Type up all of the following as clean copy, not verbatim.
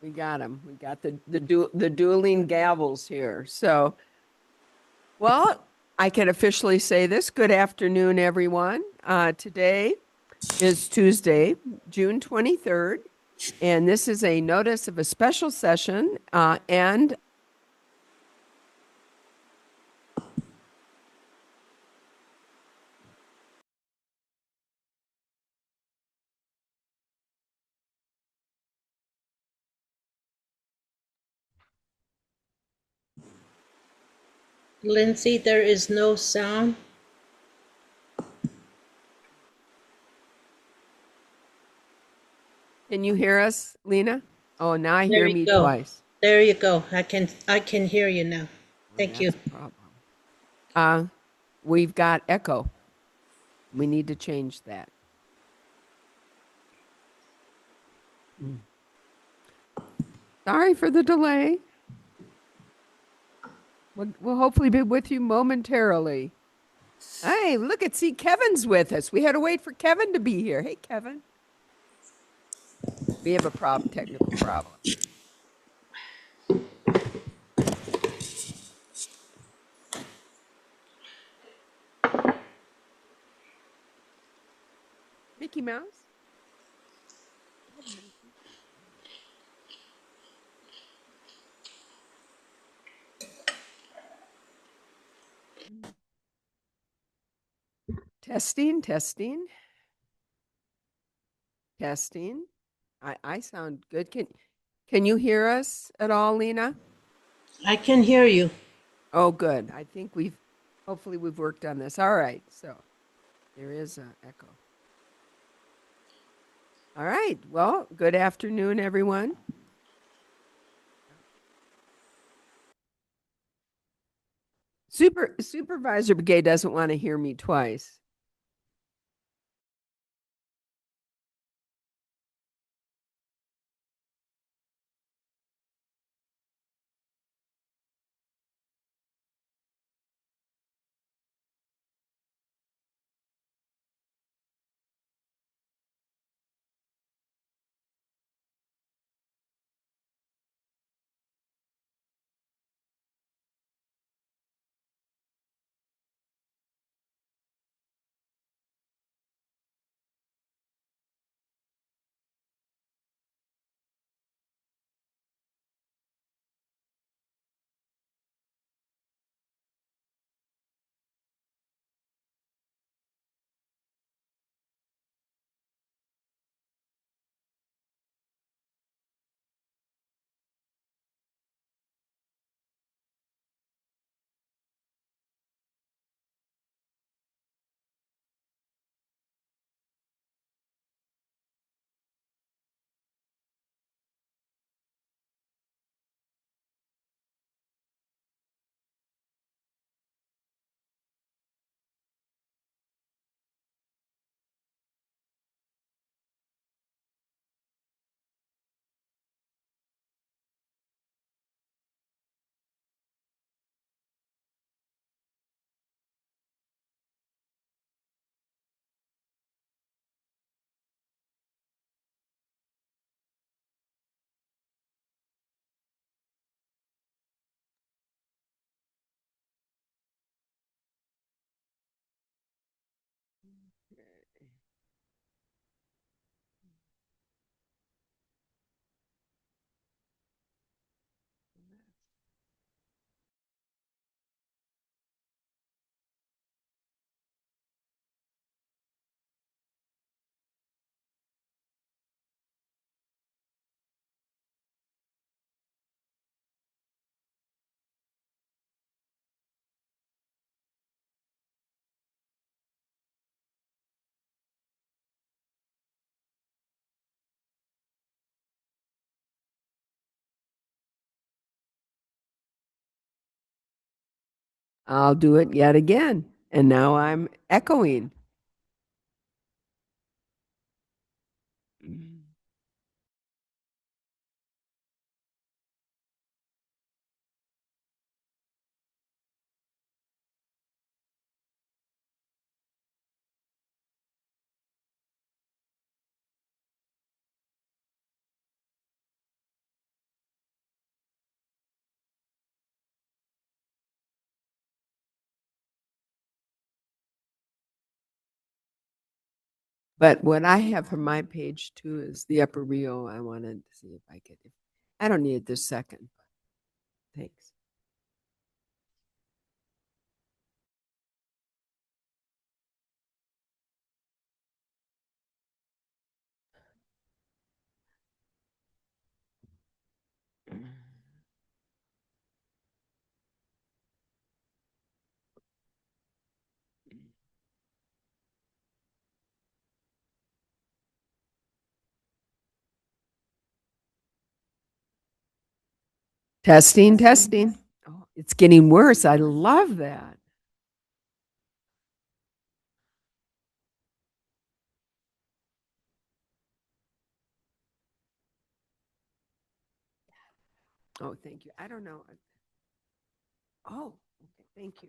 We got them. We got the dueling gavels here. So, well, I can officially say this. Good afternoon, everyone. Today is Tuesday, June 23rd, and this is a notice of a special session and Lindsay, there is no sound. can you hear us, Lena? Oh, now I There hear you me go. twice. There you go. I can hear you now. Well, Thank you. that's a problem. Uh, we've got echo. We need to change that. Sorry for the delay. We'll hopefully be with you momentarily. Hey, look at see Kevin's with us. We had to wait for Kevin to be here. Hey, Kevin. We have a technical problem. Mickey Mouse? Testing, testing, testing. I sound good. Can you hear us at all, Lena? I can hear you. Oh, good. I think hopefully we've worked on this. All right. So there is an echo. All right. Well, good afternoon, everyone. Supervisor Brigade doesn't want to hear me twice. I'll do it yet again. And now I'm echoing. But what I have for my page too is the upper Rio. I wanted to see if I could. I don't need it this second. Thanks. Testing, testing. Oh, it's getting worse. I love that. Oh, thank you. I don't know. Oh, okay. Thank you.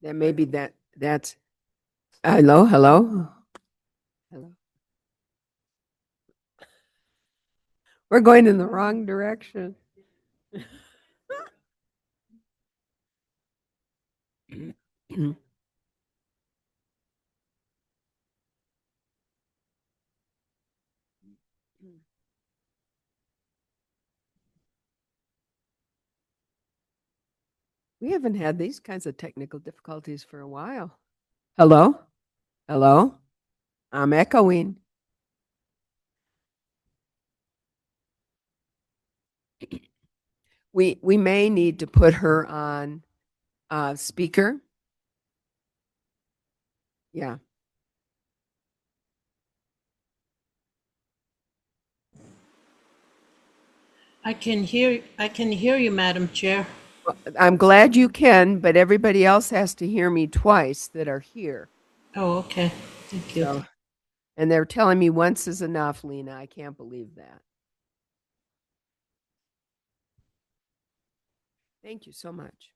Then maybe that's hello, hello. Hello. We're going in the wrong direction. We haven't had these kinds of technical difficulties for a while. Hello? Hello? I'm echoing. We may need to put her on speaker. Yeah. I can hear you, Madam Chair. I'm glad you can, but everybody else has to hear me twice that are here. Oh, okay. Thank you. So, and they're telling me once is enough, Lena. I can't believe that. Thank you so much.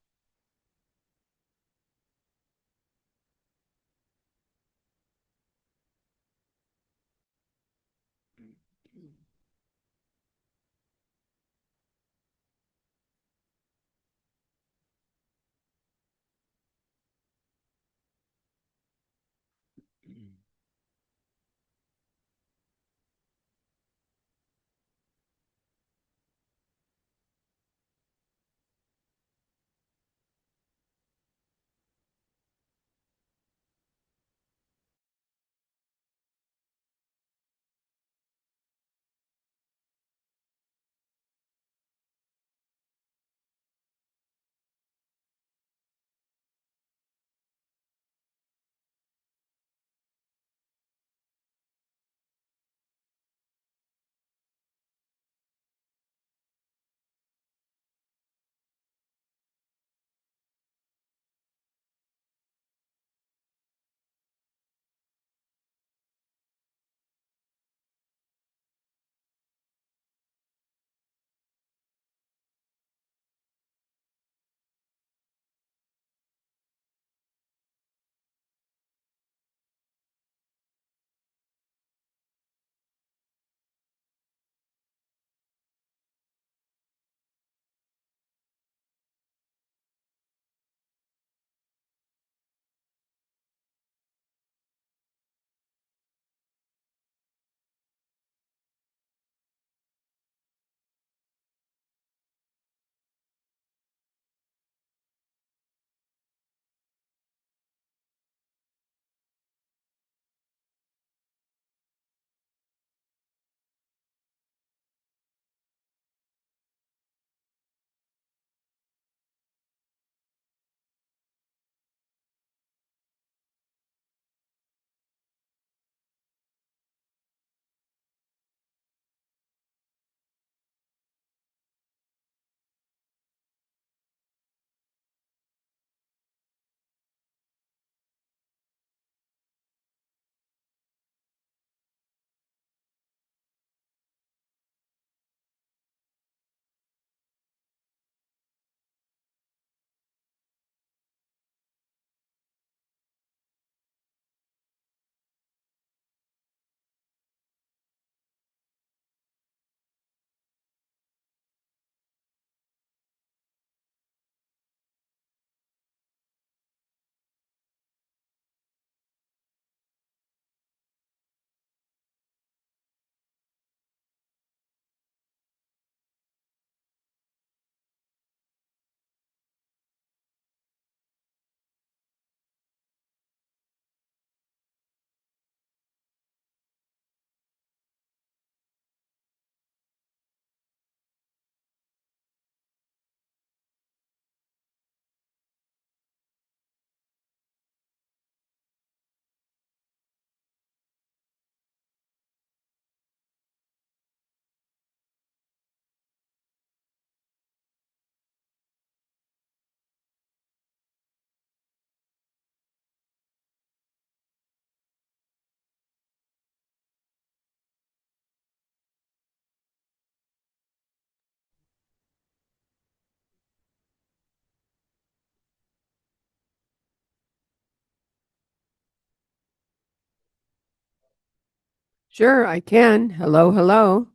Sure, I can. Hello, hello.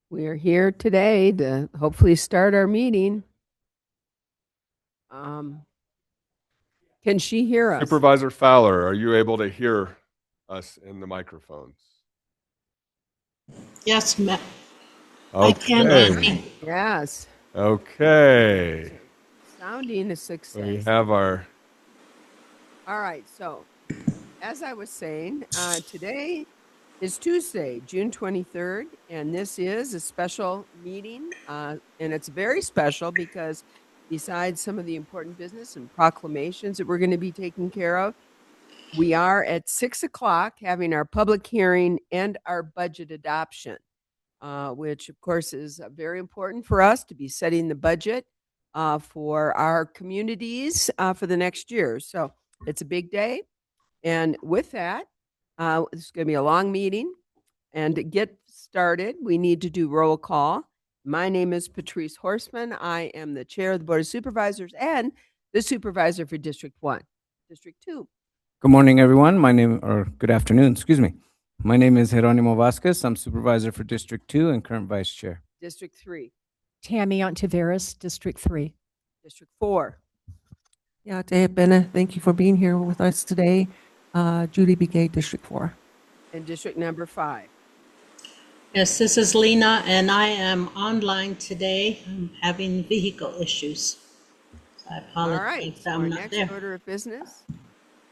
We are here today to hopefully start our meeting. Can she hear us? Supervisor Fowler, are you able to hear us in the microphones? Yes, I can, Okay. Andy. Yes. Okay. Sounding a We success. have our All right. So, as I was saying, today is Tuesday, June 23rd, and this is a special meeting. And it's very special because besides some of the important business and proclamations that we're going to be taking care of, we are at 6 o'clock having our public hearing and our budget adoption, which of course is very important for us to be setting the budget for our communities for the next year. So it's a big day. And with that, it's going to be a long meeting. And to get started, we need to do roll call. My name is Patrice Horseman. I am the chair of the Board of Supervisors and the supervisor for District 1. District 2. Good morning, everyone. Good afternoon, excuse me. My name is Jeronimo Vasquez. I'm supervisor for District 2 and current vice chair. District 3. Tammy Ontiveros, District 3. District 4. Yeah, Dave Bennett, thank you for being here with us today. Judy Begay, District 4. And district number 5. Yes, this is Lena, and I am online today. I'm having vehicle issues. So I All apologize right. that So our I'm not next there. order of business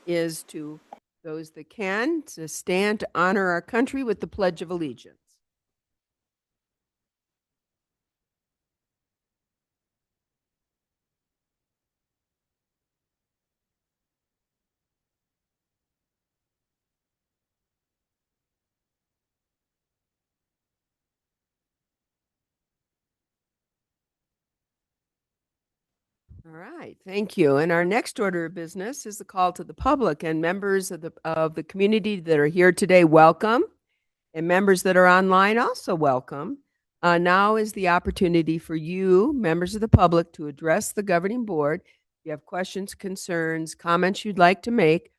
is to those that can to stand to honor our country with the Pledge of Allegiance. All right, thank you. And our next order of business is the call to the public, and members of the community that are here today, welcome. And members that are online, also welcome. Now is the opportunity for you, members of the public, to address the governing board. If you have questions, concerns, comments you'd like to make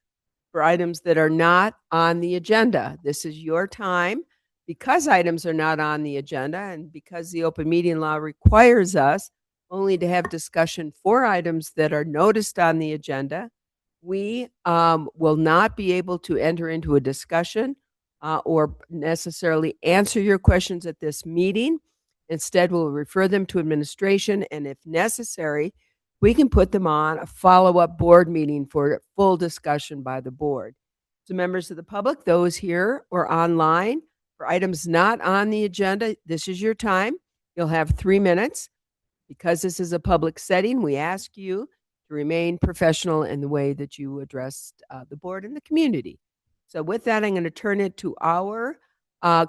for items that are not on the agenda. This is your time. Because items are not on the agenda and because the open meeting law requires us only to have discussion for items that are noticed on the agenda, we will not be able to enter into a discussion or necessarily answer your questions at this meeting. Instead, we'll refer them to administration, and if necessary, we can put them on a follow-up board meeting for full discussion by the board. So members of the public, those here or online, for items not on the agenda, this is your time. You'll have 3 minutes. Because this is a public setting, we ask you to remain professional in the way that you address the board and the community. So with that, I'm going to turn it to our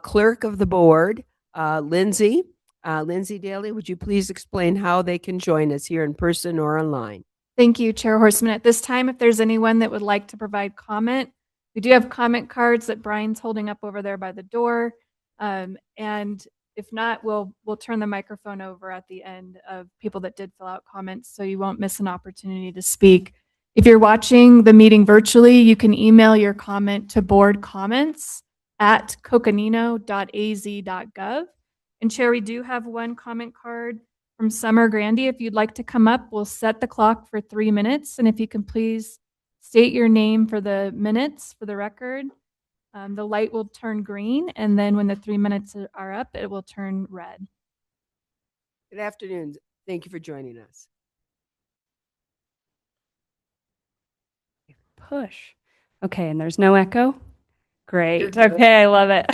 clerk of the board, Lindsay. Lindsay Daly, would you please explain how they can join us here in person or online? Thank you, Chair Horseman. At this time, if there's anyone that would like to provide comment, we do have comment cards that Brian's holding up over there by the door. And if not, we'll turn the microphone over at the end of people that did fill out comments, so you won't miss an opportunity to speak. If you're watching the meeting virtually, you can email your comment to boardcomments@coconino.az.gov. And Chair, we do have one comment card from Summer Grandy. If you'd like to come up, we'll set the clock for 3 minutes. And if you can please state your name for the minutes for the record. The light will turn green, and then when the 3 minutes are up, it will turn red. Good afternoon. Thank you for joining us. Push. Okay, and there's no echo? Great. You're good. Okay, I love it.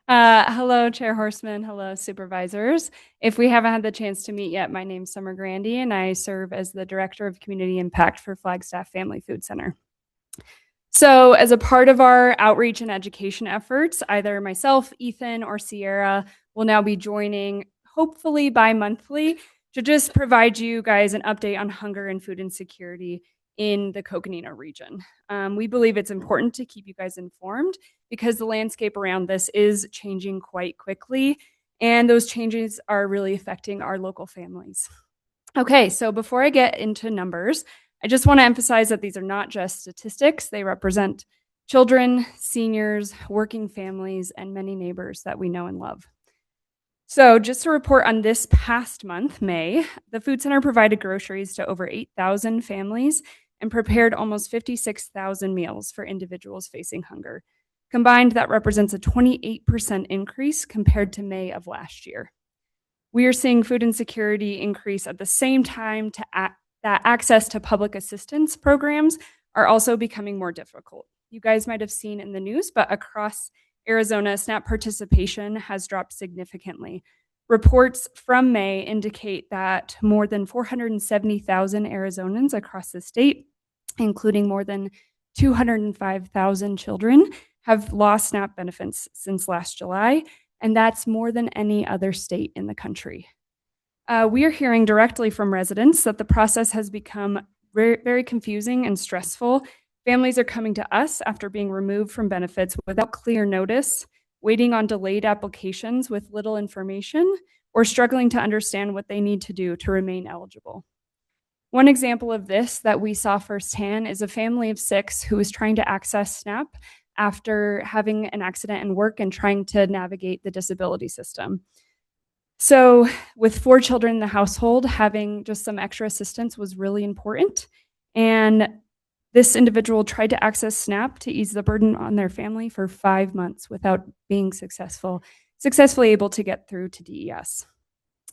Hello, Chair Horseman. Hello, supervisors. If we haven't had the chance to meet yet, my name's Summer Grandy, and I serve as the Director of Community Impact for Flagstaff Family Food Center. So as a part of our outreach and education efforts, either myself, Ethan, or Sierra will now be joining, hopefully bi-monthly, to just provide you guys an update on hunger and food insecurity in the Coconino region. We believe it's important to keep you guys informed because the landscape around this is changing quite quickly, and those changes are really affecting our local families. Okay, so before I get into numbers, I just want to emphasize that these are not just statistics. They represent children, seniors, working families, and many neighbors that we know and love. So, just to report on this past month, May, the Food Center provided groceries to over 8,000 families and prepared almost 56,000 meals for individuals facing hunger. Combined, that represents a 28% increase compared to May of last year. We are seeing food insecurity increase at the same time that access to public assistance programs are also becoming more difficult. You guys might have seen in the news, but across Arizona, SNAP participation has dropped significantly. Reports from May indicate that more than 470,000 Arizonans across the state, including more than 205,000 children, have lost SNAP benefits since last July, and that's more than any other state in the country. We are hearing directly from residents that the process has become very, very confusing and stressful. Families are coming to us after being removed from benefits without clear notice, waiting on delayed applications with little information, or struggling to understand what they need to do to remain eligible. One example of this that we saw firsthand is a family of 6 who was trying to access SNAP after having an accident in work and trying to navigate the disability system. So, with 4 children in the household, having just some extra assistance was really important. And this individual tried to access SNAP to ease the burden on their family for 5 months without being successfully able to get through to DES.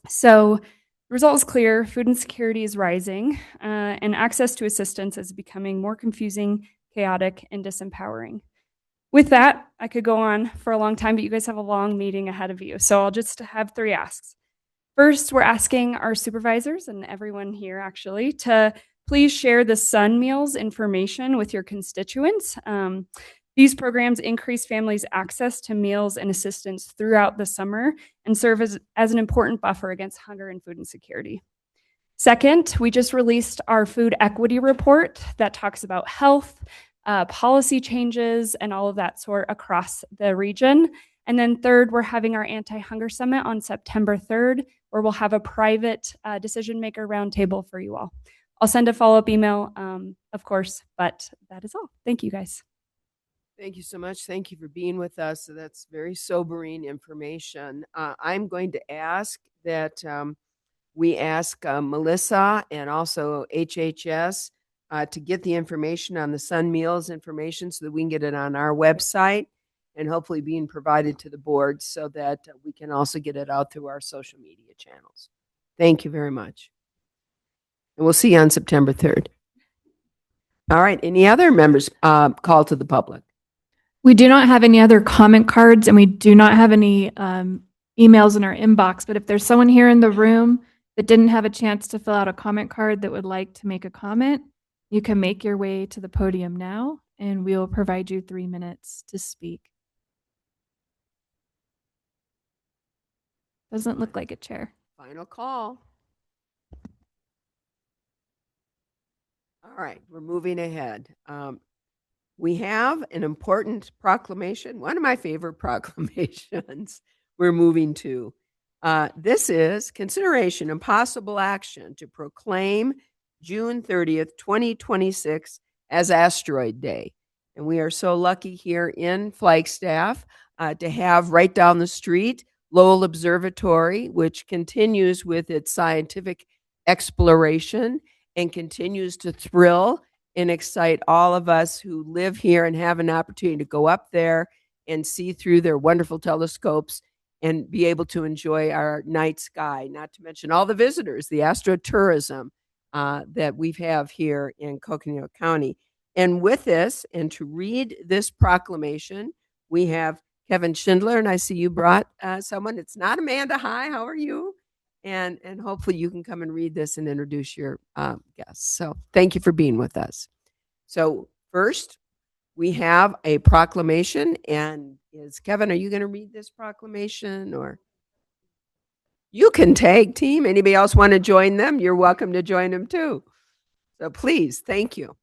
So, the result is clear: food insecurity is rising, and access to assistance is becoming more confusing, chaotic, and disempowering. With that, I could go on for a long time, but you guys have a long meeting ahead of you. So I'll just have 3 asks. First, we're asking our supervisors and everyone here actually to please share the Sun Meals information with your constituents. These programs increase families' access to meals and assistance throughout the summer and serve as an important buffer against hunger and food insecurity. Second, we just released our food equity report that talks about health, policy changes, and all of that sort across the region. And then third, we're having our anti-hunger summit on September 3rd, where we'll have a private decision maker roundtable for you all. I'll send a follow-up email, of course, but that is all. Thank you, guys. Thank you so much. Thank you for being with us. So that's very sobering information. I'm going to ask that we ask Melissa and also HHS to get the information on the Sun Meals information so that we can get it on our website and hopefully being provided to the board so that we can also get it out through our social media channels. Thank you very much. And we'll see you on September 3rd. All right. Any other members call to the public? We do not have any other comment cards, and we do not have any emails in our inbox. But if there's someone here in the room that didn't have a chance to fill out a comment card that would like to make a comment, you can make your way to the podium now, and we will provide you 3 minutes to speak. Doesn't look like a chair. Final call. All right, we're moving ahead. We have an important proclamation, one of my favorite proclamations we're moving to. This is consideration and possible action to proclaim June 30th, 2026 as Asteroid Day. And we are so lucky here in Flagstaff to have right down the street Lowell Observatory, which continues with its scientific exploration and continues to thrill and excite all of us who live here and have an opportunity to go up there and see through their wonderful telescopes and be able to enjoy our night sky, not to mention all the visitors, the astrotourism that we have here in Coconino County. And with this, and to read this proclamation, we have Kevin Schindler, and I see you brought someone. It's not Amanda. Hi, how are you? And hopefully you can come and read this and introduce your guests. So thank you for being with us. So first, we have a proclamation, and Kevin, are you going to read this proclamation, or you can tag team? Anybody else want to join them? You're welcome to join them too. So please, thank you.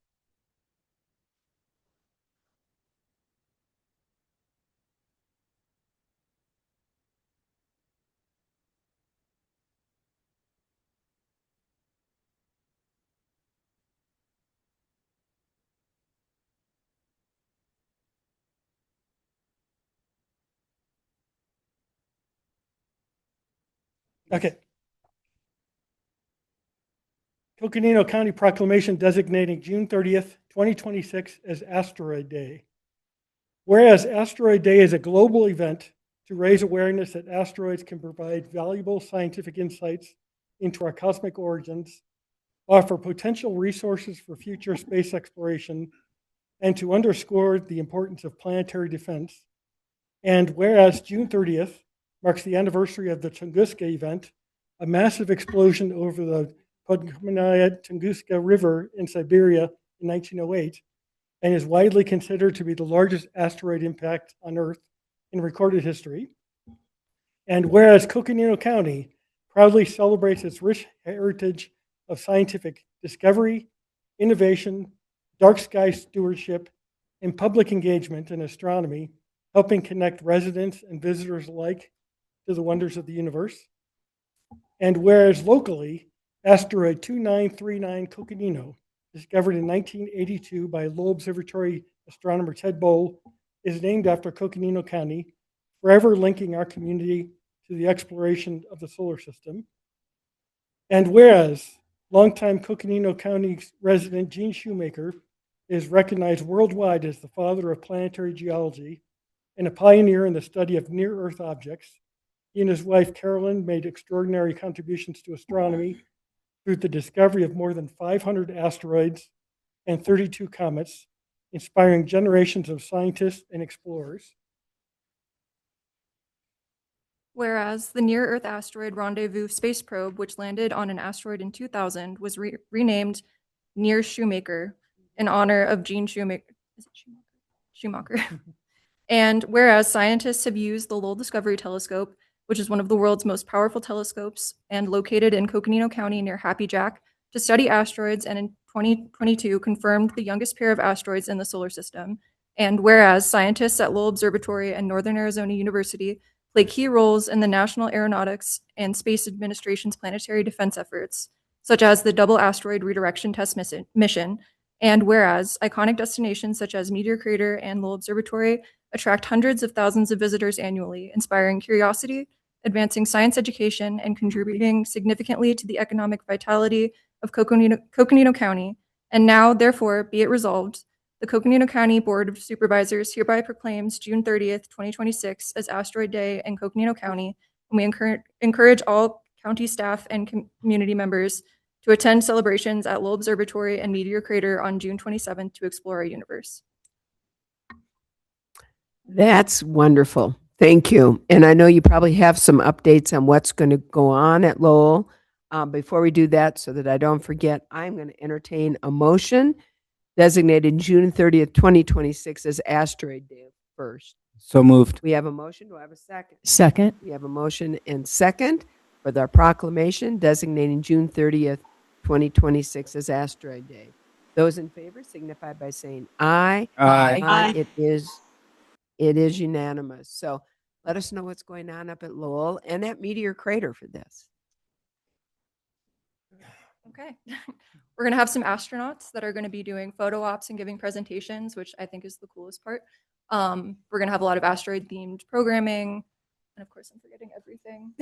Okay. Coconino County proclamation designating June 30th, 2026 as Asteroid Day. Whereas Asteroid Day is a global event to raise awareness that asteroids can provide valuable scientific insights into our cosmic origins, offer potential resources for future space exploration, and to underscore the importance of planetary defense. And whereas June 30th marks the anniversary of the Tunguska event, a massive explosion over the Podgornaya Tunguska River in Siberia in 1908, and is widely considered to be the largest asteroid impact on Earth in recorded history. And whereas Coconino County proudly celebrates its rich heritage of scientific discovery, innovation, dark sky stewardship, and public engagement in astronomy, helping connect residents and visitors alike to the wonders of the universe. And whereas locally, asteroid 2939 Coconino, discovered in 1982 by Low Observatory astronomer Ted Bowl, is named after Coconino County, forever linking our community to the exploration of the solar system. And whereas longtime Coconino County resident Gene Shoemaker is recognized worldwide as the father of planetary geology and a pioneer in the study of near-Earth objects, he and his wife Carolyn made extraordinary contributions to astronomy through the discovery of more than 500 asteroids and 32 comets, inspiring generations of scientists and explorers. Whereas the Near Earth Asteroid Rendezvous space probe, which landed on an asteroid in 2000, was renamed Near Shoemaker in honor of Gene Shoemaker. Is it Schumacher? And whereas scientists have used the Lowell Discovery Telescope, which is one of the world's most powerful telescopes and located in Coconino County near Happy Jack, to study asteroids, and in 2022 confirmed the youngest pair of asteroids in the solar system. And whereas scientists at Lowell Observatory and Northern Arizona University play key roles in the National Aeronautics and Space Administration's planetary defense efforts, such as the Double Asteroid Redirection Test mission. And whereas iconic destinations such as Meteor Crater and Lowell Observatory attract hundreds of thousands of visitors annually, inspiring curiosity, advancing science education, and contributing significantly to the economic vitality of Coconino County. And now, therefore, be it resolved, the Coconino County Board of Supervisors hereby proclaims June 30th, 2026 as Asteroid Day in Coconino County, and we encourage all county staff and community members to attend celebrations at Lowell Observatory and Meteor Crater on June 27th to explore our universe. That's wonderful. Thank you. And I know you probably have some updates on what's going to go on at Lowell. Before we do that, so that I don't forget, I'm going to entertain a motion designated June 30th, 2026 as Asteroid Day first. So moved. We have a motion. Do I have a second? Second. We have a motion and second for the proclamation designating June 30th, 2026 as Asteroid Day. Those in favor signify by saying aye. Aye. Aye. It is unanimous. So let us know what's going on up at Lowell and at Meteor Crater for this. Okay. We're going to have some astronauts that are going to be doing photo ops and giving presentations, which I think is the coolest part. We're going to have a lot of asteroid-themed programming. And of course, I'm forgetting everything.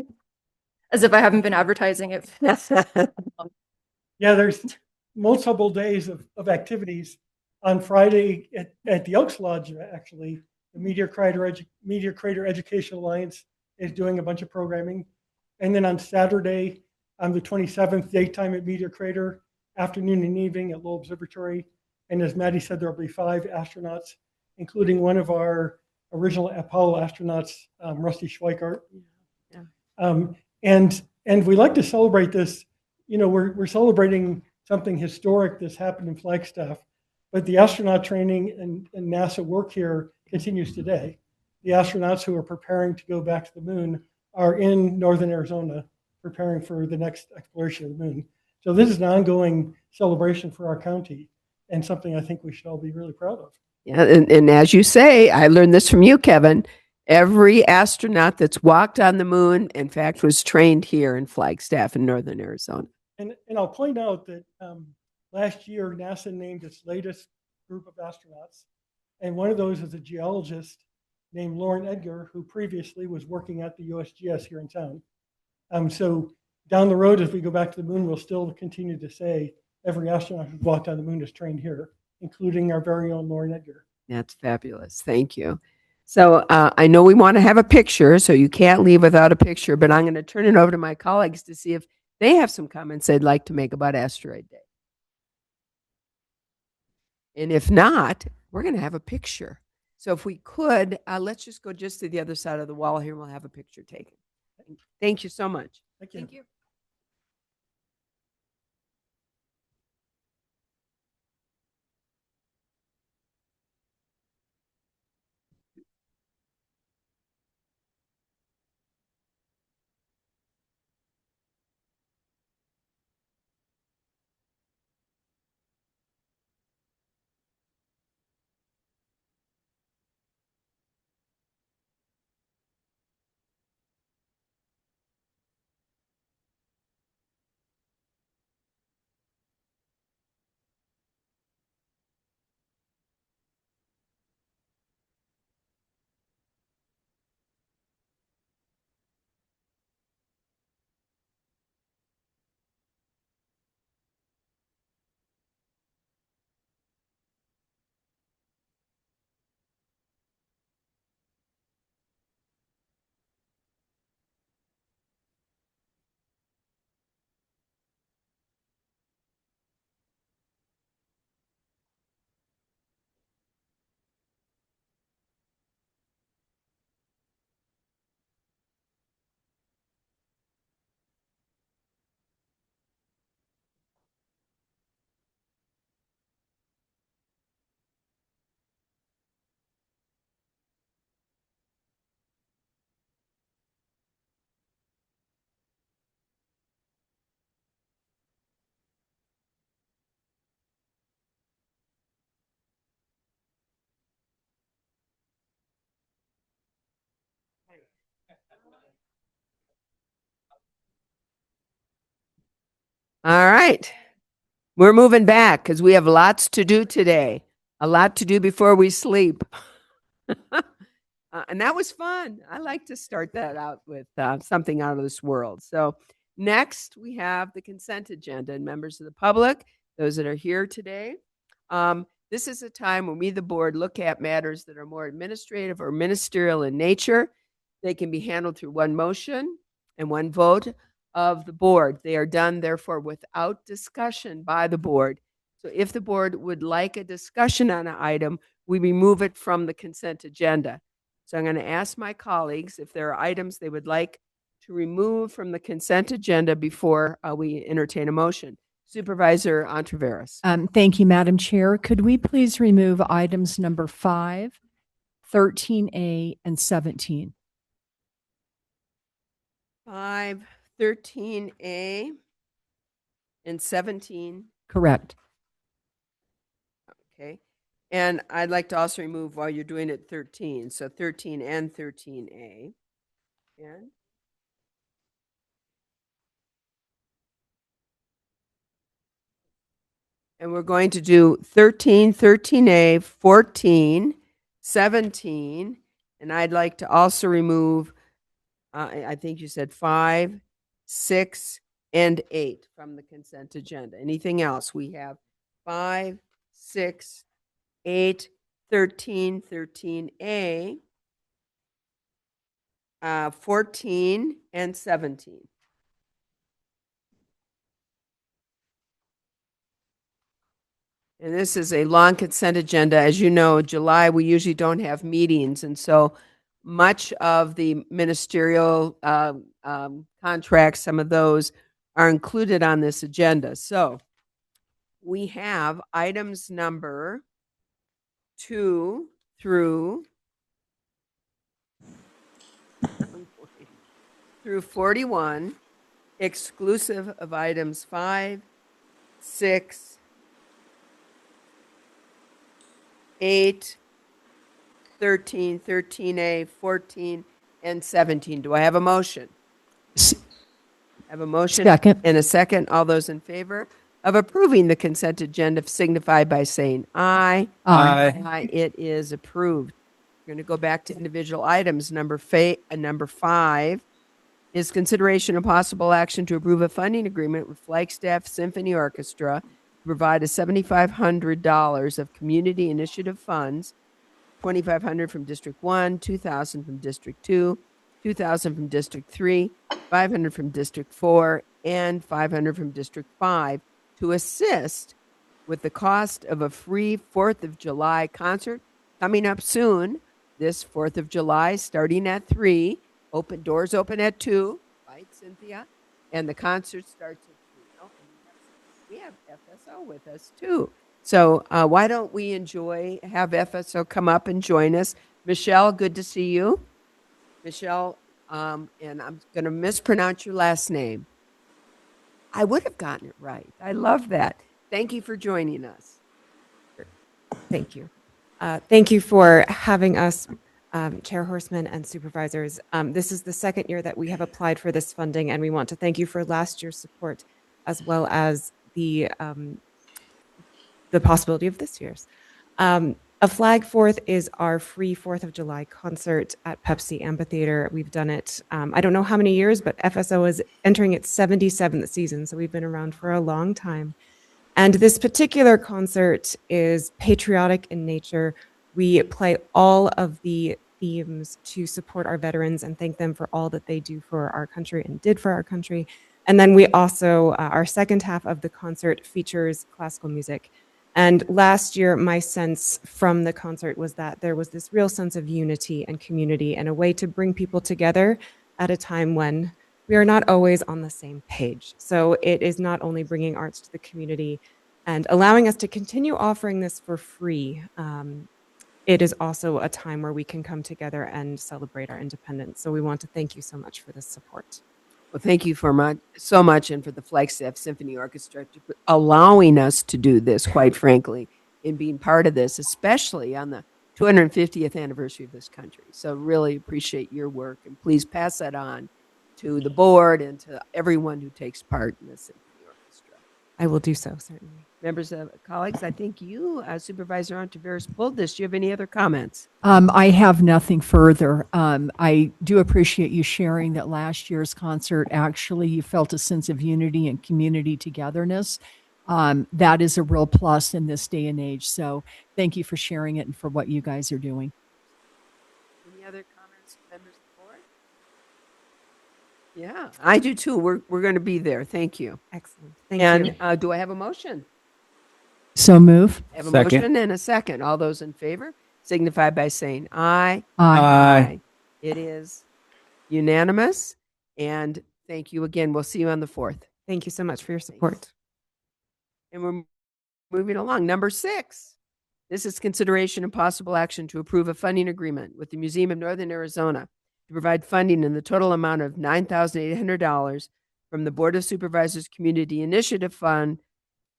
As if I haven't been advertising it. Yeah, there's multiple days of activities. On Friday at the Elks Lodge, actually, the Meteor Crater Education Alliance is doing a bunch of programming. And then on Saturday, on the 27th, daytime at Meteor Crater, afternoon and evening at Lowell Observatory. And as Maddie said, there'll be 5 astronauts, including one of our original Apollo astronauts, Rusty Schweikart. Yeah. And we like to celebrate this. You know, we're celebrating something historic that's happened in Flagstaff, but the astronaut training and NASA work here continues today. The astronauts who are preparing to go back to the moon are in Northern Arizona, preparing for the next exploration of the moon. So this is an ongoing celebration for our county and something I think we should all be really proud of. Yeah, and as you say, I learned this from you, Kevin. Every astronaut that's walked on the moon, in fact, was trained here in Flagstaff in Northern Arizona. And I'll point out that last year, NASA named its latest group of astronauts. And one of those is a geologist named Lauren Edgar, who previously was working at the USGS here in town. So down the road, as we go back to the moon, we'll still continue to say every astronaut who's walked on the moon is trained here, including our very own Lauren Edgar. That's fabulous. Thank you. So I know we want to have a picture, so you can't leave without a picture, but I'm going to turn it over to my colleagues to see if they have some comments they'd like to make about Asteroid Day. And if not, we're going to have a picture. So if we could, let's just go just to the other side of the wall here and we'll have a picture taken. Thank you so much. Thank you. Thank you. All right. We're moving back because we have lots to do today, a lot to do before we sleep. And that was fun. I like to start that out with something out of this world. So, next we have the consent agenda. And members of the public, those that are here today, this is a time when we, the board, look at matters that are more administrative or ministerial in nature. They can be handled through one motion and one vote of the board. They are done, therefore, without discussion by the board. So, if the board would like a discussion on an item, we remove it from the consent agenda. So I'm going to ask my colleagues if there are items they would like to remove from the consent agenda before we entertain a motion. Supervisor Entreveros. Thank you, Madam Chair. Could we please remove items number 5, 13A, and 17? 5, 13A, and 17. Correct. Okay. And I'd like to also remove while you're doing it 13. So 13 and 13A. And we're going to do 13, 13A, 14, 17. And I'd like to also remove, I think you said 5, 6, and 8 from the consent agenda. Anything else? We have 5, 6, 8, 13, 13A, 14, and 17. And this is a long consent agenda. As you know, July, we usually don't have meetings. And so much of the ministerial contracts, some of those are included on this agenda. So we have items number 2 through 41, exclusive of items 5, 6, 8, 13, 13A, 14, and 17. Do I have a motion? I have a motion. Second. And a second. All those in favor of approving the consent agenda signify by saying aye. Aye. Aye. It is approved. We're going to go back to individual items. Number 5, is consideration of possible action to approve a funding agreement with Flagstaff Symphony Orchestra to provide a $7,500 of community initiative funds, $2,500 from District 1, $2,000 from District 2, $2,000 from District 3, $500 from District 4, and $500 from District 5 to assist with the cost of a free 4th of July concert coming up soon, this 4th of July, starting at 3. Doors open at 2, right, Cynthia? And the concert starts at 3. Oh, and we have FSO with us too. So why don't we have FSO come up and join us? Michelle, good to see you. Michelle, and I'm going to mispronounce your last name. I would have gotten it right. I love that. Thank you for joining us. Thank you. Thank you for having us, Chair Horseman and Supervisors. This is the second year that we have applied for this funding, and we want to thank you for last year's support, as well as the possibility of this year's. A Flag Fourth is our free 4th of July concert at Pepsi Amphitheater. We've done it, I don't know how many years, but FSO is entering its 77th season, so we've been around for a long time. And this particular concert is patriotic in nature. We play all of the themes to support our veterans and thank them for all that they do for our country and did for our country. And then we also, our second half of the concert features classical music. And last year, my sense from the concert was that there was this real sense of unity and community and a way to bring people together at a time when we are not always on the same page. So it is not only bringing arts to the community and allowing us to continue offering this for free. It is also a time where we can come together and celebrate our independence. So we want to thank you so much for this support. Well, thank you so much, and for the Flagstaff Symphony Orchestra for allowing us to do this, quite frankly, and being part of this, especially on the 250th anniversary of this country. So really appreciate your work, and please pass that on to the board and to everyone who takes part in the Symphony Orchestra. I will do so, certainly. Members of colleagues, I think you, Supervisor Ontiveros, pulled this. Do you have any other comments? I have nothing further. I do appreciate you sharing that last year's concert, actually, you felt a sense of unity and community togetherness. That is a real plus in this day and age. So thank you for sharing it and for what you guys are doing. Any other comments, members of the board? Yeah, I do too. We're going to be there. Thank you. Excellent. Thank you. And do I have a motion? So move. I have a Second. motion and a second. All those in favor signify by saying aye. Aye. It is unanimous. And thank you again. We'll see you on the 4th. Thank you so much for your support. And we're moving along. Number 6. This is consideration and possible action to approve a funding agreement with the Museum of Northern Arizona to provide funding in the total amount of $9,800 from the Board of Supervisors Community Initiative Fund,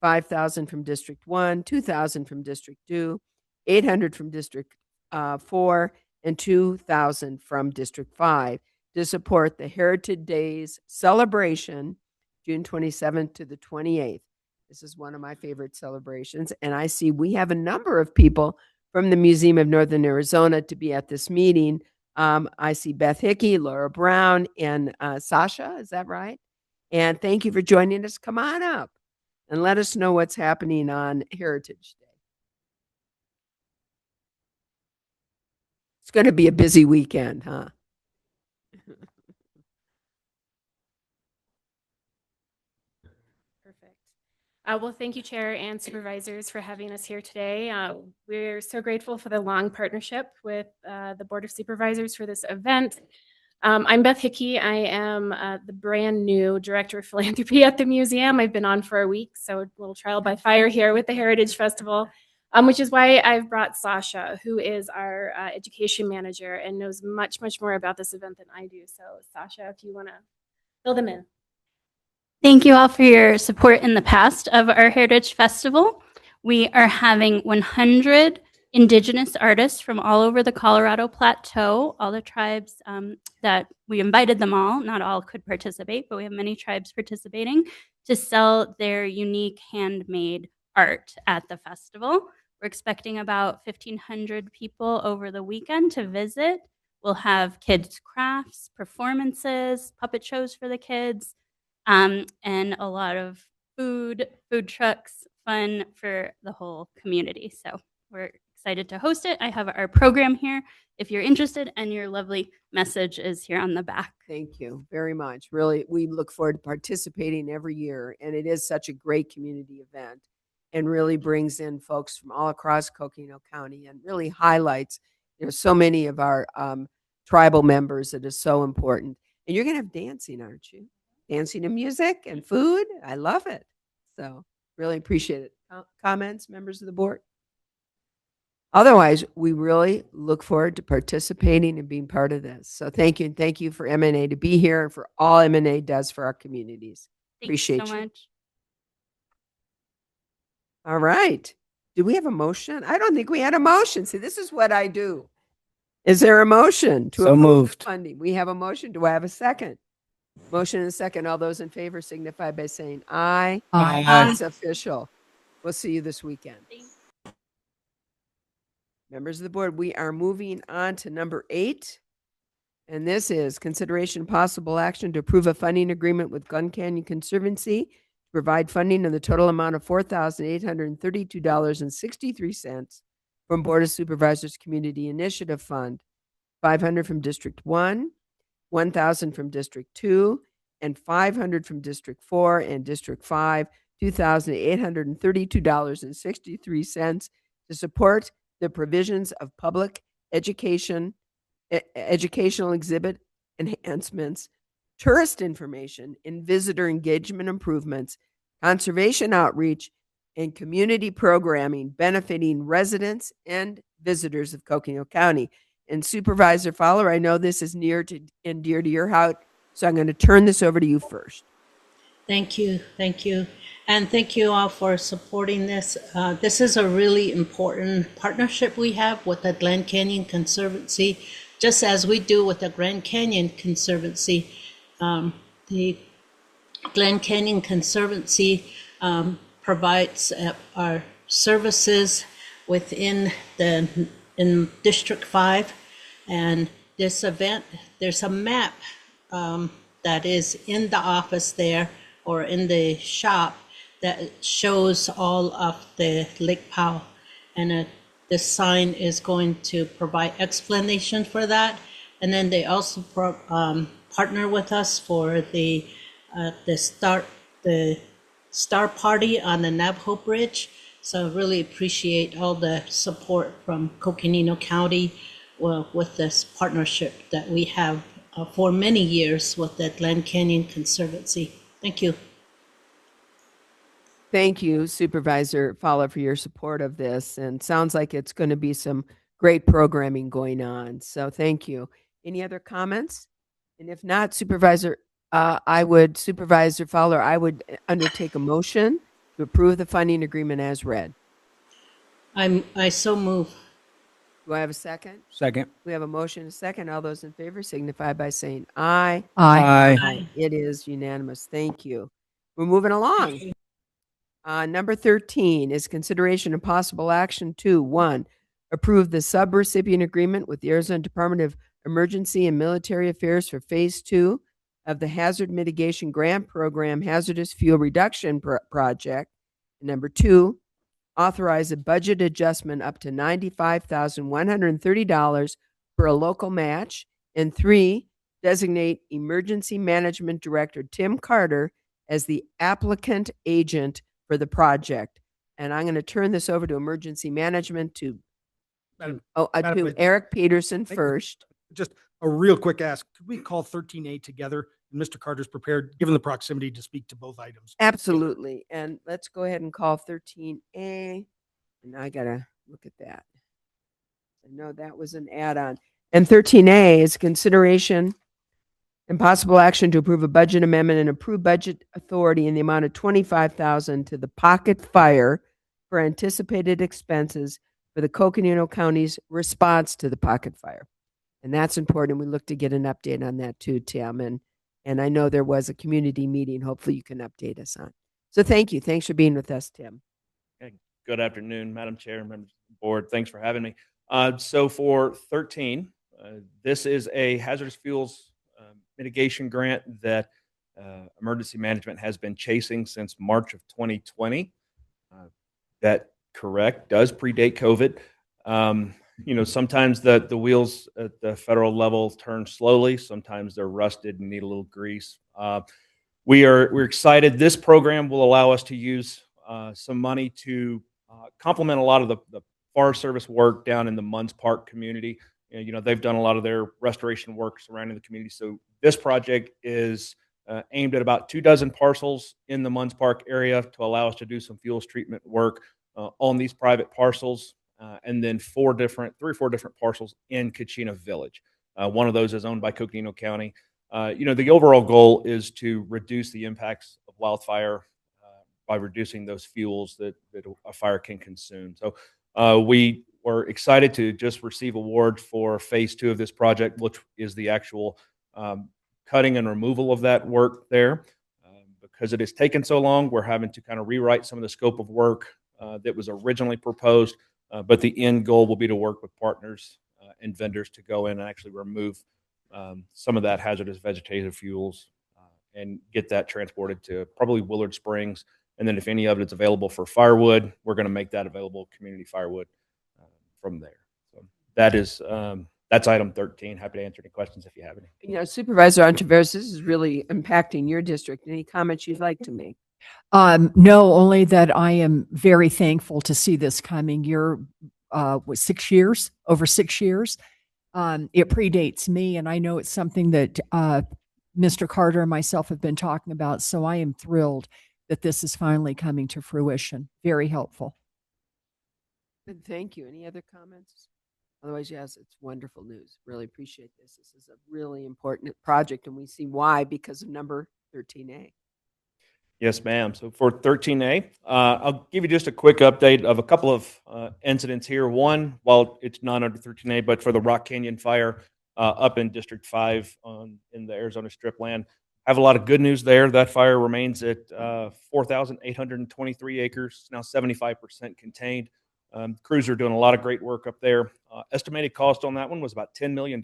$5,000 from District 1, $2,000 from District 2, $800 from District 4, and $2,000 from District 5 to support the Heritage Days celebration, June 27th to the 28th. This is one of my favorite celebrations, and I see we have a number of people from the Museum of Northern Arizona to be at this meeting. I see Beth Hickey, Laura Brown, and Sasha. Is that right? And thank you for joining us. Come on up and let us know what's happening on Heritage Day. It's going to be a busy weekend, huh? Perfect. Well, thank you, Chair and Supervisors, for having us here today. We're so grateful for the long partnership with the Board of Supervisors for this event. I'm Beth Hickey. I am the brand new Director of Philanthropy at the museum. I've been on for a week, so a little trial by fire here with the Heritage Festival, which is why I've brought Sasha, who is our Education Manager and knows much, much more about this event than I do. So Sasha, if you want to fill them in. Thank you all for your support in the past of our Heritage Festival. We are having 100 Indigenous artists from all over the Colorado Plateau, all the tribes that we invited them all. Not all could participate, but we have many tribes participating to sell their unique handmade art at the festival. We're expecting about 1,500 people over the weekend to visit. We'll have kids' crafts, performances, puppet shows for the kids, and a lot of food trucks, fun for the whole community. So we're excited to host it. I have our program here if you're interested, and your lovely message is here on the back. Thank you very much. Really, we look forward to participating every year, and it is such a great community event and really brings in folks from all across Coconino County and really highlights, so many of our tribal members. That is so important. And you're going to have dancing, aren't you? Dancing and music and food. I love it. So really appreciate it. Comments, members of the board? Otherwise, we really look forward to participating and being part of this. So thank you. And thank you for MNA to be here and for all MNA does for our communities. Thanks Appreciate so you. much. All right. Do we have a motion? I don't think we had a motion. See, this is what I do. Is there a motion to So approve moved. funding? We have a motion. Do I have a second? Motion and a second. All those in favor signify by saying aye. Aye. It's official. We'll see you this weekend. Members of the board, we are moving on to number 8. And this is consideration possible action to approve a funding agreement with Glen Canyon Conservancy to provide funding in the total amount of $4,832.63 from Board of Supervisors Community Initiative Fund, $500 from District 1, $1,000 from District 2, and $500 from District 4 and District 5, $2,832.63 to support the provisions of public education, educational exhibit enhancements, tourist information, and visitor engagement improvements, conservation outreach, and community programming benefiting residents and visitors of Coconino County. And Supervisor Fowler, I know this is near to and dear to your heart, so I'm going to turn this over to you first. Thank you. Thank you. And thank you all for supporting this. This is a really important partnership we have with the Glen Canyon Conservancy, just as we do with the Grand Canyon Conservancy. The Glen Canyon Conservancy provides our services within in District 5. And this event, there's a map that is in the office there or in the shop that shows all of the Lake Powell. And this sign is going to provide explanation for that. And then they also partner with us for the Star Party on the Navajo Bridge. So I really appreciate all the support from Coconino County with this partnership that we have for many years with the Glen Canyon Conservancy. Thank you. Thank you, Supervisor Fowler, for your support of this. And sounds like it's going to be some great programming going on. So thank you. Any other comments? And if not, Supervisor Fowler, I would undertake a motion to approve the funding agreement as read. I so move. Do I have a second? Second. We have a motion and a second. All those in favor signify by saying aye. Aye. It is unanimous. Thank you. We're moving along. Number 13 is consideration and possible action to 1, approve the subrecipient agreement with the Arizona Department of Emergency and Military Affairs for Phase 2 of the Hazard Mitigation Grant Program Hazardous Fuel Reduction Project. Number 2, authorize a budget adjustment up to $95,130 for a local match. And 3, designate Emergency Management Director Tim Carter as the applicant agent for the project. And I'm going to turn this over to Emergency Management to Eric Peterson first. Just a real quick ask. Could we call 13A together? And Mr. Carter's prepared, given the proximity, to speak to both items. Absolutely. And let's go ahead and call 13A. And I got to look at that. I know that was an add-on. And 13A is consideration and possible action to approve a budget amendment and approve budget authority in the amount of $25,000 to the Pocket Fire for anticipated expenses for the Coconino County's response to the Pocket Fire. And that's important. We look to get an update on that too, Tim. And I know there was a community meeting. Hopefully you can update us on. So thank you. Thanks for being with us, Tim. Okay. Good afternoon, Madam Chair, members of the board. Thanks for having me. So for 13, This is a hazardous fuels mitigation grant that emergency management has been chasing since March of 2020. That correct does predate COVID. Sometimes the wheels at the federal level turn slowly. Sometimes they're rusted and need a little grease. We're excited. This program will allow us to use some money to complement a lot of the Forest Service work down in the Munns Park community. They've done a lot of their restoration work surrounding the community. So this project is aimed at about 24 parcels in the Munns Park area to allow us to do some fuels treatment work on these private parcels, and then 3 or 4 different parcels in Kachina Village. One of those is owned by Coconino County. The overall goal is to reduce the impacts of wildfire by reducing those fuels that a fire can consume. So we were excited to just receive award for phase 2 of this project, which is the actual cutting and removal of that work there. Because it has taken so long, we're having to kind of rewrite some of the scope of work that was originally proposed, but the end goal will be to work with partners and vendors to go in and actually remove some of that hazardous vegetative fuels and get that transported to probably Willard Springs. And then if any of it's available for firewood, we're going to make that available community firewood from there. So that's item 13. Happy to answer any questions if you have any. Supervisor Ontiveros, this is really impacting your district. Any comments you'd like to make? No, only that I am very thankful to see this coming. You're, what, 6 years? Over 6 years? It predates me, and I know it's something that Mr. Carter and myself have been talking about, so I am thrilled that this is finally coming to fruition. Very helpful. Good, thank you. Any other comments? Otherwise, yes, it's wonderful news. Really appreciate this. This is a really important project, and we see why because of number 13A. Yes, ma'am. So for 13A, I'll give you just a quick update of a couple of incidents here. One, while it's not under 13A, but for the Rock Canyon fire up in District 5 in the Arizona Strip land. I have a lot of good news there. That fire remains at 4,823 acres, now 75% contained. Crews are doing a lot of great work up there. Estimated cost on that one was about $10 million.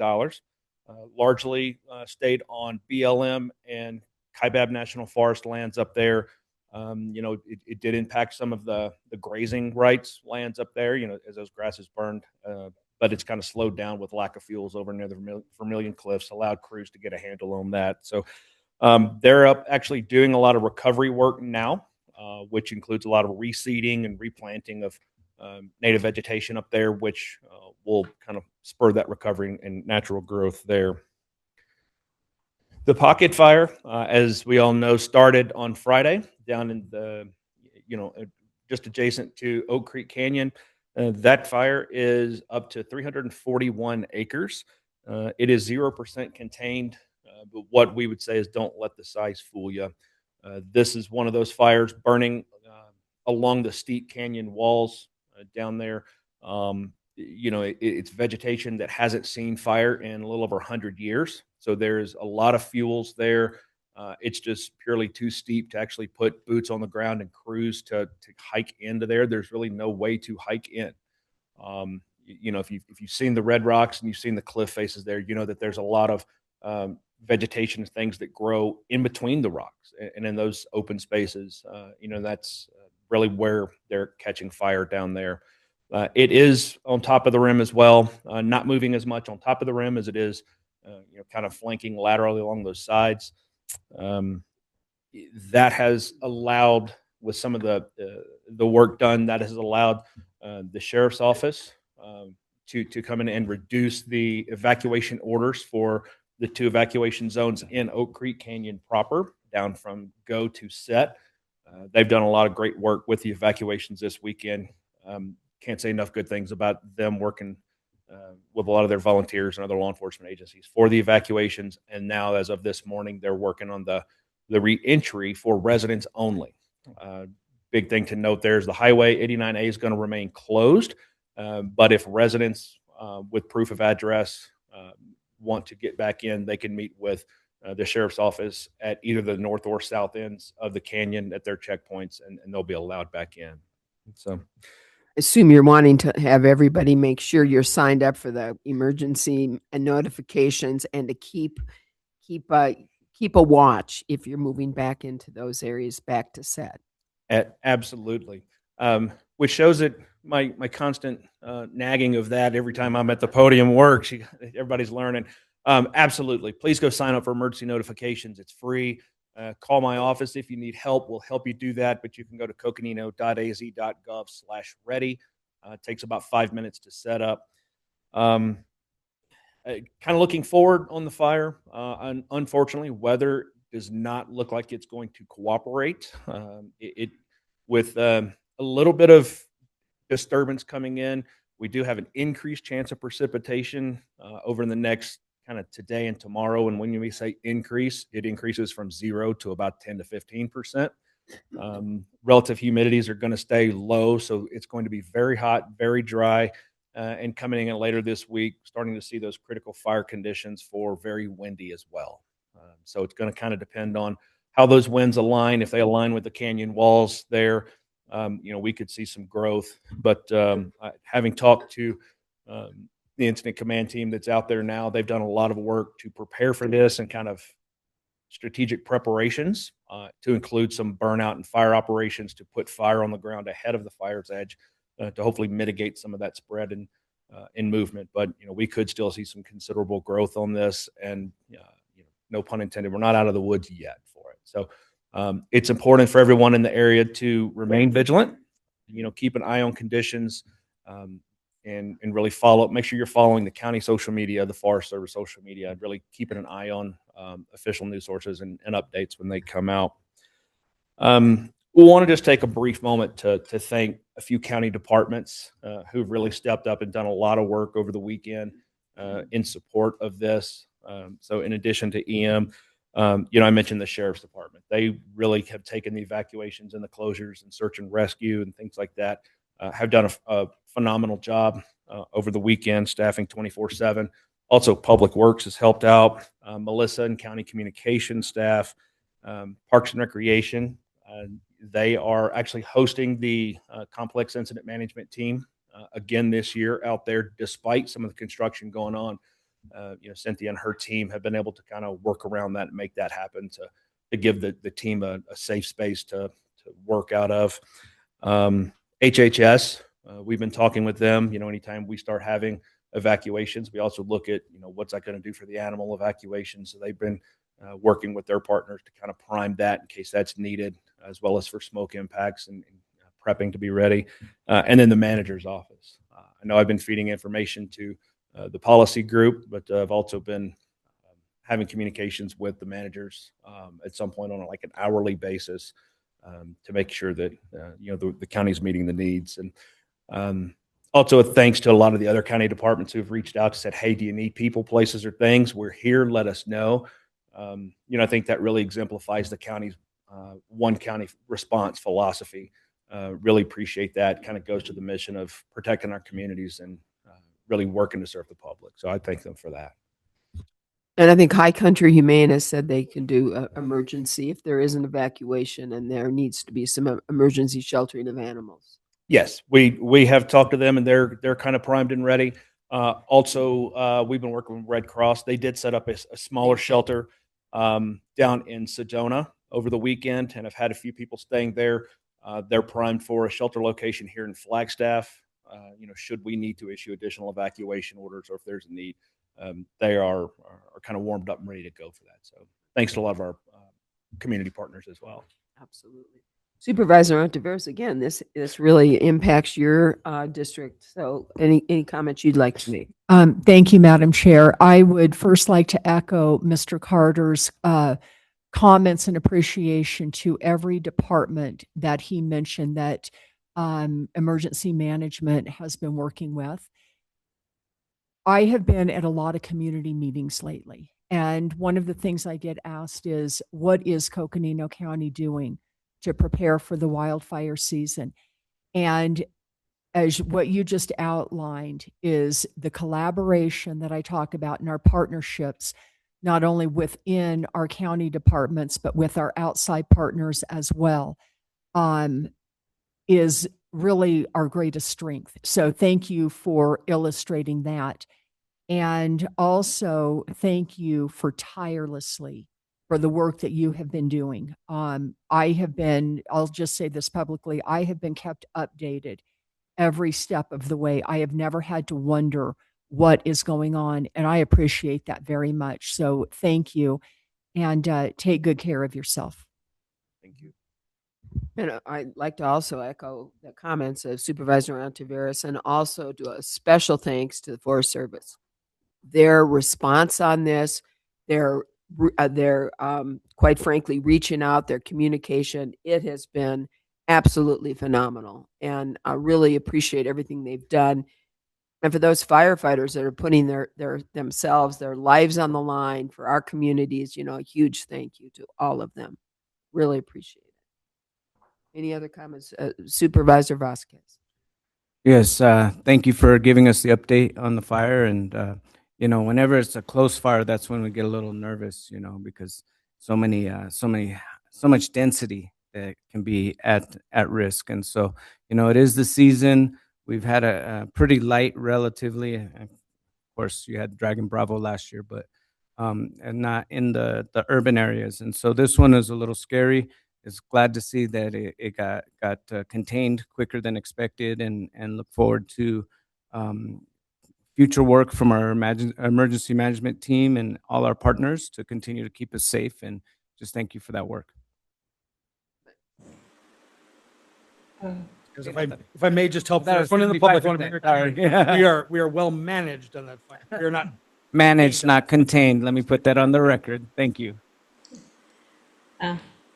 Largely stayed on BLM and Kaibab National Forest lands up there. It did impact some of the grazing rights lands up there, as those grasses burned, but it's kind of slowed down with lack of fuels over near the Vermilion Cliffs, allowed crews to get a handle on that. So they're up actually doing a lot of recovery work now, which includes a lot of reseeding and replanting of native vegetation up there, which will kind of spur that recovery and natural growth there. The Pocket Fire, as we all know, started on Friday down in the, just adjacent to Oak Creek Canyon. That fire is up to 341 acres. It is 0% contained, but what we would say is don't let the size fool you. This is one of those fires burning along the steep canyon walls down there. It's vegetation that hasn't seen fire in a little over 100 years. So there's a lot of fuels there. It's just purely too steep to actually put boots on the ground and crews to hike into there. There's really no way to hike in. If you've seen the red rocks and you've seen the cliff faces there, you know that there's a lot of vegetation and things that grow in between the rocks and in those open spaces. That's really where they're catching fire down there. It is on top of the rim as well, not moving as much on top of the rim as it is, kind of flanking laterally along those sides. That has allowed, with some of the work done, that has allowed the sheriff's office to come in and reduce the evacuation orders for the 2 evacuation zones in Oak Creek Canyon proper, down from go to set. They've done a lot of great work with the evacuations this weekend. Can't say enough good things about them working with a lot of their volunteers and other law enforcement agencies for the evacuations. And now, as of this morning, they're working on the re-entry for residents only. Big thing to note there is the Highway 89A is going to remain closed, but if residents with proof of address want to get back in, they can meet with the sheriff's office at either the north or south ends of the canyon at their checkpoints, and they'll be allowed back in. So assume you're wanting to have everybody make sure you're signed up for the emergency and notifications and to keep a watch if you're moving back into those areas back to set. Absolutely. Which shows that my constant nagging of that every time I'm at the podium works. Everybody's learning. Absolutely. Please go sign up for emergency notifications. It's free. Call my office if you need help. We'll help you do that, but you can go to coconino.az.gov/ready. It takes about 5 minutes to set up. Kind of looking forward on the fire. Unfortunately, weather does not look like it's going to cooperate. With a little bit of disturbance coming in, we do have an increased chance of precipitation over in the next kind of today and tomorrow. And when we say increase, it increases from 0 to about 10 to 15%. Relative humidities are going to stay low, so it's going to be very hot, very dry, and coming in later this week, starting to see those critical fire conditions for very windy as well. So it's going to kind of depend on how those winds align. If they align with the canyon walls there, we could see some growth. But having talked to the incident command team that's out there now, they've done a lot of work to prepare for this and kind of strategic preparations to include some burnout and fire operations to put fire on the ground ahead of the fire's edge to hopefully mitigate some of that spread and in movement. But we could still see some considerable growth on this, and no pun intended, we're not out of the woods yet for it. So it's important for everyone in the area to remain vigilant, keep an eye on conditions, and really make sure you're following the county social media, the Forest Service social media, and really keeping an eye on official news sources and updates when they come out. We want to just take a brief moment to thank a few county departments who've really stepped up and done a lot of work over the weekend in support of this. So in addition to EM, I mentioned the sheriff's department. They really have taken the evacuations and the closures and search and rescue and things like that, have done a phenomenal job over the weekend, staffing 24/7. Also, Public Works has helped out, Melissa and County Communications staff, Parks and Recreation. They are actually hosting the Complex Incident Management team again this year out there, despite some of the construction going on. Cynthia and her team have been able to kind of work around that and make that happen to give the team a safe space to work out of. HHS, we've been talking with them. Anytime we start having evacuations, we also look at, what's that going to do for the animal evacuation. So they've been working with their partners to kind of prime that in case that's needed, as well as for smoke impacts and prepping to be ready. And then the manager's office. I know I've been feeding information to the policy group, but I've also been having communications with the managers at some point on an hourly basis to make sure that the county's meeting the needs. And also a thanks to a lot of the other county departments who've reached out and said, hey, do you need people, places, or things? We're here. Let us know. I think that really exemplifies the county's one county response philosophy. Really appreciate that. Kind of goes to the mission of protecting our communities and really working to serve the public. So I thank them for that. And I think High Country Humane has said they can do emergency if there is an evacuation and there needs to be some emergency sheltering of animals. Yes, we have talked to them, and they're kind of primed and ready. Also, we've been working with Red Cross. They did set up a smaller shelter down in Sedona over the weekend, and have had a few people staying there. They're primed for a shelter location here in Flagstaff. Should we need to issue additional evacuation orders, or if there's a need, they are kind of warmed up and ready to go for that. So thanks to a lot of our community partners as well. Absolutely. Supervisor Ontiveros, again, this really impacts your district. So any comments you'd like to make? Thank you, Madam Chair. I would first like to echo Mr. Carter's comments and appreciation to every department that he mentioned that emergency management has been working with. I have been at a lot of community meetings lately, and one of the things I get asked is, what is Coconino County doing to prepare for the wildfire season? And as what you just outlined is the collaboration that I talk about in our partnerships, not only within our county departments, but with our outside partners as well, is really our greatest strength. So thank you for illustrating that. And also thank you for tirelessly for the work that you have been doing. I'll just say this publicly, I have been kept updated every step of the way. I have never had to wonder what is going on, and I appreciate that very much. So thank you, and take good care of yourself. Thank you. And I'd like to also echo the comments of Supervisor Antiveros and also do a special thanks to the Forest Service. Their response on this, their quite frankly reaching out, their communication, it has been absolutely phenomenal. And I really appreciate everything they've done. And for those firefighters that are putting their themselves, their lives on the line for our communities, a huge thank you to all of them. Really appreciate it. Any other comments? Supervisor Vasquez. Yes, thank you for giving us the update on the fire. And, whenever it's a close fire, that's when we get a little nervous, because so much density that can be at risk. And so, it is the season. We've had a pretty light relatively. Of course, you had Dragon Bravo last year, but and not in the urban areas. And so this one is a little scary. Is glad to see that it got contained quicker than expected, and look forward to future work from our emergency management team and all our partners to continue to keep us safe. And just thank you for that work. Because if I may just help, one in the public, we are well managed on that fire. We are not managed, not contained. Let me put that on the record. Thank you.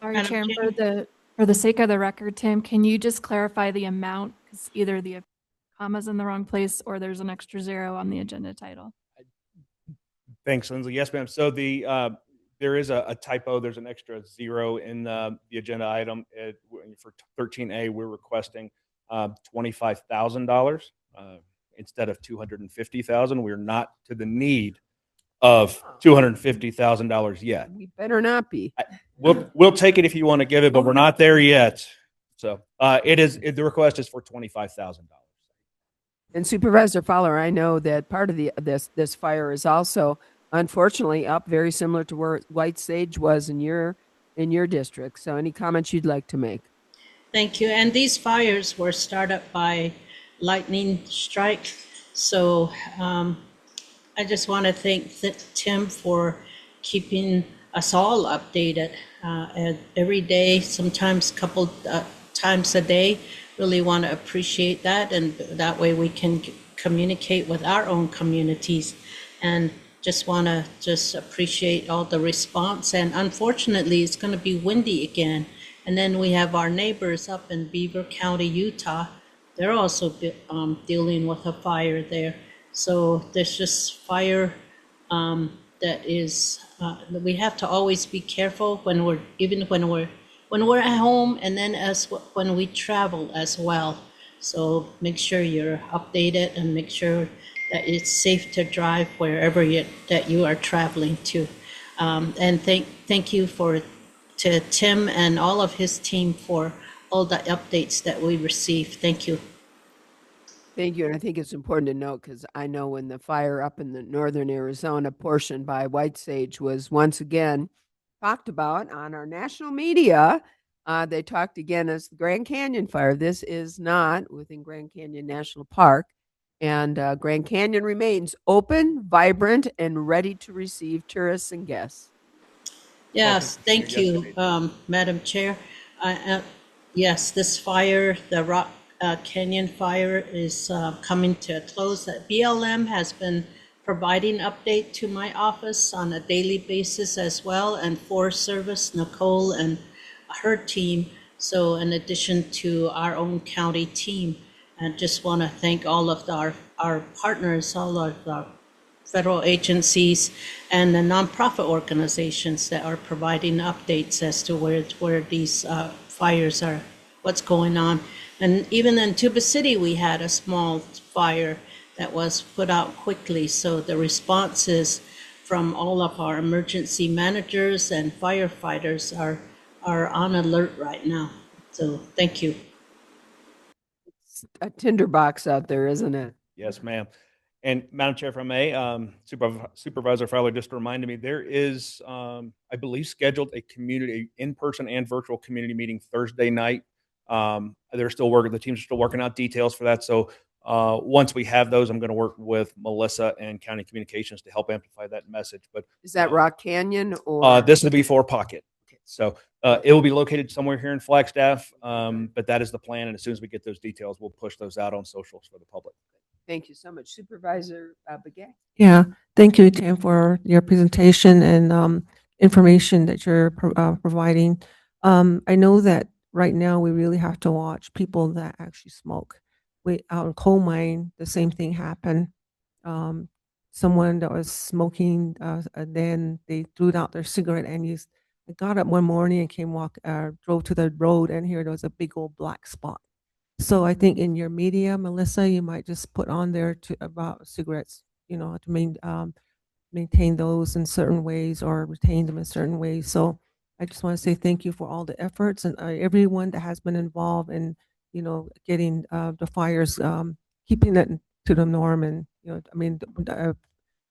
Sorry, Chair, for the sake of the record, Tim, can you just clarify the amount? Because either the comma's in the wrong place or there's an extra zero on the agenda title. Thanks, Lindsay. Yes, ma'am. So there is a typo. There's an extra zero in the agenda item. For 13A, we're requesting $25,000 instead of $250,000. We're not to the need of $250,000 yet. We better not be. We'll take it if you want to give it, but we're not there yet. So the request is for $25,000. And Supervisor Fowler, I know that part of this fire is also unfortunately up very similar to where White Sage was in your district. So any comments you'd like to make? Thank you. And these fires were started by lightning strike. So I just want to thank Tim for keeping us all updated every day, sometimes a couple times a day. Really want to appreciate that, and that way we can communicate with our own communities. And just want to appreciate all the response. And unfortunately, it's going to be windy again. And then we have our neighbors up in Beaver County, Utah. They're also dealing with a fire there. So there's just fire that is. We have to always be careful when we're at home, and then when we travel as well. So make sure you're updated and make sure that it's safe to drive wherever that you are traveling to. And thank you to Tim and all of his team for all the updates that we receive. Thank you. Thank you. And I think it's important to note, because I know when the fire up in the northern Arizona portion by White Sage was once again talked about on our national media, they talked again as the Grand Canyon fire. This is not within Grand Canyon National Park. And Grand Canyon remains open, vibrant, and ready to receive tourists and guests. Yes, thank you, Madam Chair. Yes, this fire, the Rock Canyon fire, is coming to a close. BLM has been providing update to my office on a daily basis as well, and Forest Service, Nicole and her team. So in addition to our own county team, I just want to thank all of our partners, all of the federal agencies and the nonprofit organizations that are providing updates as to where these fires are, what's going on. And even in Tuba City, we had a small fire that was put out quickly. So the responses from all of our emergency managers and firefighters are on alert right now. So thank you. a tinderbox out there, isn't it? Yes, ma'am. And Madam Chair, if I may, Supervisor Fowler just reminded me, there is, I believe, scheduled a community, in-person and virtual community meeting Thursday night. They're still working, the teams are still working out details for that. So once we have those, I'm going to work with Melissa and County Communications to help amplify that message. But Is that Rock Canyon or? this will be for Pocket. So it will be located somewhere here in Flagstaff, but that is the plan. And as soon as we get those details, we'll push those out on socials for the public. Thank you so much. Supervisor Begay. Yeah, thank you, Tim, for your presentation and information that you're providing. I know that right now we really have to watch people that actually smoke. Out in coal mine, the same thing happened. Someone that was smoking, and then they threw out their cigarette and used. I got up one morning and drove to the road, and here there was a big old black spot. So I think in your media, Melissa, you might just put on there about cigarettes, to maintain those in certain ways or retain them in certain ways. So I just want to say thank you for all the efforts and everyone that has been involved in, getting the fires, keeping it to the norm and, to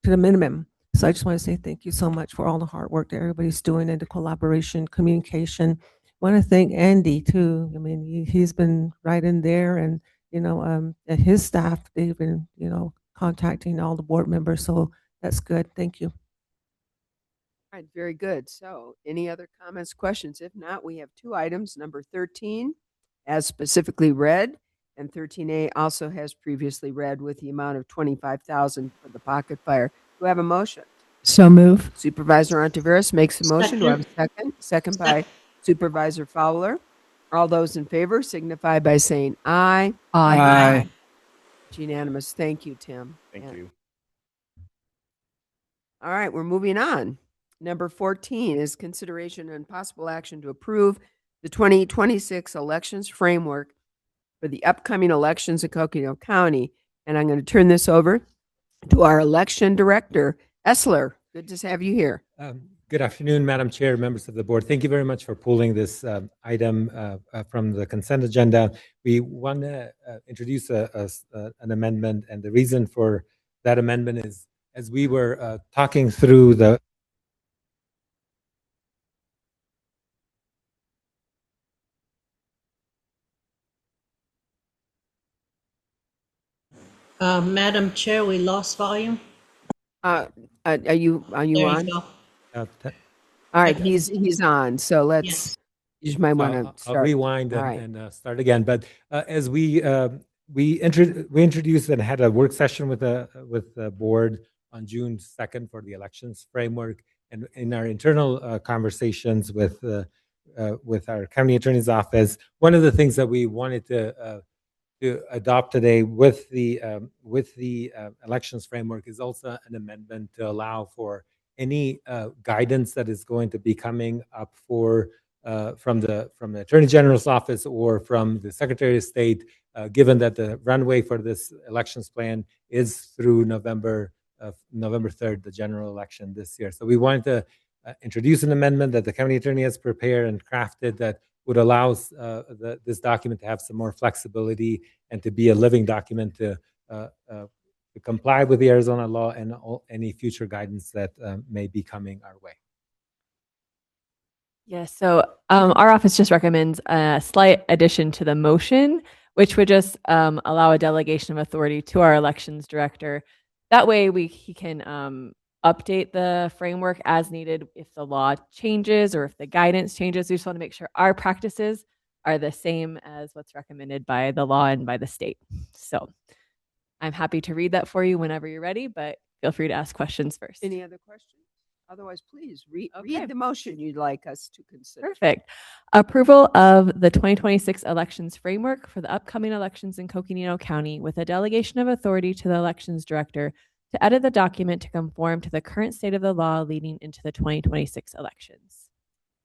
the minimum. So I just want to say thank you so much for all the hard work that everybody's doing and the collaboration, communication. Want to thank Andy too. I mean, he's been right in there, and and his staff, they've been contacting all the board members. So that's good. Thank you. All right, very good. So any other comments, questions? If not, we have two items. Number 13, as specifically read, and 13A also has previously read with the amount of $25,000 for the pocket fire. Do I have a motion? So move. Supervisor Ontiveros makes a motion. Do I have a second? Second by Supervisor Fowler. All those in favor signify by saying aye. Aye. Aye. It's unanimous. Thank you, Tim. Thank you. All right, we're moving on. Number 14 is consideration and possible action to approve the 2026 elections framework for the upcoming elections in Coconino County. And I'm going to turn this over to our election director, Essler. Good to have you here. Good afternoon, Madam Chair, members of the board. Thank you very much for pulling this item from the consent agenda. We want to introduce an amendment, and the reason for that amendment is as we were talking through the Madam Chair, we lost volume. Are you There on? you go. All right, he's on. So let's. Yes. You might want to I'll start. rewind All right. and start again. But as we introduced and had a work session with the board on June 2nd for the elections framework, and in our internal conversations with our county attorney's office, one of the things that we wanted to adopt today with the elections framework is also an amendment to allow for any guidance that is going to be coming up from the Attorney General's office or from the Secretary of State, given that the runway for this elections plan is through November 3rd, the general election this year. So we wanted to introduce an amendment that the county attorney has prepared and crafted that would allow this document to have some more flexibility and to be a living document to comply with the Arizona law and any future guidance that may be coming our way. Yes, so our office just recommends a slight addition to the motion, which would just allow a delegation of authority to our elections director. That way he can update the framework as needed if the law changes or if the guidance changes. We just want to make sure our practices are the same as what's recommended by the law and by the state. So I'm happy to read that for you whenever you're ready, but feel free to ask questions first. Any other questions? Otherwise, please read the motion you'd like us to consider. Perfect. Approval of the 2026 elections framework for the upcoming elections in Coconino County with a delegation of authority to the elections director to edit the document to conform to the current state of the law leading into the 2026 elections.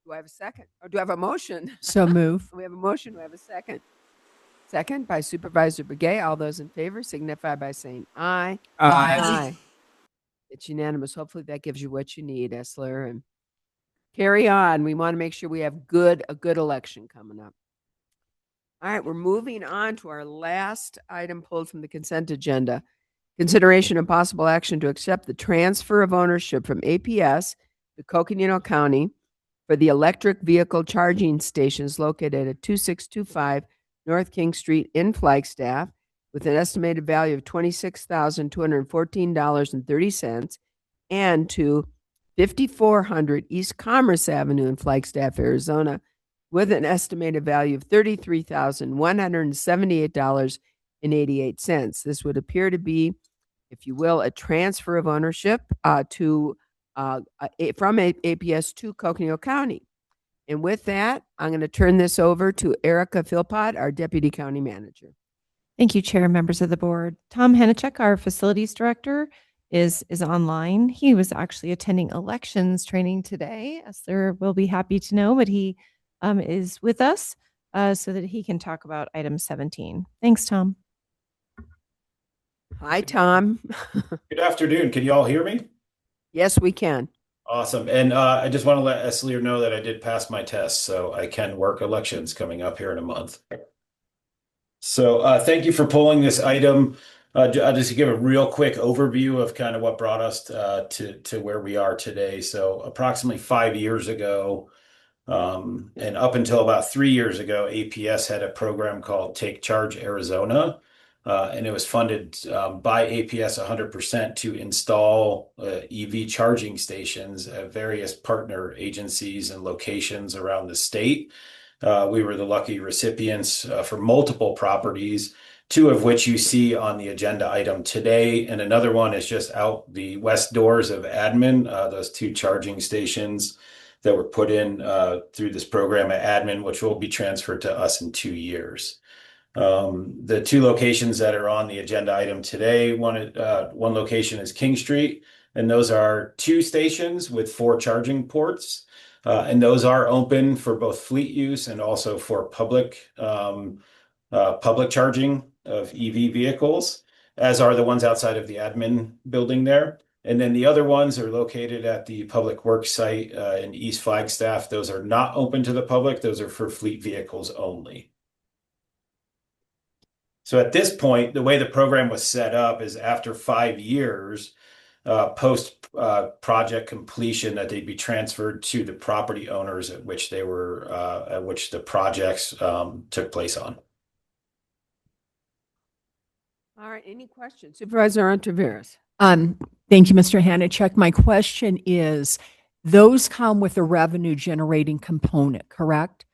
Do I have a second? Or do I have a motion? So move. We have a motion. We have a second. Second by Supervisor Begay. All those in favor signify by saying aye. Aye. It's unanimous. Hopefully that gives you what you need, Essler. And carry on. We want to make sure we have a good election coming up. All right, we're moving on to our last item pulled from the consent agenda. Consideration and possible action to accept the transfer of ownership from APS to Coconino County for the electric vehicle charging stations located at 2625 North King Street in Flagstaff with an estimated value of $26,214.30 and to 5400 East Commerce Avenue in Flagstaff, Arizona with an estimated value of $33,178.88. This would appear to be, if you will, a transfer of ownership from APS to Coconino County. And with that, I'm going to turn this over to Erica Philpott, our Deputy County Manager. Thank you, Chair, members of the board. Tom Hanichek, our Facilities Director, is online. He was actually attending elections training today, as there will be happy to know, but he is with us so that he can talk about item 17. Thanks, Tom. Hi, Tom. Good afternoon. Can you all hear me? Yes, we can. Awesome. And I just want to let Esleer know that I did pass my test, so I can work elections coming up here in a month. So thank you for pulling this item. I'll just give a real quick overview of kind of what brought us to where we are today. So approximately 5 years ago, and up until about 3 years ago, APS had a program called Take Charge Arizona, and it was funded by APS 100% to install EV charging stations at various partner agencies and locations around the state. We were the lucky recipients for multiple properties, 2 of which you see on the agenda item today, and another one is just out the west doors of admin, those 2 charging stations that were put in through this program at admin, which will be transferred to us in 2 years. The 2 locations that are on the agenda item today, one location is King Street, and those are 2 stations with 4 charging ports. And those are open for both fleet use and also for public charging of EV vehicles, as are the ones outside of the admin building there. And then the other ones are located at the Public Works site in East Flagstaff. Those are not open to the public. Those are for fleet vehicles only. So at this point, the way the program was set up is after 5 years, post project completion, that they'd be transferred to the property owners at which the projects took place on. All right, any questions? Supervisor Ontiveros. Thank you, Mr. Hanichek. My question is, those come with a revenue generating component, correct?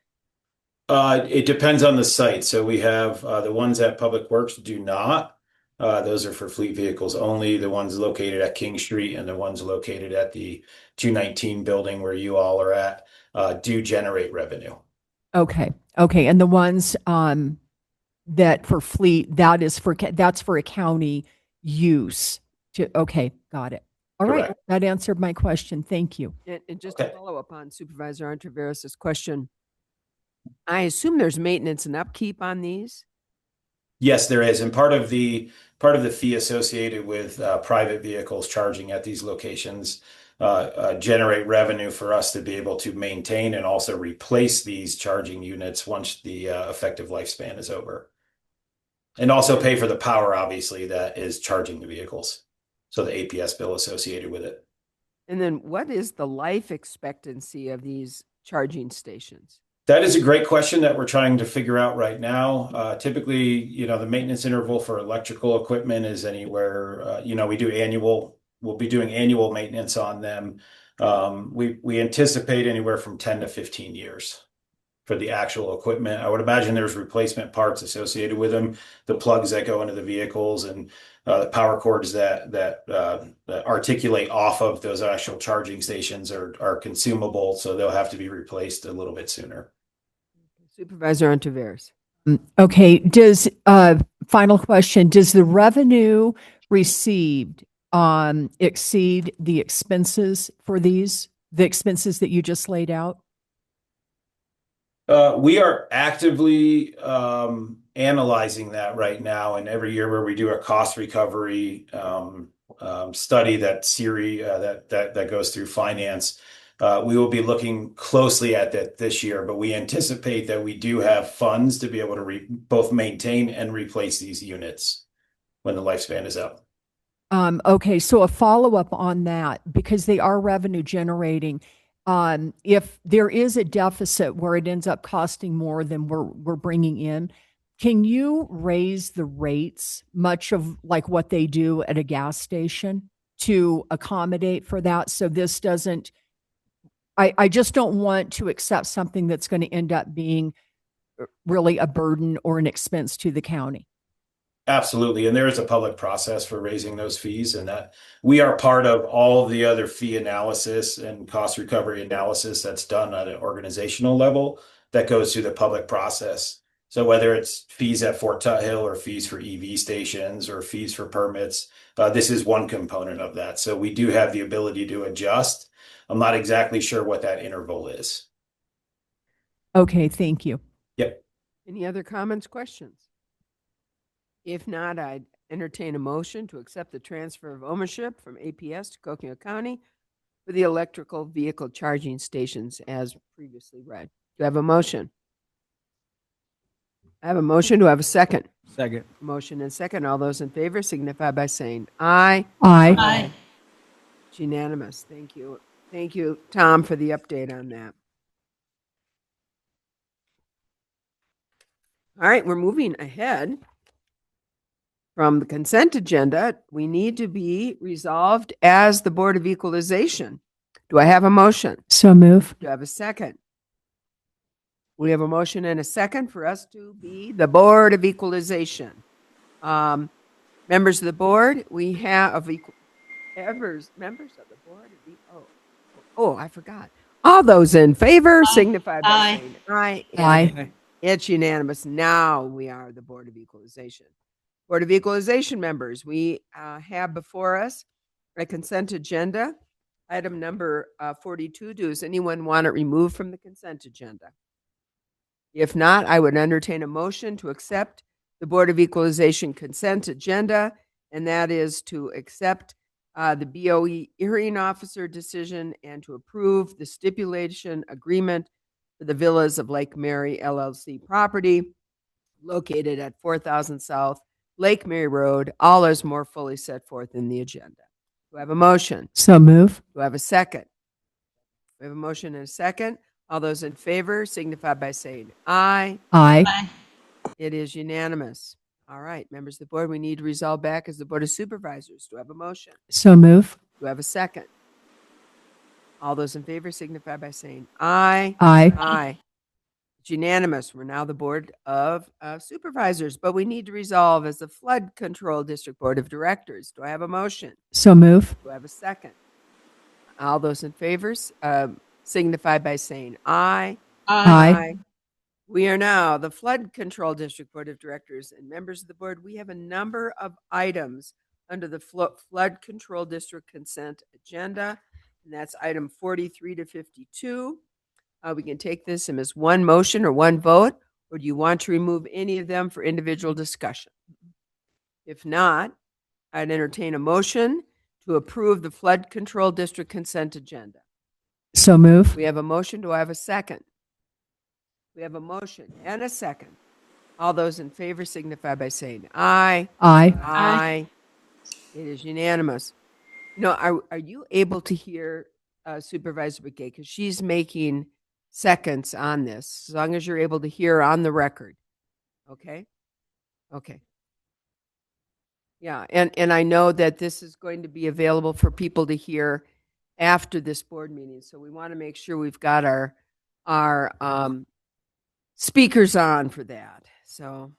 It depends on the site. So we have the ones at Public Works do not. Those are for fleet vehicles only. The ones located at King Street and the ones located at the 219 building where you all are at do generate revenue. Okay. And the ones that for fleet, that's for a county use. Okay, got it. All right, Correct. that answered my question. Thank you. And just to follow up on Supervisor Ontiveros' question, I assume there's maintenance and upkeep on these? Yes, there is. And part of the fee associated with private vehicles charging at these locations generate revenue for us to be able to maintain and also replace these charging units once the effective lifespan is over. And also pay for the power, obviously, that is charging the vehicles. So the APS bill associated with it. And then what is the life expectancy of these charging stations? That is a great question that we're trying to figure out right now. Typically, the maintenance interval for electrical equipment is anywhere, we'll be doing annual maintenance on them. We anticipate anywhere from 10 to 15 years for the actual equipment. I would imagine there's replacement parts associated with them, the plugs that go into the vehicles and the power cords that articulate off of those actual charging stations are consumable, so they'll have to be replaced a little bit sooner. Supervisor Ontiveros. Okay, final question, does the revenue received exceed the expenses for the expenses that you just laid out? We are actively analyzing that right now, and every year where we do a cost recovery study that goes through finance, We will be looking closely at that this year, but we anticipate that we do have funds to be able to both maintain and replace these units when the lifespan is up. Okay, so a follow-up on that, because they are revenue generating. If there is a deficit where it ends up costing more than we're bringing in, can you raise the rates much of like what they do at a gas station to accommodate for that? So this doesn't, I just don't want to accept something that's going to end up being really a burden or an expense to the county. Absolutely. And there is a public process for raising those fees, and that we are part of all the other fee analysis and cost recovery analysis that's done at an organizational level that goes through the public process. So whether it's fees at Fort Tuthill or fees for EV stations or fees for permits, this is one component of that. So we do have the ability to adjust. I'm not exactly sure what that interval is. Okay, thank you. Yep. Any other comments, questions? If not, I'd entertain a motion to accept the transfer of ownership from APS to Coconino County for the electrical vehicle charging stations as previously read. Do I have a motion? I have a motion. Do I have a second? Second. Motion and second. All those in favor signify by saying aye. Aye. Aye. It's unanimous. Thank you. Thank you, Tom, for the update on that. All right, we're moving ahead from the consent agenda. We need to be resolved as the Board of Equalization. Do I have a motion? So move. Do I have a second? We have a motion and a second for us to be the Board of Equalization. Members of the board, we have members of the board. Oh, I forgot. All those in favor signify by saying aye. Aye. It's unanimous. Now we are the Board of Equalization. Board of Equalization members, we have before us a consent agenda. Item number 42. Does anyone want it removed from the consent agenda? If not, I would entertain a motion to accept the Board of Equalization consent agenda, and that is to accept the BOE hearing officer decision and to approve the stipulation agreement for the Villas of Lake Mary LLC property located at 4000 South Lake Mary Road, all as more fully set forth in the agenda. Do I have a motion? So move. Do I have a second? We have a motion and a second. All those in favor signify by saying aye. Aye. It is unanimous. All right, members of the board, we need to resolve back as the Board of Supervisors. Do I have a motion? So move. Do I have a second? All those in favor signify by saying aye. Aye. Aye. It's unanimous. We're now the Board of Supervisors, but we need to resolve as the Flood Control District Board of Directors. Do I have a motion? So move. Do I have a second? All those in favor signify by saying aye. Aye. We are now the Flood Control District Board of Directors, and members of the board, we have a number of items under the Flood Control District consent agenda, and that's item 43 to 52. We can take this as one motion or one vote, or do you want to remove any of them for individual discussion? If not, I'd entertain a motion to approve the Flood Control District consent agenda. So move. We have a motion. Do I have a second? We have a motion and a second. All those in favor signify by saying aye. Aye. Aye. It is unanimous. Are you able to hear Supervisor McGay? Because she's making seconds on this, as long as you're able to hear on the record. Okay? Okay. Yeah, and I know that this is going to be available for people to hear after this board meeting, so we want to make sure we've got our speakers on for that. So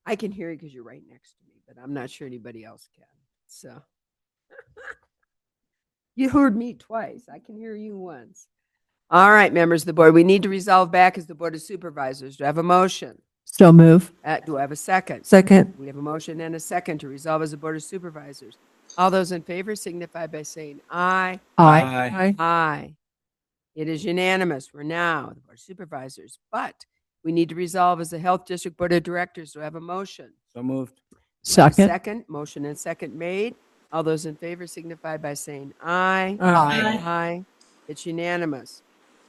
I can hear you because you're right next to me, but I'm not sure anybody else can. So you heard me twice. I can hear you once. All right, members of the board, we need to resolve back as the Board of Supervisors. Do I have a motion? So move. Do I have a second? Second. We have a motion and a second to resolve as the Board of Supervisors. All those in favor signify by saying aye. Aye. Aye. Aye. It is unanimous. We're now the Board of Supervisors, but we need to resolve as the Health District Board of Directors. Do I have a motion? So moved. Second. Second. Motion and second made. All those in favor signify by saying aye. Aye. Aye. It's unanimous.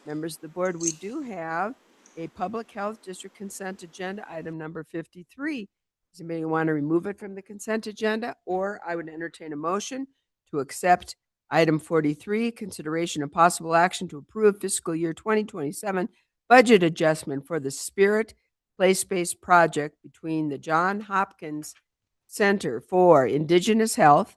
Members of the board, we do have a public health district consent agenda, item number 53. Does anybody want to remove it from the consent agenda? Or I would entertain a motion to accept item 43, consideration of possible action to approve fiscal year 2027 budget adjustment for the Spirit Place-Based project between the John Hopkins Center for Indigenous Health,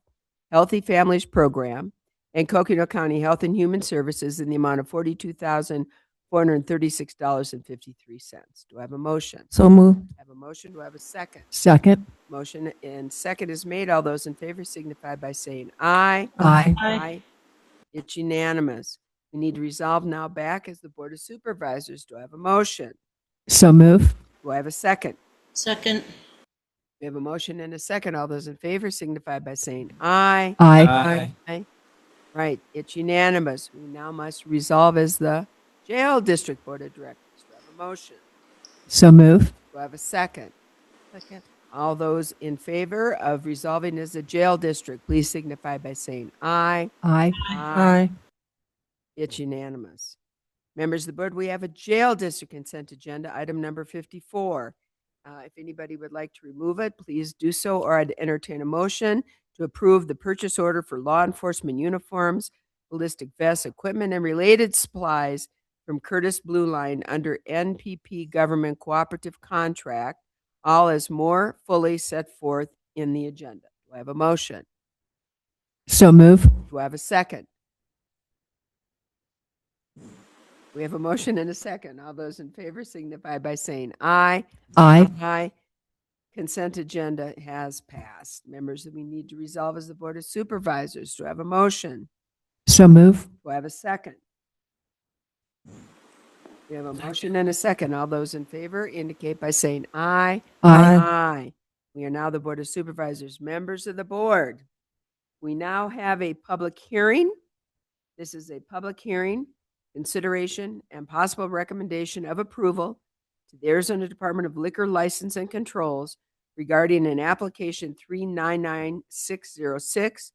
Healthy Families Program, and Coconino County Health and Human Services in the amount of $42,436.53. Do I have a motion? So moved. I have a motion. Do I have a second? Second. Motion and second is made. All those in favor signify by saying aye. Aye. Aye. It's unanimous. We need to resolve now back as the Board of Supervisors. Do I have a motion? So move. Do I have a second? Second. We have a motion and a second. All those in favor signify by saying aye. Aye. Aye. Right. It's unanimous. We now must resolve as the Jail District Board of Directors. Do I have a motion? So move. Do I have a second? Second. All those in favor of resolving as a jail district, please signify by saying aye. Aye. Aye. It's unanimous. Members of the board, we have a jail district consent agenda, item number 54. If anybody would like to remove it, please do so, or I'd entertain a motion to approve the purchase order for law enforcement uniforms, ballistic vests, equipment, and related supplies from Curtis Blue Line under NPP Government Cooperative Contract, all as more fully set forth in the agenda. Do I have a motion? So move. Do I have a second? We have a motion and a second. All those in favor signify by saying aye. Aye. Aye. Consent agenda has passed. Members, we need to resolve as the Board of Supervisors. Do I have a motion? So move. Do I have a second? We have a motion and a second. All those in favor indicate by saying aye. Aye. Aye. We are now the Board of Supervisors. Members of the board, we now have a public hearing. This is a public hearing, consideration, and possible recommendation of approval to the Arizona Department of Liquor License and Controls regarding an application 399606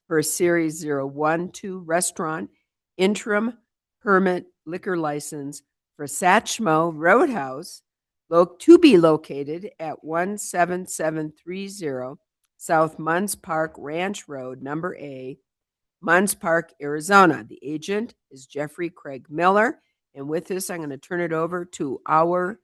for a Series 012 restaurant interim permit liquor license for Satchmo Roadhouse to be located at 17730 South Munns Park Ranch Road, number A, Munns Park, Arizona. The agent is Jeffrey Craig Miller. And with this, I'm going to turn it over to our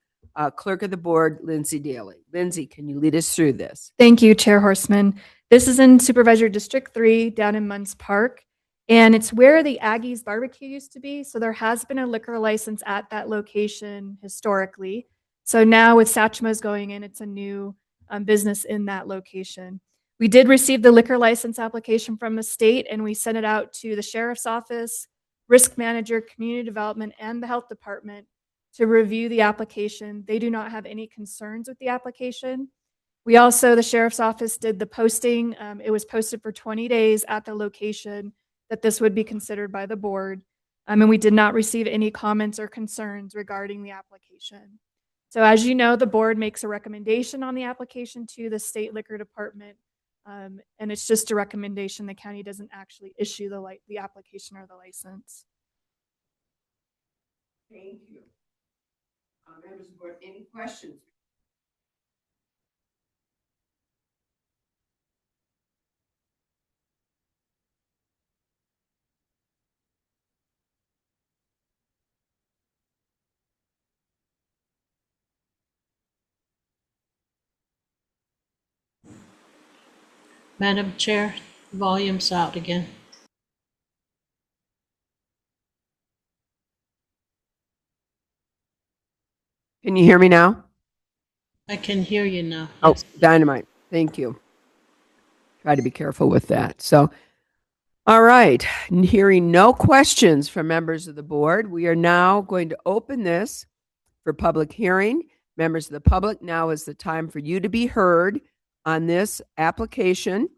clerk of the board, Lindsay Daly. Lindsay, can you lead us through this? Thank you, Chair Horseman. This is in Supervisor District 3 down in Munns Park, and it's where the Aggies barbecue used to be. So there has been a liquor license at that location historically. So now with Satchmo's going in, it's a new business in that location. We did receive the liquor license application from the state, and we sent it out to the sheriff's office, risk manager, community development, and the health department to review the application. They do not have any concerns with the application. We also, the sheriff's office did the posting. It was posted for 20 days at the location that this would be considered by the board. And we did not receive any comments or concerns regarding the application. So as you know, the board makes a recommendation on the application to the state liquor department. And it's just a recommendation. The county doesn't actually issue the application or the license. Thank you. Members of the board, any questions? Madam Chair, volume's out again. Can you hear me now? I can hear you now. Oh, Yes. dynamite. Thank you. Try to be careful with that. So, all right. Hearing no questions from members of the board, we are now going to open this for public hearing. Members of the public, now is the time for you to be heard on this application.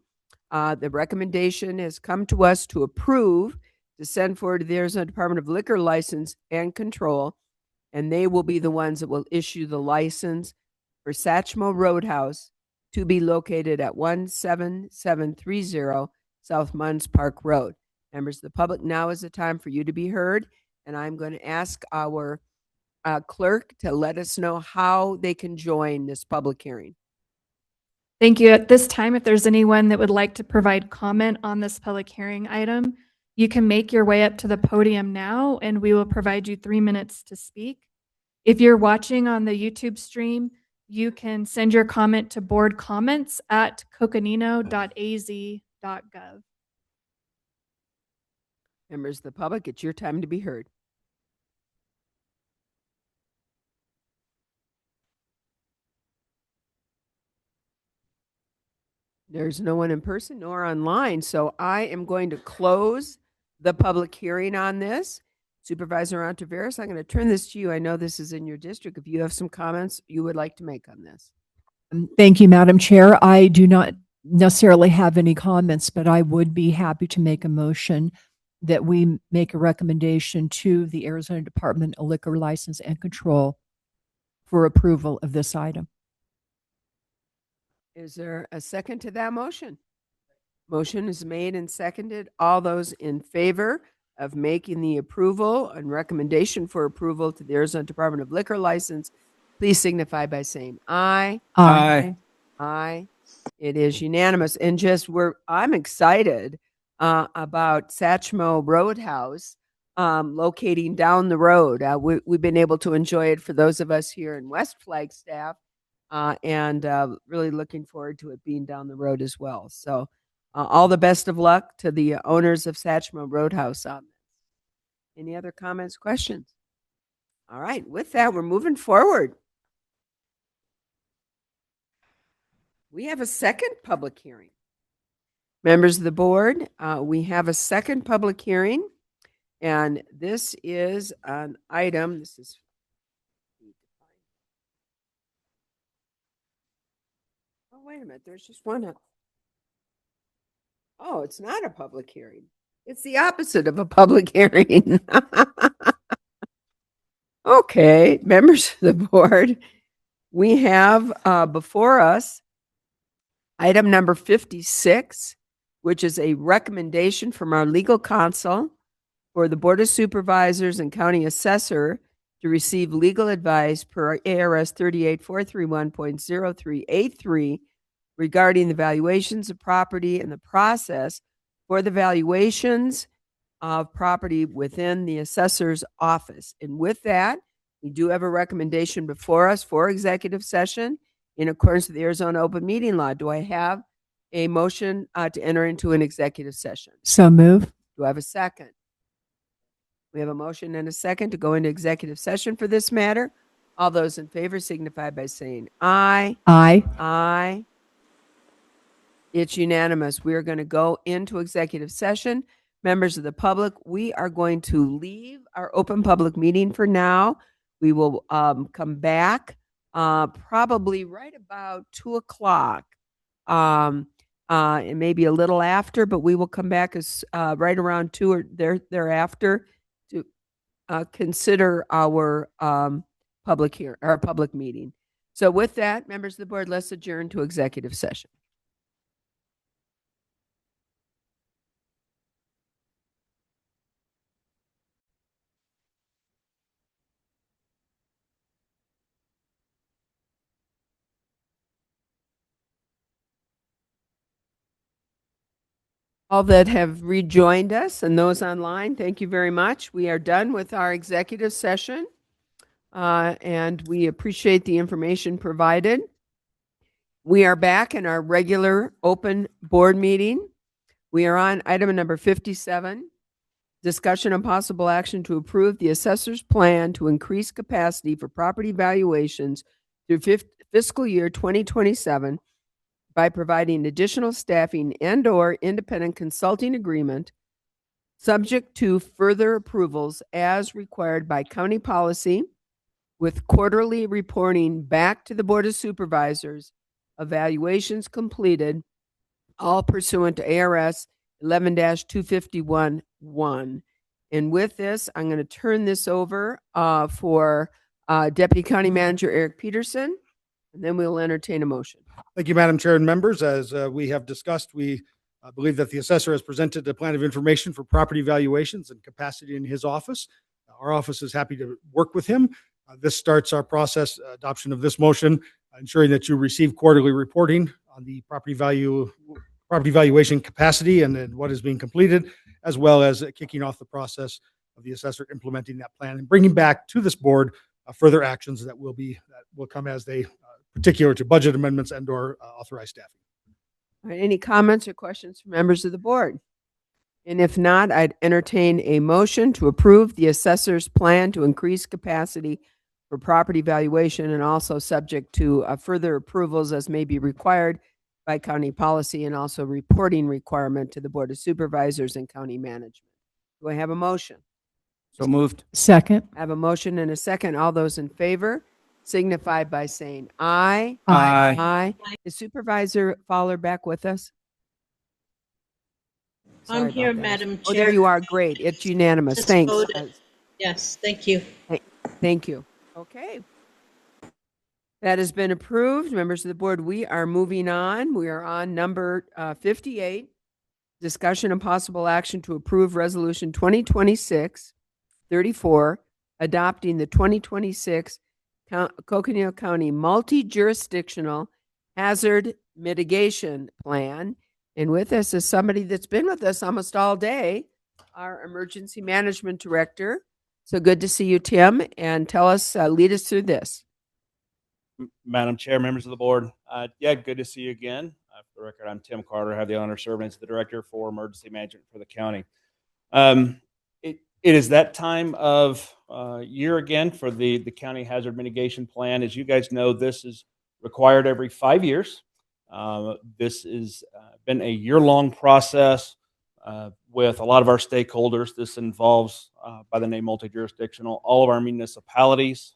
The recommendation has come to us to approve to send forward to the Arizona Department of Liquor License and Control, and they will be the ones that will issue the license for Satchmo Roadhouse to be located at 17730 South Munns Park Road. Members of the public, now is the time for you to be heard, and I'm going to ask our clerk to let us know how they can join this public hearing. Thank you. At this time, if there's anyone that would like to provide comment on this public hearing item, you can make your way up to the podium now, and we will provide you 3 minutes to speak. If you're watching on the YouTube stream, you can send your comment to boardcomments@coconino.az.gov. Members of the public, it's your time to be heard. There's no one in person nor online, so I am going to close the public hearing on this. Supervisor Ontiveros, I'm going to turn this to you. I know this is in your district. If you have some comments you would like to make on this. Thank you, Madam Chair. I do not necessarily have any comments, but I would be happy to make a motion that we make a recommendation to the Arizona Department of Liquor License and Control for approval of this item. Is there a second to that motion? Motion is made and seconded. All those in favor of making the approval and recommendation for approval to the Arizona Department of Liquor License, please signify by saying aye. Aye. Aye. It is unanimous. And I'm excited about Satchmo Roadhouse locating down the road. We've been able to enjoy it for those of us here in West Flagstaff, and really looking forward to it being down the road as well. So all the best of luck to the owners of Satchmo Roadhouse on this. Any other comments, questions? All right. With that, we're moving forward. We have a second public hearing. Members of the board, we have a second public hearing, and this is an item. This is wait a minute. There's just one. Oh, it's not a public hearing. It's the opposite of a public hearing. Okay, members of the board, we have before us item number 56, which is a recommendation from our legal counsel for the Board of Supervisors and County Assessor to receive legal advice per ARS 38431.0383 regarding the valuations of property and the process for the valuations of property within the assessor's office. And with that, we do have a recommendation before us for executive session in accordance with the Arizona Open Meeting Law. Do I have a motion to enter into an executive session? So move. Do I have a second? We have a motion and a second to go into executive session for this matter. All those in favor signify by saying aye. Aye. Aye. It's unanimous. We are going to go into executive session. Members of the public, we are going to leave our open public meeting for now. We will come back probably right about 2 o'clock. It may be a little after, but we will come back as right around 2 or thereafter to consider our public meeting. So with that, members of the board, let's adjourn to executive session. All that have rejoined us and those online, thank you very much. We are done with our executive session, and we appreciate the information provided. We are back in our regular open board meeting. We are on item number 57, discussion on possible action to approve the assessor's plan to increase capacity for property valuations through fiscal year 2027 by providing additional staffing and/or independent consulting agreement subject to further approvals as required by county policy, with quarterly reporting back to the Board of Supervisors, evaluations completed, all pursuant to ARS 11-251-1. And with this, I'm going to turn this over for Deputy County Manager Eric Peterson, and then we'll entertain a motion. Thank you, Madam Chair and members. As we have discussed, we I believe that the assessor has presented a plan of information for property valuations and capacity in his office. Our office is happy to work with him. This starts our process adoption of this motion, ensuring that you receive quarterly reporting on the property valuation capacity and then what is being completed, as well as kicking off the process of the assessor implementing that plan and bringing back to this board further actions that will come as they particular to budget amendments and or authorized staffing. All right, any comments or questions from members of the board? And if not, I'd entertain a motion to approve the assessor's plan to increase capacity for property valuation and also subject to further approvals as may be required by county policy and also reporting requirement to the Board of Supervisors and county management. Do I have a motion? So moved. Second. I have a motion and a second. All those in favor signify by saying aye. Aye. Aye. Is Supervisor Fowler back with us? I'm Sorry here, about that. Madam Oh, Chair. there you are. Great. It's unanimous. Just Thanks. voted. Yes, thank you. Thank you. Okay. That has been approved. Members of the board, we are moving on. We are on number 58, discussion and possible action to approve Resolution 2026-34, adopting the 2026 Coconino County Multi-Jurisdictional Hazard Mitigation Plan. And with us is somebody that's been with us almost all day, our Emergency Management Director. So good to see you, Tim, and tell us, lead us through this. Madam Chair, members of the board, good to see you again. For the record, I'm Tim Carter. I have the honor of serving as the Director for Emergency Management for the county. It is that time of year again for the County Hazard Mitigation Plan. As you guys know, this is required every 5 years. This has been a year-long process with a lot of our stakeholders. This involves, by the name multi-jurisdictional, all of our municipalities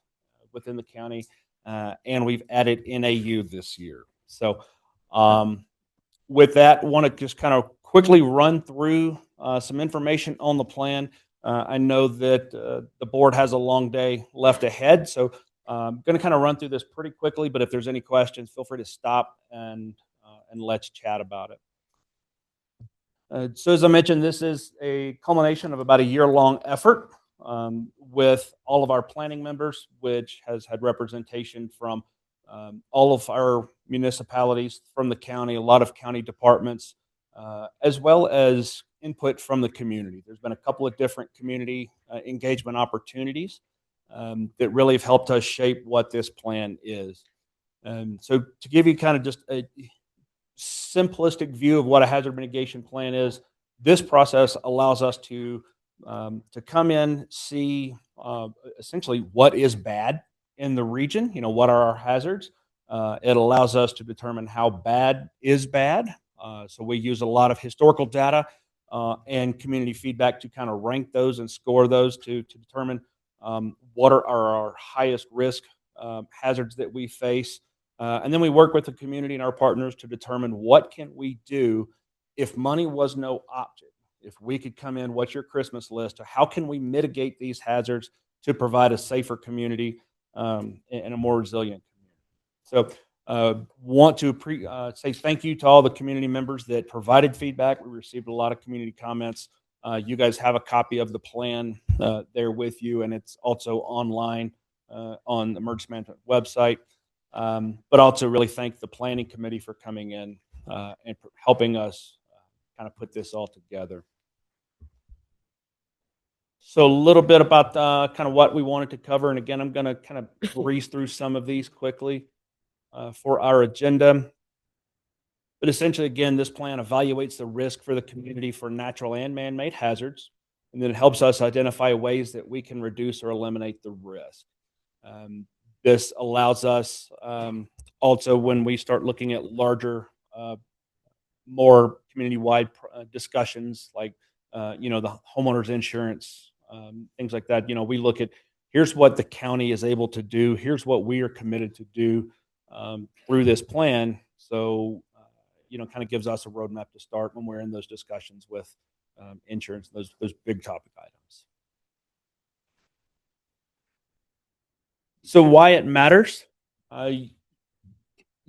within the county, and we've added NAU this year. So with that, I want to just kind of quickly run through some information on the plan. I know that the board has a long day left ahead, so I'm going to kind of run through this pretty quickly, but if there's any questions, feel free to stop and let's chat about it. So as I mentioned, this is a culmination of about a year-long effort with all of our planning members, which has had representation from all of our municipalities, from the county, a lot of county departments, as well as input from the community. There's been a couple of different community engagement opportunities that really have helped us shape what this plan is. So to give you kind of just a simplistic view of what a hazard mitigation plan is, this process allows us to come in, see essentially what is bad in the region, what are our hazards. It allows us to determine how bad is bad. So we use a lot of historical data and community feedback to kind of rank those and score those to determine what are our highest risk hazards that we face. And then we work with the community and our partners to determine what can we do if money was no object. If we could come in, what's your Christmas list? Or how can we mitigate these hazards to provide a safer community and a more resilient community? So want to say thank you to all the community members that provided feedback. We received a lot of community comments. You guys have a copy of the plan there with you, and it's also online on the Emergency Management website. But also really thank the planning committee for coming in and helping us kind of put this all together. So a little bit about kind of what we wanted to cover. And again, I'm going to kind of breeze through some of these quickly for our agenda. But essentially, again, this plan evaluates the risk for the community for natural and man-made hazards, and then it helps us identify ways that we can reduce or eliminate the risk. This allows us also, when we start looking at larger, more community-wide discussions, like the homeowners insurance, things like that. We look at, here's what the county is able to do. Here's what we are committed to do through this plan. So, kind of gives us a roadmap to start when we're in those discussions with insurance, those big topic items. So why it matters?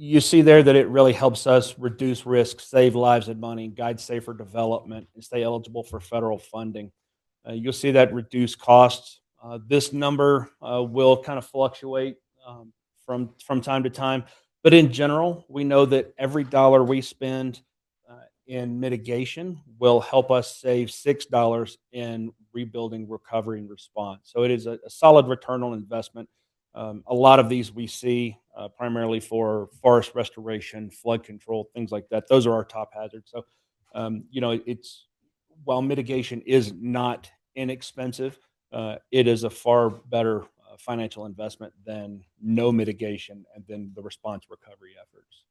you see there that it really helps us reduce risk, save lives and money, guide safer development, and stay eligible for federal funding. You'll see that reduce costs. This number will kind of fluctuate from time to time, but in general, we know that every dollar we spend in mitigation will help us save $6 in rebuilding, recovery, and response. So it is a solid return on investment. A lot of these we see primarily for forest restoration, flood control, things like that. Those are our top hazards. So, it's while mitigation is not inexpensive, it is a far better financial investment than no mitigation and then the response recovery efforts.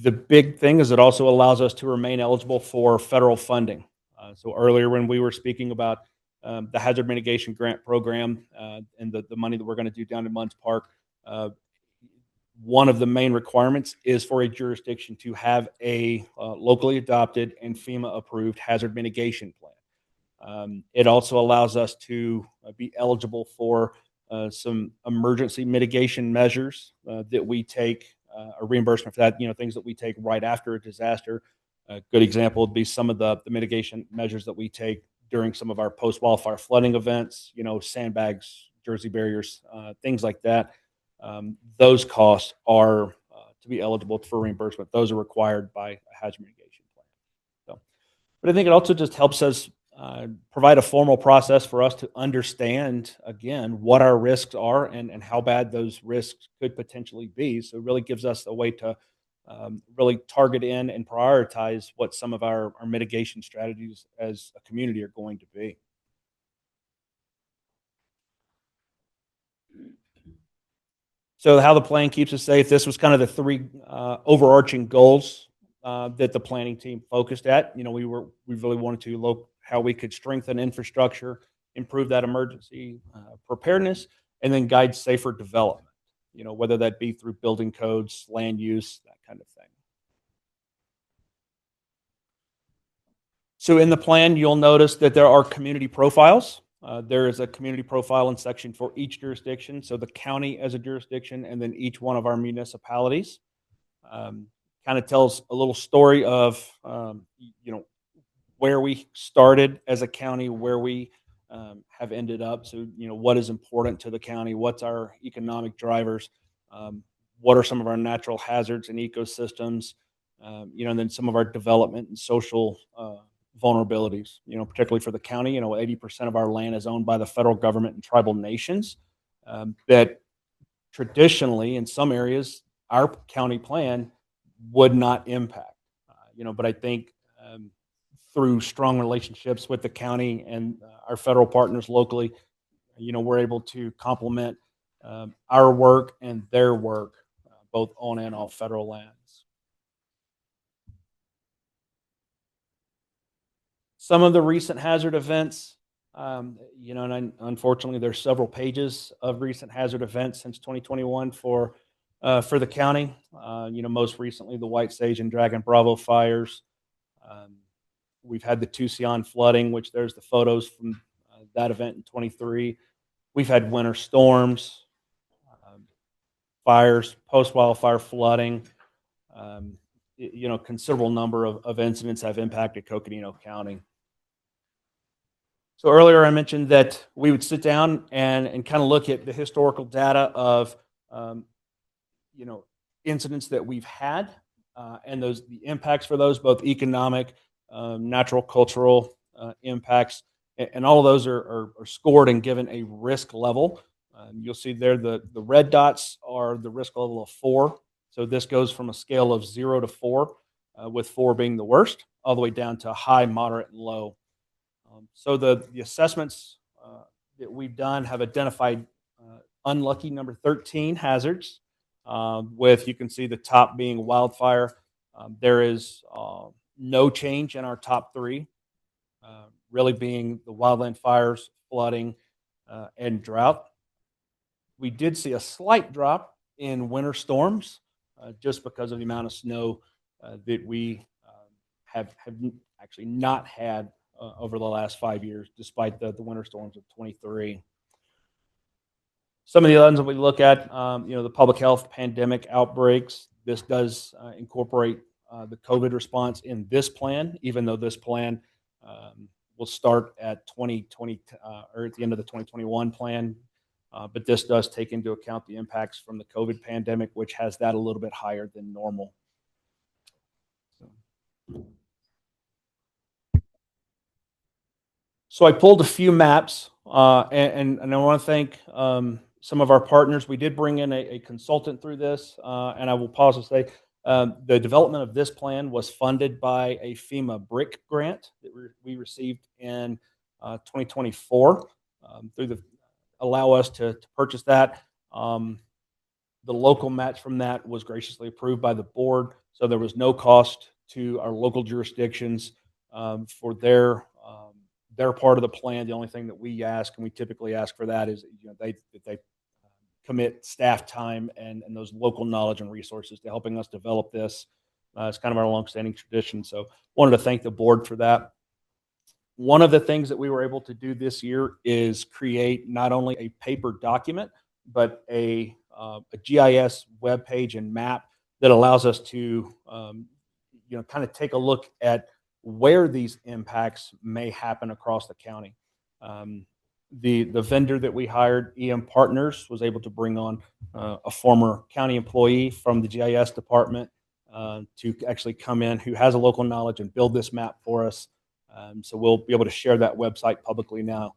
The big thing is it also allows us to remain eligible for federal funding. So earlier when we were speaking about the hazard mitigation grant program and the money that we're going to do down in Munns Park, one of the main requirements is for a jurisdiction to have a locally adopted and FEMA approved hazard mitigation plan. It also allows us to be eligible for some emergency mitigation measures that we take, a reimbursement for that, things that we take right after a disaster. A good example would be some of the mitigation measures that we take during some of our post-wildfire flooding events, sandbags, Jersey barriers, things like that. Those costs are to be eligible for reimbursement. Those are required by a hazard mitigation plan. So, but I think it also just helps us provide a formal process for us to understand, again, what our risks are and how bad those risks could potentially be. So it really gives us a way to really target in and prioritize what some of our mitigation strategies as a community are going to be. So how the plan keeps us safe, this was kind of the three overarching goals that the planning team focused at. We really wanted to look how we could strengthen infrastructure, improve that emergency preparedness, and then guide safer development, whether that be through building codes, land use, that kind of thing. So in the plan, you'll notice that there are community profiles. There is a community profile and section for each jurisdiction. So the county as a jurisdiction, and then each one of our municipalities. Kind of tells a little story of, where we started as a county, where we have ended up. So, what is important to the county? What's our economic drivers? What are some of our natural hazards and ecosystems? And then some of our development and social vulnerabilities, particularly for the county. 80% of our land is owned by the federal government and tribal nations that traditionally, in some areas, our county plan would not impact. But I think through strong relationships with the county and our federal partners locally, we're able to complement our work and their work, both on and off federal lands. Some of the recent hazard events, and unfortunately, there's several pages of recent hazard events since 2021 for the county. Most recently, the White Sage and Dragon Bravo fires. We've had the Tucson flooding, which there's the photos from that event in 23. We've had winter storms, fires, post-wildfire flooding. Considerable number of incidents have impacted Coconino County. So earlier I mentioned that we would sit down and kind of look at the historical data of, incidents that we've had and the impacts for those, both economic, natural, cultural impacts, and all of those are scored and given a risk level. You'll see there the red dots are the risk level of 4. So this goes from a scale of 0 to 4, with 4 being the worst, all the way down to high, moderate, and low. So the assessments that we've done have identified unlucky number 13 hazards, with, you can see the top being wildfire. There is no change in our top 3, really being the wildland fires, flooding, and drought. We did see a slight drop in winter storms, just because of the amount of snow that we have actually not had over the last 5 years, despite the winter storms of 23. Some of the ones that we look at, the public health pandemic outbreaks. This does incorporate the COVID response in this plan, even though this plan will start at 2020 or at the end of the 2021 plan. But this does take into account the impacts from the COVID pandemic, which has that a little bit higher than normal. So I pulled a few maps, and I want to thank some of our partners. We did bring in a consultant through this, and I will pause and say the development of this plan was funded by a FEMA BRIC grant that we received in 2024 allow us to purchase that. The local match from that was graciously approved by the board, so there was no cost to our local jurisdictions for their part of the plan. The only thing that we ask, and we typically ask for that, is they commit staff time and those local knowledge and resources to helping us develop this. It's kind of our longstanding tradition. So wanted to thank the board for that. One of the things that we were able to do this year is create not only a paper document, but a GIS webpage and map that allows us to kind of take a look at where these impacts may happen across the county. The vendor that we hired, EM Partners, was able to bring on a former county employee from the GIS department to actually come in who has a local knowledge and build this map for us. So we'll be able to share that website publicly now.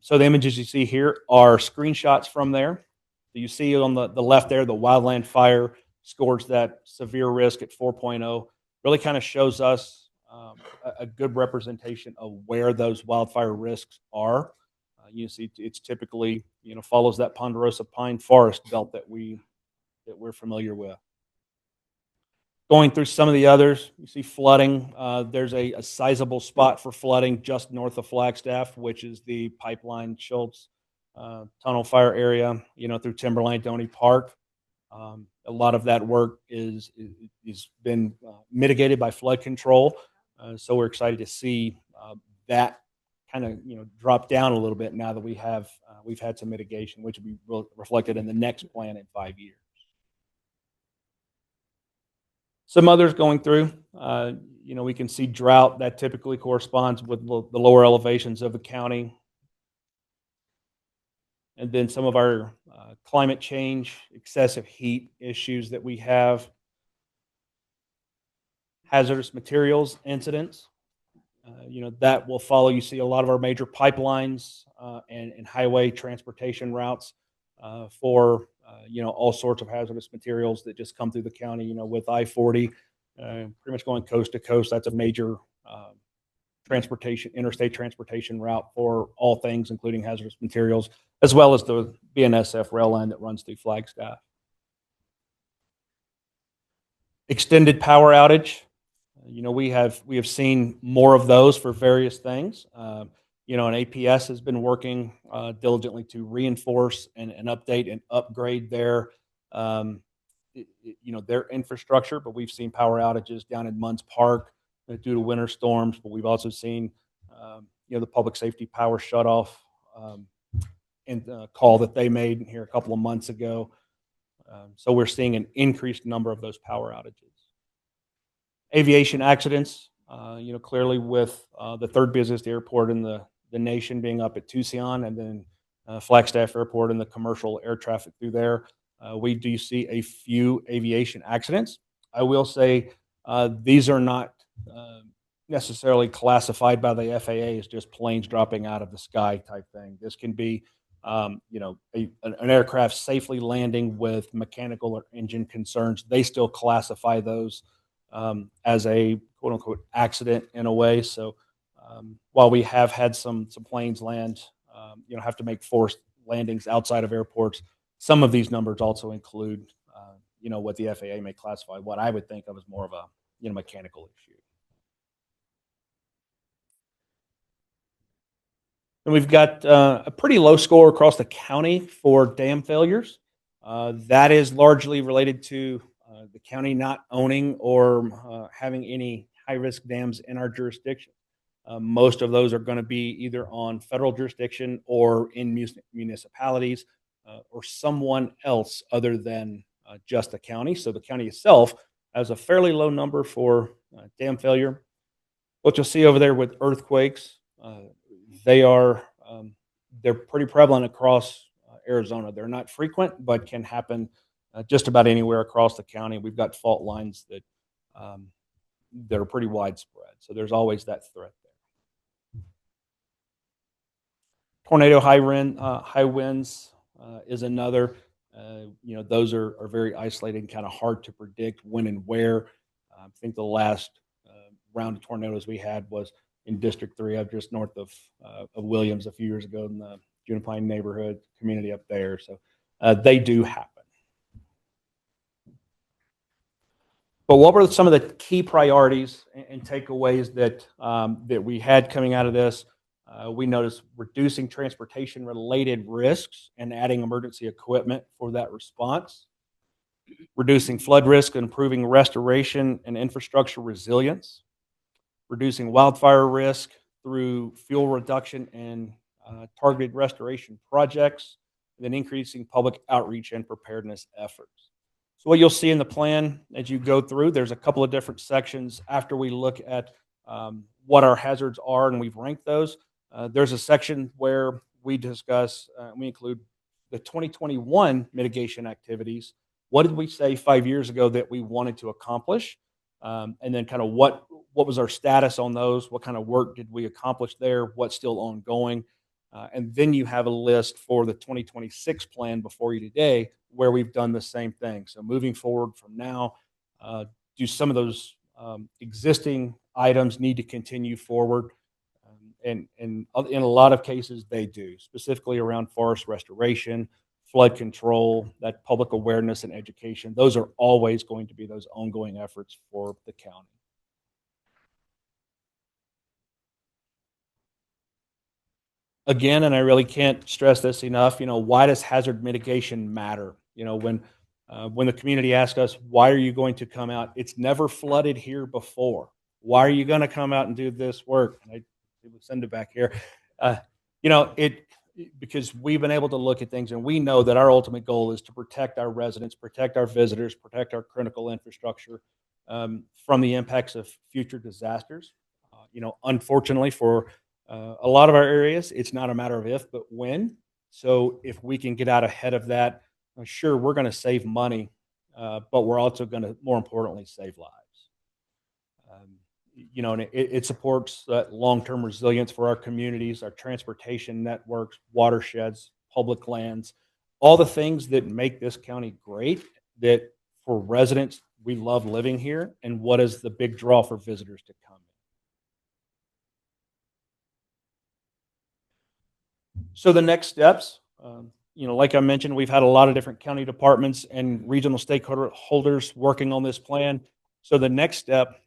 So the images you see here are screenshots from there. So you see on the left there, the wildland fire scores that severe risk at 4.0. Really kind of shows us a good representation of where those wildfire risks are. You see, it's typically follows that ponderosa pine forest belt that we're familiar with. Going through some of the others, you see flooding. There's a sizable spot for flooding just north of Flagstaff, which is the Pipeline Schultz tunnel fire area. Through Timberline Doney Park. A lot of that work is been mitigated by flood control. So we're excited to see that kind of drop down a little bit now that we've had some mitigation, which will be reflected in the next plan in 5 years. Some others going through, we can see drought that typically corresponds with the lower elevations of the county. And then some of our climate change, excessive heat issues that we have. Hazardous materials incidents, that will follow. You see a lot of our major pipelines and highway transportation routes for all sorts of hazardous materials that just come through the county. With I-40 pretty much going coast to coast, that's a major interstate transportation route for all things, including hazardous materials, as well as the BNSF rail line that runs through Flagstaff. Extended power outage. We have seen more of those for various things. And APS has been working diligently to reinforce and update and upgrade their infrastructure. But we've seen power outages down in Munns Park due to winter storms. But we've also seen the public safety power shutoff and call that they made here a couple of months ago. So we're seeing an increased number of those power outages. Aviation accidents, clearly with the third busiest airport in the nation being up at Tucson, and then Flagstaff Airport and the commercial air traffic through there, we do see a few aviation accidents. I will say these are not necessarily classified by the FAA as just planes dropping out of the sky type thing. This can be an aircraft safely landing with mechanical or engine concerns. They still classify those as a quote unquote accident in a way. So while we have had some planes land, have to make forced landings outside of airports, some of these numbers also include, what the FAA may classify, what I would think of as more of a, mechanical issue. And we've got a pretty low score across the county for dam failures. That is largely related to the county not owning or having any high-risk dams in our jurisdiction. Most of those are going to be either on federal jurisdiction or in municipalities. or someone else other than just the county. So the county itself has a fairly low number for dam failure. What you'll see over there with earthquakes, they are they're pretty prevalent across Arizona. They're not frequent, but can happen just about anywhere across the county. We've got fault lines that that are pretty widespread, so there's always that threat there. Tornado high winds is another. Those are very isolated and kind of hard to predict when and where. I think the last round of tornadoes we had was in District 3, up just north of Williams a few years ago in the Junipine neighborhood community up there. So they do happen. But what were some of the key priorities and takeaways that we had coming out of this? We noticed reducing transportation-related risks and adding emergency equipment for that response, reducing flood risk and improving restoration and infrastructure resilience, reducing wildfire risk through fuel reduction and targeted restoration projects, and then increasing public outreach and preparedness efforts. So what you'll see in the plan as you go through, there's a couple of different sections after we look at what our hazards are and we've ranked those. There's a section where we discuss, we include the 2021 mitigation activities. What did we say 5 years ago that we wanted to accomplish? And then kind of what was our status on those? What kind of work did we accomplish there? What's still ongoing? And then you have a list for the 2026 plan before you today where we've done the same thing. So moving forward from now, do some of those existing items need to continue forward? And in a lot of cases, they do, specifically around forest restoration, flood control, that public awareness and education. Those are always going to be those ongoing efforts for the county. Again, and I really can't stress this enough, why does hazard mitigation matter? When the community asks us, why are you going to come out? It's never flooded here before. Why are you going to come out and do this work? And I send it back here. Because we've been able to look at things and we know that our ultimate goal is to protect our residents, protect our visitors, protect our critical infrastructure from the impacts of future disasters. Unfortunately for a lot of our areas, it's not a matter of if, but when. So if we can get out ahead of that, sure, we're going to save money, but we're also going to, more importantly, save lives. And it supports long-term resilience for our communities, our transportation networks, watersheds, public lands, all the things that make this county great, that for residents, we love living here, and what is the big draw for visitors to come. So the next steps, like I mentioned, we've had a lot of different county departments and regional stakeholders working on this plan. So the next step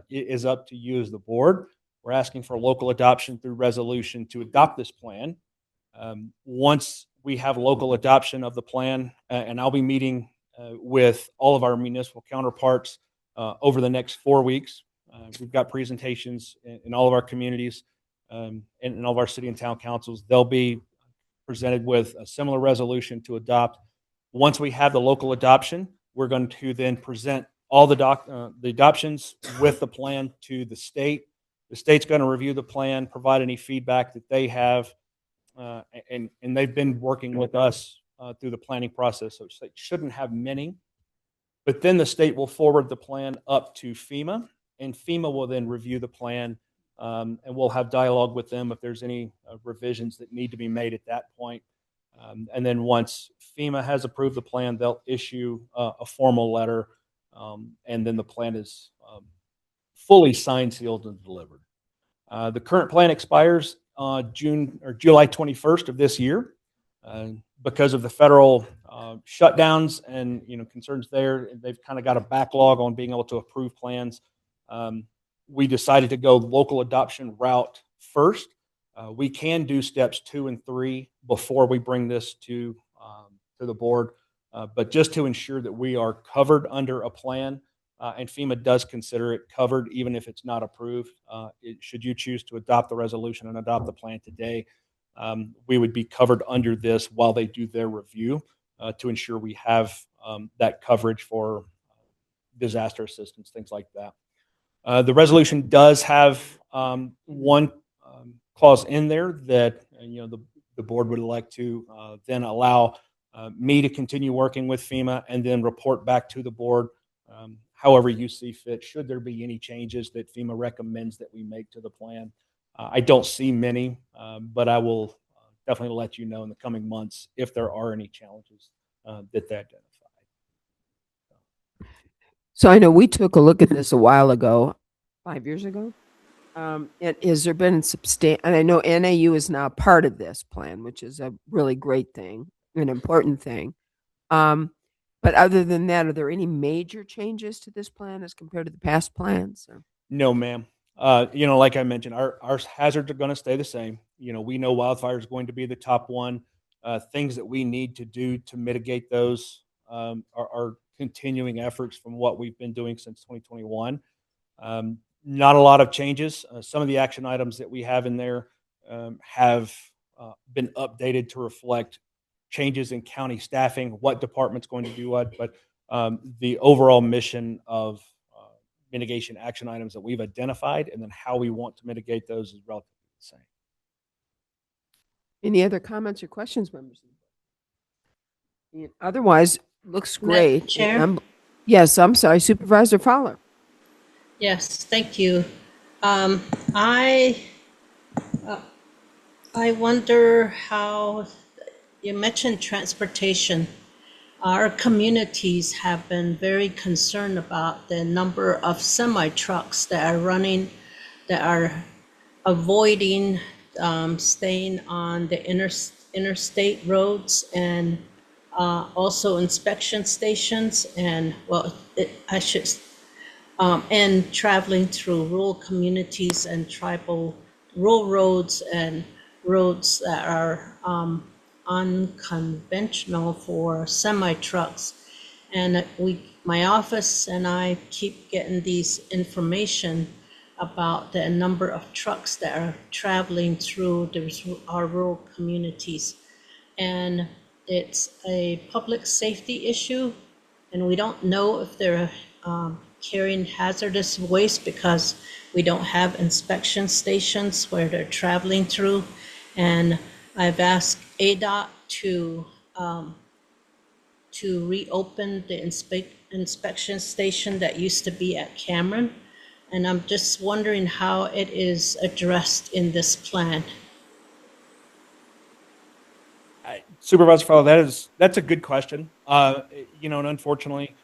is up to you as the board. We're asking for local adoption through resolution to adopt this plan. Once we have local adoption of the plan, and I'll be meeting with all of our municipal counterparts over the next 4 weeks. We've got presentations in all of our communities and in all of our city and town councils. They'll be presented with a similar resolution to adopt. Once we have the local adoption, we're going to then present all the adoptions with the plan to the state. The state's going to review the plan, provide any feedback that they have, and they've been working with us through the planning process, so it shouldn't have many. But then the state will forward the plan up to FEMA, and FEMA will then review the plan, and we'll have dialogue with them if there's any revisions that need to be made at that point. And then once FEMA has approved the plan, they'll issue a formal letter, and then the plan is fully signed, sealed, and delivered. The current plan expires July 21st of this year. Because of the federal shutdowns and concerns there, they've kind of got a backlog on being able to approve plans. We decided to go local adoption route first. We can do steps 2 and 3 before we bring this to the board, but just to ensure that we are covered under a plan, and FEMA does consider it covered even if it's not approved. Should you choose to adopt the resolution and adopt the plan today, we would be covered under this while they do their review to ensure we have that coverage for disaster assistance, things like that. The resolution does have one clause in there that the board would like to then allow me to continue working with FEMA and then report back to the board however you see fit. Should there be any changes that FEMA recommends that we make to the plan? I don't see many, but I will definitely let you know in the coming months if there are any challenges that they identify. So I know we took a look at this a while ago, 5 years ago. And has there been and I know NAU is now part of this plan, which is a really great thing, an important thing. But other than that, are there any major changes to this plan as compared to the past plans? Or? No, ma'am. Like I mentioned, our hazards are going to stay the same. We know wildfire is going to be the top one. Things that we need to do to mitigate those are continuing efforts from what we've been doing since 2021. Not a lot of changes. Some of the action items that we have in there have been updated to reflect changes in county staffing, what department's going to do what, but the overall mission of mitigation action items that we've identified and then how we want to mitigate those is relatively the same. Any other comments or questions, members? Otherwise, looks great. Chair? Yes, I'm sorry, Supervisor Fowler. Yes, thank you. I wonder how you mentioned transportation. Our communities have been very concerned about the number of semi-trucks that are running, that are avoiding staying on the interstate roads and also inspection stations and and traveling through rural communities and tribal rural roads and roads that are unconventional for semi-trucks. And my office and I keep getting these information about the number of trucks that are traveling through our rural communities. And it's a public safety issue, and we don't know if they're carrying hazardous waste because we don't have inspection stations where they're traveling through. And I've asked ADOT to reopen the inspection station that used to be at Cameron. And I'm just wondering how it is addressed in this plan. Supervisor Fowler, that's a good question. And unfortunately,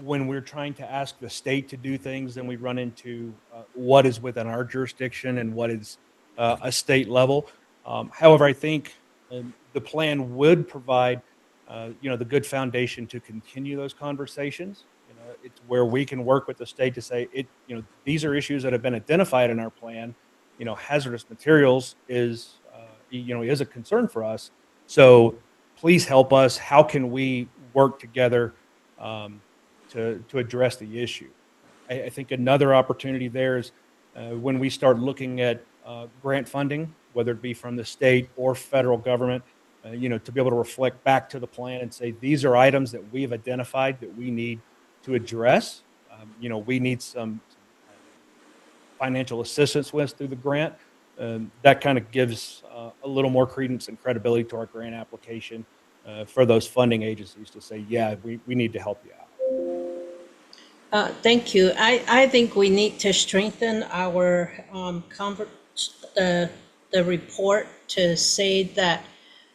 when we're trying to ask the state to do things, then we run into what is within our jurisdiction and what is a state level. However, I think the plan would provide, the good foundation to continue those conversations. It's where we can work with the state to say, these are issues that have been identified in our plan. Hazardous materials is a concern for us. So please help us. How can we work together to address the issue? I think another opportunity there is when we start looking at grant funding, whether it be from the state or federal government, to be able to reflect back to the plan and say, these are items that we've identified that we need to address. We need some financial assistance with through the grant. That kind of gives a little more credence and credibility to our grant application for those funding agencies to say, yeah, we need to help you out. Thank you. I think we need to strengthen our the report to say that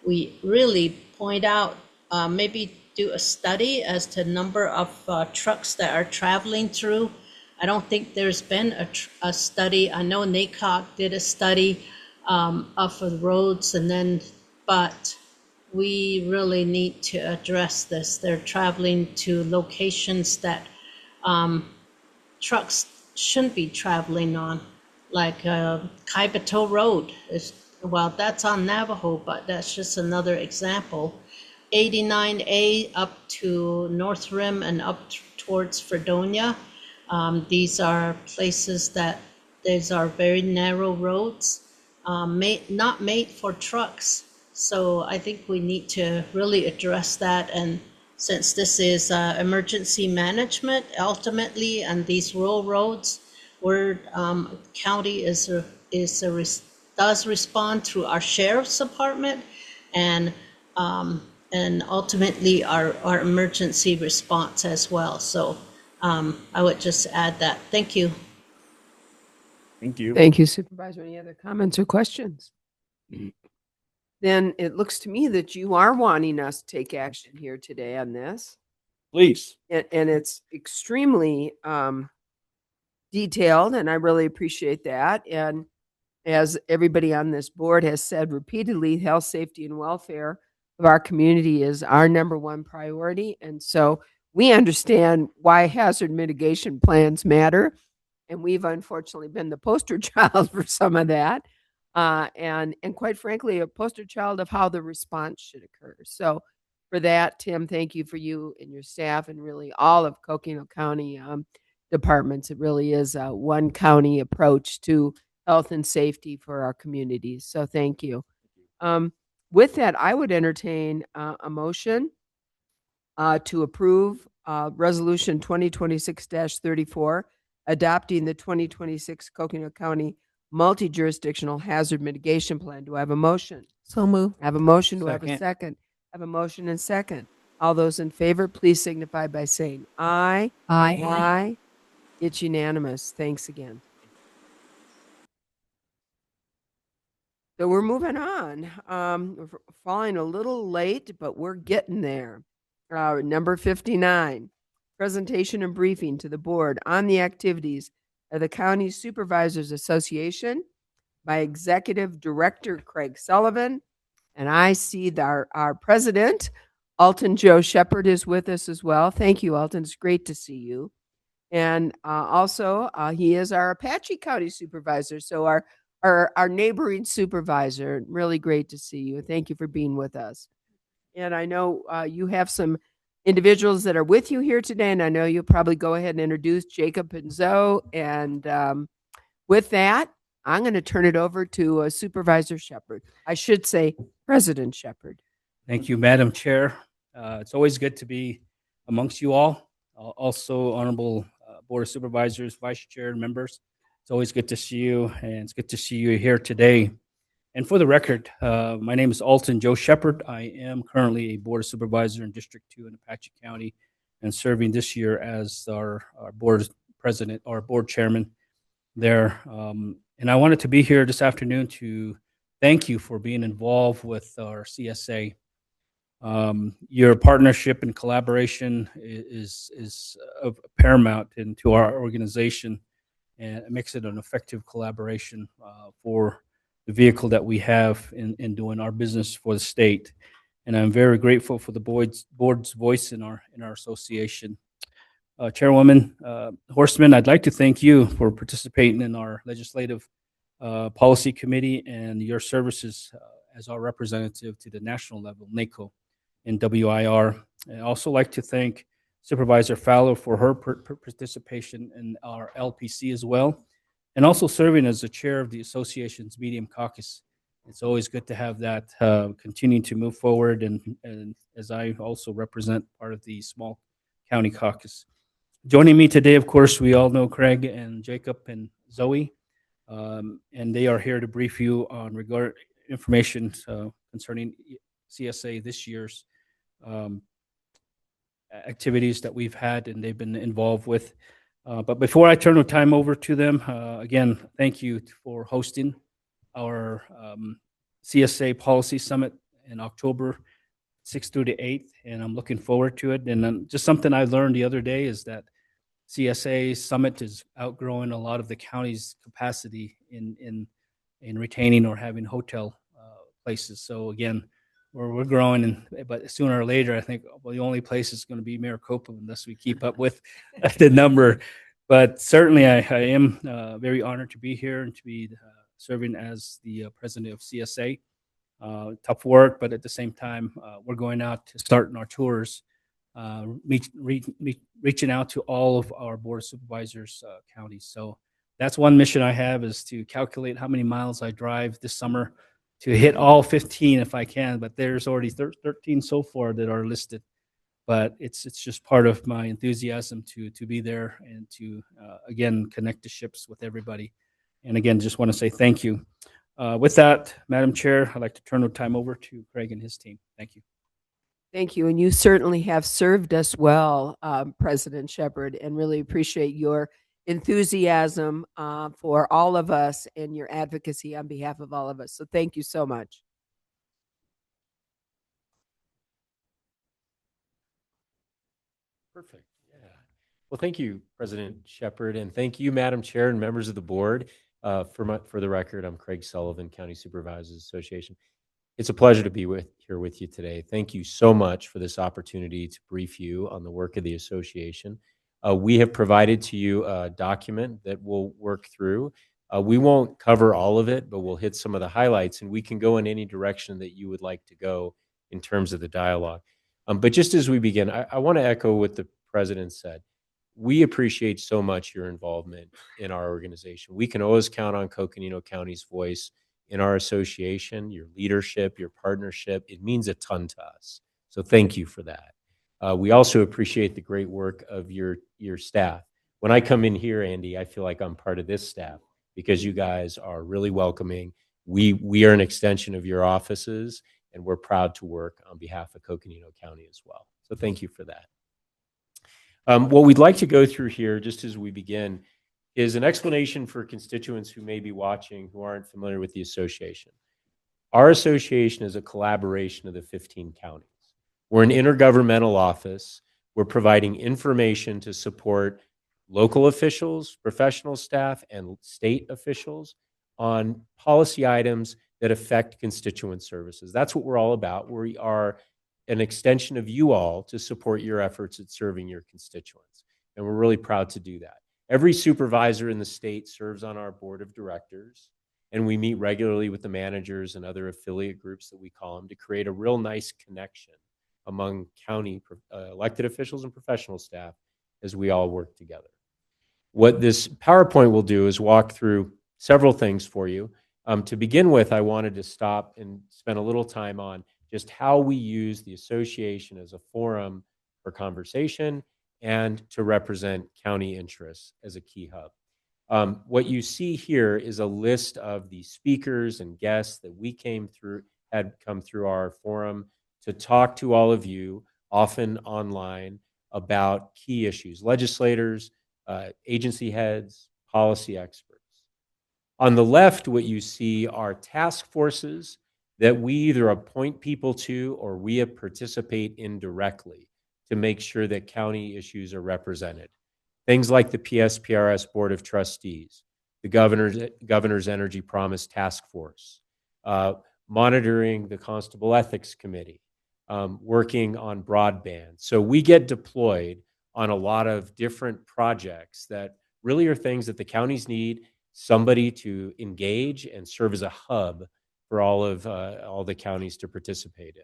we really point out, maybe do a study as to number of trucks that are traveling through. I don't think there's been a study. I know NACOG did a study of the roads, but we really need to address this. They're traveling to locations that trucks shouldn't be traveling on, like Kaibato Road. That's on Navajo, but that's just another example. 89A up to North Rim and up towards Fredonia. These are places these are very narrow roads, not made for trucks. So I think we need to really address that. And since this is emergency management ultimately, and these rural roads, where county does respond through our sheriff's department, and ultimately our emergency response as well. So I would just add that. Thank you. Thank you. Thank you, Supervisor. Any other comments or questions? Then it looks to me that you are wanting us to take action here today on this. Please. And it's extremely detailed, and I really appreciate that. And as everybody on this board has said repeatedly, health, safety, and welfare of our community is our number one priority. And so we understand why hazard mitigation plans matter. And we've unfortunately been the poster child for some of that. And quite frankly, a poster child of how the response should occur. So for that, Tim, thank you for you and your staff and really all of Coconino County departments. It really is a one county approach to health and safety for our communities. So thank you. With that, I would entertain a motion to approve Resolution 2026-34, adopting the 2026 Coconino County Multi-Jurisdictional Hazard Mitigation Plan. Do I have a motion? So move. I have a motion. Do I have a Second. second? I have a motion and second. All those in favor, please signify by saying aye. Aye. Aye. It's unanimous. Thanks again. So we're moving on. We're falling a little late, but we're getting there. Number 59, presentation and briefing to the board on the activities of the County Supervisors Association by Executive Director Craig Sullivan. And I see that our president, Alton Joe Shepard, is with us as well. Thank you, Alton. It's great to see you. And also, he is our Apache County Supervisor, so our neighboring supervisor. Really great to see you. Thank you for being with us. And I know you have some individuals that are with you here today, and I know you'll probably go ahead and introduce Jacob and Zoe. And with that, I'm going to turn it over to Supervisor Shepard. I should say President Shepard. Thank you, Madam Chair. It's always good to be amongst you all. Also, Honorable Board of Supervisors, Vice Chair, members. It's always good to see you, and it's good to see you here today. And for the record, my name is Alton Joe Shepard. I am currently a Board of Supervisor in District 2 in Apache County and serving this year as our board president or board chairman there. And I wanted to be here this afternoon to thank you for being involved with our CSA. Your partnership and collaboration is of paramount into our organization, and it makes it an effective collaboration for the vehicle that we have in doing our business for the state. And I'm very grateful for the board's voice in our association. Chairwoman Horstman, I'd like to thank you for participating in our legislative policy committee and your services as our representative to the national level, NACO, and WIR. I'd also like to thank Supervisor Fowler for her participation in our LPC as well, and also serving as the chair of the association's Medium Caucus. It's always good to have that continue to move forward, and as I also represent part of the Small County Caucus. Joining me today, of course, we all know Craig and Jacob and Zoe, and they are here to brief you on information concerning CSA this year's activities that we've had and they've been involved with. But before I turn the time over to them, again, thank you for hosting our CSA Policy Summit in October 6th through the 8th, and I'm looking forward to it. And just something I learned the other day is that CSA Summit is outgrowing a lot of the county's capacity in retaining or having hotel places. So again, we're growing, but sooner or later, I think the only place is going to be Maricopa unless we keep up with the number. But certainly, I am very honored to be here and to be serving as the president of CSA. Tough work, but at the same time, we're going out to starting our tours, reaching out to all of our board of supervisors counties. So that's one mission I have, is to calculate how many miles I drive this summer to hit all 15 if I can. But there's already 13 so far that are listed. But it's just part of my enthusiasm to be there and to again connect the ships with everybody. And again, just want to say thank you. With that, Madam Chair, I'd like to turn the time over to Craig and his team. Thank you. Thank you. And you certainly have served us well, President Shepard, and really appreciate your enthusiasm for all of us and your advocacy on behalf of all of us. So thank you so much. Perfect. Yeah. Well, thank you, President Shepard, and thank you, Madam Chair and members of the board. For the record, I'm Craig Sullivan, County Supervisors Association. It's a pleasure to be here with you today. Thank you so much for this opportunity to brief you on the work of the association. We have provided to you a document that we'll work through. We won't cover all of it, but we'll hit some of the highlights, and we can go in any direction that you would like to go in terms of the dialogue. But just as we begin, I want to echo what the president said. We appreciate so much your involvement in our organization. We can always count on Coconino County's voice in our association, your leadership, your partnership. It means a ton to us. So thank you for that. We also appreciate the great work of your staff. When I come in here, Andy, I feel like I'm part of this staff because you guys are really welcoming. We are an extension of your offices, and we're proud to work on behalf of Coconino County as well. So thank you for that. What we'd like to go through here, just as we begin, is an explanation for constituents who may be watching who aren't familiar with the association. Our association is a collaboration of the 15 counties. We're an intergovernmental office. We're providing information to support local officials, professional staff, and state officials on policy items that affect constituent services. That's what we're all about. We are an extension of you all to support your efforts at serving your constituents. And we're really proud to do that. Every supervisor in the state serves on our board of directors, and we meet regularly with the managers and other affiliate groups that we call them to create a real nice connection among county elected officials and professional staff as we all work together. What this PowerPoint will do is walk through several things for you. To begin with, I wanted to stop and spend a little time on just how we use the association as a forum for conversation and to represent county interests as a key hub. What you see here is a list of the speakers and guests that we had come through our forum to talk to all of you, often online, about key issues, legislators, agency heads, policy experts. On the left, what you see are task forces that we either appoint people to or we participate in directly to make sure that county issues are represented. Things like the PSPRS Board of Trustees, the Governor's Energy Promise Task Force, monitoring the Constable Ethics Committee, working on broadband. So we get deployed on a lot of different projects that really are things that the counties need somebody to engage and serve as a hub for all the counties to participate in.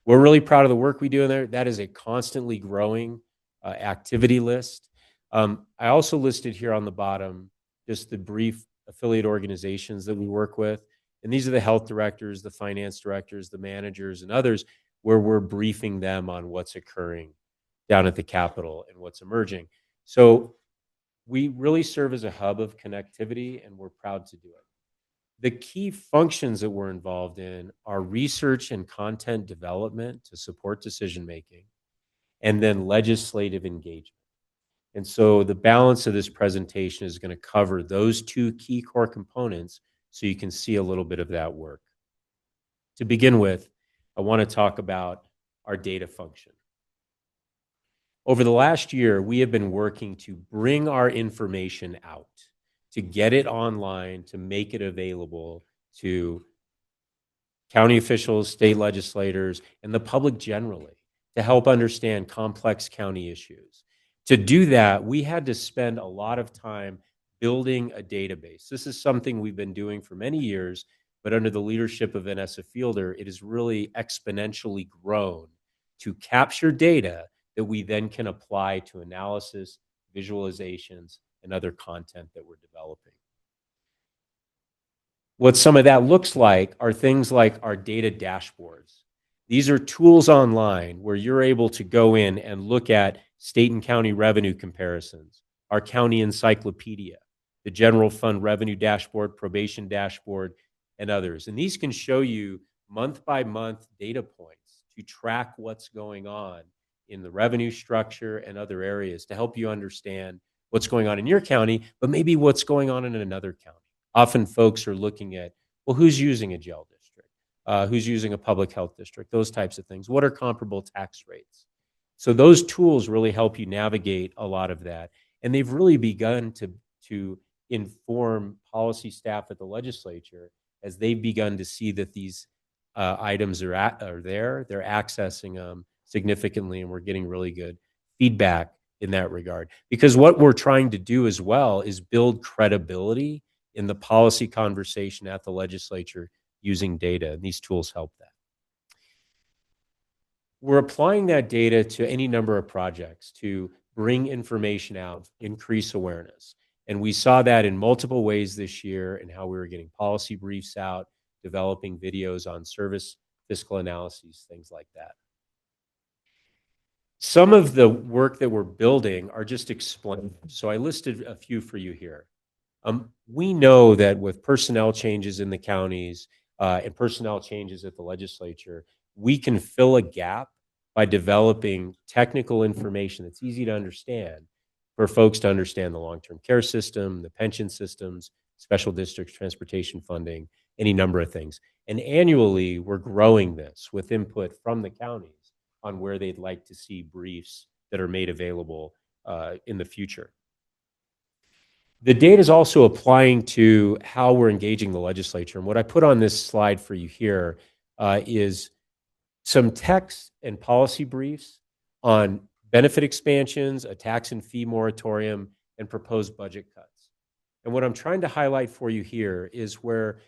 We're really proud of the work we do in there. That is a constantly growing activity list. I also listed here on the bottom just the brief affiliate organizations that we work with. And these are the health directors, the finance directors, the managers, and others where we're briefing them on what's occurring down at the Capitol and what's emerging. So we really serve as a hub of connectivity, and we're proud to do it. The key functions that we're involved in are research and content development to support decision-making, and then legislative engagement. And so the balance of this presentation is going to cover those two key core components so you can see a little bit of that work. To begin with, I want to talk about our data function. Over the last year, we have been working to bring our information out, to get it online, to make it available to county officials, state legislators, and the public generally to help understand complex county issues. To do that, we had to spend a lot of time building a database. This is something we've been doing for many years, but under the leadership of Vanessa Fielder, it has really exponentially grown to capture data that we then can apply to analysis, visualizations, and other content that we're developing. What some of that looks like are things like our data dashboards. These are tools online where you're able to go in and look at state and county revenue comparisons, our county encyclopedia, the general fund revenue dashboard, probation dashboard, and others. And these can show you month by month data points to track what's going on in the revenue structure and other areas to help you understand what's going on in your county, but maybe what's going on in another county. Often folks are looking at, well, who's using a jail district? Who's using a public health district? Those types of things. What are comparable tax rates? So those tools really help you navigate a lot of that. And they've really begun to inform policy staff at the legislature as they've begun to see that these items are there. They're accessing them significantly, and we're getting really good feedback in that regard. Because what we're trying to do as well is build credibility in the policy conversation at the legislature using data, and these tools help that. We're applying that data to any number of projects to bring information out, increase awareness. And we saw that in multiple ways this year in how we were getting policy briefs out, developing videos on service fiscal analyses, things like that. Some of the work that we're building are just explained. So I listed a few for you here. We know that with personnel changes in the counties and personnel changes at the legislature, we can fill a gap by developing technical information that's easy to understand for folks to understand the long-term care system, the pension systems, special districts, transportation funding, any number of things. And annually, we're growing this with input from the counties on where they'd like to see briefs that are made available in the future. The data is also applying to how we're engaging the legislature. And what I put on this slide for you here is some text and policy briefs on benefit expansions, a tax and fee moratorium, and proposed budget cuts. And what I'm trying to highlight for you here is where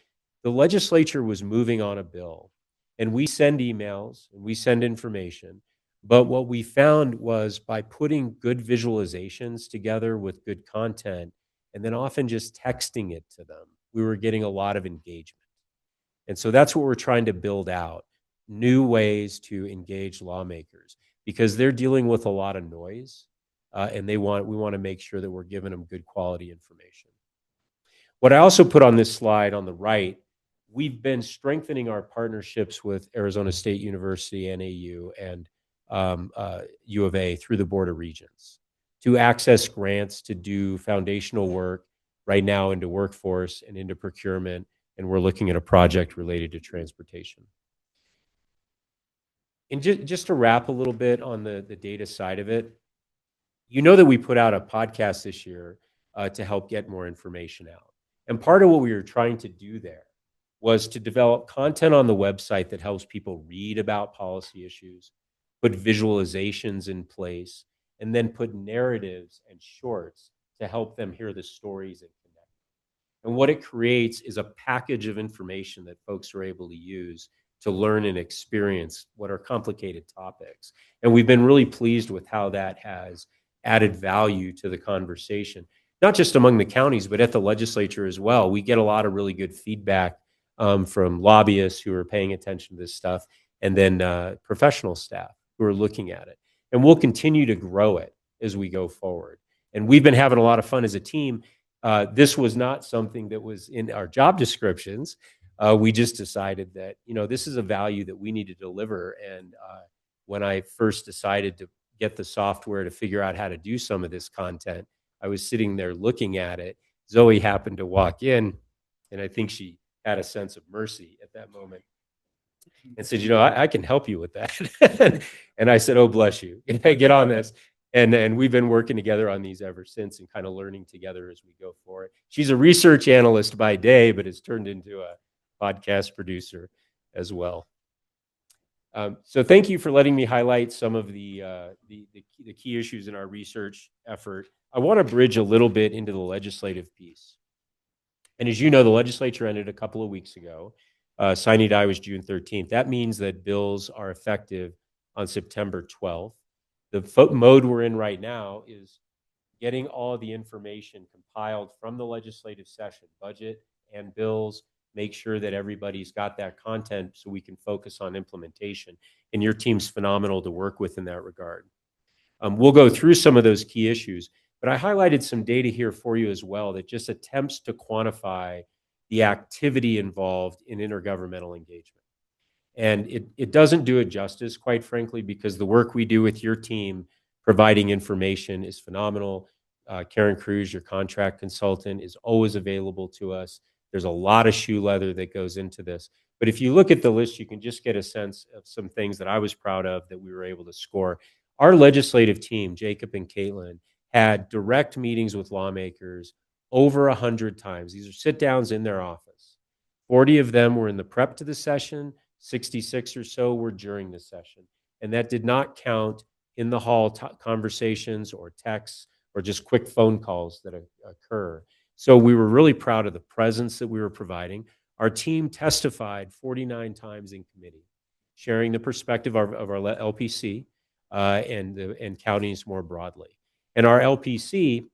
the legislature was moving on a bill, and we send emails and we send information. But what we found was by putting good visualizations together with good content, and then often just texting it to them, we were getting a lot of engagement. And so that's what we're trying to build out, new ways to engage lawmakers, because they're dealing with a lot of noise, and we want to make sure that we're giving them good quality information. What I also put on this slide on the right, we've been strengthening our partnerships with Arizona State University, NAU, and U of A through the Board of Regents to access grants to do foundational work right now into workforce and into procurement, and we're looking at a project related to transportation. And just to wrap a little bit on the data side of it, you know that we put out a podcast this year to help get more information out. And part of what we were trying to do there was to develop content on the website that helps people read about policy issues, put visualizations in place, and then put narratives and shorts to help them hear the stories and connect. And what it creates is a package of information that folks are able to use to learn and experience what are complicated topics. And we've been really pleased with how that has added value to the conversation, not just among the counties, but at the legislature as well. We get a lot of really good feedback from lobbyists who are paying attention to this stuff, and then professional staff who are looking at it. And we'll continue to grow it as we go forward. And we've been having a lot of fun as a team. This was not something that was in our job descriptions. We just decided that, this is a value that we need to deliver. And when I first decided to get the software to figure out how to do some of this content, I was sitting there looking at it. Zoe happened to walk in, and I think she had a sense of mercy at that moment and said, I can help you with that. And I said, oh, bless you. Get on this. And we've been working together on these ever since and kind of learning together as we go forward. She's a research analyst by day, but has turned into a podcast producer as well. So thank you for letting me highlight some of the key issues in our research effort. I want to bridge a little bit into the legislative piece. And as you know, the legislature ended a couple of weeks ago. Sine die was June 13th. That means that bills are effective on September 12th. The mode we're in right now is getting all the information compiled from the legislative session, budget and bills, make sure that everybody's got that content so we can focus on implementation. And your team's phenomenal to work with in that regard. We'll go through some of those key issues, but I highlighted some data here for you as well that just attempts to quantify the activity involved in intergovernmental engagement. And it doesn't do it justice, quite frankly, because the work we do with your team providing information is phenomenal. Karen Cruz, your contract consultant, is always available to us. There's a lot of shoe leather that goes into this. But if you look at the list, you can just get a sense of some things that I was proud of that we were able to score. Our legislative team, Jacob and Caitlin, had direct meetings with lawmakers over 100 times. These are sit downs in their office. 40 of them were in the prep to the session, 66 or so were during the session. And that did not count in the hall conversations or texts or just quick phone calls that occur. So we were really proud of the presence that we were providing. Our team testified 49 times in committee, sharing the perspective of our LPC and counties more broadly. And our LPC,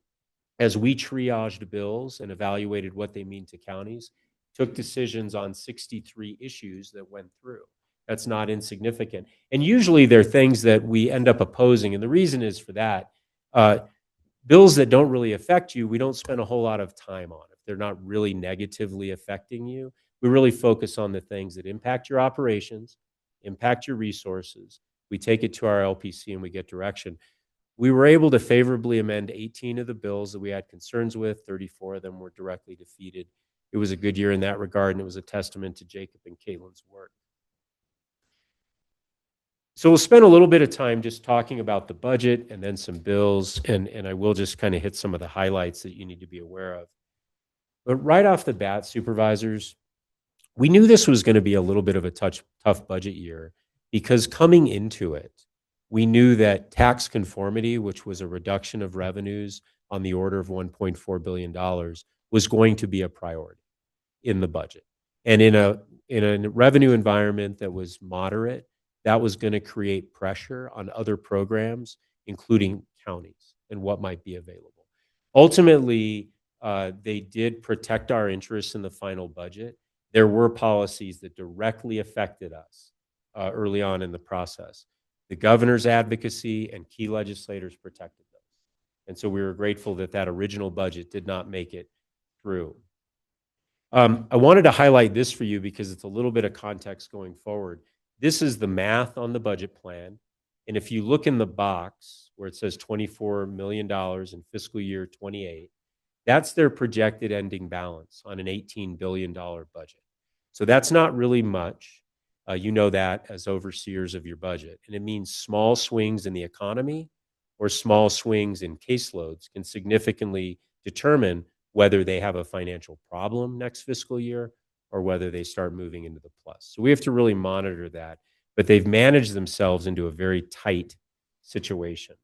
as we triaged bills and evaluated what they mean to counties, took decisions on 63 issues that went through. That's not insignificant. And usually they're things that we end up opposing. And the reason is for that, bills that don't really affect you, we don't spend a whole lot of time on. If they're not really negatively affecting you, we really focus on the things that impact your operations, impact your resources. We take it to our LPC and we get direction. We were able to favorably amend 18 of the bills that we had concerns with. 34 of them were directly defeated. It was a good year in that regard, and it was a testament to Jacob and Caitlin's work. So we'll spend a little bit of time just talking about the budget and then some bills, and I will just kind of hit some of the highlights that you need to be aware of. But right off the bat, supervisors, we knew this was going to be a little bit of a tough budget year because coming into it, we knew that tax conformity, which was a reduction of revenues on the order of $1.4 billion, was going to be a priority in the budget. And in a revenue environment that was moderate, that was going to create pressure on other programs, including counties and what might be available. Ultimately, they did protect our interests in the final budget. There were policies that directly affected us early on in the process. The governor's advocacy and key legislators protected those. And so we were grateful that that original budget did not make it through. I wanted to highlight this for you because it's a little bit of context going forward. This is the math on the budget plan. And if you look in the box where it says $24 million in fiscal year 28, that's their projected ending balance on an $18 billion budget. So that's not really much. You know that as overseers of your budget. And it means small swings in the economy or small swings in caseloads can significantly determine whether they have a financial problem next fiscal year or whether they start moving into the plus. So we have to really monitor that. But they've managed themselves into a very tight situation.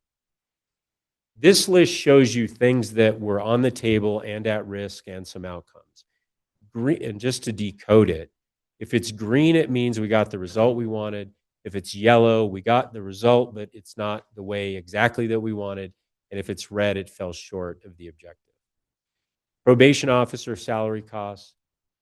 This list shows you things that were on the table and at risk and some outcomes. Green, and just to decode it, if it's green, it means we got the result we wanted. If it's yellow, we got the result, but it's not the way exactly that we wanted. And if it's red, it fell short of the objective. Probation officer salary costs.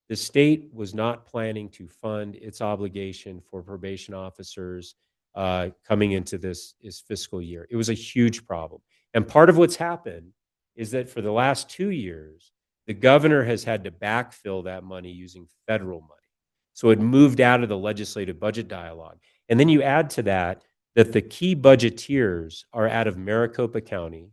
The state was not planning to fund its obligation for probation officers coming into this fiscal year. It was a huge problem. And part of what's happened is that for the last 2 years, the governor has had to backfill that money using federal money. So it moved out of the legislative budget dialogue. And then you add to that the key budgeteers are out of Maricopa County,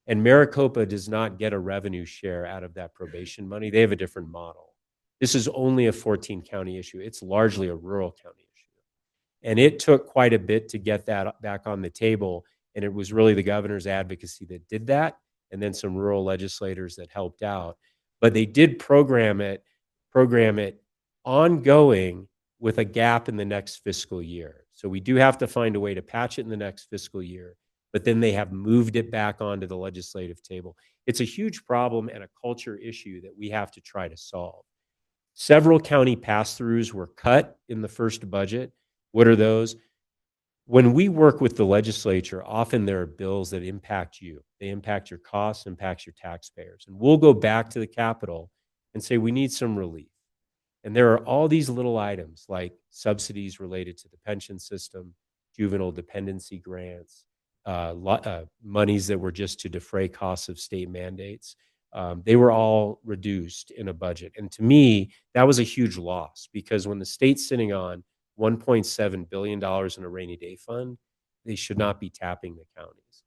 and Maricopa does not get a revenue share out of that probation money. They have a different model. This is only a 14-county issue. It's largely a rural county issue. And it took quite a bit to get that back on the table, and it was really the governor's advocacy that did that, and then some rural legislators that helped out. But they did program it ongoing with a gap in the next fiscal year. So we do have to find a way to patch it in the next fiscal year, but then they have moved it back onto the legislative table. It's a huge problem and a culture issue that we have to try to solve. Several county pass-throughs were cut in the first budget. What are those? when we work with the legislature, often there are bills that impact you. They impact your costs, impacts your taxpayers. And we'll go back to the Capitol and say, we need some relief. And there are all these little items like subsidies related to the pension system, juvenile dependency grants, monies that were just to defray costs of state mandates. They were all reduced in a budget. And to me, that was a huge loss because when the state's sitting on $1.7 billion in a rainy day fund, they should not be tapping the counties.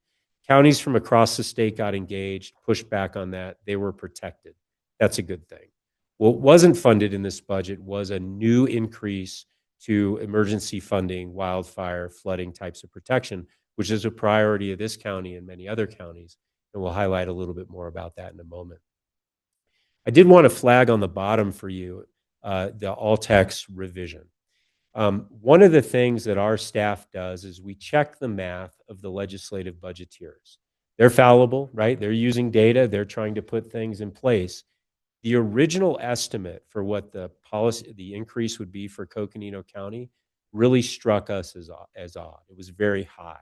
Counties from across the state got engaged, pushed back on that. They were protected. That's a good thing. What wasn't funded in this budget was a new increase to emergency funding, wildfire, flooding types of protection, which is a priority of this county and many other counties. And we'll highlight a little bit more about that in a moment. I did want to flag on the bottom for you the all-text revision. One of the things that our staff does is we check the math of the legislative budgeteers. They're fallible, right? They're using data. They're trying to put things in place. The original estimate for what the increase would be for Coconino County really struck us as odd. It was very high.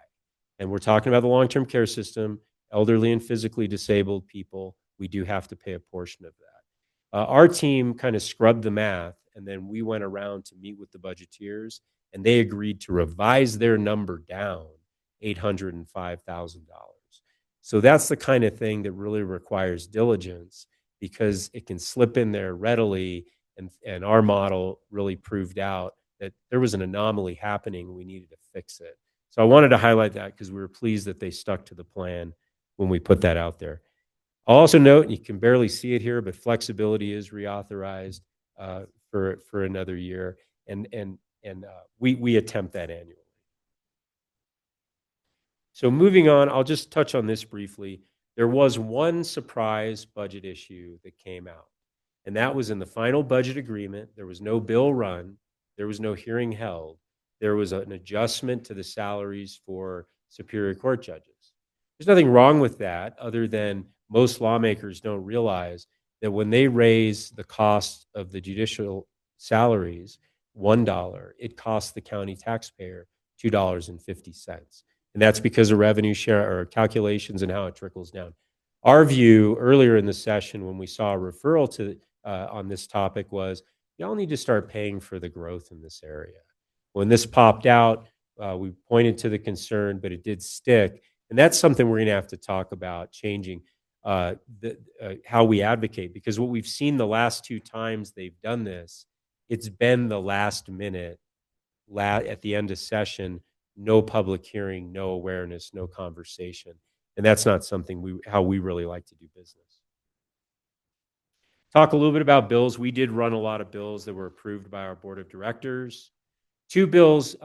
And we're talking about the long-term care system, elderly and physically disabled people. We do have to pay a portion of that. Our team kind of scrubbed the math, and then we went around to meet with the budgeteers, and they agreed to revise their number down $805,000. So that's the kind of thing that really requires diligence, because it can slip in there readily, and our model really proved out that there was an anomaly happening. We needed to fix it. So I wanted to highlight that because we were pleased that they stuck to the plan when we put that out there. I'll also note, you can barely see it here, but flexibility is reauthorized for another year, and we attempt that annually. So moving on, I'll just touch on this briefly. There was one surprise budget issue that came out, and that was in the final budget agreement. There was no bill run. There was no hearing held. There was an adjustment to the salaries for Superior Court judges. There's nothing wrong with that, other than most lawmakers don't realize that when they raise the cost of the judicial salaries $1, it costs the county taxpayer $2.50. And that's because of revenue share or calculations and how it trickles down. Our view earlier in the session when we saw a referral to on this topic was, y'all need to start paying for the growth in this area. When this popped out, we pointed to the concern, but it did stick. And that's something we're going to have to talk about, changing how we advocate, because what we've seen the last two times they've done this, it's been the last minute, at the end of session, no public hearing, no awareness, no conversation. And that's not something how we really like to do business. Talk a little bit about bills. We did run a lot of bills that were approved by our board of directors. Two bills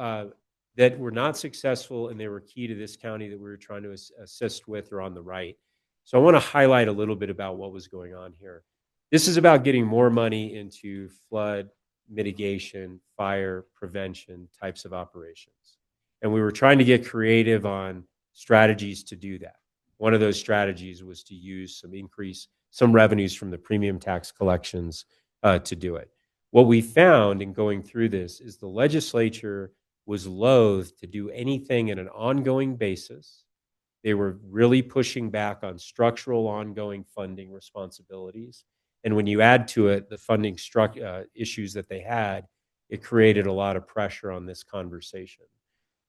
that were not successful, and they were key to this county that we were trying to assist with, are on the right. So I want to highlight a little bit about what was going on here. This is about getting more money into flood mitigation, fire prevention types of operations. And we were trying to get creative on strategies to do that. One of those strategies was to use some revenues from the premium tax collections to do it. What we found in going through this is the legislature was loath to do anything in an ongoing basis. They were really pushing back on structural ongoing funding responsibilities. And when you add to it the funding issues that they had, it created a lot of pressure on this conversation.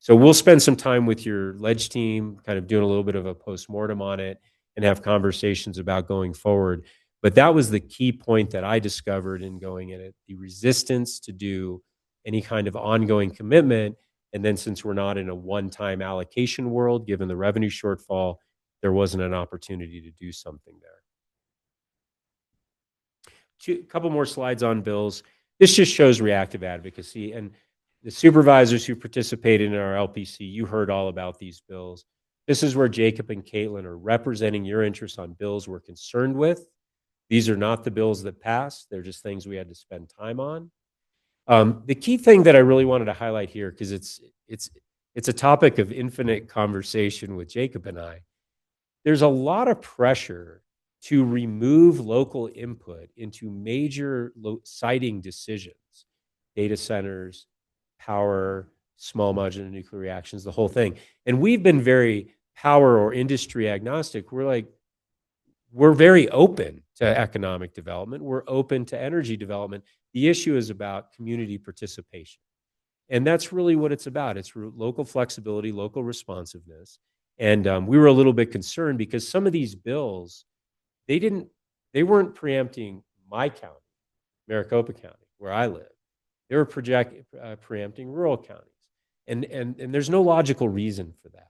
So we'll spend some time with your ledge team, kind of doing a little bit of a postmortem on it and have conversations about going forward. But that was the key point that I discovered in going in it, the resistance to do any kind of ongoing commitment. And then since we're not in a one-time allocation world, given the revenue shortfall, there wasn't an opportunity to do something there. A couple more slides on bills. This just shows reactive advocacy. And the supervisors who participated in our LPC, you heard all about these bills. This is where Jacob and Caitlin are representing your interests on bills we're concerned with. These are not the bills that passed. They're just things we had to spend time on. The key thing that I really wanted to highlight here, because it's a topic of infinite conversation with Jacob and I, there's a lot of pressure to remove local input into major siting decisions, data centers, power, small modular nuclear reactions, the whole thing. And we've been very power or industry agnostic. We're very open to economic development. We're open to energy development. The issue is about community participation. And that's really what it's about. It's local flexibility, local responsiveness. And we were a little bit concerned because some of these bills, they weren't preempting my county, Maricopa County, where I live. They were preempting rural counties. And there's no logical reason for that.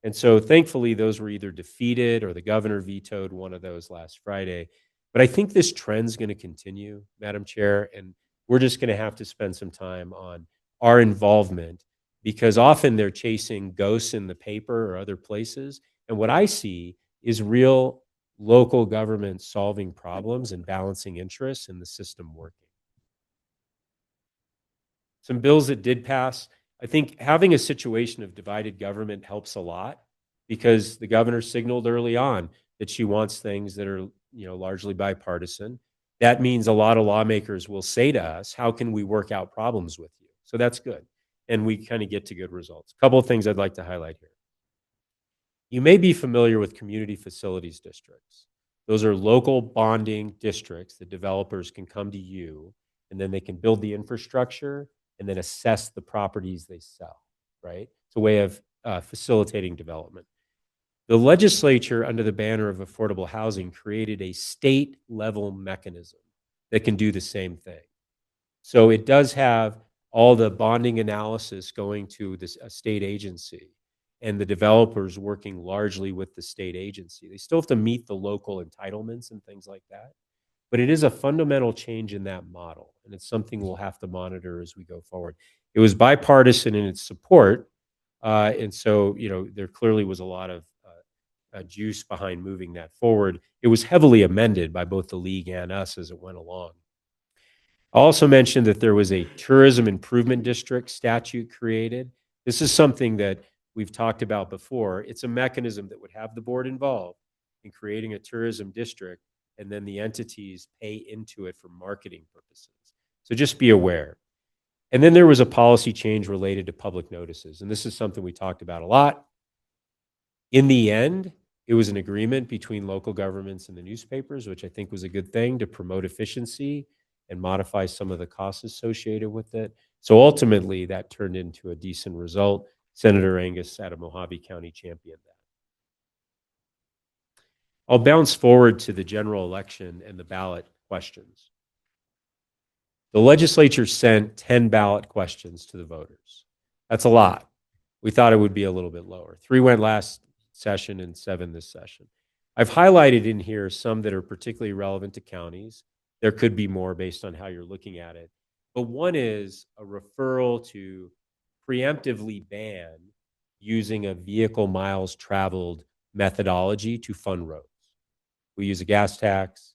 And so thankfully, those were either defeated or the governor vetoed one of those last Friday. But I think this trend's going to continue, Madam Chair, and we're just going to have to spend some time on our involvement because often they're chasing ghosts in the paper or other places. And what I see is real local government solving problems and balancing interests and the system working. Some bills that did pass, I think having a situation of divided government helps a lot because the governor signaled early on that she wants things that are, largely bipartisan. That means a lot of lawmakers will say to us, how can we work out problems with you? So that's good. And we kind of get to good results. A couple of things I'd like to highlight here. You may be familiar with community facilities districts. Those are local bonding districts that developers can come to you and then they can build the infrastructure and then assess the properties they sell, right? It's a way of facilitating development. The legislature, under the banner of affordable housing, created a state-level mechanism that can do the same thing. So it does have all the bonding analysis going to a state agency and the developers working largely with the state agency. They still have to meet the local entitlements and things like that. But it is a fundamental change in that model, and it's something we'll have to monitor as we go forward. It was bipartisan in its support, and so there clearly was a lot of juice behind moving that forward. It was heavily amended by both the league and us as it went along. I also mentioned that there was a tourism improvement district statute created. This is something that we've talked about before. It's a mechanism that would have the board involved in creating a tourism district, and then the entities pay into it for marketing purposes. So just be aware. And then there was a policy change related to public notices. And this is something we talked about a lot. In the end, it was an agreement between local governments and the newspapers, which I think was a good thing to promote efficiency and modify some of the costs associated with it. So ultimately, that turned into a decent result. Senator Angus out of Mojave County championed that. I'll bounce forward to the general election and the ballot questions. The legislature sent 10 ballot questions to the voters. That's a lot. We thought it would be a little bit lower. 3 went last session and 7 this session. I've highlighted in here some that are particularly relevant to counties. There could be more based on how you're looking at it. But one is a referral to preemptively ban using a vehicle miles traveled methodology to fund roads. We use a gas tax.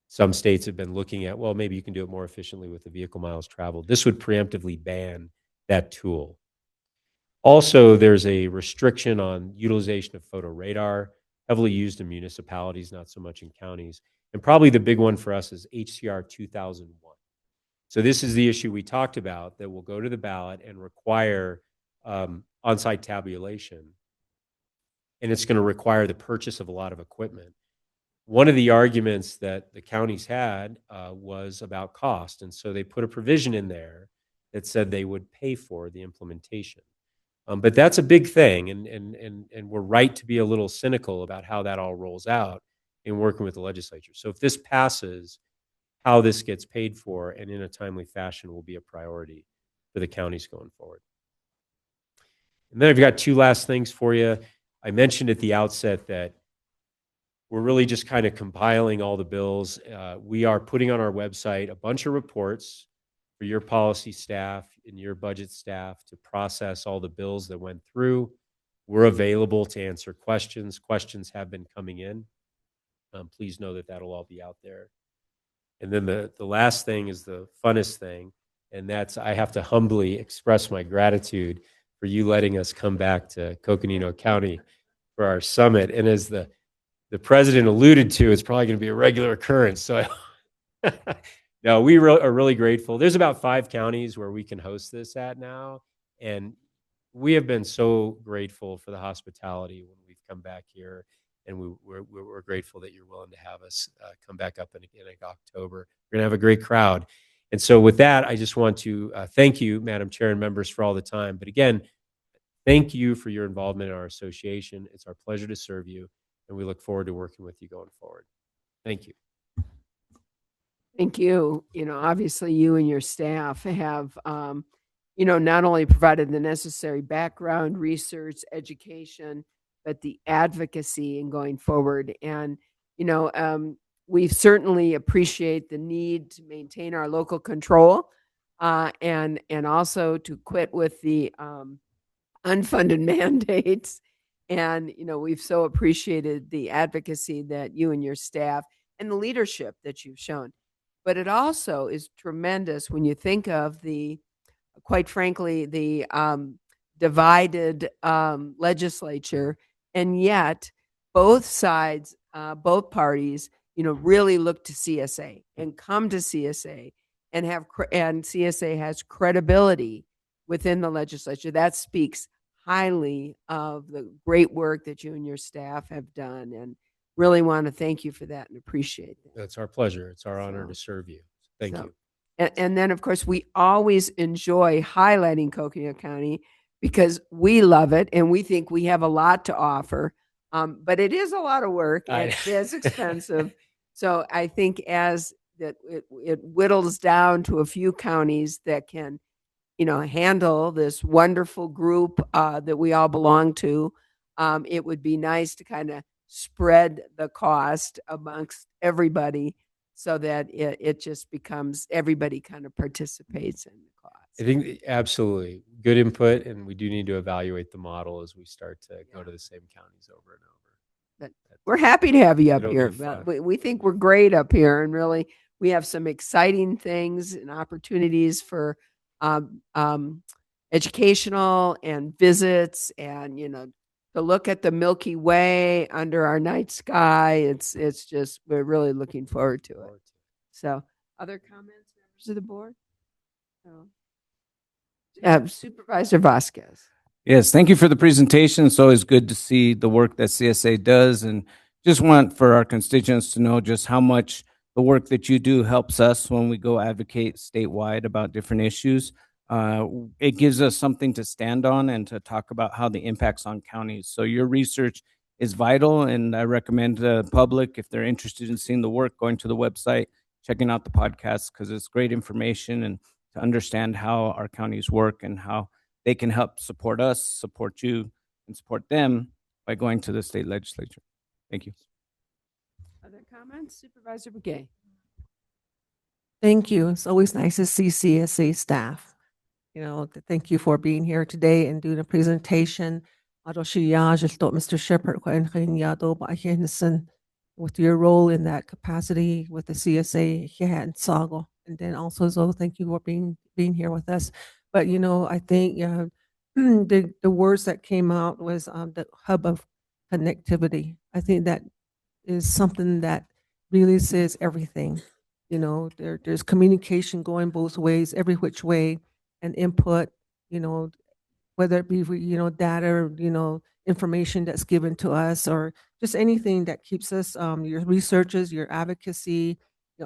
Some states have been looking at, well, maybe you can do it more efficiently with the vehicle miles traveled. This would preemptively ban that tool. Also, there's a restriction on utilization of photo radar, heavily used in municipalities, not so much in counties. And probably the big one for us is HCR 2001. So this is the issue we talked about that will go to the ballot and require on-site tabulation. And it's going to require the purchase of a lot of equipment. One of the arguments that the counties had was about cost. And so they put a provision in there that said they would pay for the implementation. But that's a big thing. And we're right to be a little cynical about how that all rolls out in working with the legislature. So if this passes, how this gets paid for and in a timely fashion will be a priority for the counties going forward. And then I've got 2 last things for you. I mentioned at the outset that we're really just kind of compiling all the bills. We are putting on our website a bunch of reports for your policy staff and your budget staff to process all the bills that went through. We're available to answer questions. Questions have been coming in. Please know that that'll all be out there. And then the last thing is the funnest thing, and that's I have to humbly express my gratitude for you letting us come back to Coconino County for our summit. And as the president alluded to, it's probably going to be a regular occurrence. So no, we are really grateful. There's about 5 counties where we can host this at now. And we have been so grateful for the hospitality when we've come back here, and we're grateful that you're willing to have us come back up in October. We're gonna have a great crowd. And so with that, I just want to thank you, Madam Chair and members, for all the time. But again, thank you for your involvement in our association. It's our pleasure to serve you, and we look forward to working with you going forward. Thank you. Thank you. You know, obviously you and your staff have, not only provided the necessary background, research, education, but the advocacy in going forward. And, we certainly appreciate the need to maintain our local control, and also to quit with the unfunded mandates. And, we've so appreciated the advocacy that you and your staff and the leadership that you've shown. But it also is tremendous when you think of quite frankly, the divided legislature, and yet both sides, both parties, really look to CSA and come to CSA and and CSA has credibility within the legislature. That speaks highly of the great work that you and your staff have done, and really want to thank you for that and appreciate that. It's our pleasure. It's our honor to serve you. Thank you. And then, of course, we always enjoy highlighting Coconino County because we love it and we think we have a lot to offer. But it is a lot of work and it is expensive. So I think as that it whittles down to a few counties that can, handle this wonderful group that we all belong to, it would be nice to kind of spread the cost amongst everybody so that it just becomes everybody kind of participates in the cost. I think absolutely good input, and we do need to evaluate the model as we start to go to the same counties over and over. But we're happy to have you up It'll here. be fun. We think we're great up here, and really we have some exciting things and opportunities for educational and visits, and to look at the Milky Way under our night sky. It's just we're really looking forward to it. So, other comments, members of the board? No. Supervisor Vasquez. Yes, thank you for the presentation. It's always good to see the work that CSA does, and just want for our constituents to know just how much the work that you do helps us when we go advocate statewide about different issues. It gives us something to stand on and to talk about how the impacts on counties. So your research is vital, and I recommend the public, if they're interested in seeing the work, going to the website, checking out the podcast, because it's great information and to understand how our counties work and how they can help support us, support you, and support them by going to the state legislature. Thank you. Other comments? Supervisor Begay. Thank you. It's always nice to see CSA staff. Thank you for being here today and doing a presentation. Mr. Shepherd, with your role in that capacity with the CSA, and then also, so thank you for being here with us. But I think the words that came out was the hub of connectivity. I think that is something that really says everything. There's communication going both ways, every which way, and input. Whether it be data, information that's given to us, or just anything that keeps us, your researches, your advocacy,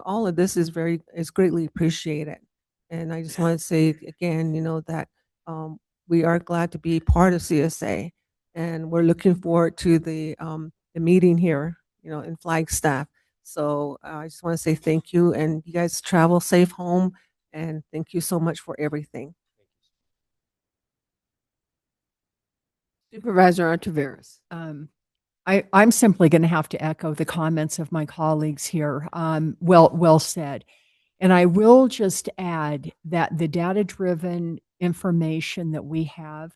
all of this is greatly appreciated. And I just want to say again, that we are glad to be part of CSA, and we're looking forward to the meeting here, in Flagstaff. So I just want to say thank you, and you guys travel safe home, and thank you so much for everything. Supervisor Artaveras. I'm simply going to have to echo the comments of my colleagues here. Well said. And I will just add that the data-driven information that we have,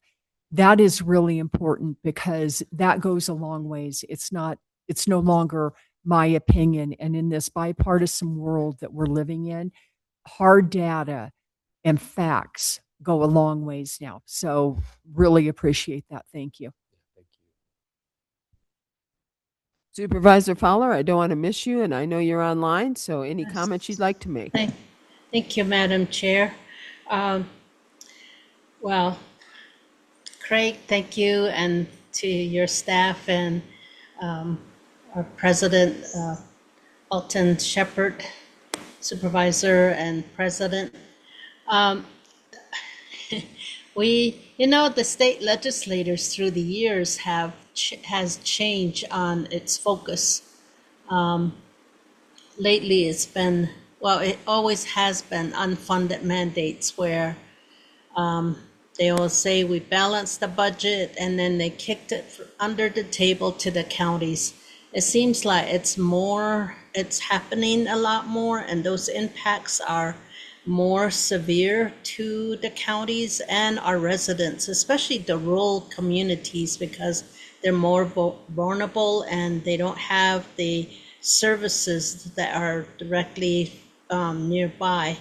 that is really important because that goes a long ways. It's no longer my opinion. And in this bipartisan world that we're living in, hard data and facts go a long ways now. So really appreciate that. Thank you. Supervisor Fowler, I don't want to miss you, and I know you're online, so any comments you'd like to make? Thank you, Madam Chair. Well, Craig, thank you, and to your staff and our president, Alton Shepherd, supervisor and president. Um, the state legislators through the years has changed on its focus. Lately, it's been, well, it always has been unfunded mandates where they will say we balanced the budget and then they kicked it under the table to the counties. It seems like it's happening a lot more, and those impacts are more severe to the counties and our residents, especially the rural communities, because they're more vulnerable and they don't have the services that are directly nearby.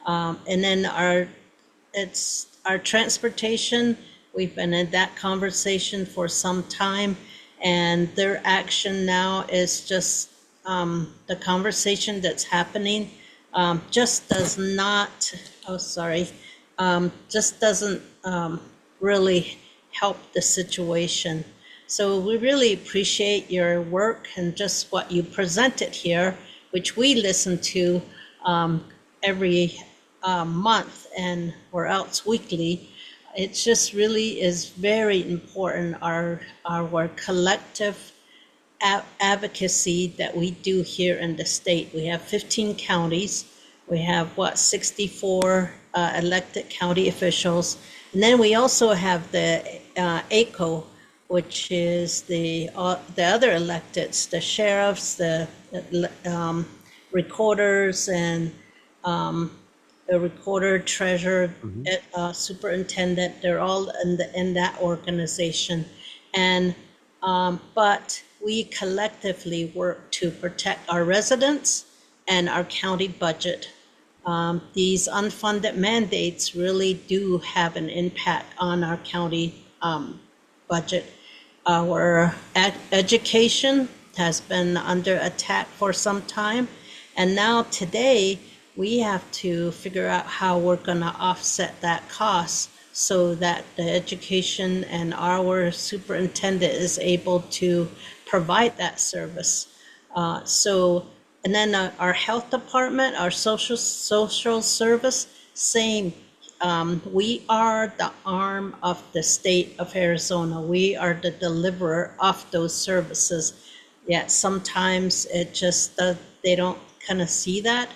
And then our transportation. We've been in that conversation for some time, and their action now is just the conversation that's happening just does not, just doesn't really help the situation. So we really appreciate your work and just what you presented here, which we listen to every month and or else weekly. It just really is very important, our collective advocacy that we do here in the state. We have 15 counties. We have 64 elected county officials. And then we also have the ACO, which is the other electeds, the sheriffs, the recorders, and the recorder, treasurer, superintendent. They're all in that organization. And but we collectively work to protect our residents and our county budget. These unfunded mandates really do have an impact on our county budget. Our education has been under attack for some time, and now today we have to figure out how we're going to offset that cost so that the education and our superintendent is able to provide that service. And then our health department, our social service, same. We are the arm of the state of Arizona. We are the deliverer of those services. Yet sometimes it just, they don't kind of see that.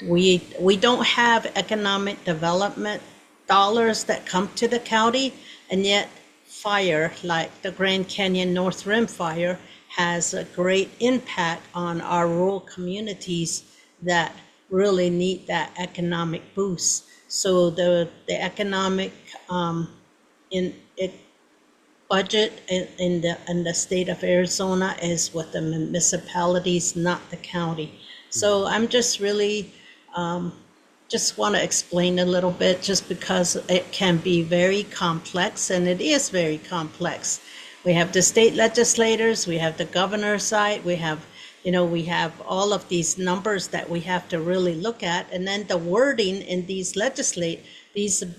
We don't have economic development dollars that come to the county, and yet fire like the Grand Canyon North Rim fire has a great impact on our rural communities that really need that economic boost. So the economic budget in the state of Arizona is with the municipalities, not the county. So I'm just really just want to explain a little bit, just because it can be very complex, and it is very complex. We have the state legislators, we have the governor's side, we have all of these numbers that we have to really look at, and then the wording in these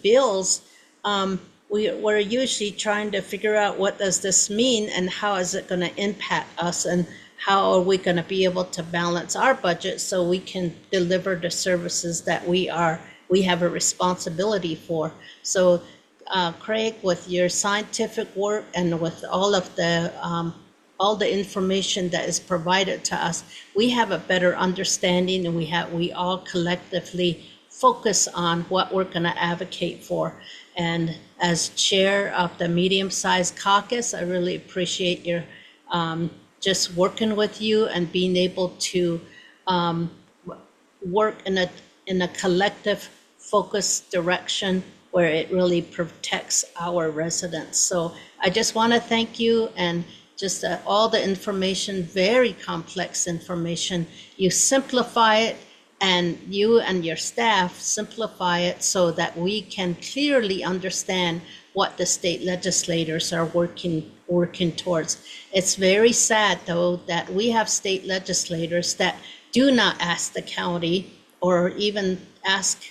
bills. We're usually trying to figure out what does this mean and how is it going to impact us, and how are we going to be able to balance our budget so we can deliver the services that we have a responsibility for. So Craig, with your scientific work and with all the information that is provided to us, we have a better understanding, and we all collectively focus on what we're going to advocate for. And as chair of the medium-sized caucus, I really appreciate your just working with you and being able to work in a collective focused direction where it really protects our residents. So I just want to thank you, and just all the information, very complex information. You simplify it, and you and your staff simplify it so that we can clearly understand what the state legislators are working towards. It's very sad, though, that we have state legislators that do not ask the county or even ask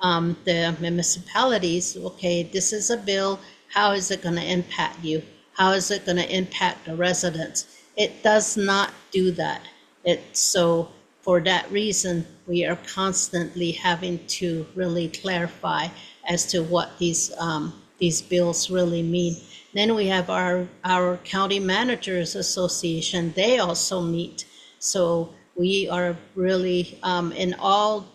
the municipalities, okay, this is a bill, how is it going to impact you? How is it going to impact the residents? It does not do that. So for that reason, we are constantly having to really clarify as to what these bills really mean. Then we have our County Managers Association. They also meet. So we are really in all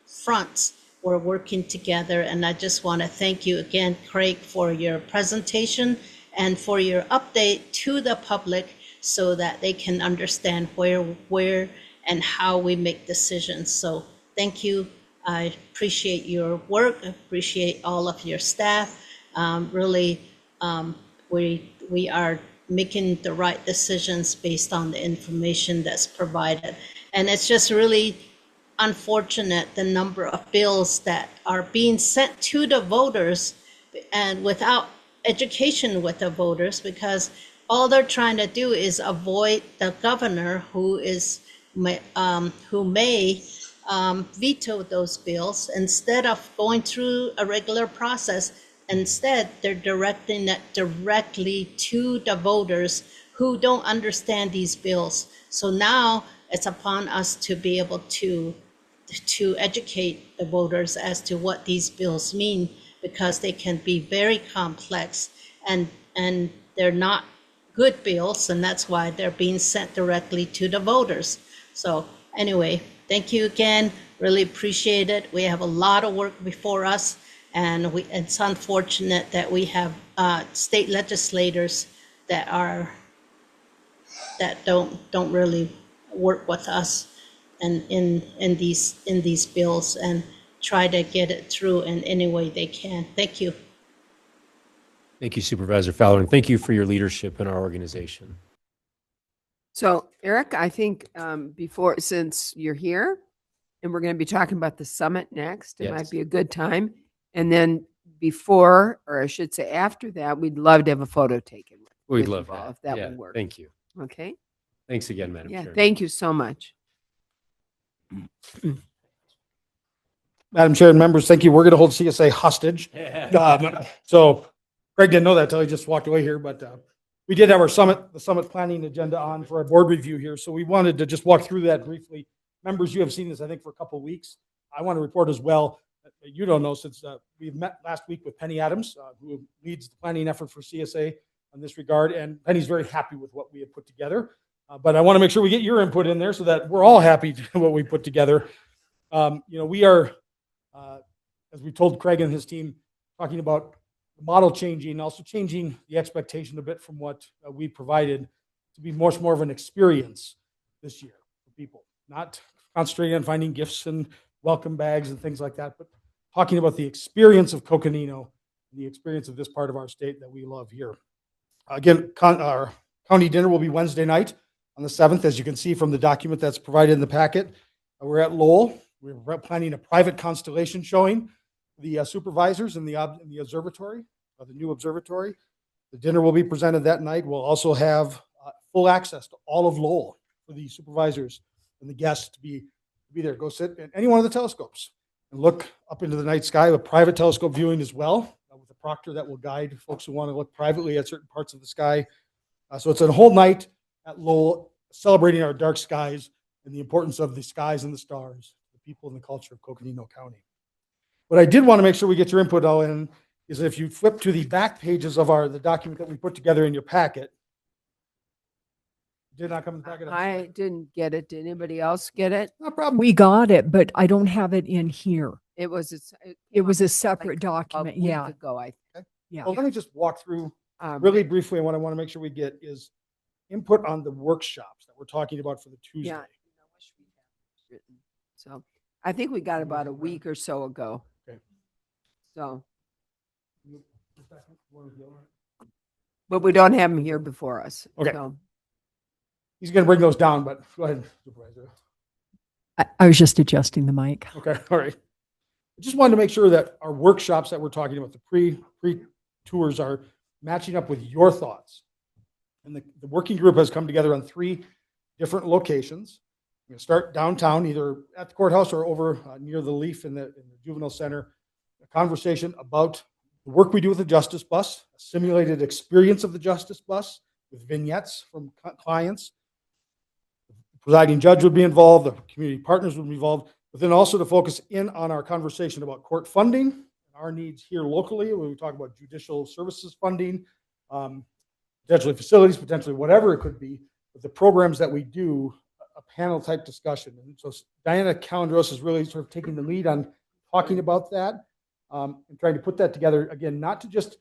fronts, we're working together. And I just want to thank you again, Craig, for your presentation and for your update to the public so that they can understand where and how we make decisions. So thank you. I appreciate your work. I appreciate all of your staff. Really, we are making the right decisions based on the information that's provided. And it's just really unfortunate the number of bills that are being sent to the voters and without education with the voters, because all they're trying to do is avoid the governor who may veto those bills instead of going through a regular process. Instead, they're directing it directly to the voters who don't understand these bills. So now it's upon us to be able to educate the voters as to what these bills mean, because they can be very complex and they're not good bills, and that's why they're being sent directly to the voters. So anyway, thank you again. Really appreciate it. We have a lot of work before us, and it's unfortunate that we have state legislators that don't really work with us and in these bills and try to get it through in any way they can. Thank you. Thank you, Supervisor Fowler, and thank you for your leadership in our organization. So Eric, I think since you're here and we're going to be talking about the summit next, it might be a good time. And then before, or I should say after that, we'd love to have a photo taken. We'd love you all, that. if that Yeah, would work. thank you. Okay. Thanks again, Madam Yeah, Chair. thank you so much. Madam Chair and members, thank you. We're going to hold CSA hostage. So Greg didn't know that until he just walked away here, but we did have the summit planning agenda on for our board review here. So we wanted to just walk through that briefly. Members, you have seen this, I think, for a couple of weeks. I want to report as well, you don't know, since we met last week with Penny Adams, who leads the planning effort for CSA in this regard. And Penny's very happy with what we have put together. But I want to make sure we get your input in there so that we're all happy with what we put together. We are, as we told Craig and his team, talking about the model changing, also changing the expectation a bit from what we provided to be much more of an experience this year for people, not concentrating on finding gifts and welcome bags and things like that, but talking about the experience of Coconino, the experience of this part of our state that we love here. Again, our county dinner will be Wednesday night on the 7th, as you can see from the document that's provided in the packet. We're at Lowell. We're planning a private constellation showing the supervisors in the observatory, the new observatory. The dinner will be presented that night. We'll also have full access to all of Lowell for the supervisors and the guests to be there. Go sit in any one of the telescopes and look up into the night sky with private telescope viewing as well, with a proctor that will guide folks who want to look privately at certain parts of the sky. So it's a whole night at Lowell celebrating our dark skies and the importance of the skies and the stars, the people and the culture of Coconino County. What I did want to make sure we get your input all in is if you flip to the back pages of the document that we put together in your packet. Did not come in the packet. I didn't get it. Did anybody else get it? No problem. We got it, but I don't have it in here. It was a separate document. a week Yeah. ago. Yeah. Well, let me just walk through really briefly. And what I want to make sure we get is input on the workshops that we're talking about for the Tuesday. Yeah. So I think we got about a week or so ago. Okay. So, but we don't have them here before us. Okay. So. He's going to bring those down, but go ahead, Supervisor. I was just adjusting the mic. Okay, all right. I just wanted to make sure that our workshops that we're talking about, the pre-tours, are matching up with your thoughts. And the working group has come together on 3 different locations. We're going to start downtown, either at the courthouse or over near the Leaf in the Juvenile Center. A conversation about the work we do with the Justice Bus, a simulated experience of the Justice Bus with vignettes from clients. The presiding judge would be involved, the community partners would be involved, but then also to focus in on our conversation about court funding, our needs here locally when we talk about judicial services funding, potentially facilities, potentially whatever it could be, but the programs that we do, a panel type discussion. And so Diana Calendros is really sort of taking the lead on talking about that and trying to put that together, again, not to just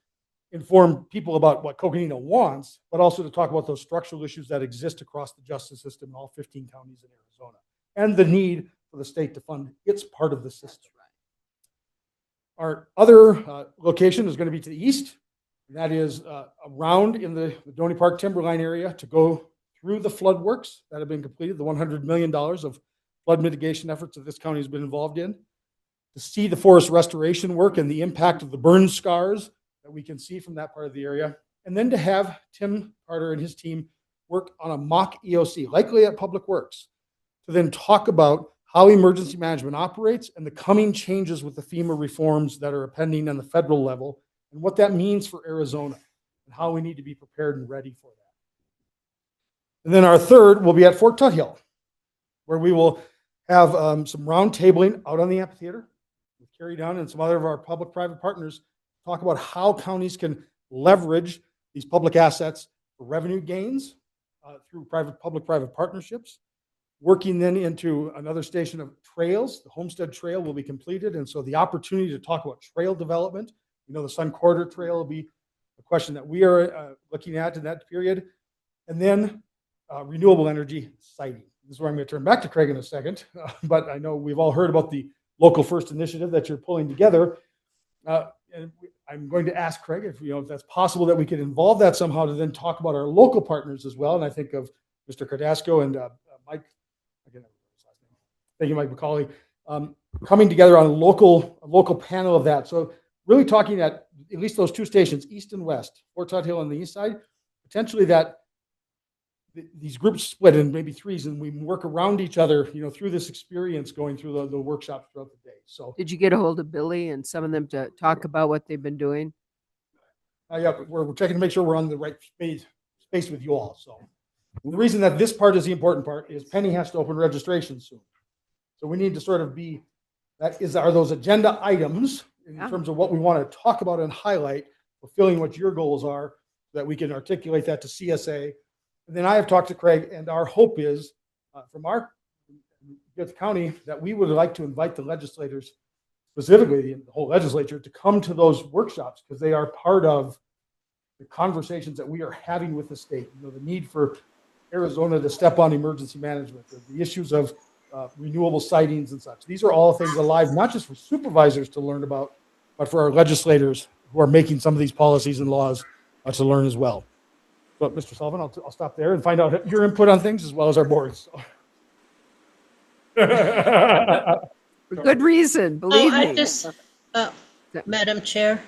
inform people about what Coconino wants, but also to talk about those structural issues that exist across the justice system in all 15 counties in Arizona and the need for the state to fund its part of the system. Our other location is going to be to the east. And that is around in the Donny Park Timberline area to go through the flood works that have been completed, the $100 million of flood mitigation efforts that this county has been involved in, to see the forest restoration work and the impact of the burn scars that we can see from that part of the area, and then to have Tim Carter and his team work on a mock EOC, likely at Public Works, to then talk about how emergency management operates and the coming changes with the FEMA reforms that are pending on the federal level and what that means for Arizona and how we need to be prepared and ready for that. And then our third will be at Fort Tuthill, where we will have some round tabling out on the amphitheater with Carrie Dunn and some other of our public-private partners talk about how counties can leverage these public assets for revenue gains through public-private partnerships, working then into another station of trails. The Homestead Trail will be completed, and so the opportunity to talk about trail development. You know, the Sun Corridor Trail will be a question that we are looking at in that period. And then renewable energy siting. This is where I'm going to turn back to Craig in a second, but I know we've all heard about the Local First initiative that you're pulling together. And I'm going to ask Craig if that's possible that we could involve that somehow to then talk about our local partners as well. And I think of Mr. Cardasco and Mike. Thank you, Mike McCauley. Coming together on a local panel of that. So really talking at least those two stations, east and west, Fort Tuthill on the east side, potentially that these groups split in maybe threes and we work around each other, through this experience going through the workshops throughout the day. So did you get a hold of Billy and some of them to talk about what they've been doing? Yeah, we're checking to make sure we're on the right space with you all. So the reason that this part is the important part is Penny has to open registration soon. So we need to sort of are those agenda items in terms of what we want to talk about and highlight, fulfilling what your goals are, so that we can articulate that to CSA. And then I have talked to Craig, and our hope is from our county that we would like to invite the legislators, specifically the whole legislature, to come to those workshops because they are part of the conversations that we are having with the state. The need for Arizona to step on emergency management, the issues of renewable sightings and such. These are all things alive, not just for supervisors to learn about, but for our legislators who are making some of these policies and laws to learn as well. But Mr. Sullivan, I'll stop there and find out your input on things as well as our boards. For good reason, believe me. Madam Chair.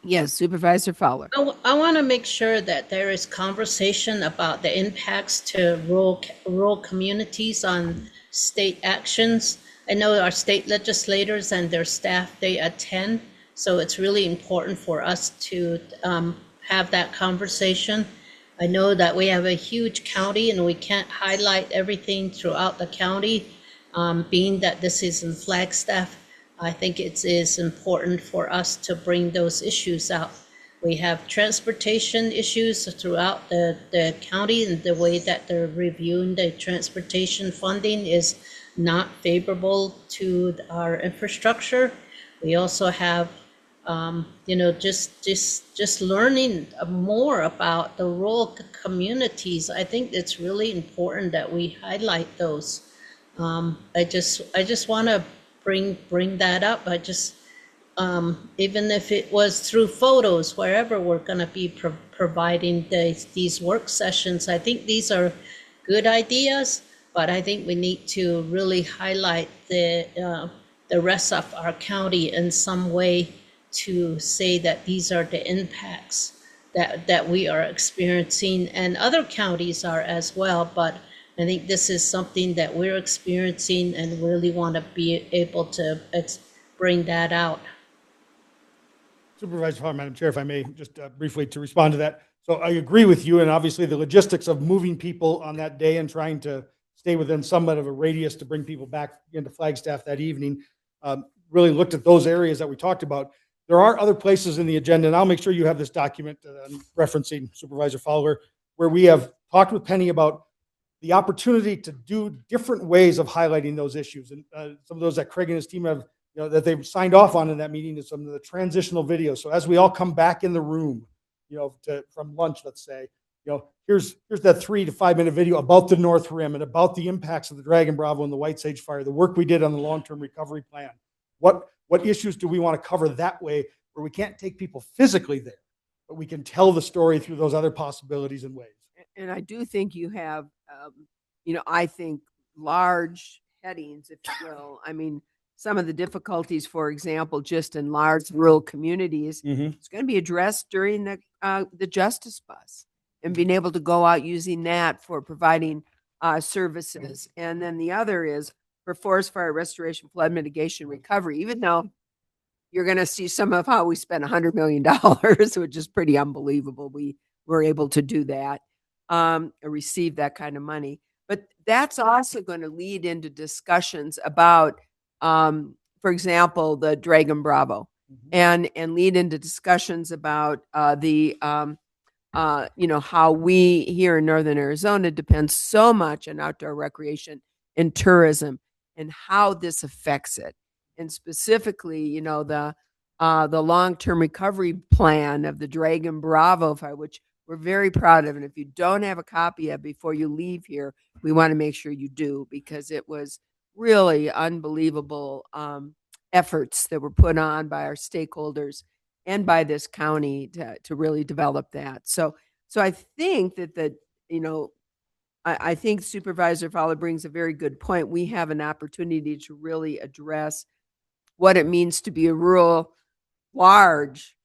Yes, Supervisor Fowler. I want to make sure that there is conversation about the impacts to rural communities on state actions. I know our state legislators and their staff, they attend, so it's really important for us to have that conversation. I know that we have a huge county and we can't highlight everything throughout the county. Being that this is in Flagstaff, I think it is important for us to bring those issues out. We have transportation issues throughout the county, and the way that they're reviewing the transportation funding is not favorable to our infrastructure. We also have just learning more about the rural communities. I think it's really important that we highlight those. I just want to bring that up. Even if it was through photos, wherever we're going to be providing these work sessions, I think these are good ideas, but I think we need to really highlight the rest of our county in some way to say that these are the impacts that we are experiencing, and other counties are as well. But I think this is something that we're experiencing and really want to be able to bring that out. Supervisor Fowler, Madam Chair, if I may, just briefly to respond to that. So I agree with you, and obviously the logistics of moving people on that day and trying to stay within somewhat of a radius to bring people back into Flagstaff that evening, really looked at those areas that we talked about. There are other places in the agenda, and I'll make sure you have this document referencing Supervisor Fowler, where we have talked with Penny about the opportunity to do different ways of highlighting those issues. And some of those that Craig and his team have, that they've signed off on in that meeting is some of the transitional videos. So as we all come back in the room, from lunch, let's say, here's that 3 to 5 minute video about the North Rim and about the impacts of the Dragon Bravo and the White Sage Fire, the work we did on the long-term recovery plan. What issues do we want to cover that way, where we can't take people physically there, but we can tell the story through those other possibilities and ways. And I do think you have, I think large headings, if you will. I mean, some of the difficulties, for example, just in large rural communities, it's going to be addressed during the Justice Bus and being able to go out using that for providing services. And then the other is for forest fire restoration, flood mitigation, recovery, even though you're going to see some of how we spent $100 million, which is pretty unbelievable. We were able to do that, receive that kind of money. But that's also going to lead into discussions about, for example, the Dragon Bravo, and lead into discussions about how we here in Northern Arizona depend so much on outdoor recreation and tourism, and how this affects it. And specifically, the long-term recovery plan of the Dragon Bravo Fire, which we're very proud of. And if you don't have a copy of it before you leave here, we want to make sure you do, because it was really unbelievable efforts that were put on by our stakeholders and by this county to really develop that. So I think that I think Supervisor Fowler brings a very good point. We have an opportunity to really address what it means to be a large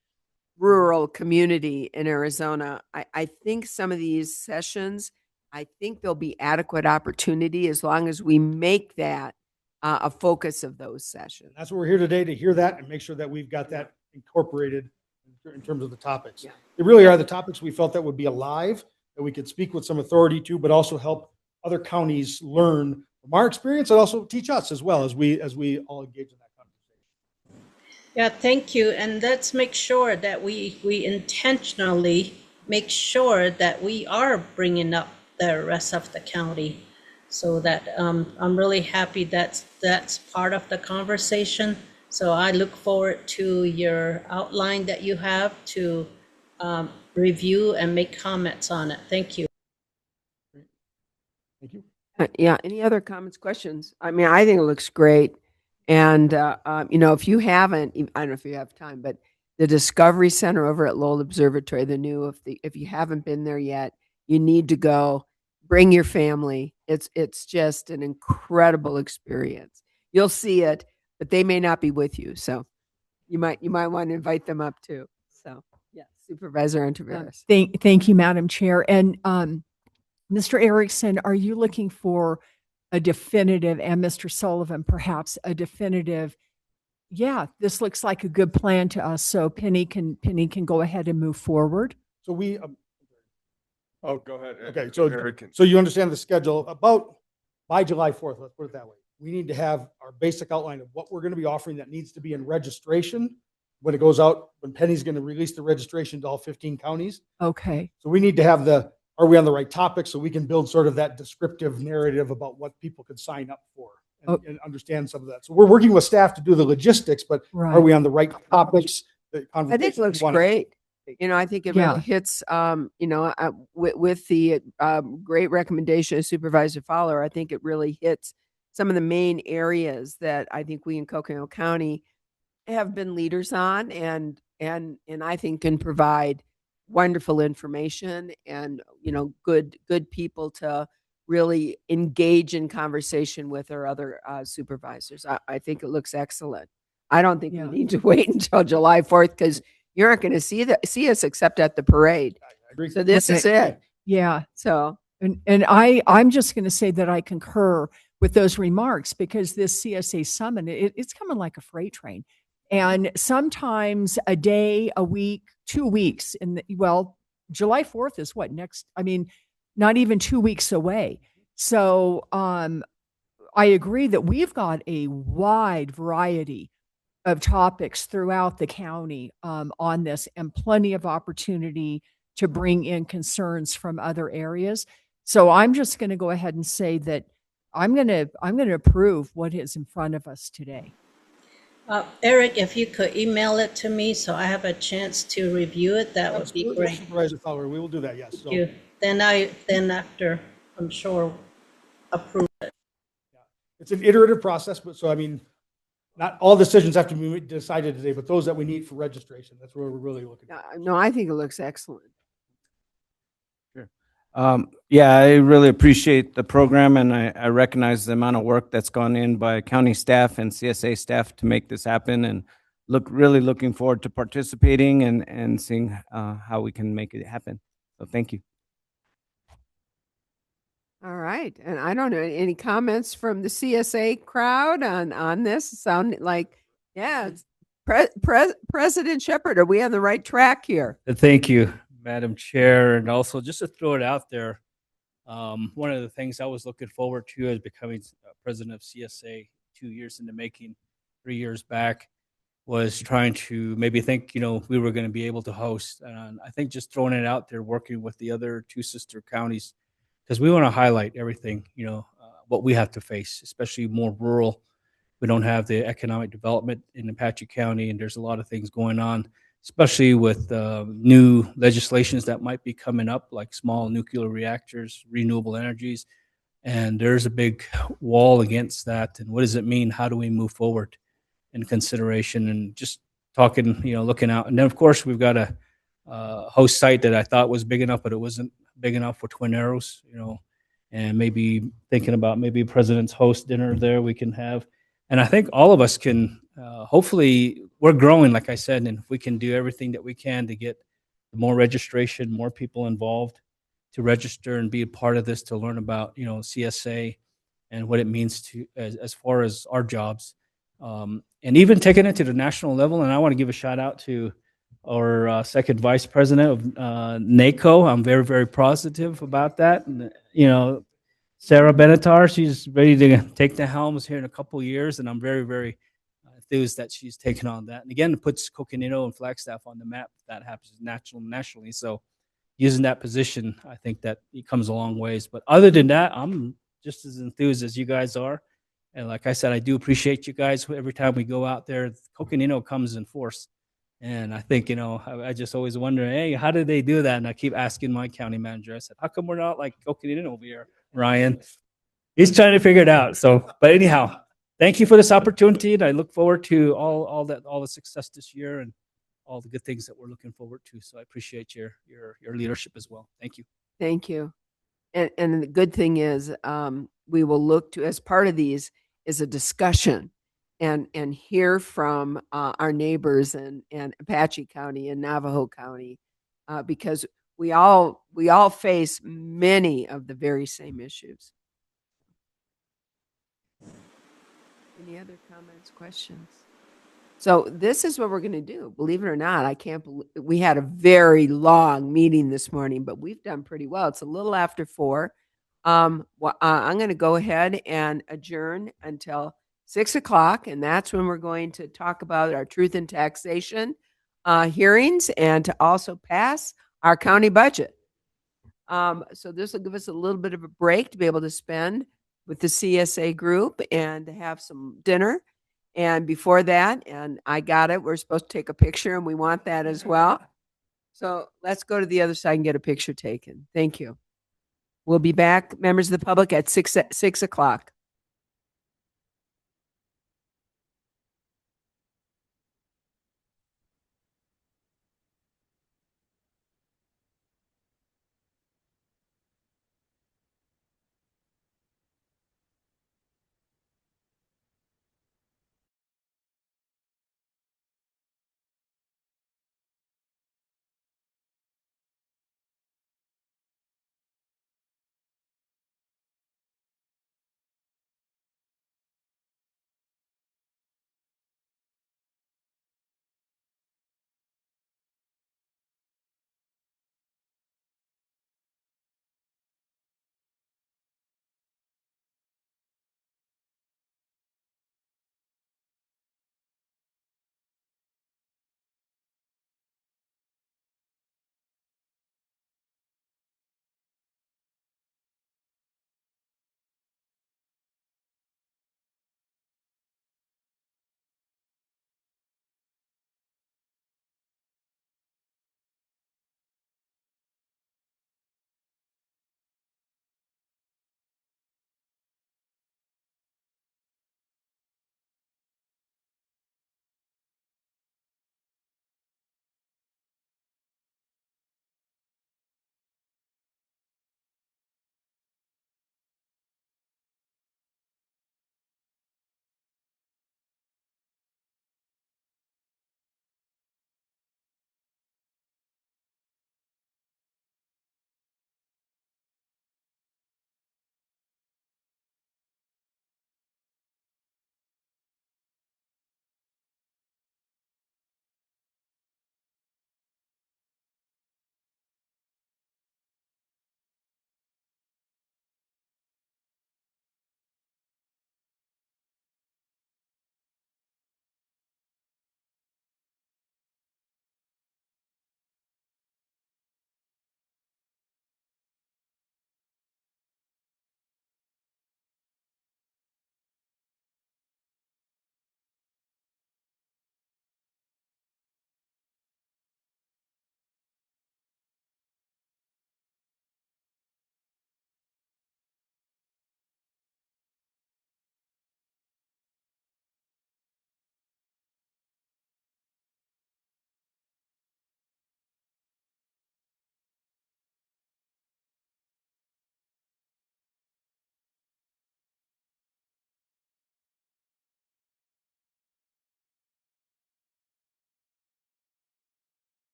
rural community in Arizona. I think some of these sessions, I think there'll be adequate opportunity as long as we make that a focus of those sessions. That's what we're here today, to hear that and make sure that we've got that incorporated in terms of the topics. They really are the topics we felt that would be alive, that we could speak with some authority to, but also help other counties learn from our experience, and also teach us as well as we all engage in that conversation. Yeah, thank you. And let's make sure that we intentionally make sure that we are bringing up the rest of the county, so that I'm really happy that's part of the conversation. So I look forward to your outline that you have to review and make comments on it. Thank you. Thank you. Yeah. Any other comments, questions? I mean, I think it looks great. And, if you haven't, I don't know if you have time, but the Discovery Center over at Lowell Observatory, if you haven't been there yet, you need to go. Bring your family. It's just an incredible experience. You'll see it, but they may not be with you. So you might want to invite them up too. So yeah, Supervisor Antiveros. Thank you, Madam Chair. And Mr. Erickson, are you looking for a definitive, and Mr. Sullivan, perhaps a definitive, yeah, this looks like a good plan to us, so Penny can go ahead and move forward? So we Oh, go ahead. okay, so you understand the schedule. About by July 4th, let's put it that way, we need to have our basic outline of what we're going to be offering that needs to be in registration when it goes out, when Penny's going to release the registration to all 15 counties. Okay. So we need to have are we on the right topic, so we can build sort of that descriptive narrative about what people could sign up for and understand some of that. So we're working with staff to do the logistics, but are we on the right topics? I think it looks great. I think it really hits, with the great recommendation of Supervisor Fowler. I think it really hits some of the main areas that I think we in Coconino County have been leaders on, and I think can provide wonderful information and good people to really engage in conversation with our other supervisors. I think it looks excellent. I don't think we need to wait until July 4th, because you're not going to see us except at the parade. So this is it. Yeah. So and I'm just going to say that I concur with those remarks, because this CSA summit, it's coming like a freight train. And sometimes a day, a week, 2 weeks. Well, July 4th is what next? I mean, not even 2 weeks away. So I agree that we've got a wide variety of topics throughout the county on this, and plenty of opportunity to bring in concerns from other areas. So I'm just going to go ahead and say that I'm going to approve what is in front of us today. Eric, if you could email it to me so I have a chance to review it, that would be Absolutely, great. Supervisor Fowler, we will do that, yes. Thank you. Then after, I'm sure, approve it. It's an iterative process, but so, I mean, not all decisions have to be decided today, but those that we need for registration, that's where we're really looking. No, I think it looks excellent. Yeah, I really appreciate the program, and I recognize the amount of work that's gone in by county staff and CSA staff to make this happen, and really looking forward to participating and seeing how we can make it happen. So thank you. All right. And I don't know, any comments from the CSA crowd on this? Sound like, yeah, it's President Shepherd, are we on the right track here? Thank you, Madam Chair. And also, just to throw it out there, one of the things I was looking forward to as becoming president of CSA 2 years in the making, 3 years back, was trying to maybe think, we were going to be able to host. And I think just throwing it out there, working with the other two sister counties, because we want to highlight everything, what we have to face, especially more rural. We don't have the economic development in Apache County, and there's a lot of things going on, especially with new legislations that might be coming up, like small nuclear reactors, renewable energies. And there's a big wall against that. And what does it mean? How do we move forward in consideration? And just talking, looking out. And then, of course, we've got a host site that I thought was big enough, but it wasn't big enough for Twin Arrows, and maybe thinking about maybe President's host dinner there we can have. And I think all of us can, hopefully, we're growing, like I said, and if we can do everything that we can to get more registration, more people involved to register and be a part of this, to learn about, CSA and what it means to as far as our jobs, and even taking it to the national level. And I want to give a shout out to our second vice president of NACO. I'm very, very positive about that. And, Sarah Benatar, she's ready to take the helms here in a couple of years, and I'm very, very enthused that she's taken on that. And again, it puts Coconino and Flagstaff on the map. That happens nationally. So using that position, I think that it comes a long ways. But other than that, I'm just as enthused as you guys are. And like I said, I do appreciate you guys. Every time we go out there, Coconino comes in force. And I think, I just always wonder, hey, how did they do that? And I keep asking my county manager, I said, how come we're not like Coconino over here, Ryan? He's trying to figure it out. So, but anyhow, thank you for this opportunity. And I look forward to all the success this year and all the good things that we're looking forward to. So I appreciate your leadership as well. Thank you. Thank you. And the good thing is, we will look to, as part of these, is a discussion and hear from our neighbors and Apache County and Navajo County, because we all face many of the very same issues. Any other comments, questions? So this is what we're going to do. Believe it or not, I can't believe we had a very long meeting this morning, but we've done pretty well. It's a little after 4. I'm going to go ahead and adjourn until 6 o'clock, and that's when we're going to talk about our truth in taxation hearings and to also pass our county budget. So this will give us a little bit of a break to be able to spend with the CSA group and to have some dinner. And before that, and I got it, we're supposed to take a picture, and we want that as well. So let's go to the other side and get a picture taken. Thank you. We'll be back, members of the public, at 6 o'clock.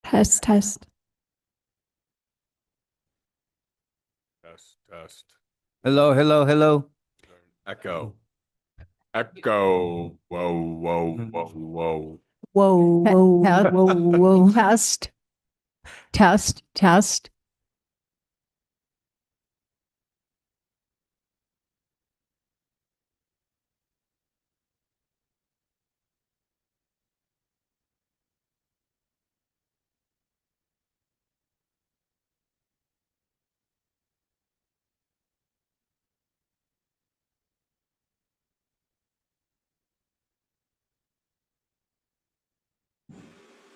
Test, test. Test, test. Hello, hello, hello. Echo. Echo. Whoa, whoa, whoa, whoa. Whoa, whoa, whoa, whoa. Test, test, test.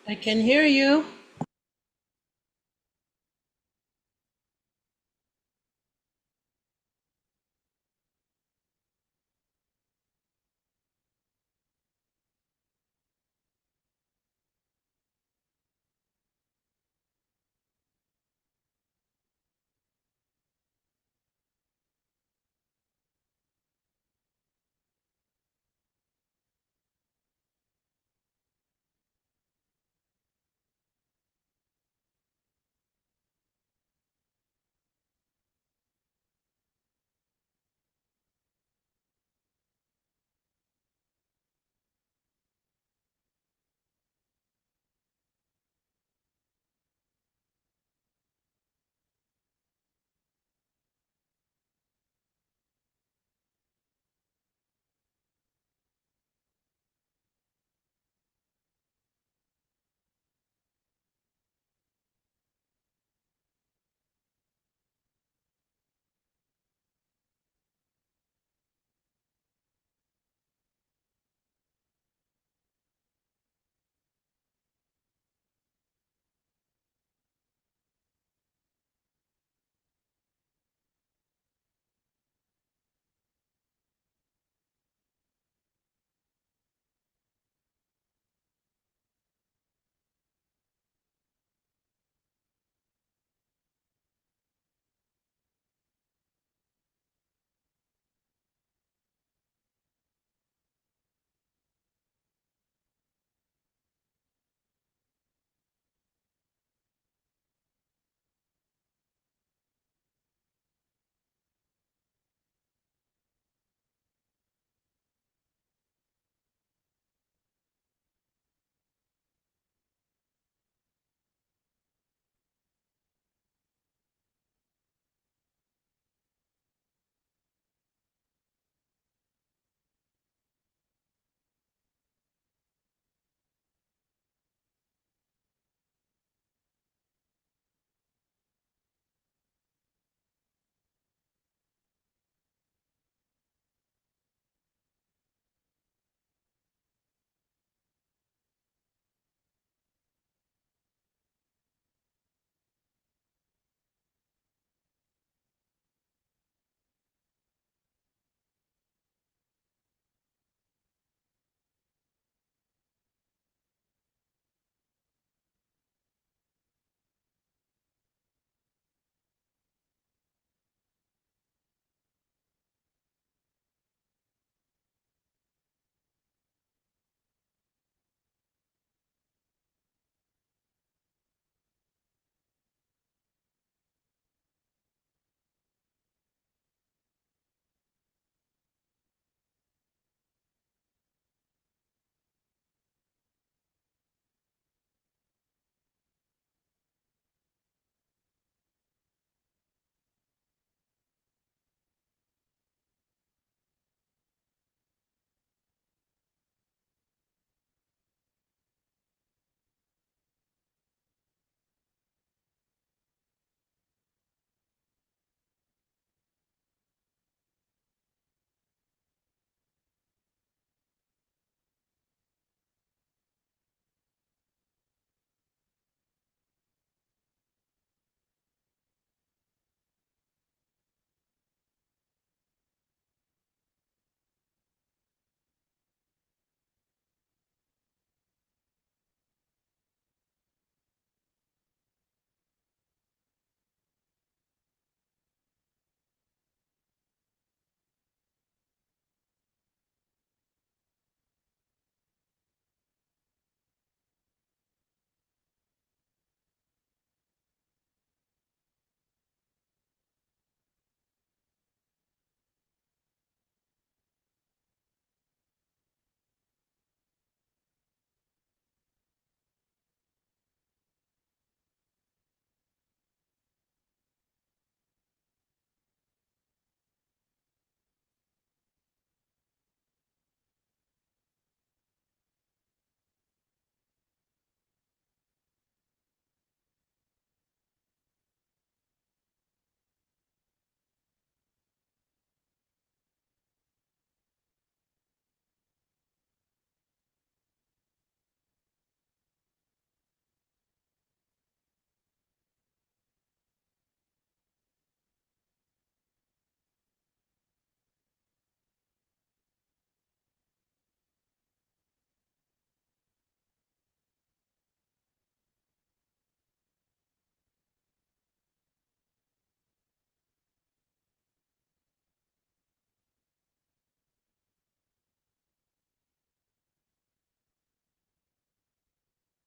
I can hear you.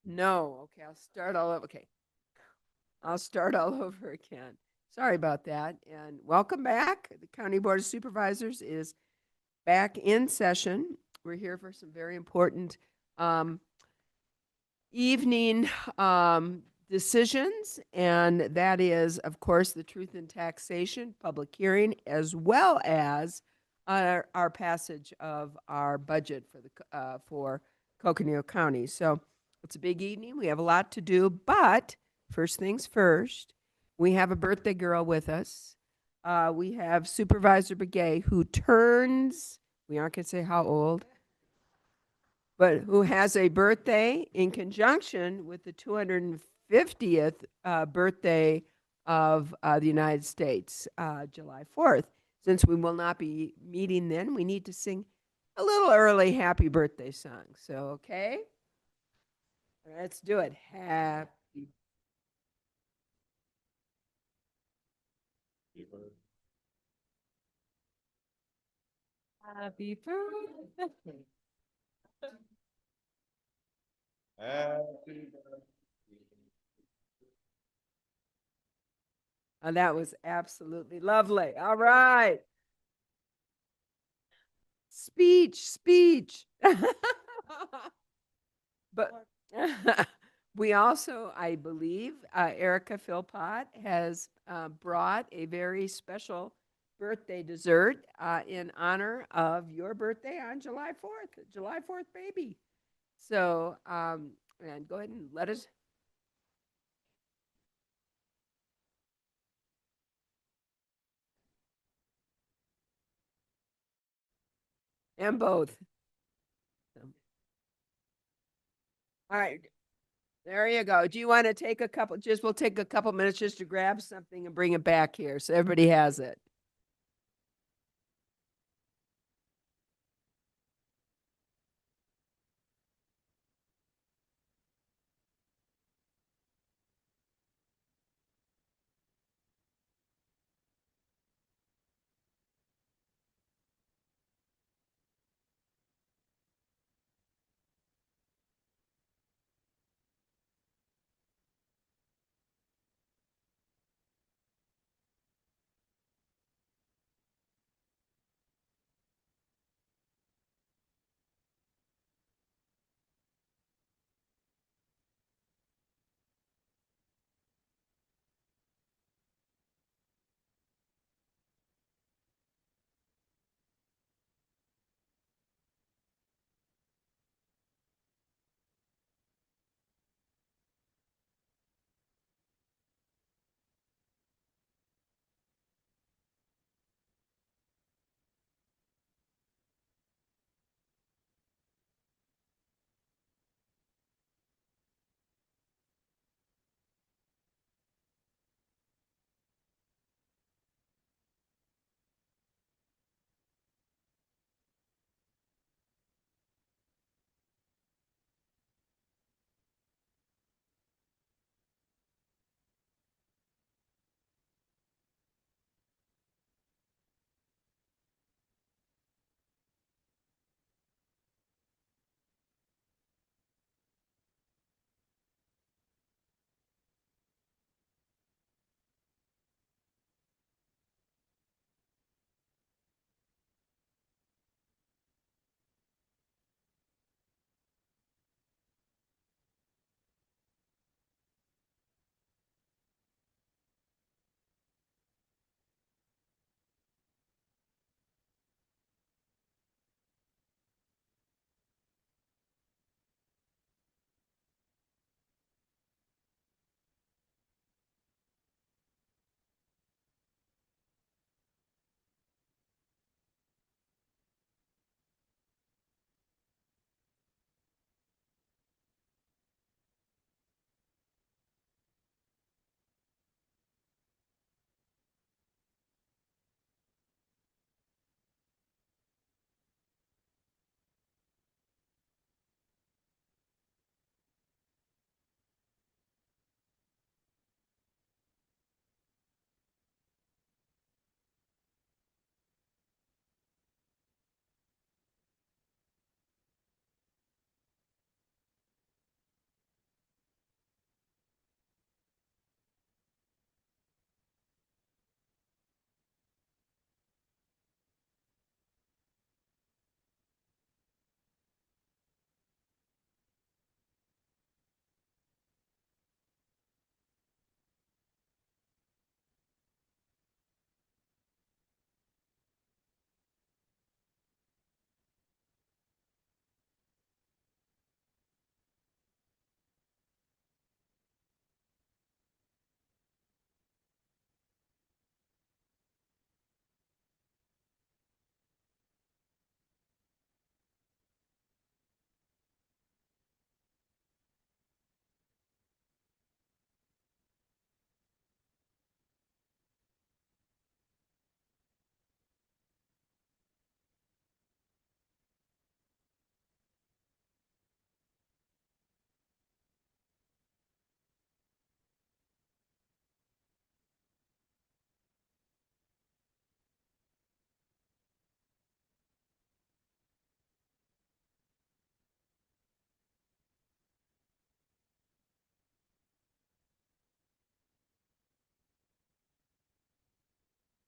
No. Okay, I'll start all over. Okay. I'll start all over again. Sorry about that. And welcome back. The County Board of Supervisors is back in session. We're here for some very important um, evening decisions, and that is, of course, the truth in taxation public hearing, as well as our passage of our budget for Coconino County. So it's a big evening. We have a lot to do, but first things first, we have a birthday girl with us. We have Supervisor Begay, who turns, we aren't going to say how old, but who has a birthday in conjunction with the 250th birthday of the United States, July 4th. Since we will not be meeting then, we need to sing a little early happy birthday song. So, okay? Let's do it. Happy. Happy birthday. That was absolutely lovely. All right. Speech. But we also, I believe, Erica Philpott has brought a very special birthday dessert in honor of your birthday on July 4th, July 4th, baby. So, and go ahead and let us. And both. All right. There you go. Do you want to take a couple, we'll take a couple minutes just to grab something and bring it back here so everybody has it.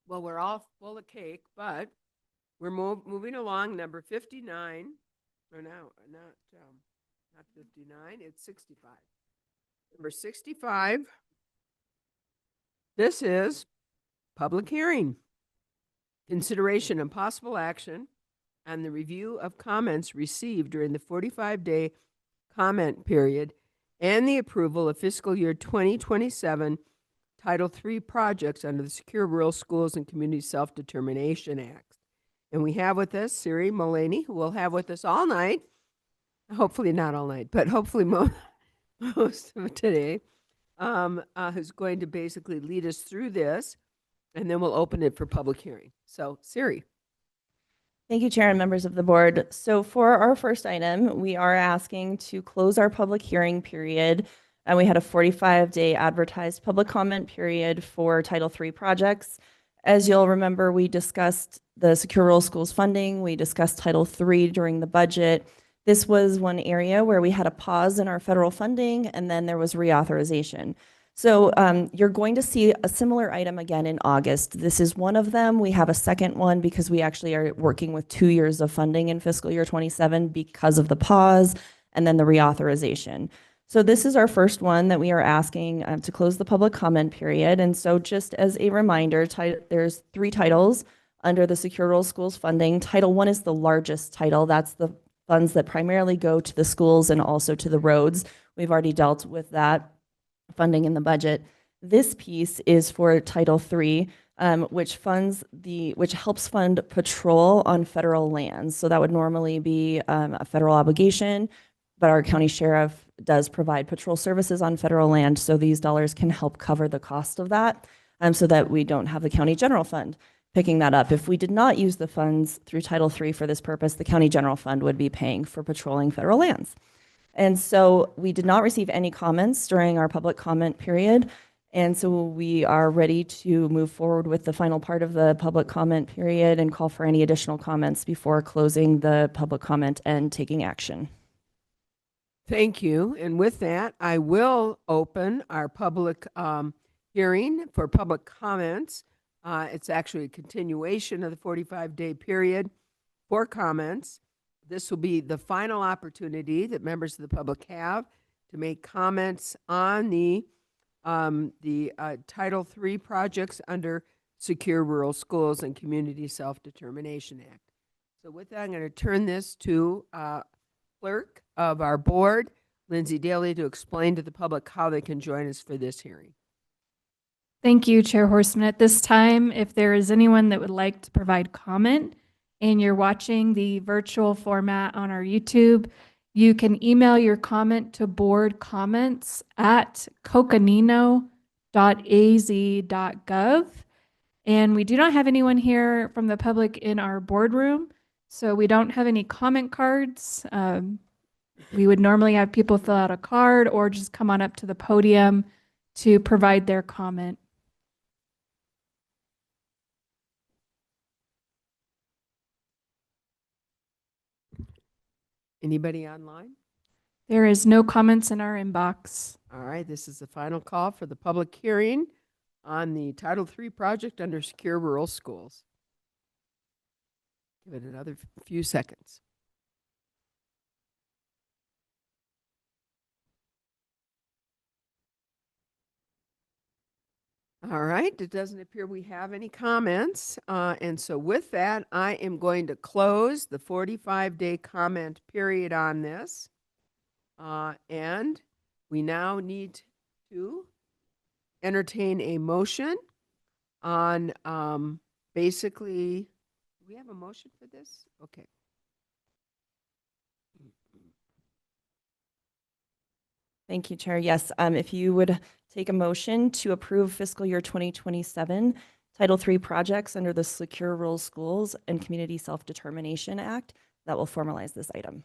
Well, we're all full of cake, but we're moving along. Number 59, or no, not 59, it's 65. Number 65, this is public hearing. Consideration and possible action on the review of comments received during the 45-day comment period and the approval of fiscal year 2027 Title III projects under the Secure Rural Schools and Community Self-Determination Act. And we have with us Siri Mullaney, who will have with us all night. Hopefully not all night, but hopefully most of today, who's going to basically lead us through this, and then we'll open it for public hearing. So, Siri. Thank you, Chair and members of the board. So for our first item, we are asking to close our public hearing period. And we had a 45-day advertised public comment period for Title III projects. As you'll remember, we discussed the Secure Rural Schools funding. We discussed Title III during the budget. This was one area where we had a pause in our federal funding, and then there was reauthorization. So you're going to see a similar item again in August. This is one of them. We have a second one because we actually are working with 2 years of funding in fiscal year 27 because of the pause and then the reauthorization. So this is our first one that we are asking to close the public comment period. And so just as a reminder, there's 3 titles under the Secure Rural Schools funding. Title I is the largest title. That's the funds that primarily go to the schools and also to the roads. We've already dealt with that funding in the budget. This piece is for Title III, which helps fund patrol on federal lands. So that would normally be a federal obligation, but our county sheriff does provide patrol services on federal land. So these dollars can help cover the cost of that, so that we don't have the county general fund picking that up. If we did not use the funds through Title III for this purpose, the county general fund would be paying for patrolling federal lands. And so we did not receive any comments during our public comment period. And so we are ready to move forward with the final part of the public comment period and call for any additional comments before closing the public comment and taking action. Thank you. And with that, I will open our public hearing for public comments. It's actually a continuation of the 45-day period for comments. This will be the final opportunity that members of the public have to make comments on the Title III projects under Secure Rural Schools and Community Self-Determination Act. So with that, I'm going to turn this to clerk of our board, Lindsay Daly, to explain to the public how they can join us for this hearing. Thank you, Chair Horstman. At this time, if there is anyone that would like to provide comment and you're watching the virtual format on our YouTube, you can email your comment to boardcomments@coconino.az.gov. And we do not have anyone here from the public in our boardroom, so we don't have any comment cards. We would normally have people fill out a card or just come on up to the podium to provide their comment. Anybody online? There is no comments in our inbox. All right, this is the final call for the public hearing on the Title III project under Secure Rural Schools. Give it another few seconds. All right, it doesn't appear we have any comments. And so with that, I am going to close the 45-day comment period on this. And we now need to entertain a motion on basically, do we have a motion for this? Okay. Thank you, Chair. Yes, if you would take a motion to approve fiscal year 2027 Title III projects under the Secure Rural Schools and Community Self-Determination Act, that will formalize this item.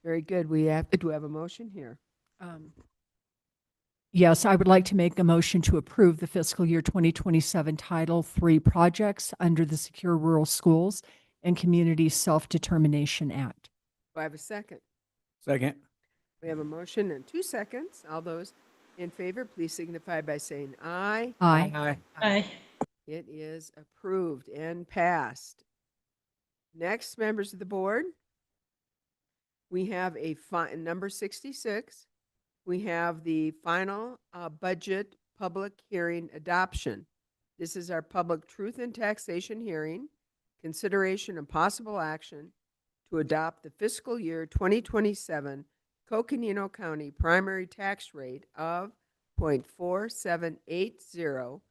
Very good. Do we have a motion here? Yes, I would like to make a motion to approve the fiscal year 2027 Title III projects under the Secure Rural Schools and Community Self-Determination Act. Do I have a second? Second. We have a motion and 2 seconds. All those in favor, please signify by saying aye. Aye. Aye. It is approved and passed. Next, members of the board, we have number 66. We have the final budget public hearing adoption. This is our public truth and taxation hearing, consideration and possible action to adopt the fiscal year 2027 Coconino County primary tax rate of 0.4780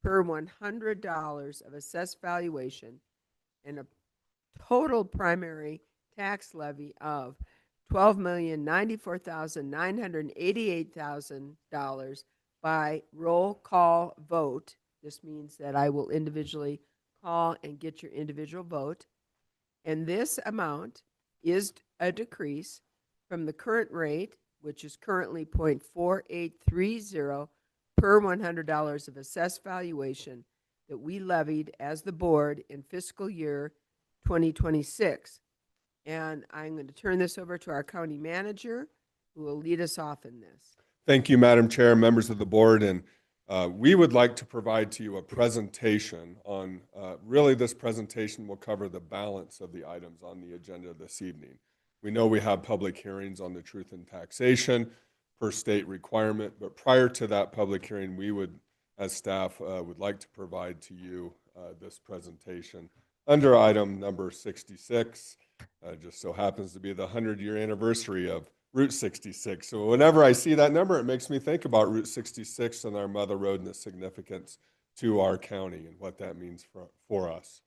per $100 of assessed valuation and a total primary tax levy of $12,094,988 by roll call vote. This means that I will individually call and get your individual vote. And this amount is a decrease from the current rate, which is currently 0.4830 per $100 of assessed valuation that we levied as the board in fiscal year 2026. And I'm going to turn this over to our county manager, who will lead us off in this. Thank you, Madam Chair, members of the board. And we would like to provide to you a presentation on, really this presentation will cover the balance of the items on the agenda this evening. We know we have public hearings on the truth in taxation per state requirement, but prior to that public hearing, we would, as staff, would like to provide to you this presentation under item number 66. Just so happens to be the 100-year anniversary of Route 66. So whenever I see that number, it makes me think about Route 66 and our mother road and the significance to our county and what that means for us.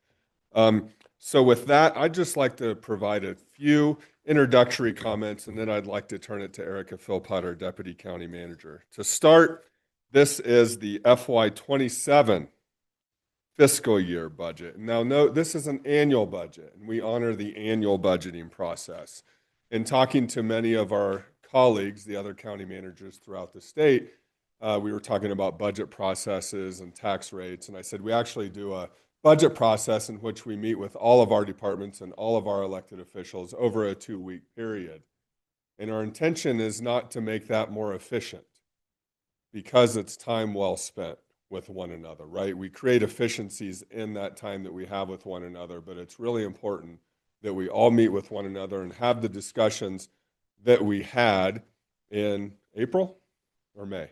So with that, I'd just like to provide a few introductory comments, and then I'd like to turn it to Erica Philpott, our Deputy County Manager. To start, this is the FY27 fiscal year budget. Now note, this is an annual budget, and we honor the annual budgeting process. In talking to many of our colleagues, the other county managers throughout the state, we were talking about budget processes and tax rates, and I said we actually do a budget process in which we meet with all of our departments and all of our elected officials over a 2-week period. And our intention is not to make that more efficient, because it's time well spent with one another, right? We create efficiencies in that time that we have with one another, but it's really important that we all meet with one another and have the discussions that we had in April or May?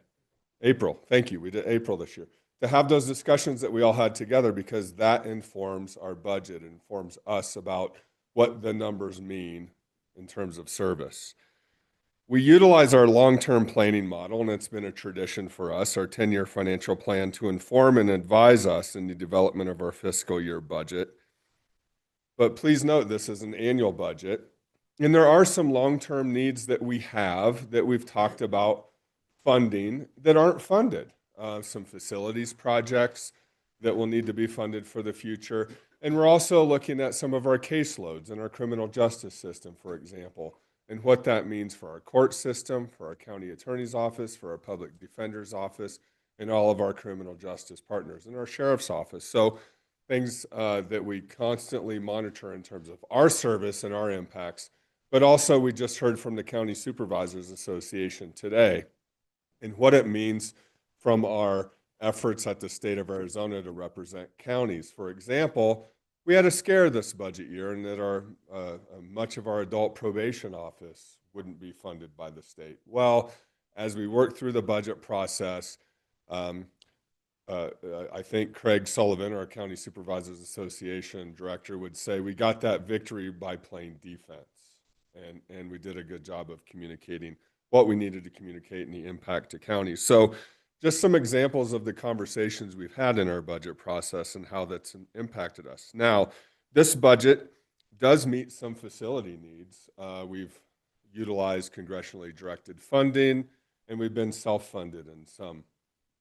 April, thank you. We did April this year. To have those discussions that we all had together, because that informs our budget, informs us about what the numbers mean in terms of service. We utilize our long-term planning model, and it's been a tradition for us, our 10-year financial plan, to inform and advise us in the development of our fiscal year budget. But please note, this is an annual budget, and there are some long-term needs that we have that we've talked about funding that aren't funded. Some facilities projects that will need to be funded for the future. And we're also looking at some of our caseloads in our criminal justice system, for example, and what that means for our court system, for our county attorney's office, for our public defender's office, and all of our criminal justice partners, and our sheriff's office. So things that we constantly monitor in terms of our service and our impacts. But also, we just heard from the County Supervisors Association today and what it means from our efforts at the state of Arizona to represent counties. For example, we had a scare this budget year in that our much of our adult probation office wouldn't be funded by the state. Well, as we worked through the budget process, I think Craig Sullivan, our County Supervisors Association director, would say we got that victory by playing defense. And we did a good job of communicating what we needed to communicate and the impact to counties. So just some examples of the conversations we've had in our budget process and how that's impacted us. Now, this budget does meet some facility needs. We've utilized congressionally directed funding, and we've been self-funded in some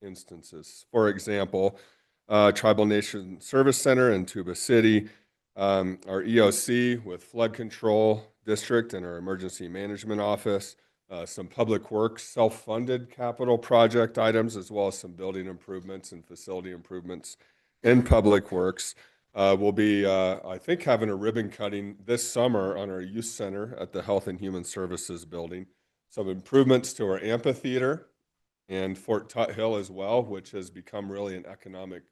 instances. For example, Tribal Nation Service Center in Tuba City, our EOC with flood control district and our emergency management office, some public works self-funded capital project items, as well as some building improvements and facility improvements in public works. We'll be, I think, having a ribbon cutting this summer on our youth center at the Health and Human Services building. Some improvements to our amphitheater and Fort Tut Hill as well, which has become really an economic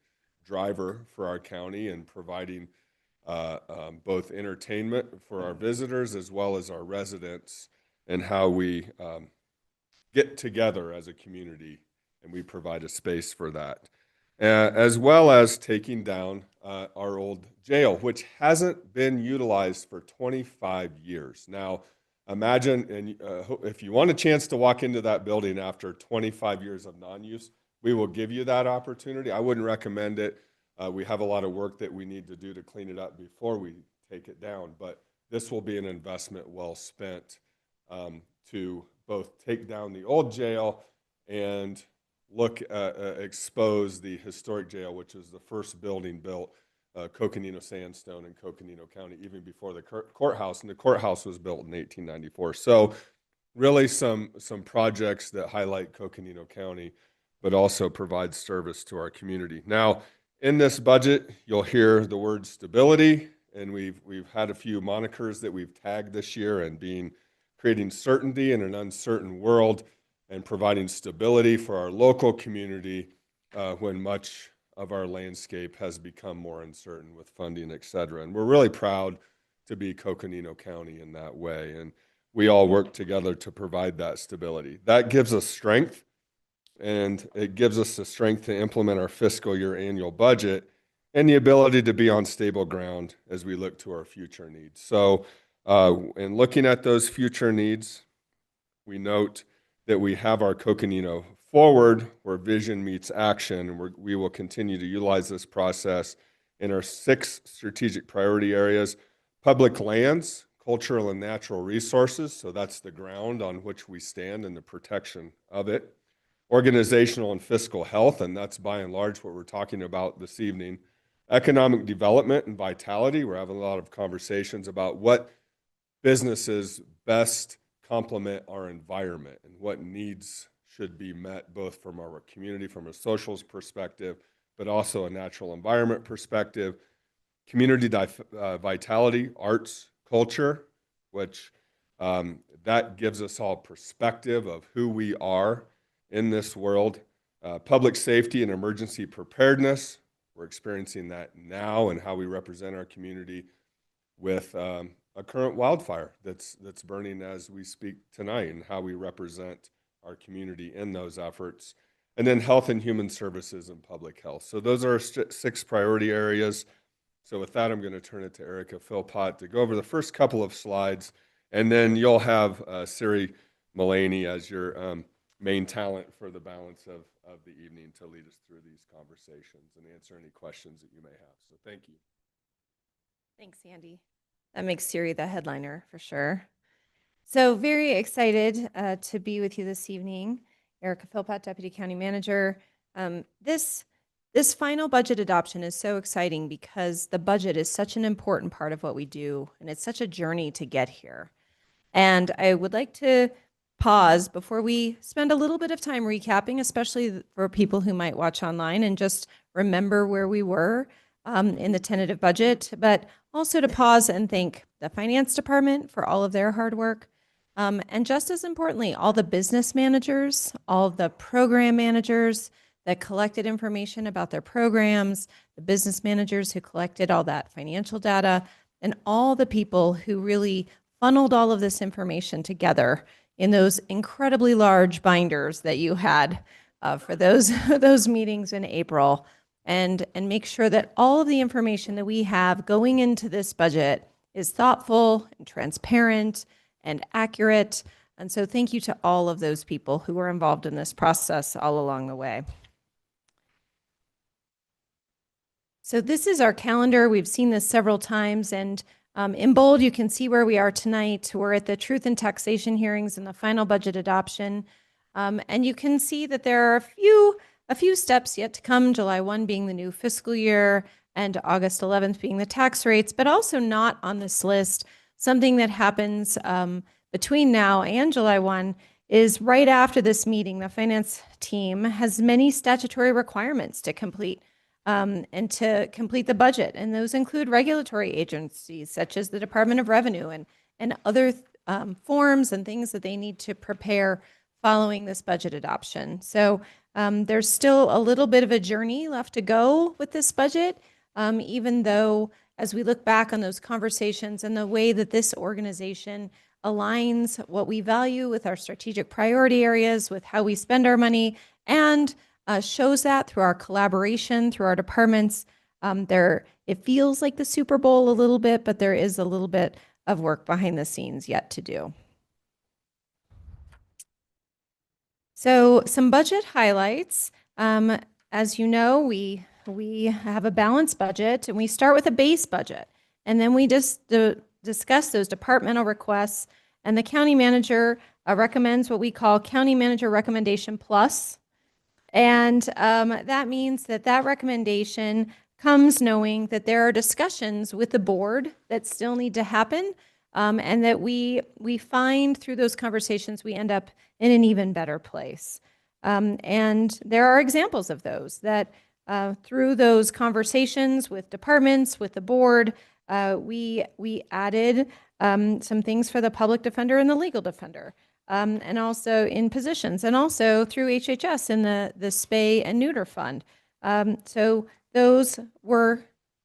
driver for our county and providing both entertainment for our visitors as well as our residents, and how we get together as a community, and we provide a space for that. As well as taking down our old jail, which hasn't been utilized for 25 years. Now, imagine, and if you want a chance to walk into that building after 25 years of non-use, we will give you that opportunity. I wouldn't recommend it. We have a lot of work that we need to do to clean it up before we take it down, but this will be an investment well spent to both take down the old jail and expose the historic jail, which is the first building built, Coconino sandstone in Coconino County, even before the courthouse, and the courthouse was built in 1894. So really some projects that highlight Coconino County, but also provide service to our community. Now, in this budget, you'll hear the word stability, and we've had a few monikers that we've tagged this year, and creating certainty in an uncertain world, and providing stability for our local community when much of our landscape has become more uncertain with funding, et cetera. And we're really proud to be Coconino County in that way. And we all work together to provide that stability. That gives us strength, and it gives us the strength to implement our fiscal year annual budget and the ability to be on stable ground as we look to our future needs. So in looking at those future needs, we note that we have our Coconino Forward, where vision meets action, and we will continue to utilize this process in our 6 strategic priority areas: public lands, cultural and natural resources, so that's the ground on which we stand and the protection of it; organizational and fiscal health, and that's by and large what we're talking about this evening; economic development and vitality. We're having a lot of conversations about what businesses best complement our environment and what needs should be met, both from our community, from a socials perspective, but also a natural environment perspective; community vitality, arts, culture, which that gives us all perspective of who we are in this world; public safety and emergency preparedness. We're experiencing that now, and how we represent our community with a current wildfire that's burning as we speak tonight, and how we represent our community in those efforts; and then health and human services and public health. So those are our 6 priority areas. So with that, I'm going to turn it to Erica Philpott to go over the first couple of slides, and then you'll have Siri Mullaney as your main talent for the balance of the evening to lead us through these conversations and answer any questions that you may have. So thank you. Thanks, Andy. That makes Siri the headliner for sure. So very excited to be with you this evening. Erica Philpott, Deputy County Manager. This final budget adoption is so exciting because the budget is such an important part of what we do, and it's such a journey to get here. And I would like to pause before we spend a little bit of time recapping, especially for people who might watch online, and just remember where we were in the tentative budget, but also to pause and thank the Finance Department for all of their hard work. And just as importantly, all the business managers, all the program managers that collected information about their programs, the business managers who collected all that financial data, and all the people who really funneled all of this information together in those incredibly large binders that you had for those meetings in April, and make sure that all of the information that we have going into this budget is thoughtful and transparent and accurate. And so thank you to all of those people who were involved in this process all along the way. So this is our calendar. We've seen this several times, and in bold, you can see where we are tonight. We're at the Truth and Taxation hearings and the final budget adoption. And you can see that there are a few steps yet to come, July 1 being the new fiscal year and August 11th being the tax rates, but also not on this list. Something that happens between now and July 1 is right after this meeting, the finance team has many statutory requirements to complete and to complete the budget. And those include regulatory agencies such as the Department of Revenue and other forms and things that they need to prepare following this budget adoption. So There's still a little bit of a journey left to go with this budget, even though as we look back on those conversations and the way that this organization aligns what we value with our strategic priority areas, with how we spend our money, and shows that through our collaboration, through our departments. It feels like the Super Bowl a little bit, but there is a little bit of work behind the scenes yet to do. So some budget highlights. As you know, we have a balanced budget, and we start with a base budget, and then we just discuss those departmental requests, and the county manager recommends what we call County Manager Recommendation Plus. And that means that that recommendation comes knowing that there are discussions with the board that still need to happen, and that we find through those conversations we end up in an even better place. And there are examples of those that through those conversations with departments, with the board, we added some things for the public defender and the legal defender, and also in positions, and also through HHS in the spay and neuter fund. So those were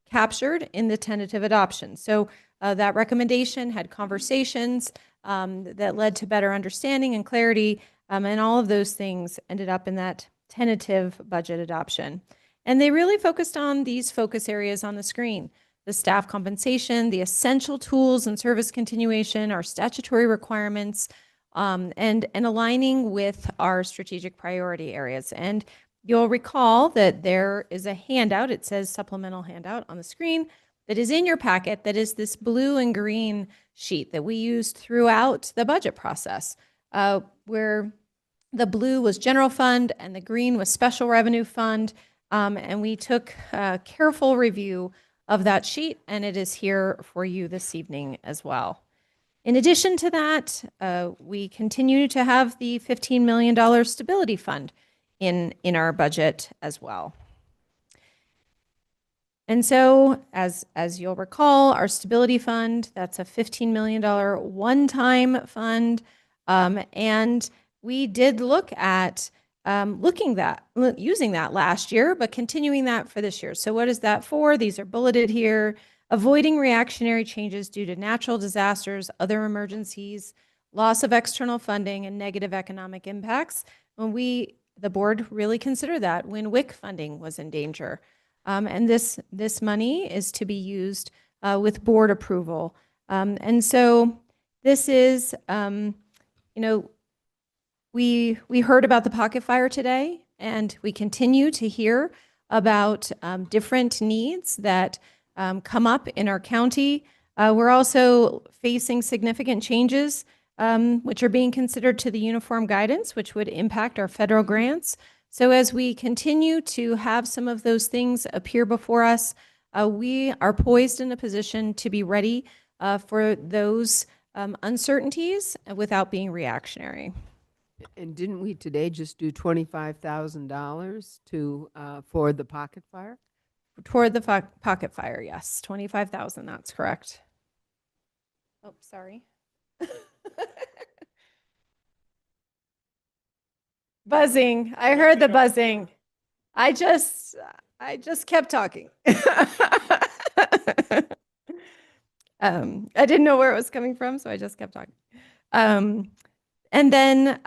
captured in the tentative adoption. So that recommendation had conversations that led to better understanding and clarity, and all of those things ended up in that tentative budget adoption. And they really focused on these focus areas on the screen: the staff compensation, the essential tools and service continuation, our statutory requirements, and aligning with our strategic priority areas. And you'll recall that there is a handout, it says supplemental handout on the screen, that is in your packet, that is this blue and green sheet that we used throughout the budget process, where the blue was general fund and the green was special revenue fund. And we took a careful review of that sheet, and it is here for you this evening as well. In addition to that, we continue to have the $15 million stability fund in our budget as well. And so, as you'll recall, our stability fund, that's a $15 million one-time fund, and we did look at using that last year, but continuing that for this year. So what is that for? These are bulleted here: avoiding reactionary changes due to natural disasters, other emergencies, loss of external funding, and negative economic impacts. When the board really considered that when WIC funding was in danger. And this money is to be used with board approval. And so this is, we heard about the pocket fire today, and we continue to hear about different needs that come up in our county. We're also facing significant changes which are being considered to the uniform guidance, which would impact our federal grants. So as we continue to have some of those things appear before us, we are poised in a position to be ready for those uncertainties without being reactionary. And didn't we today just do $25,000 for the pocket fire? Toward the pocket fire, yes, 25,000. That's correct. Oh, sorry. Buzzing. I heard the buzzing. I just kept talking. I didn't know where it was coming from, so I just kept talking. And then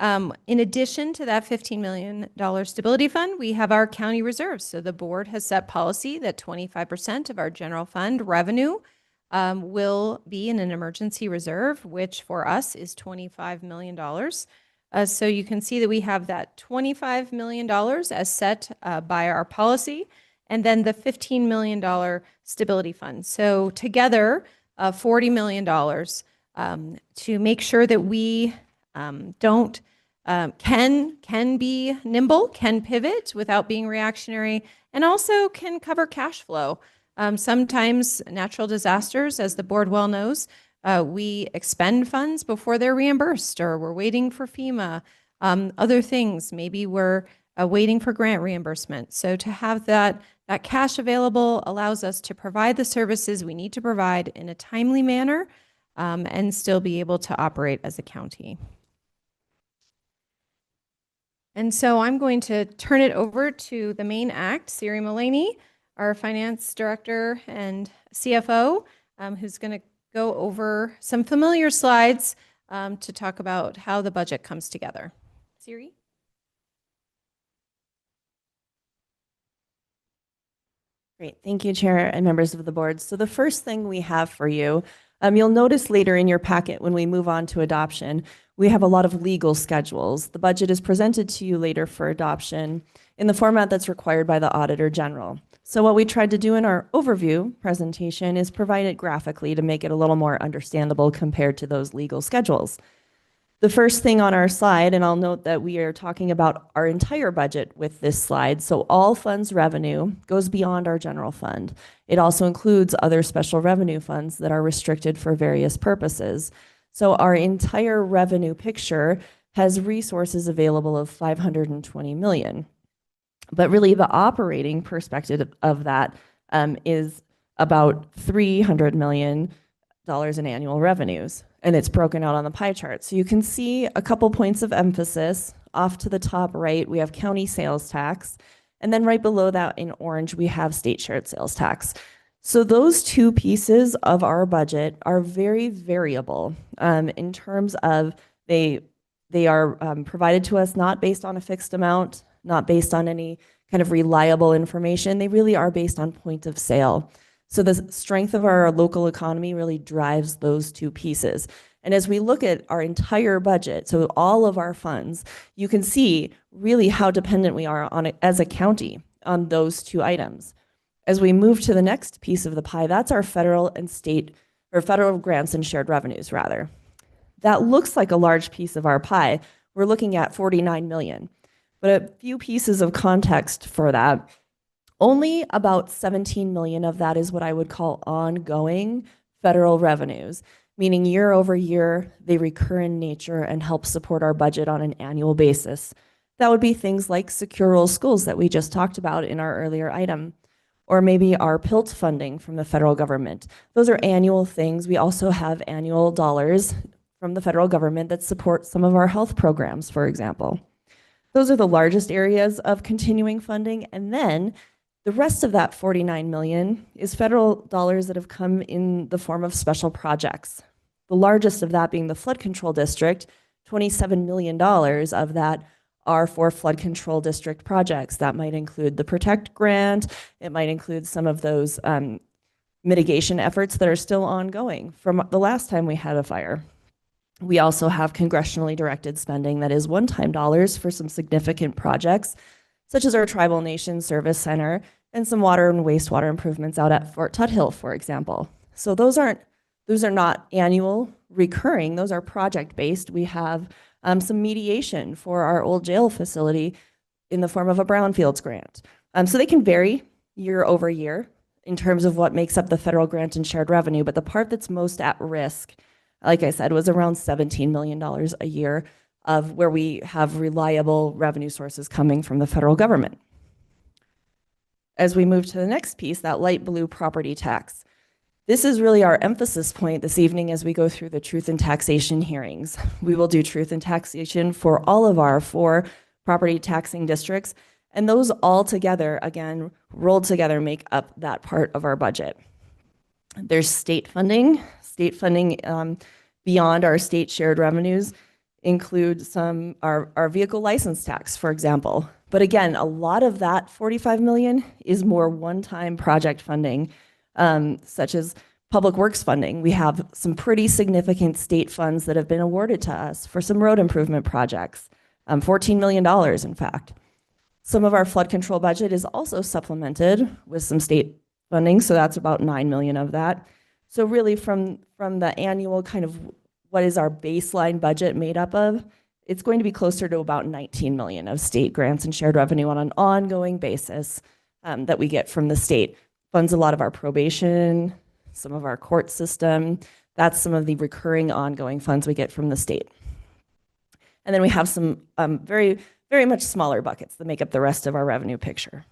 in addition to that $15 million stability fund, we have our county reserves. So the board has set policy that 25% of our general fund revenue will be in an emergency reserve, which for us is $25 million. So you can see that we have that $25 million as set by our policy, and then the $15 million stability fund. So together, $40 million to make sure that we can be nimble, can pivot without being reactionary, and also can cover cash flow. Sometimes natural disasters, as the board well knows, we expend funds before they're reimbursed, or we're waiting for FEMA. Other things, maybe we're waiting for grant reimbursement. So to have that cash available allows us to provide the services we need to provide in a timely manner, and still be able to operate as a county. And so I'm going to turn it over to the main act, Siri Mullaney, our finance director and CFO, who's going to go over some familiar slides to talk about how the budget comes together. Siri? Great. Thank you, Chair and members of the board. So the first thing we have for you, you'll notice later in your packet when we move on to adoption, we have a lot of legal schedules. The budget is presented to you later for adoption in the format that's required by the Auditor General. So what we tried to do in our overview presentation is provide it graphically to make it a little more understandable compared to those legal schedules. The first thing on our slide, and I'll note that we are talking about our entire budget with this slide, so all funds revenue goes beyond our general fund. It also includes other special revenue funds that are restricted for various purposes. So our entire revenue picture has resources available of $520 million. But really the operating perspective of that is about $300 million in annual revenues. And it's broken out on the pie chart. So you can see a couple points of emphasis. Off to the top right, we have county sales tax. And then right below that in orange, we have state shared sales tax. So those two pieces of our budget are very variable in terms of they are provided to us not based on a fixed amount, not based on any kind of reliable information. They really are based on point of sale. So the strength of our local economy really drives those two pieces. And as we look at our entire budget, so all of our funds, you can see really how dependent we are on it as a county on those two items. As we move to the next piece of the pie, that's our federal and state, or federal grants and shared revenues rather. That looks like a large piece of our pie. We're looking at 49 million. But a few pieces of context for that. Only about 17 million of that is what I would call ongoing federal revenues, meaning year over year, they recur in nature and help support our budget on an annual basis. That would be things like secure rural schools that we just talked about in our earlier item, or maybe our PILT funding from the federal government. Those are annual things. We also have annual dollars from the federal government that support some of our health programs, for example. Those are the largest areas of continuing funding. And then the rest of that 49 million is federal dollars that have come in the form of special projects. The largest of that being the flood control district, $27 million of that are for flood control district projects. That might include the Protect grant. It might include some of those mitigation efforts that are still ongoing from the last time we had a fire. We also have congressionally directed spending that is one-time dollars for some significant projects, such as our Tribal Nations Service Center and some water and wastewater improvements out at Fort Tuthill, for example. So those are not annual recurring, those are project-based. We have some mediation for our old jail facility in the form of a brownfields grant. So they can vary year over year in terms of what makes up the federal grant and shared revenue, but the part that's most at risk, like I said, was around $17 million a year of where we have reliable revenue sources coming from the federal government. As we move to the next piece, that light blue property tax. This is really our emphasis point this evening as we go through the truth and taxation hearings. We will do truth and taxation for all of our 4 property taxing districts, and those all together, again, rolled together make up that part of our budget. There's state funding. State funding beyond our state shared revenues include some our vehicle license tax, for example. But again, a lot of that 45 million is more one-time project funding, such as public works funding. We have some pretty significant state funds that have been awarded to us for some road improvement projects, $14 million, in fact. Some of our flood control budget is also supplemented with some state funding, so that's about 9 million of that. So really from the annual kind of what is our baseline budget made up of, it's going to be closer to about 19 million of state grants and shared revenue on an ongoing basis that we get from the state. Funds a lot of our probation, some of our court system. That's some of the recurring ongoing funds we get from the state. And then we have some very, very much smaller buckets that make up the rest of our revenue picture.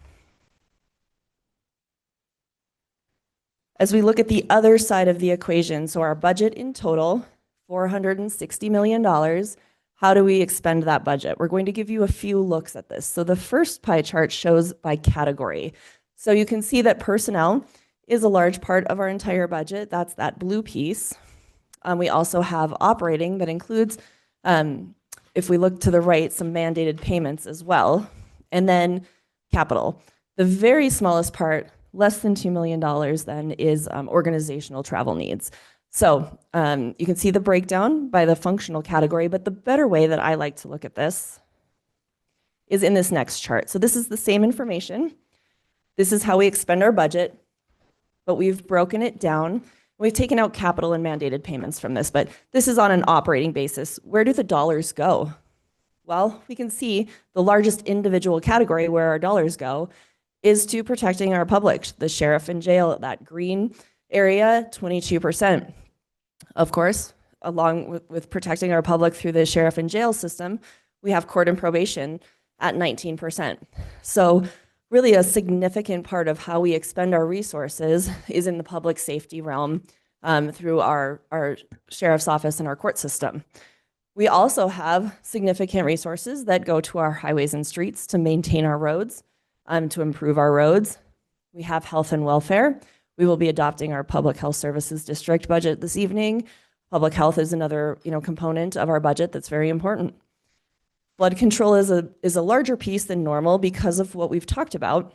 As we look at the other side of the equation, so our budget in total, $460 million. How do we expend that budget? We're going to give you a few looks at this. So the first pie chart shows by category. So you can see that personnel is a large part of our entire budget. That's that blue piece. We also have operating that includes, if we look to the right, some mandated payments as well. And then capital. The very smallest part, less than $2 million then, is organizational travel needs. So you can see the breakdown by the functional category, but the better way that I like to look at this is in this next chart. So this is the same information. This is how we expend our budget, but we've broken it down. We've taken out capital and mandated payments from this, but this is on an operating basis. Where do the dollars go? Well, we can see the largest individual category where our dollars go is to protecting our public. The sheriff and jail, that green area, 22%. Of course, along with protecting our public through the sheriff and jail system, we have court and probation at 19%. So really a significant part of how we expend our resources is in the public safety realm through our sheriff's office and our court system. We also have significant resources that go to our highways and streets to maintain our roads, to improve our roads. We have health and welfare. We will be adopting our public health services district budget this evening. Public health is another, component of our budget that's very important. Flood control is a larger piece than normal because of what we've talked about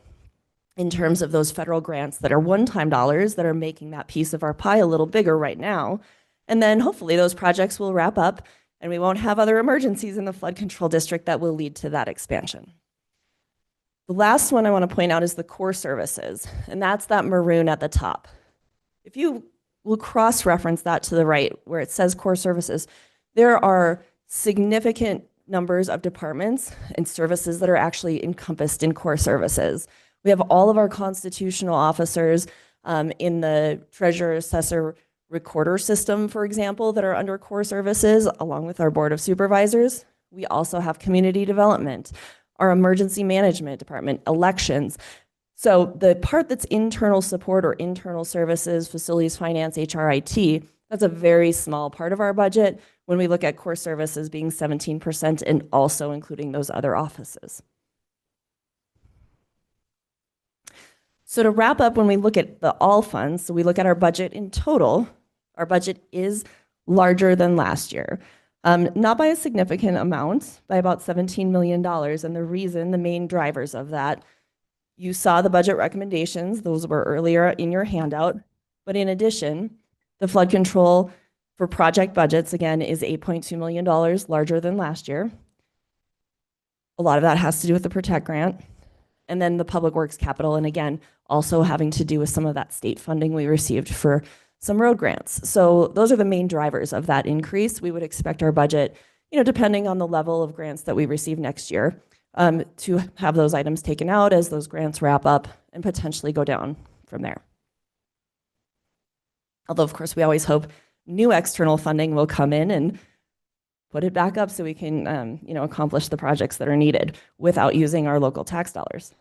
in terms of those federal grants that are one-time dollars that are making that piece of our pie a little bigger right now. And then hopefully those projects will wrap up and we won't have other emergencies in the flood control district that will lead to that expansion. The last one I want to point out is the core services, and that's that maroon at the top. If you will cross-reference that to the right where it says core services, there are significant numbers of departments and services that are actually encompassed in core services. We have all of our constitutional officers in the treasurer, assessor, recorder system, for example, that are under core services, along with our board of supervisors. We also have community development, our emergency management department, elections. So the part that's internal support or internal services, facilities, finance, HRIT, that's a very small part of our budget when we look at core services being 17% and also including those other offices. So to wrap up, when we look at the all funds, so we look at our budget in total, our budget is larger than last year. Not by a significant amount, by about $17 million. And the reason, the main drivers of that, you saw the budget recommendations. Those were earlier in your handout. But in addition, the flood control for project budgets, again, is $8.2 million larger than last year. A lot of that has to do with the Protect grant. And then the public works capital, and again, also having to do with some of that state funding we received for some road grants. So those are the main drivers of that increase. We would expect our budget, depending on the level of grants that we receive next year, to have those items taken out as those grants wrap up and potentially go down from there. Although, of course, we always hope new external funding will come in and put it back up so we can, accomplish the projects that are needed without using our local tax dollars.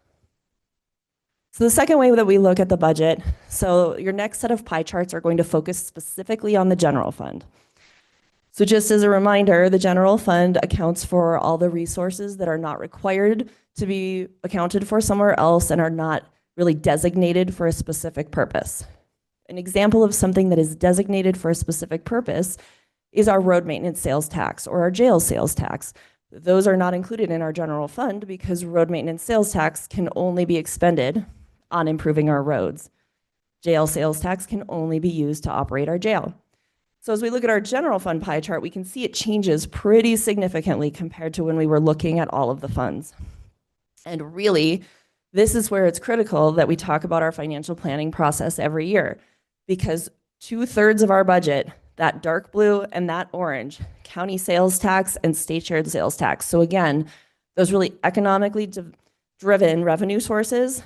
So the second way that we look at the budget, so your next set of pie charts are going to focus specifically on the general fund. So just as a reminder, the general fund accounts for all the resources that are not required to be accounted for somewhere else and are not really designated for a specific purpose. An example of something that is designated for a specific purpose is our road maintenance sales tax or our jail sales tax. Those are not included in our general fund because road maintenance sales tax can only be expended on improving our roads. Jail sales tax can only be used to operate our jail. So as we look at our general fund pie chart, we can see it changes pretty significantly compared to when we were looking at all of the funds. And really, this is where it's critical that we talk about our financial planning process every year, because 2/3 of our budget, that dark blue and that orange, county sales tax and state shared sales tax. So again, those really economically driven revenue sources,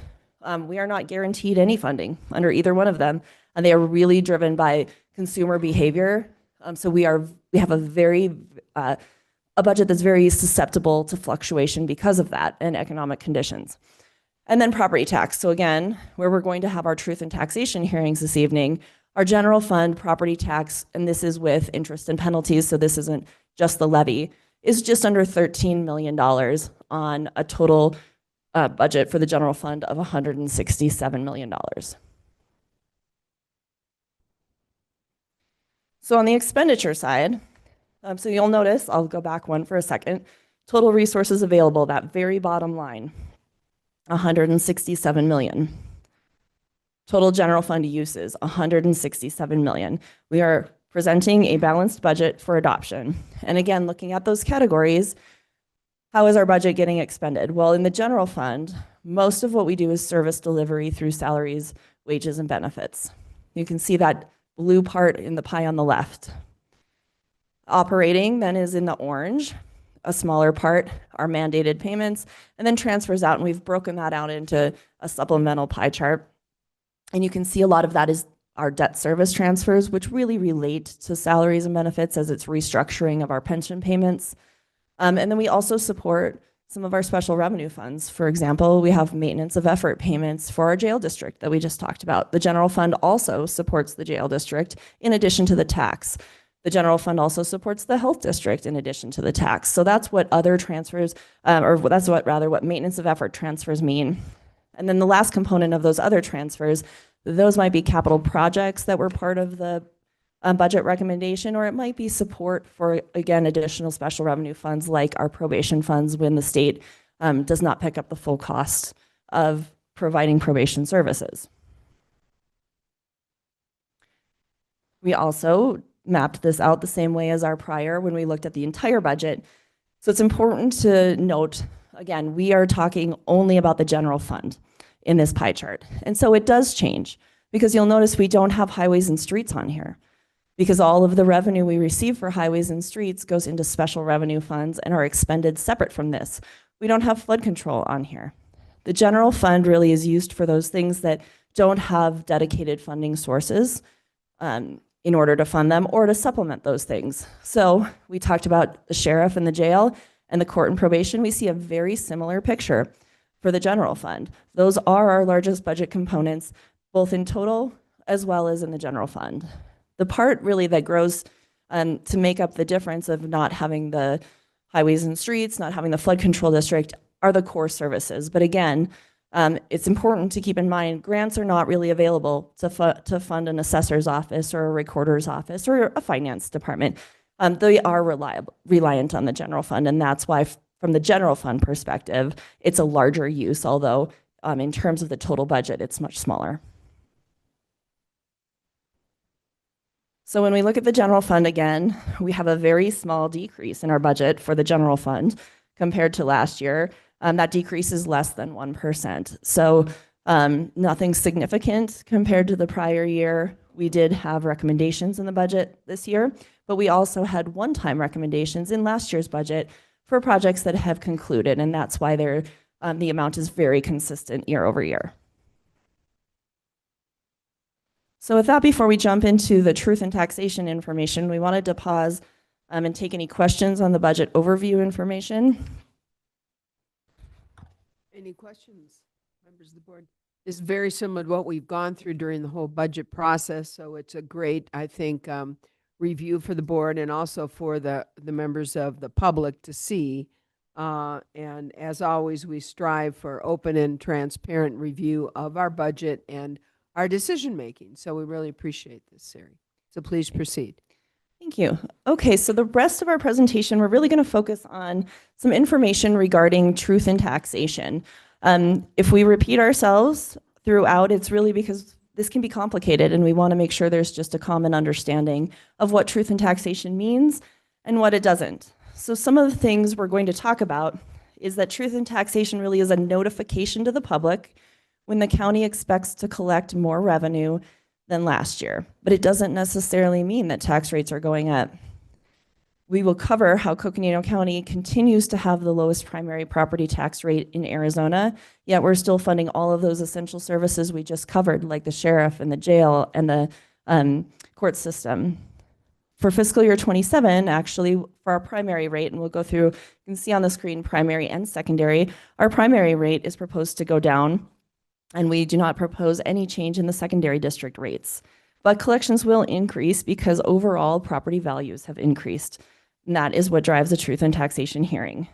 we are not guaranteed any funding under either one of them, and they are really driven by consumer behavior. So we have a budget that's very susceptible to fluctuation because of that and economic conditions. And then property tax. So again, where we're going to have our truth and taxation hearings this evening, our general fund property tax, and this is with interest and penalties, so this isn't just the levy, is just under $13 million on a total budget for the general fund of $167 million. So on the expenditure side, so you'll notice, I'll go back one for a second, total resources available, that very bottom line, 167 million. Total general fund uses, 167 million. We are presenting a balanced budget for adoption. And again, looking at those categories, how is our budget getting expended? Well, in the general fund, most of what we do is service delivery through salaries, wages, and benefits. You can see that blue part in the pie on the left. Operating then is in the orange. A smaller part are mandated payments, and then transfers out, and we've broken that out into a supplemental pie chart. And you can see a lot of that is our debt service transfers, which really relate to salaries and benefits as it's restructuring of our pension payments. And then we also support some of our special revenue funds. For example, we have maintenance of effort payments for our jail district that we just talked about. The general fund also supports the jail district in addition to the tax. The general fund also supports the health district in addition to the tax. So that's what other transfers, or that's what maintenance of effort transfers mean. And then the last component of those other transfers, those might be capital projects that were part of the budget recommendation, or it might be support for, again, additional special revenue funds like our probation funds when the state does not pick up the full cost of providing probation services. We also mapped this out the same way as our prior when we looked at the entire budget. So it's important to note, again, we are talking only about the general fund in this pie chart. And so it does change because you'll notice we don't have highways and streets on here because all of the revenue we receive for highways and streets goes into special revenue funds and are expended separate from this. We don't have flood control on here. The general fund really is used for those things that don't have dedicated funding sources in order to fund them or to supplement those things. So we talked about the sheriff and the jail and the court and probation. We see a very similar picture for the general fund. Those are our largest budget components, both in total as well as in the general fund. The part really that grows to make up the difference of not having the highways and streets, not having the flood control district, are the core services. But again, it's important to keep in mind grants are not really available to fund an assessor's office or a recorder's office or a finance department. They are reliant on the general fund, and that's why from the general fund perspective, it's a larger use, although in terms of the total budget, it's much smaller. So when we look at the general fund again, we have a very small decrease in our budget for the general fund compared to last year. That decrease is less than 1%. So nothing significant compared to the prior year. We did have recommendations in the budget this year, but we also had one-time recommendations in last year's budget for projects that have concluded, and that's why the amount is very consistent year over year. So with that, before we jump into the truth and taxation information, we wanted to pause and take any questions on the budget overview information. Any questions, members of the board? It's very similar to what we've gone through during the whole budget process, so it's a great, I think, review for the board and also for the members of the public to see. And as always, we strive for open and transparent review of our budget and our decision making. So we really appreciate this, Sari. So please proceed. Thank you. Okay, so the rest of our presentation, we're really going to focus on some information regarding truth and taxation. If we repeat ourselves throughout, it's really because this can be complicated and we want to make sure there's just a common understanding of what truth and taxation means and what it doesn't. So some of the things we're going to talk about is that truth and taxation really is a notification to the public when the county expects to collect more revenue than last year, but it doesn't necessarily mean that tax rates are going up. We will cover how Coconino County continues to have the lowest primary property tax rate in Arizona, yet we're still funding all of those essential services we just covered, like the sheriff and the jail and the court system. For fiscal year 27, actually, for our primary rate, and we'll go through, you can see on the screen primary and secondary, our primary rate is proposed to go down, and we do not propose any change in the secondary district rates. But collections will increase because overall property values have increased. And that is what drives a truth in taxation hearing.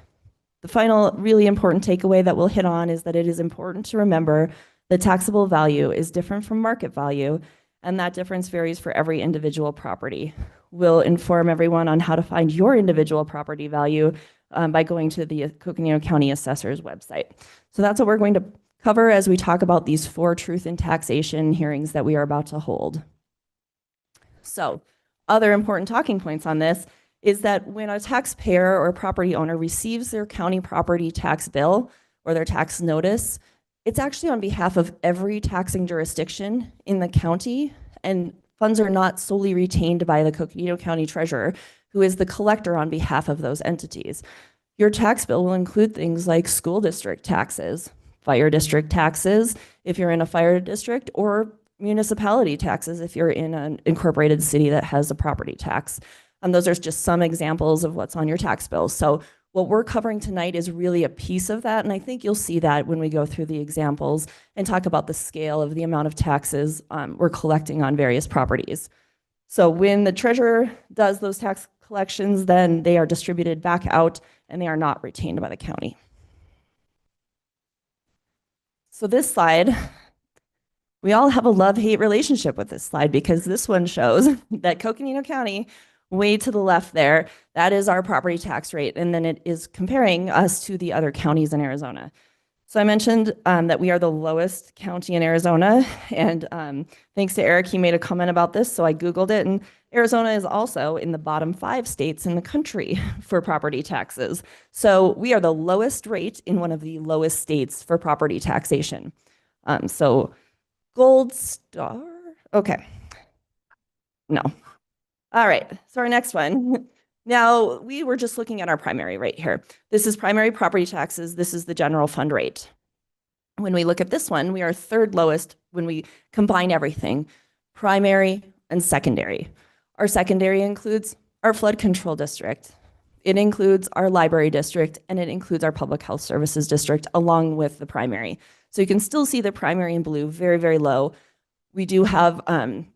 The final really important takeaway that we'll hit on is that it is important to remember that taxable value is different from market value, and that difference varies for every individual property. We'll inform everyone on how to find your individual property value by going to the Coconino County Assessor's website. So that's what we're going to cover as we talk about these 4 truth in taxation hearings that we are about to hold. So, other important talking points on this is that when a taxpayer or property owner receives their county property tax bill or their tax notice, it's actually on behalf of every taxing jurisdiction in the county, and funds are not solely retained by the Coconino County Treasurer, who is the collector on behalf of those entities. Your tax bill will include things like school district taxes, fire district taxes, if you're in a fire district, or municipality taxes if you're in an incorporated city that has a property tax. Those are just some examples of what's on your tax bill. So what we're covering tonight is really a piece of that, and I think you'll see that when we go through the examples and talk about the scale of the amount of taxes we're collecting on various properties. So when the treasurer does those tax collections, then they are distributed back out and they are not retained by the county. So this slide, we all have a love-hate relationship with this slide because this one shows that Coconino County, way to the left there, that is our property tax rate, and then it is comparing us to the other counties in Arizona. So I mentioned that we are the lowest county in Arizona, and thanks to Eric, he made a comment about this, so I Googled it, and Arizona is also in the bottom 5 states in the country for property taxes. So we are the lowest rate in one of the lowest states for property taxation. So gold star, okay, no. All right, so our next one. Now, we were just looking at our primary rate here. This is primary property taxes. This is the general fund rate. When we look at this one, we are 3rd lowest when we combine everything, primary and secondary. Our secondary includes our flood control district. It includes our library district, and it includes our public health services district along with the primary. So you can still see the primary in blue, very, very low. We do have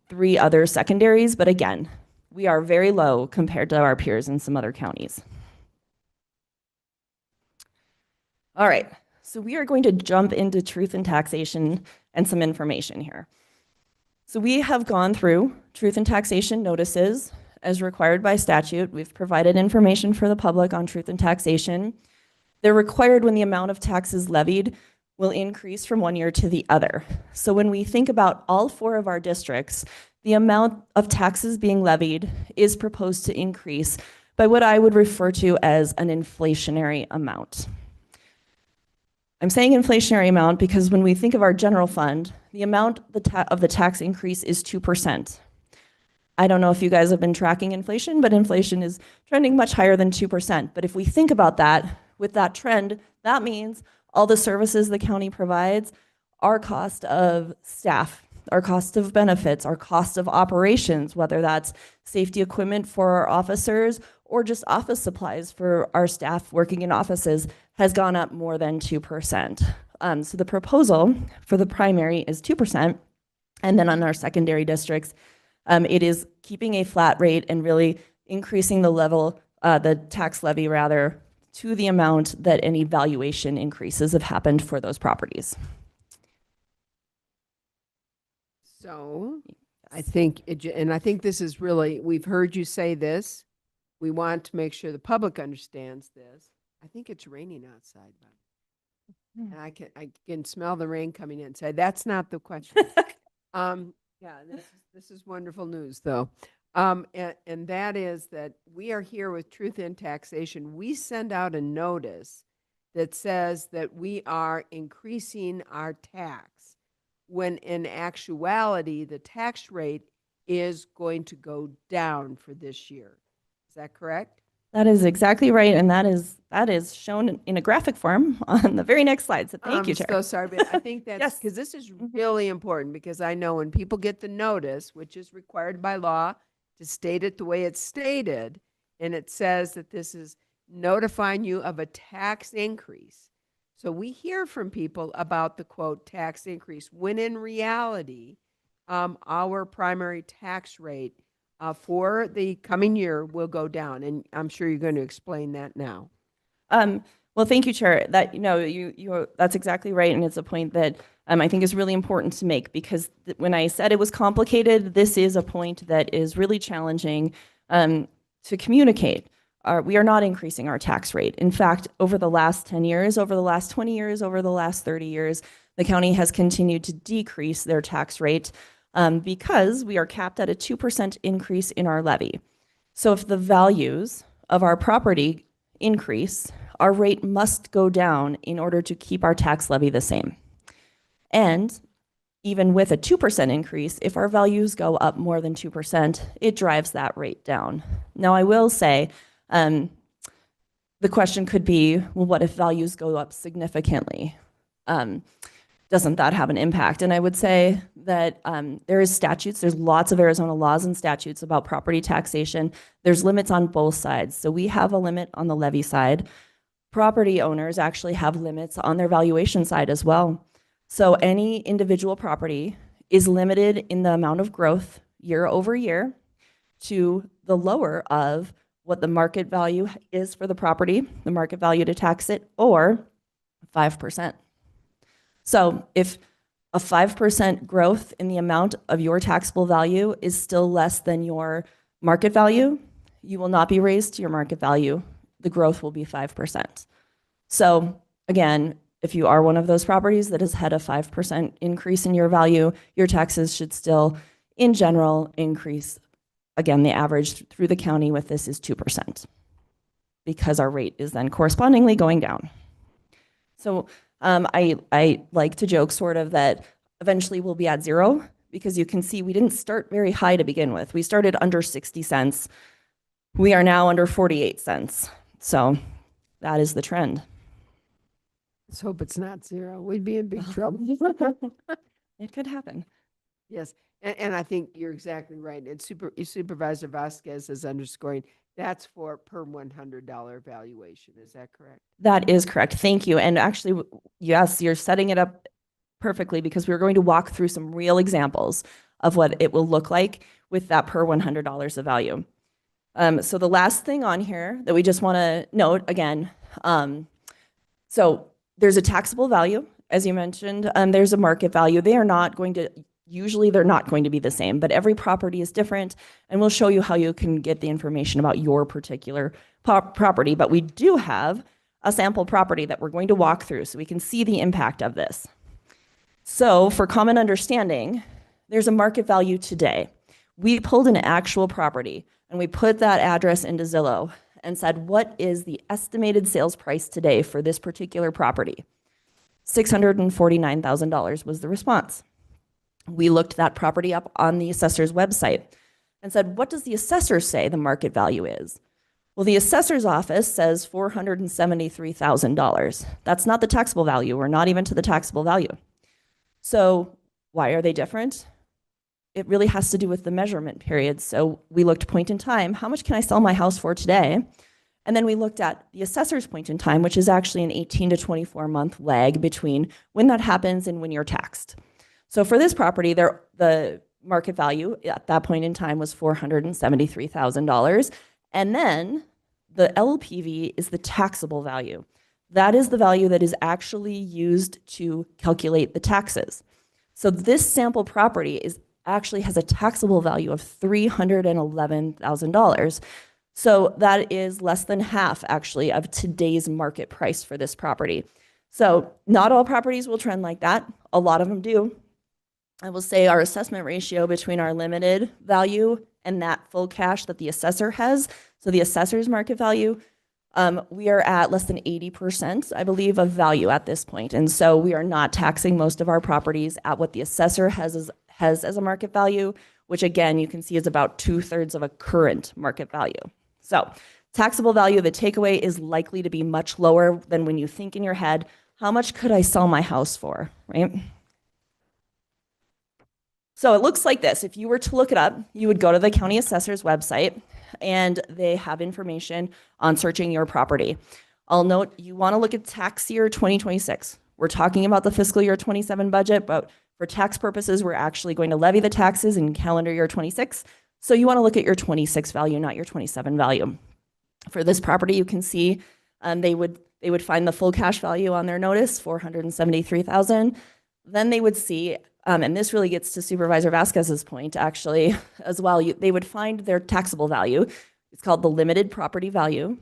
3 other secondaries, but again, we are very low compared to our peers in some other counties. All right, so we are going to jump into truth in taxation and some information here. So we have gone through truth in taxation notices as required by statute. We've provided information for the public on truth in taxation. They're required when the amount of taxes levied will increase from one year to the other. So when we think about all 4 of our districts, the amount of taxes being levied is proposed to increase by what I would refer to as an inflationary amount. I'm saying inflationary amount because when we think of our general fund, the amount of the tax increase is 2%. I don't know if you guys have been tracking inflation, but inflation is trending much higher than 2%. But if we think about that, with that trend, that means all the services the county provides, our cost of staff, our cost of benefits, our cost of operations, whether that's safety equipment for our officers or just office supplies for our staff working in offices, has gone up more than 2%. So the proposal for the primary is 2%. And then on our secondary districts, it is keeping a flat rate and really increasing the level, the tax levy rather, to the amount that any valuation increases have happened for those properties. So I think, and I think this is really, we've heard you say this. We want to make sure the public understands this. I think it's raining outside, but and I can smell the rain coming in. So that's not the question. Yeah, this is wonderful news though. And that is that we are here with Truth in Taxation. We send out a notice that says that we are increasing our tax, when in actuality, the tax rate is going to go down for this year. Is that correct? That is exactly right, and that is shown in a graphic form on the very next slide. So thank you, Chair. I'm so sorry, but I think that's because this is really important, because I know when people get the notice, which is required by law to state it the way it's stated, and it says that this is notifying you of a tax increase. So we hear from people about the quote tax increase, when in reality, our primary tax rate for the coming year will go down, and I'm sure you're going to explain that now. Well, thank you, Chair. That, that's exactly right. And it's a point that I think is really important to make, because when I said it was complicated, this is a point that is really challenging to communicate. We are not increasing our tax rate. In fact, over the last 10 years, over the last 20 years, over the last 30 years, the county has continued to decrease their tax rate because we are capped at a 2% increase in our levy. So if the values of our property increase, our rate must go down in order to keep our tax levy the same. And even with a 2% increase, if our values go up more than 2%, it drives that rate down. Now, I will say, the question could be, well, what if values go up significantly? Doesn't that have an impact? And I would say that there is statutes, there's lots of Arizona laws and statutes about property taxation. There's limits on both sides. So we have a limit on the levy side. Property owners actually have limits on their valuation side as well. So any individual property is limited in the amount of growth year over year to the lower of what the market value is for the property, the market value to tax it, or 5%. So if a 5% growth in the amount of your taxable value is still less than your market value, you will not be raised to your market value. The growth will be 5%. So again, if you are one of those properties that has had a 5% increase in your value, your taxes should still, in general, increase. Again, the average through the county with this is 2%, because our rate is then correspondingly going down. So I like to joke sort of that eventually we'll be at zero, because you can see we didn't start very high to begin with. We started under 60 cents. We are now under 48 cents. So that is the trend. Let's hope it's not zero. We'd be in big trouble. It could happen. Yes, and I think you're exactly right. And Supervisor Vasquez is underscoring that's for per $100 valuation. Is that correct? That is correct. Thank you. And actually, yes, you're setting it up perfectly, because we're going to walk through some real examples of what it will look like with that per $100 of value. So the last thing on here that we just want to note again, so there's a taxable value, as you mentioned, there's a market value. Usually they're not going to be the same, but every property is different, and we'll show you how you can get the information about your particular property. But we do have a sample property that we're going to walk through so we can see the impact of this. So for common understanding, there's a market value today. We pulled an actual property and we put that address into Zillow and said, what is the estimated sales price today for this particular property? $649,000 was the response. We looked that property up on the assessor's website and said, what does the assessor say the market value is? Well, the assessor's office says $473,000. That's not the taxable value. We're not even to the taxable value. So why are they different? It really has to do with the measurement period. So we looked point in time, how much can I sell my house for today? And then we looked at the assessor's point in time, which is actually an 18 to 24 month lag between when that happens and when you're taxed. So for this property, the market value at that point in time was $473,000. And then the LPV is the taxable value. That is the value that is actually used to calculate the taxes. So this sample property actually has a taxable value of $311,000. So that is less than half, actually, of today's market price for this property. So not all properties will trend like that. A lot of them do. I will say our assessment ratio between our limited value and that full cash that the assessor has, so the assessor's market value, we are at less than 80%, I believe, of value at this point. And so we are not taxing most of our properties at what the assessor has as a market value, which again, you can see is about 2/3 of a current market value. So taxable value, the takeaway is likely to be much lower than when you think in your head, how much could I sell my house for, right? So it looks like this. If you were to look it up, you would go to the county assessor's website and they have information on searching your property. I'll note you want to look at tax year 2026. We're talking about the fiscal year 27 budget, but for tax purposes, we're actually going to levy the taxes in calendar year 26. So you want to look at your 26 value, not your 27 value. For this property, you can see they would find the full cash value on their notice, 473,000. Then they would see, and this really gets to Supervisor Vasquez's point actually as well, they would find their taxable value. It's called the limited property value.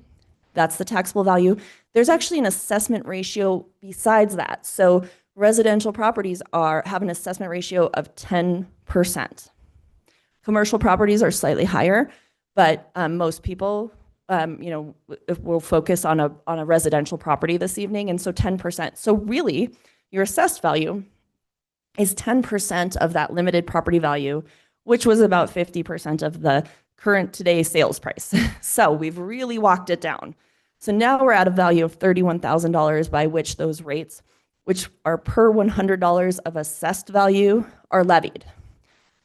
That's the taxable value. There's actually an assessment ratio besides that. So residential properties have an assessment ratio of 10%. Commercial properties are slightly higher, but most people, will focus on a residential property this evening, and so 10%. So really, your assessed value is 10% of that limited property value, which was about 50% of the current today sales price. So we've really walked it down. So now we're at a value of $31,000 by which those rates, which are per $100 of assessed value, are levied.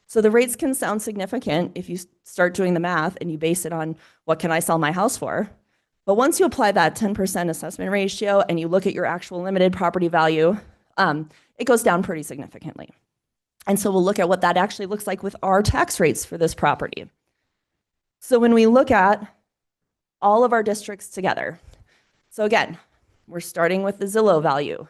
So the rates can sound significant if you start doing the math and you base it on what can I sell my house for. But once you apply that 10% assessment ratio and you look at your actual limited property value, it goes down pretty significantly. And so we'll look at what that actually looks like with our tax rates for this property. So when we look at all of our districts together, so again, we're starting with the Zillow value.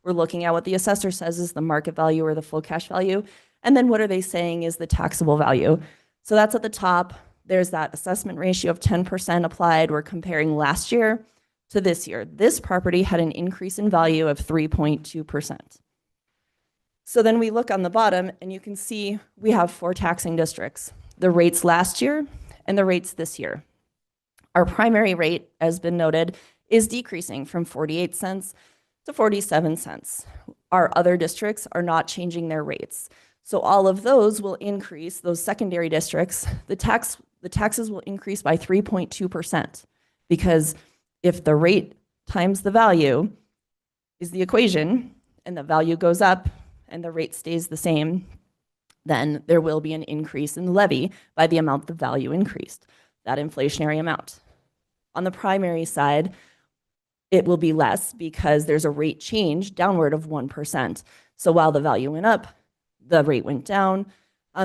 We're looking at what the assessor says is the market value or the full cash value. And then what are they saying is the taxable value? So that's at the top. There's that assessment ratio of 10% applied. We're comparing last year to this year. This property had an increase in value of 3.2%. So then we look on the bottom and you can see we have 4 taxing districts, the rates last year and the rates this year. Our primary rate, as been noted, is decreasing from 48 cents to 47 cents. Our other districts are not changing their rates. So all of those will increase, those secondary districts, the taxes will increase by 3.2%, because if the rate times the value is the equation and the value goes up and the rate stays the same, then there will be an increase in the levy by the amount the value increased, that inflationary amount. On the primary side, it will be less because there's a rate change downward of 1%. So while the value went up, the rate went down.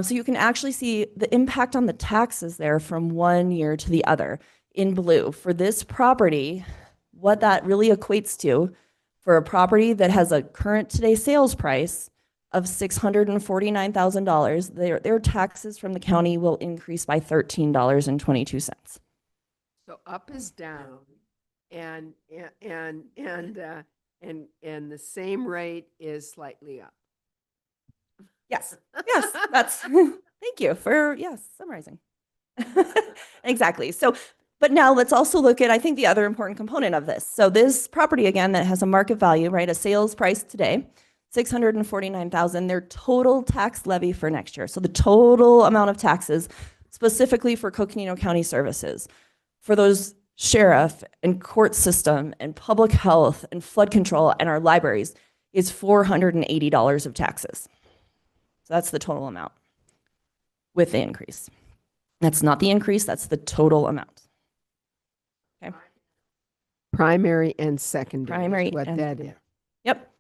So you can actually see the impact on the taxes there from one year to the other in blue. For this property, what that really equates to for a property that has a current today sales price of $649,000, their taxes from the county will increase by $13.22. So up is down, and the same rate is slightly up. Yes, that's, thank you for, summarizing. Exactly. So, but now let's also look at, I think, the other important component of this. So this property, again, that has a market value, right, a sales price today, $649,000, their total tax levy for next year. So the total amount of taxes specifically for Coconino County services, for those sheriff and court system and public health and flood control and our libraries, is $480 of taxes. So that's the total amount with the increase. That's not the increase, that's the total amount. Okay. Primary and secondary. Primary is what and that is. Yep.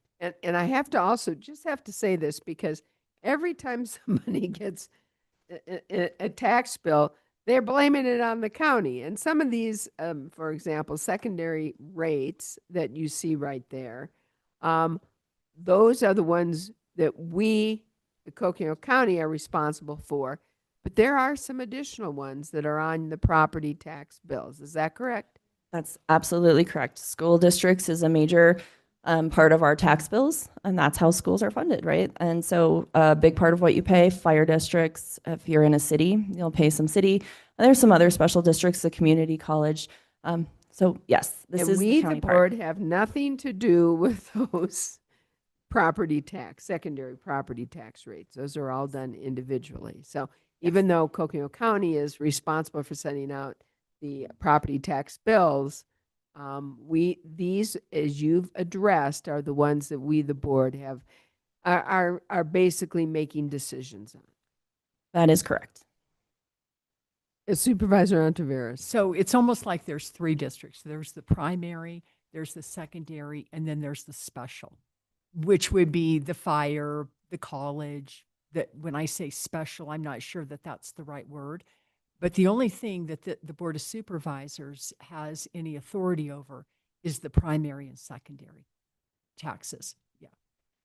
And I have to also have to say this, because every time somebody gets a tax bill, they're blaming it on the county. And some of these, for example, secondary rates that you see right there, those are the ones that we, the Coconino County, are responsible for. But there are some additional ones that are on the property tax bills. Is that correct? That's absolutely correct. School districts is a major part of our tax bills, and that's how schools are funded, right? And so a big part of what you pay, fire districts, if you're in a city, you'll pay some city. And there's some other special districts, the community college. So yes, this is the county board part. have nothing to do with those secondary property tax rates. Those are all done individually. So even though Coconino County is responsible for sending out the property tax bills, these, as you've addressed, are the ones that we, the board, are basically making decisions on. That is correct. Supervisor Ontiveros. So it's almost like there's 3 districts. There's the primary, there's the secondary, and then there's the special, which would be the fire, the college, that when I say special, I'm not sure that that's the right word. But the only thing that the Board of Supervisors has any authority over is the primary and secondary taxes. Yeah.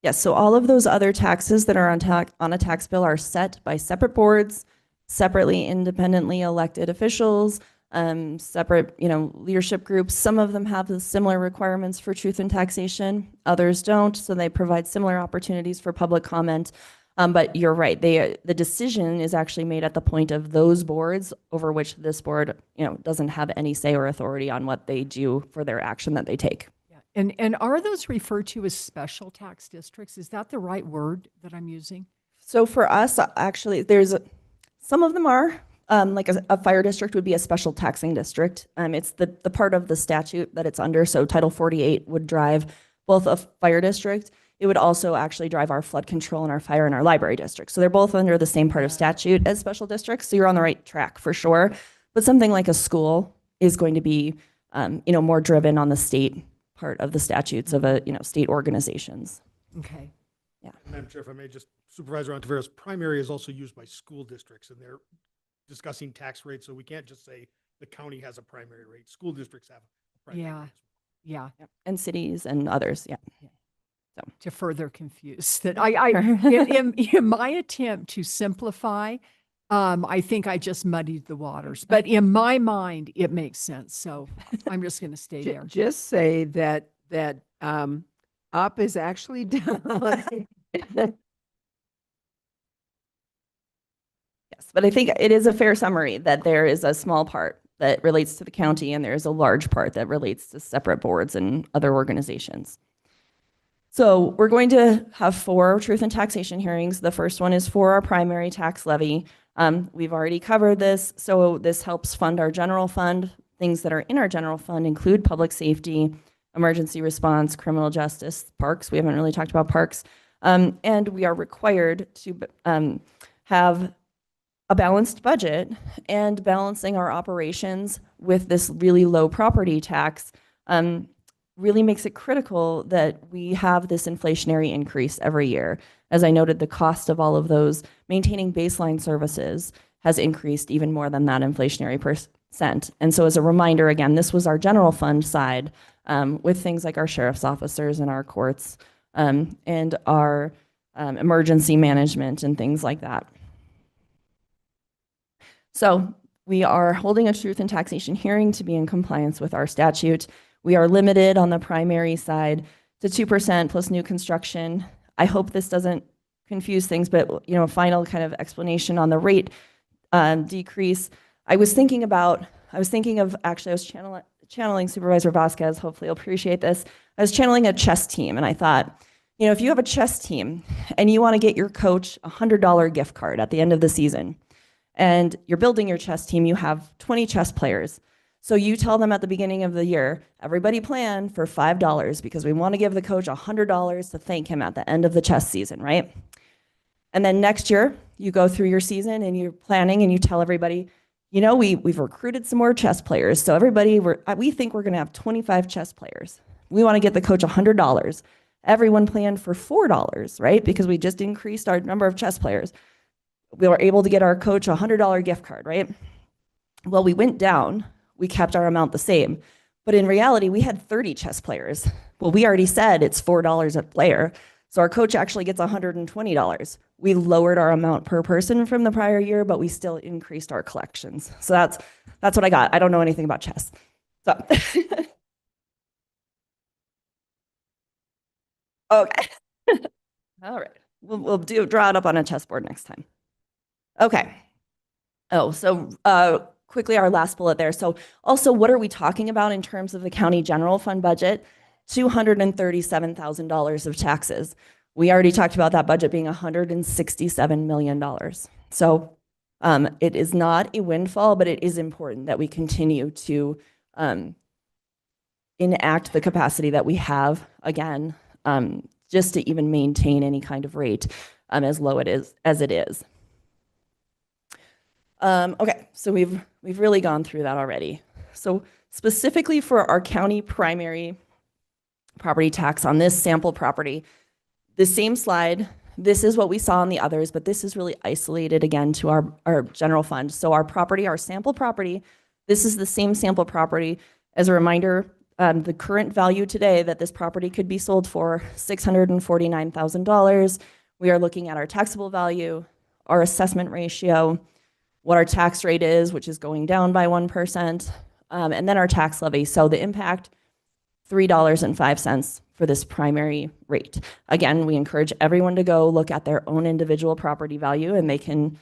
Yes, so all of those other taxes that are on a tax bill are set by separate boards, separately independently elected officials, separate, leadership groups. Some of them have the similar requirements for truth in taxation, others don't, so they provide similar opportunities for public comment. But you're right, the decision is actually made at the point of those boards over which this board, doesn't have any say or authority on what they do for their action that they take. And are those referred to as special tax districts? Is that the right word that I'm using? So for us, actually, some of them are, like a fire district would be a special taxing district. It's the part of the statute that it's under. So Title 48 would drive both a fire district. It would also actually drive our flood control and our fire and our library district. So they're both under the same part of statute as special districts. So you're on the right track for sure. But something like a school is going to be, more driven on the state part of the statutes of state organizations. Okay. Yeah. Madam Chair, if I may, just Supervisor Ontiveros, primary is also used by school districts, and they're discussing tax rates, so we can't just say the county has a primary rate. School districts have a primary rate. Yeah. And cities and others, yeah. So to further confuse that, in my attempt to simplify, I think I just muddied the waters. But in my mind, it makes sense. So I'm just going to stay there. Just say that up is actually down. Yes, but I think it is a fair summary that there is a small part that relates to the county and there is a large part that relates to separate boards and other organizations. So we're going to have 4 truth and taxation hearings. The first one is for our primary tax levy. We've already covered this, so this helps fund our general fund. Things that are in our general fund include public safety, emergency response, criminal justice, parks. We haven't really talked about parks. And we are required to have a balanced budget, and balancing our operations with this really low property tax really makes it critical that we have this inflationary increase every year. As I noted, the cost of all of those maintaining baseline services has increased even more than that inflationary percent. And so as a reminder, again, this was our general fund side with things like our sheriff's officers and our courts and our emergency management and things like that. So we are holding a truth and taxation hearing to be in compliance with our statute. We are limited on the primary side to 2% plus new construction. I hope this doesn't confuse things, but a final kind of explanation on the rate decrease. I was channeling Supervisor Vasquez, hopefully you'll appreciate this. I was channeling a chess team, and I thought, if you have a chess team and you want to get your coach a $100 gift card at the end of the season, and you're building your chess team, you have 20 chess players. So you tell them at the beginning of the year, everybody plan for $5 because we want to give the coach $100 to thank him at the end of the chess season, right? And then next year, you go through your season and you're planning and you tell everybody, we've recruited some more chess players. So everybody, we think we're going to have 25 chess players. We want to get the coach $100. Everyone planned for $4, right? Because we just increased our number of chess players. We were able to get our coach a $100 gift card, right? Well, we went down. We kept our amount the same. But in reality, we had 30 chess players. Well, we already said it's $4 a player. So our coach actually gets $120. We lowered our amount per person from the prior year, but we still increased our collections. So that's what I got. I don't know anything about chess. So okay. All right. We'll draw it up on a chessboard next time. Okay. So quickly, our last bullet there. So also, what are we talking about in terms of the county general fund budget? $237,000 of taxes. We already talked about that budget being $167 million. So it is not a windfall, but it is important that we continue to enact the capacity that we have, again, just to even maintain any kind of rate as low as it is. Okay, so we've really gone through that already. So specifically for our county primary property tax on this sample property, the same slide This is what we saw in the others, but this is really isolated again to our general fund. So our property, our sample property, this is the same sample property. As a reminder, the current value today that this property could be sold for, $649,000. We are looking at our taxable value, our assessment ratio, what our tax rate is, which is going down by 1%, and then our tax levy. So the impact, $3.05 for this primary rate. Again, we encourage everyone to go look at their own individual property value, and they can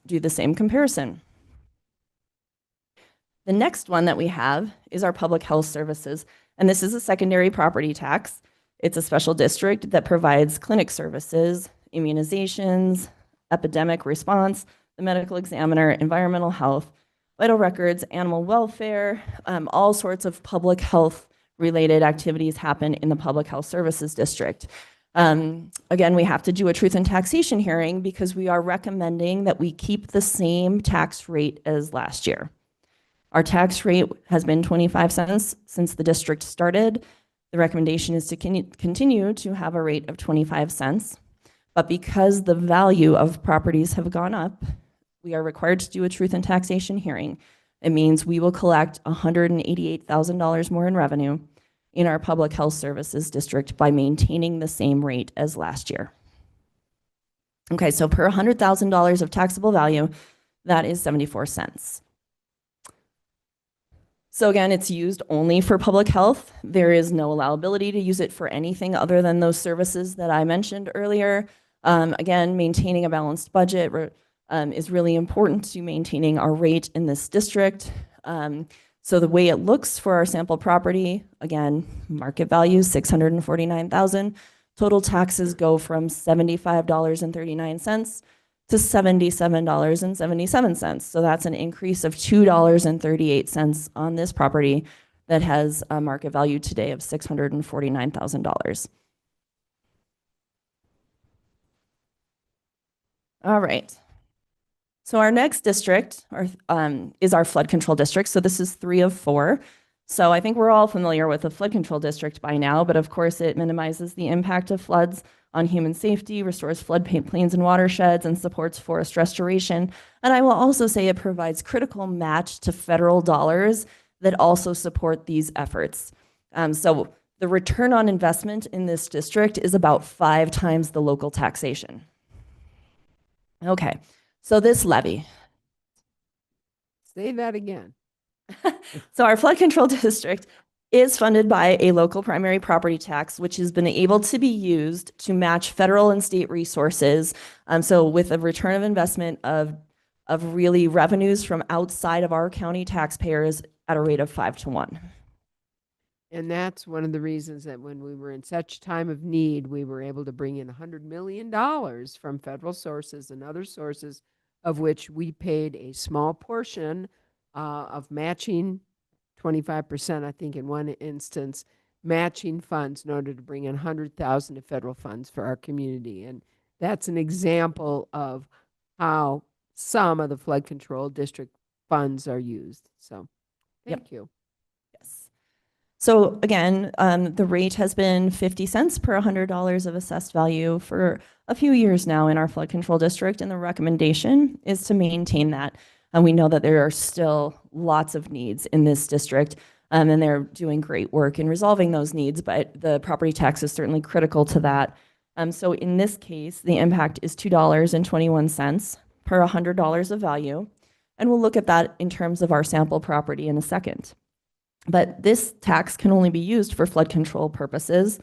do the same comparison. The next one that we have is our public health services, and this is a secondary property tax. It's a special district that provides clinic services, immunizations, epidemic response, the medical examiner, environmental health, vital records, animal welfare, all sorts of public health related activities happen in the public health services district. Again, we have to do a truth in taxation hearing because we are recommending that we keep the same tax rate as last year. Our tax rate has been 25 cents since the district started. The recommendation is to continue to have a rate of 25 cents. But because the value of properties have gone up, we are required to do a truth in taxation hearing. It means we will collect $188,000 more in revenue in our public health services district by maintaining the same rate as last year. Okay, so per $100,000 of taxable value, that is 74 cents. So again, it's used only for public health. There is no allowability to use it for anything other than those services that I mentioned earlier. Again, maintaining a balanced budget is really important to maintaining our rate in this district. So the way it looks for our sample property, again, market value, $649,000. Total taxes go from $75.39 to $77.77. So that's an increase of $2.38 on this property that has a market value today of $649,000. All right. So our next district is our flood control district. So this is 3 of 4. So I think we're all familiar with the flood control district by now, but of course it minimizes the impact of floods on human safety, restores floodplains and watersheds, and supports forest restoration. And I will also say it provides critical match to federal dollars that also support these efforts. So the return on investment in this district is about 5 times the local taxation. Okay, so this levy. Say that again. So our flood control district is funded by a local primary property tax, which has been able to be used to match federal and state resources. So with a return of investment of really revenues from outside of our county taxpayers at a rate of 5 to 1. And that's one of the reasons that when we were in such time of need, we were able to bring in $100 million from federal sources and other sources, of which we paid a small portion of matching 25%, I think in one instance, matching funds in order to bring in $100,000 of federal funds for our community. And that's an example of how some of the flood control district funds are used. So thank you. Yes. So again, the rate has been 50 cents per $100 of assessed value for a few years now in our flood control district, and the recommendation is to maintain that. And we know that there are still lots of needs in this district, and they're doing great work in resolving those needs, but the property tax is certainly critical to that. So in this case, the impact is $2.21 per $100 of value, and we'll look at that in terms of our sample property in a second. But this tax can only be used for flood control purposes.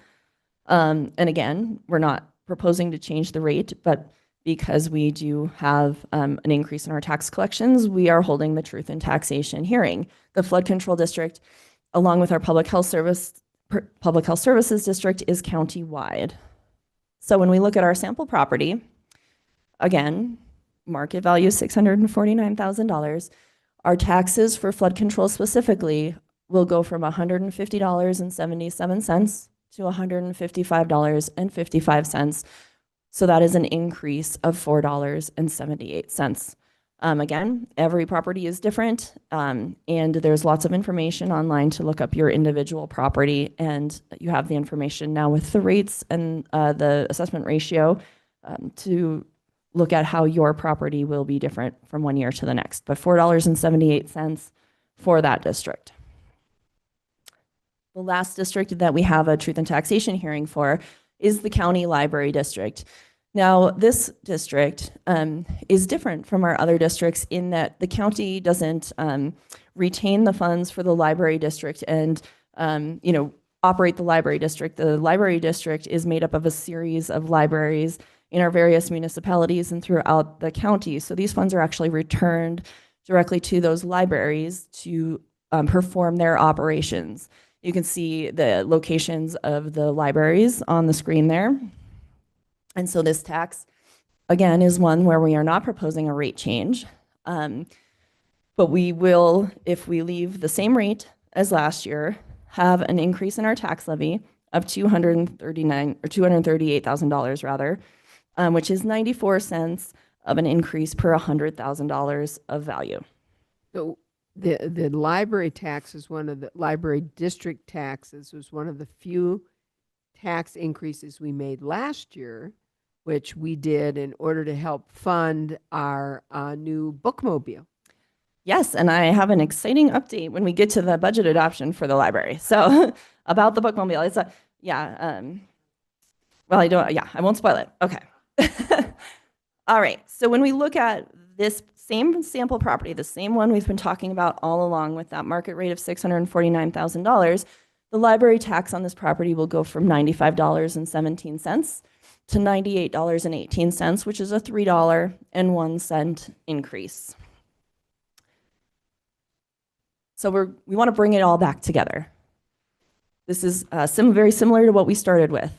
And again, we're not proposing to change the rate, but because we do have an increase in our tax collections, we are holding the truth in taxation hearing. The flood control district, along with our public health services district, is county-wide. So when we look at our sample property, again, market value $649,000. Our taxes for flood control specifically will go from $150.77 to $155.55. So that is an increase of $4.78. Again, every property is different, and there's lots of information online to look up your individual property, and you have the information now with the rates and the assessment ratio to look at how your property will be different from one year to the next. But $4.78 for that district. The last district that we have a truth and taxation hearing for is the county library district. Now, this district is different from our other districts in that the county doesn't retain the funds for the library district and operate the library district. The library district is made up of a series of libraries in our various municipalities and throughout the county. So these funds are actually returned directly to those libraries to perform their operations. You can see the locations of the libraries on the screen there. And so this tax, again, is one where we are not proposing a rate change. But we will, if we leave the same rate as last year, have an increase in our tax levy of $238,000 rather, which is 94 cents of an increase per $100,000 of value. So the library tax is one of the library district taxes was one of the few tax increases we made last year, which we did in order to help fund our new bookmobile. Yes, and I have an exciting update when we get to the budget adoption for the library. So about the bookmobile, it's I won't spoil it. Okay. All right, so when we look at this same sample property, the same one we've been talking about all along with that market rate of $649,000, the library tax on this property will go from $95.17 to $98.18, which is a $3.01 increase. So we want to bring it all back together. This is very similar to what we started with.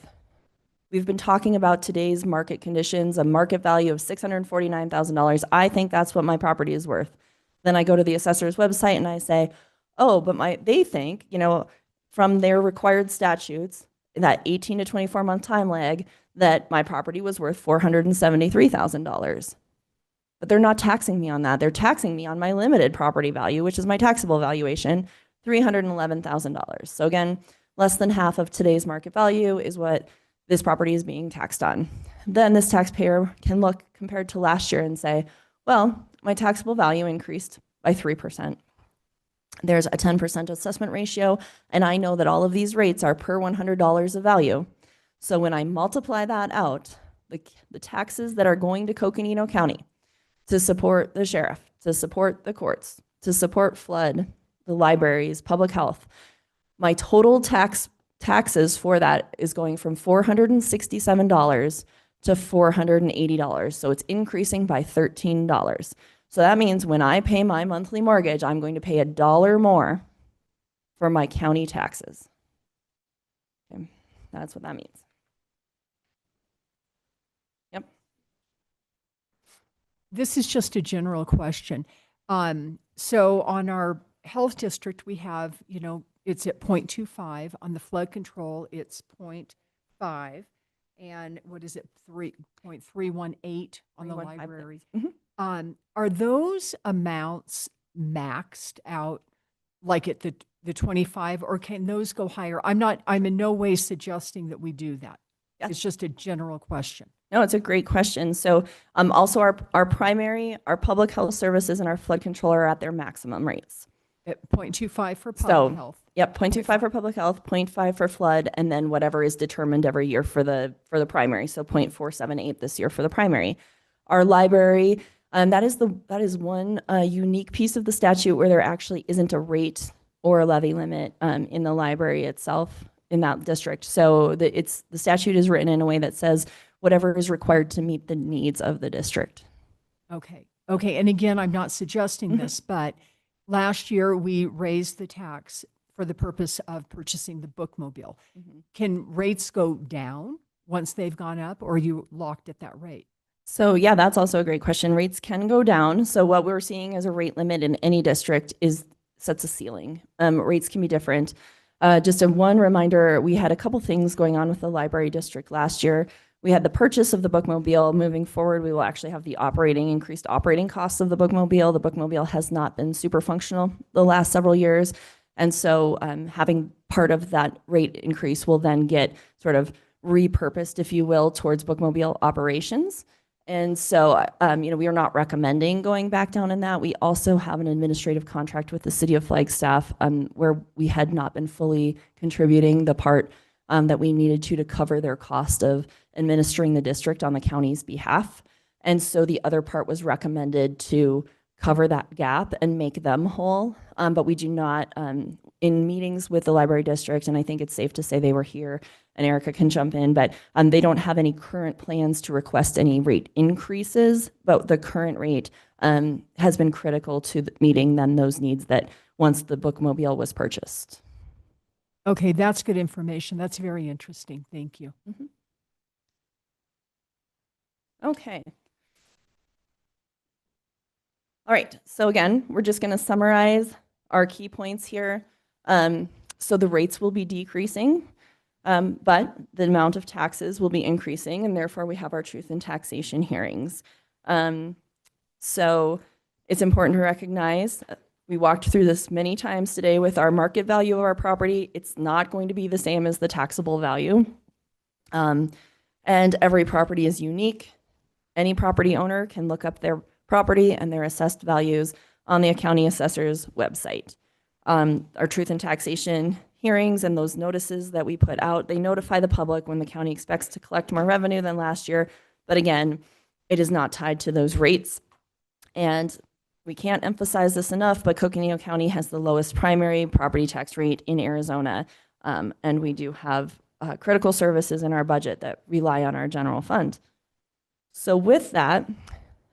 We've been talking about today's market conditions, a market value of $649,000. I think that's what my property is worth. Then I go to the assessor's website and I say, oh, but they think, from their required statutes, that 18 to 24 month time lag, that my property was worth $473,000. But they're not taxing me on that. They're taxing me on my limited property value, which is my taxable valuation, $311,000. So again, less than half of today's market value is what this property is being taxed on. Then this taxpayer can look compared to last year and say, well, my taxable value increased by 3%. There's a 10% assessment ratio, and I know that all of these rates are per $100 of value. So when I multiply that out, the taxes that are going to Coconino County to support the sheriff, to support the courts, to support flood, the libraries, public health, my total taxes for that is going from $467 to $480. So it's increasing by $13. So that means when I pay my monthly mortgage, I'm going to pay $1 more for my county taxes. Okay. That's what that means. Yep. This is just a general question. So on our health district, we have, it's at 0.25. On the flood control, it's 0.5. And what is it, 3.318 on the library? Mm-hmm. Are those amounts maxed out like at the 25, or can those go higher? I'm in no way suggesting that we do that. Yes. It's just a general question. No, it's a great question. So also our primary, our public health services and our flood control are at their maximum rates. At 0.25 for public health. Yep, 0.25 for public health, 0.5 for flood, and then whatever is determined every year for the primary. So 0.478 this year for the primary. Our library, that is one unique piece of the statute where there actually isn't a rate or a levy limit in the library itself in that district. So the statute is written in a way that says whatever is required to meet the needs of the district. Okay. And again, I'm not suggesting this, but last year we raised the tax for the purpose of purchasing the bookmobile. Can rates go down once they've gone up, or are you locked at that rate? So yeah, that's also a great question. Rates can go down. So what we're seeing as a rate limit in any district sets a ceiling. Rates can be different. Just one reminder, we had a couple things going on with the library district last year. We had the purchase of the bookmobile. Moving forward, we will actually have the increased operating costs of the bookmobile. The bookmobile has not been super functional the last several years. And so having part of that rate increase will then get sort of repurposed, if you will, towards bookmobile operations. And so, we are not recommending going back down in that. We also have an administrative contract with the City of Flagstaff where we had not been fully contributing the part that we needed to cover their cost of administering the district on the county's behalf. And so the other part was recommended to cover that gap and make them whole. But we do not, in meetings with the library district, and I think it's safe to say they were here, and Erica can jump in, but they don't have any current plans to request any rate increases, but the current rate has been critical to meeting then those needs that once the bookmobile was purchased. Okay, that's good information. That's very interesting. Thank you. Okay. All right, so again, we're just going to summarize our key points here. So the rates will be decreasing, but the amount of taxes will be increasing, and therefore we have our truth in taxation hearings. So it's important to recognize, we walked through this many times today with our market value of our property. It's not going to be the same as the taxable value. And every property is unique. Any property owner can look up their property and their assessed values on the county assessor's website. Our truth in taxation hearings and those notices that we put out, they notify the public when the county expects to collect more revenue than last year. But again, it is not tied to those rates. And we can't emphasize this enough, but Coconino County has the lowest primary property tax rate in Arizona. And we do have critical services in our budget that rely on our general fund. So with that,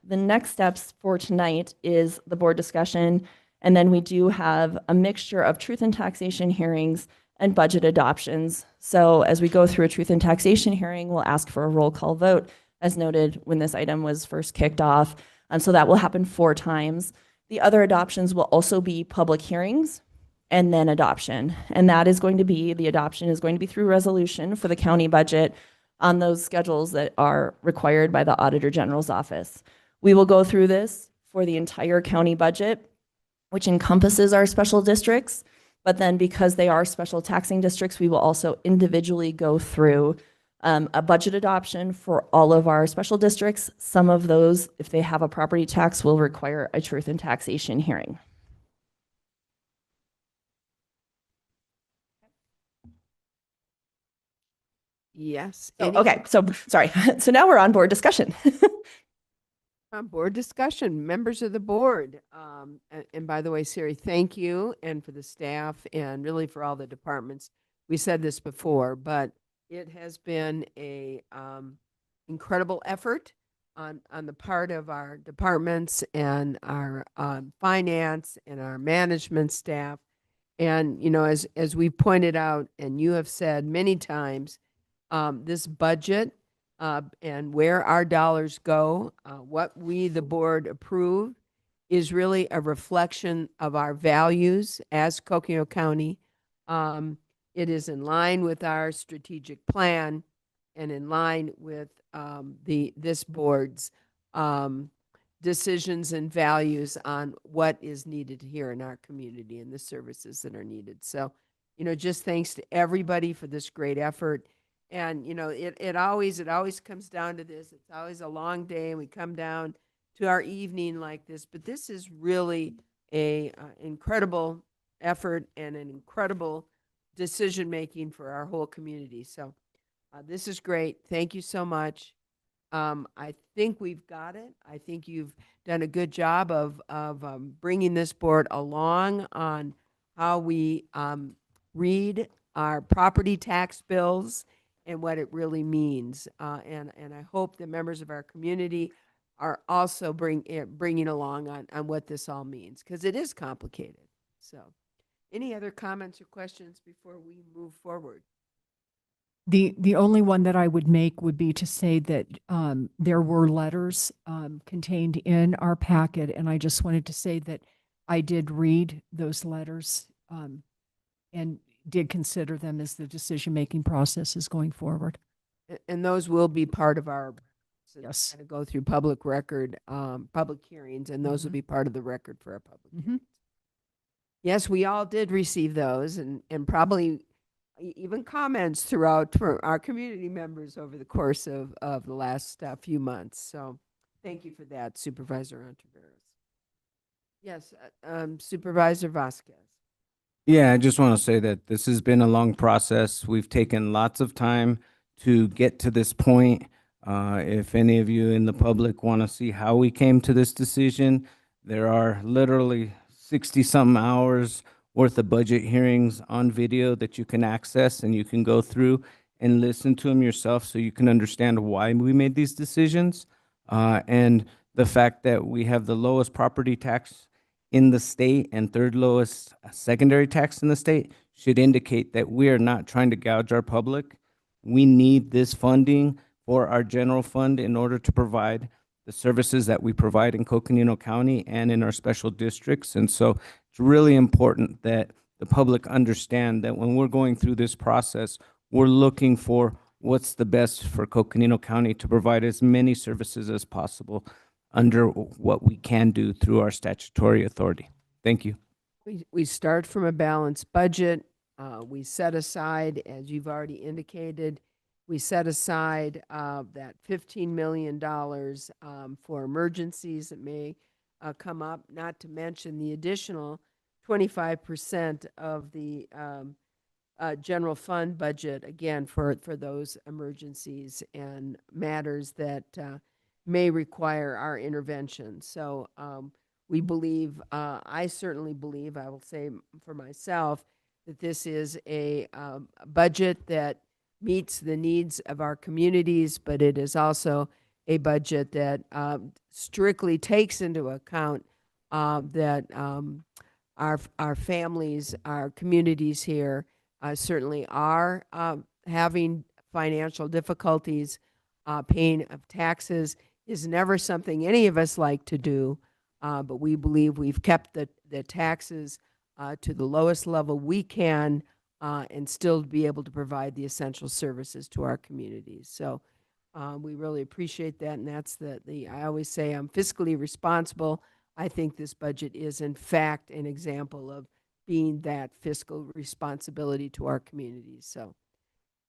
the next steps for tonight is the board discussion, and then we do have a mixture of truth and taxation hearings and budget adoptions. So as we go through a truth and taxation hearing, we'll ask for a roll call vote, as noted when this item was first kicked off. And so that will happen 4 times. The other adoptions will also be public hearings and then adoption. And that is going to be, the adoption is going to be through resolution for the county budget on those schedules that are required by the Auditor General's office. We will go through this for the entire county budget, which encompasses our special districts. But then because they are special taxing districts, we will also individually go through a budget adoption for all of our special districts. Some of those, if they have a property tax, will require a truth and taxation hearing. Yes. Okay, so sorry. So now we're on board discussion. On board discussion, members of the board. And by the way, Siri, thank you, and for the staff and really for all the departments. We said this before, but it has been a incredible effort on the part of our departments and our finance and our management staff. And, as we pointed out, and you have said many times, this budget and where our dollars go, what we, the board, approve is really a reflection of our values as Coconino County. It is in line with our strategic plan and in line with this board's decisions and values on what is needed here in our community and the services that are needed. So, just thanks to everybody for this great effort. And, it always comes down to this. It's always a long day and we come down to our evening like this, but this is really a incredible effort and an incredible decision-making for our whole community. So this is great. Thank you so much. I think we've got it. I think you've done a good job of bringing this board along on how we read our property tax bills and what it really means. And I hope the members of our community are also bringing along on what this all means, because it is complicated. So any other comments or questions before we move forward? The only one that I would make would be to say that there were letters contained in our packet, and I just wanted to say that I did read those letters and did consider them as the decision-making process is going forward. And those will be part of our, Yes. to go through public record, public hearings, and those will be part of the record for our public hearings. Yes, we all did receive those and probably even comments throughout from our community members over the course of the last few months. So thank you for that, Supervisor Ontiveros. Yes, Supervisor Vasquez. Yeah, I just want to say that this has been a long process. We've taken lots of time to get to this point. If any of you in the public want to see how we came to this decision, there are literally 60-some hours worth of budget hearings on video that you can access, and you can go through and listen to them yourself so you can understand why we made these decisions. And the fact that we have the lowest property tax in the state and third lowest secondary tax in the state should indicate that we are not trying to gouge our public. We need this funding for our general fund in order to provide the services that we provide in Coconino County and in our special districts. And so it's really important that the public understand that when we're going through this process, we're looking for what's the best for Coconino County to provide as many services as possible under what we can do through our statutory authority. Thank you. We start from a balanced budget. We set aside, as you've already indicated, we set aside that $15 million for emergencies that may come up, not to mention the additional 25% of the general fund budget, again, for those emergencies and matters that may require our intervention. So we believe, I certainly believe, I will say for myself, that this is a budget that meets the needs of our communities, but it is also a budget that strictly takes into account that our families, our communities here certainly are having financial difficulties. Paying of taxes is never something any of us like to do, but we believe we've kept the taxes to the lowest level we can and still be able to provide the essential services to our communities. So we really appreciate that, and that's I always say I'm fiscally responsible. I think this budget is, in fact, an example of being that fiscal responsibility to our communities. So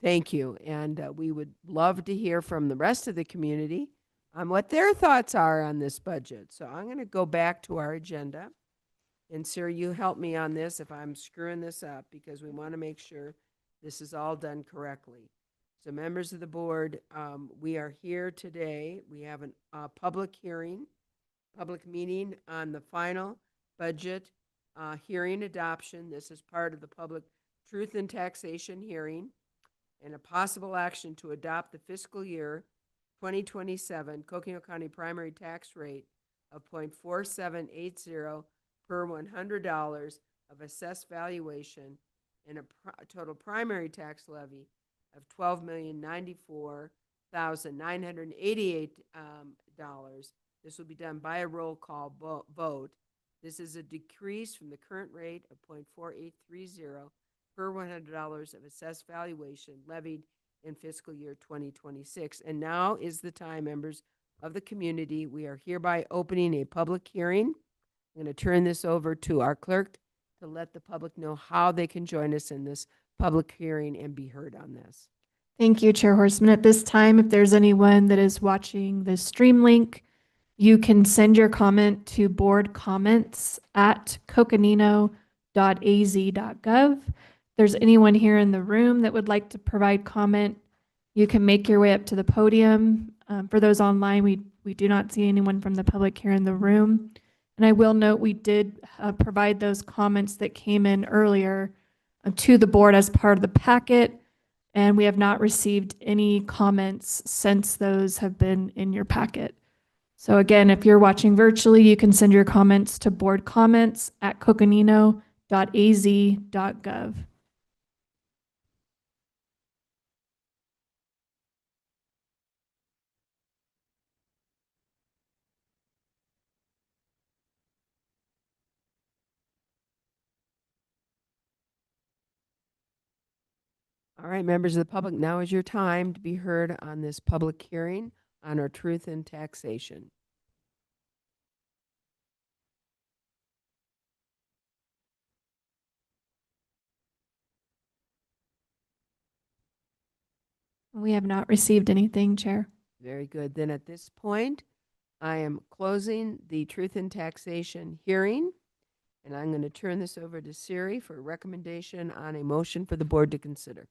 thank you. And we would love to hear from the rest of the community on what their thoughts are on this budget. So I'm going to go back to our agenda. And Sarah, you help me on this if I'm screwing this up, because we want to make sure this is all done correctly. So members of the board, we are here today. We have a public meeting on the final budget hearing adoption. This is part of the public truth and taxation hearing and a possible action to adopt the fiscal year 2027 Coconino County primary tax rate of 0.4780 per $100 of assessed valuation and a total primary tax levy of $12,094,988. This will be done by a roll call vote. This is a decrease from the current rate of 0.4830 per $100 of assessed valuation levied in fiscal year 2026. And now is the time, members of the community. We are hereby opening a public hearing. I'm going to turn this over to our clerk to let the public know how they can join us in this public hearing and be heard on this. Thank you, Chair Horseman. At this time, if there's anyone that is watching the stream link, you can send your comment to boardcomments@coconino.az.gov. If there's anyone here in the room that would like to provide comment, you can make your way up to the podium. For those online, we do not see anyone from the public here in the room. And I will note we did provide those comments that came in earlier to the board as part of the packet, and we have not received any comments since those have been in your packet. So again, if you're watching virtually, you can send your comments to boardcomments@coconino.az.gov. All All right, members of the public, now is your time to be heard on this public hearing on our truth in taxation. We have not received anything, Chair. Very good. Then at this point, I am closing the truth in taxation hearing, and I'm going to turn this over to Siri for a recommendation on a motion for the board to consider.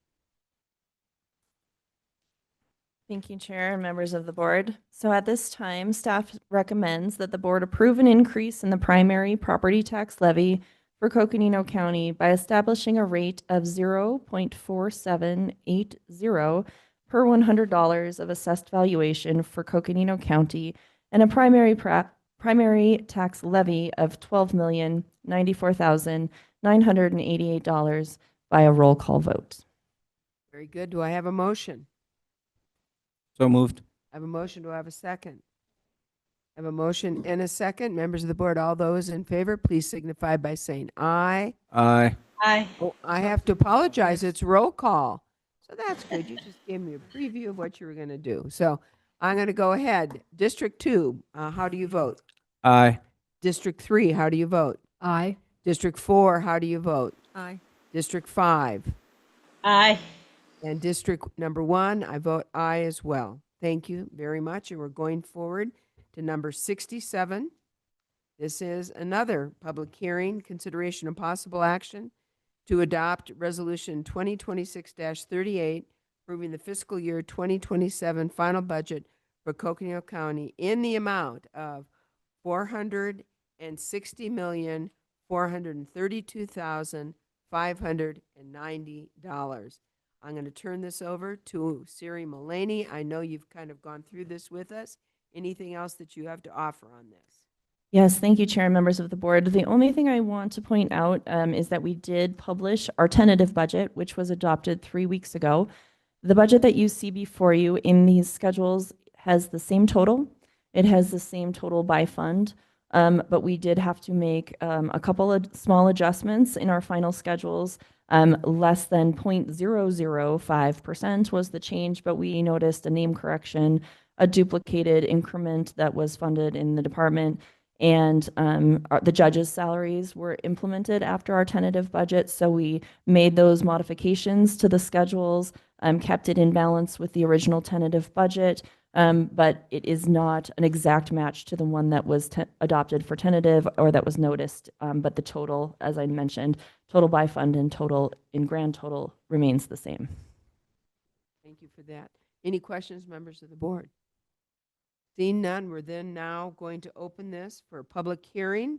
Thank you, Chair and members of the board. So at this time, staff recommends that the board approve an increase in the primary property tax levy for Coconino County by establishing a rate of 0.4780 per $100 of assessed valuation for Coconino County and a primary tax levy of $12,094,988 by a roll call vote. Very good. Do I have a motion? So moved. I have a motion. Do I have a second? I have a motion and a second. Members of the board, all those in favor, please signify by saying aye. Aye. Aye. Oh, I have to apologize. It's roll call. So that's good. You just gave me a preview of what you were going to do. So I'm going to go ahead. District 2, how do you vote? Aye. District 3, how do you vote? Aye. District 4, how do you vote? Aye. District 5. Aye. And district number 1, I vote aye as well. Thank you very much. And we're going forward to number 67. This is another public hearing, consideration of possible action to adopt Resolution 2026-38, approving the fiscal year 2027 final budget for Coconino County in the amount of $460,432,590. I'm going to turn this over to Siri Mullaney. I know you've kind of gone through this with us. Anything else that you have to offer on this? Yes, thank you, Chair and members of the board. The only thing I want to point out is that we did publish our tentative budget, which was adopted 3 weeks ago. The budget that you see before you in these schedules has the same total. It has the same total by fund, but we did have to make a couple of small adjustments in our final schedules. Less than 0.005% was the change, but we noticed a name correction, a duplicated increment that was funded in the department, and the judges' salaries were implemented after our tentative budget. So we made those modifications to the schedules, kept it in balance with the original tentative budget, but it is not an exact match to the one that was adopted for tentative or that was noticed. But the total, as I mentioned, total by fund and total in grand total remains the same. Thank you for that. Any questions, members of the board? Seeing none, we're then now going to open this for a public hearing.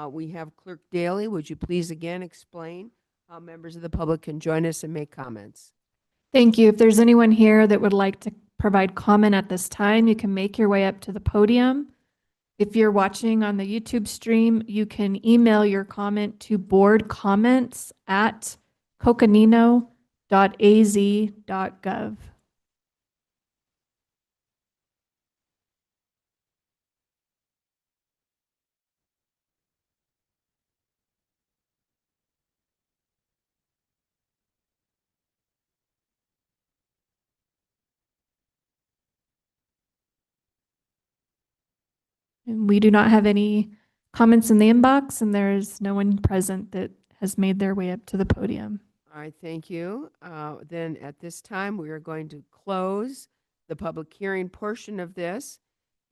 We have Clerk Daly. Would you please again explain how members of the public can join us and make comments? Thank you. If there's anyone here that would like to provide comment at this time, you can make your way up to the podium. If you're watching on the YouTube stream, you can email your comment to boardcomments@coconino.az.gov. And we do not have any comments in the inbox, and there's no one present that has made their way up to the podium. All right, thank you. Then at this time, we are going to close the public hearing portion of this,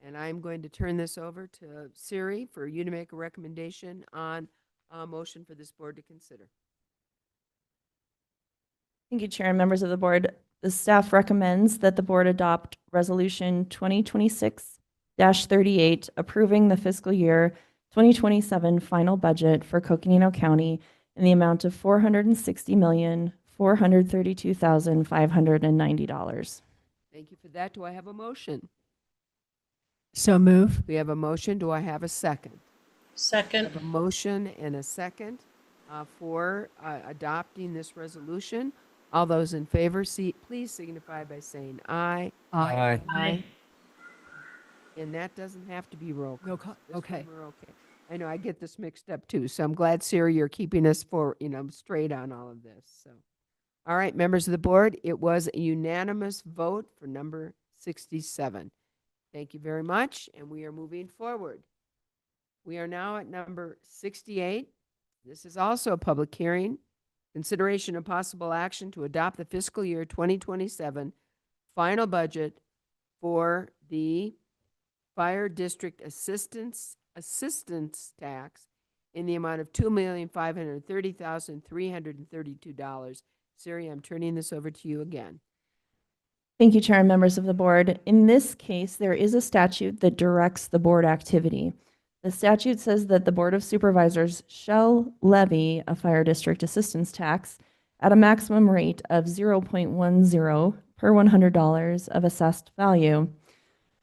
and I'm going to turn this over to Siri for you to make a recommendation on a motion for this board to consider. Thank you, Chair and members of the board. The staff recommends that the board adopt Resolution 2026-38, approving the fiscal year 2027 final budget for Coconino County in the amount of $460,432,590. Thank you for that. Do I have a motion? So move. We have a motion. Do I have a second? Second. I have a motion and a second for adopting this resolution. All those in favor, please signify by saying aye. Aye. Aye. And that doesn't have to be roll call. Roll call. This Okay. one we're okay. I know I get this mixed up too, so I'm glad, Sarah, you're keeping us straight on all of this. So, All right, members of the board, it was a unanimous vote for number 67. Thank you very much, and we are moving forward. We are now at number 68. This is also a public hearing. Consideration of possible action to adopt the fiscal year 2027 final budget for the Fire District Assistance Tax in the amount of $2,530,332. Siri, I'm turning this over to you again. Thank you, Chair and members of the board. In this case, there is a statute that directs the board activity. The statute says that the Board of Supervisors shall levy a fire district assistance tax at a maximum rate of 0.10 per $100 of assessed value.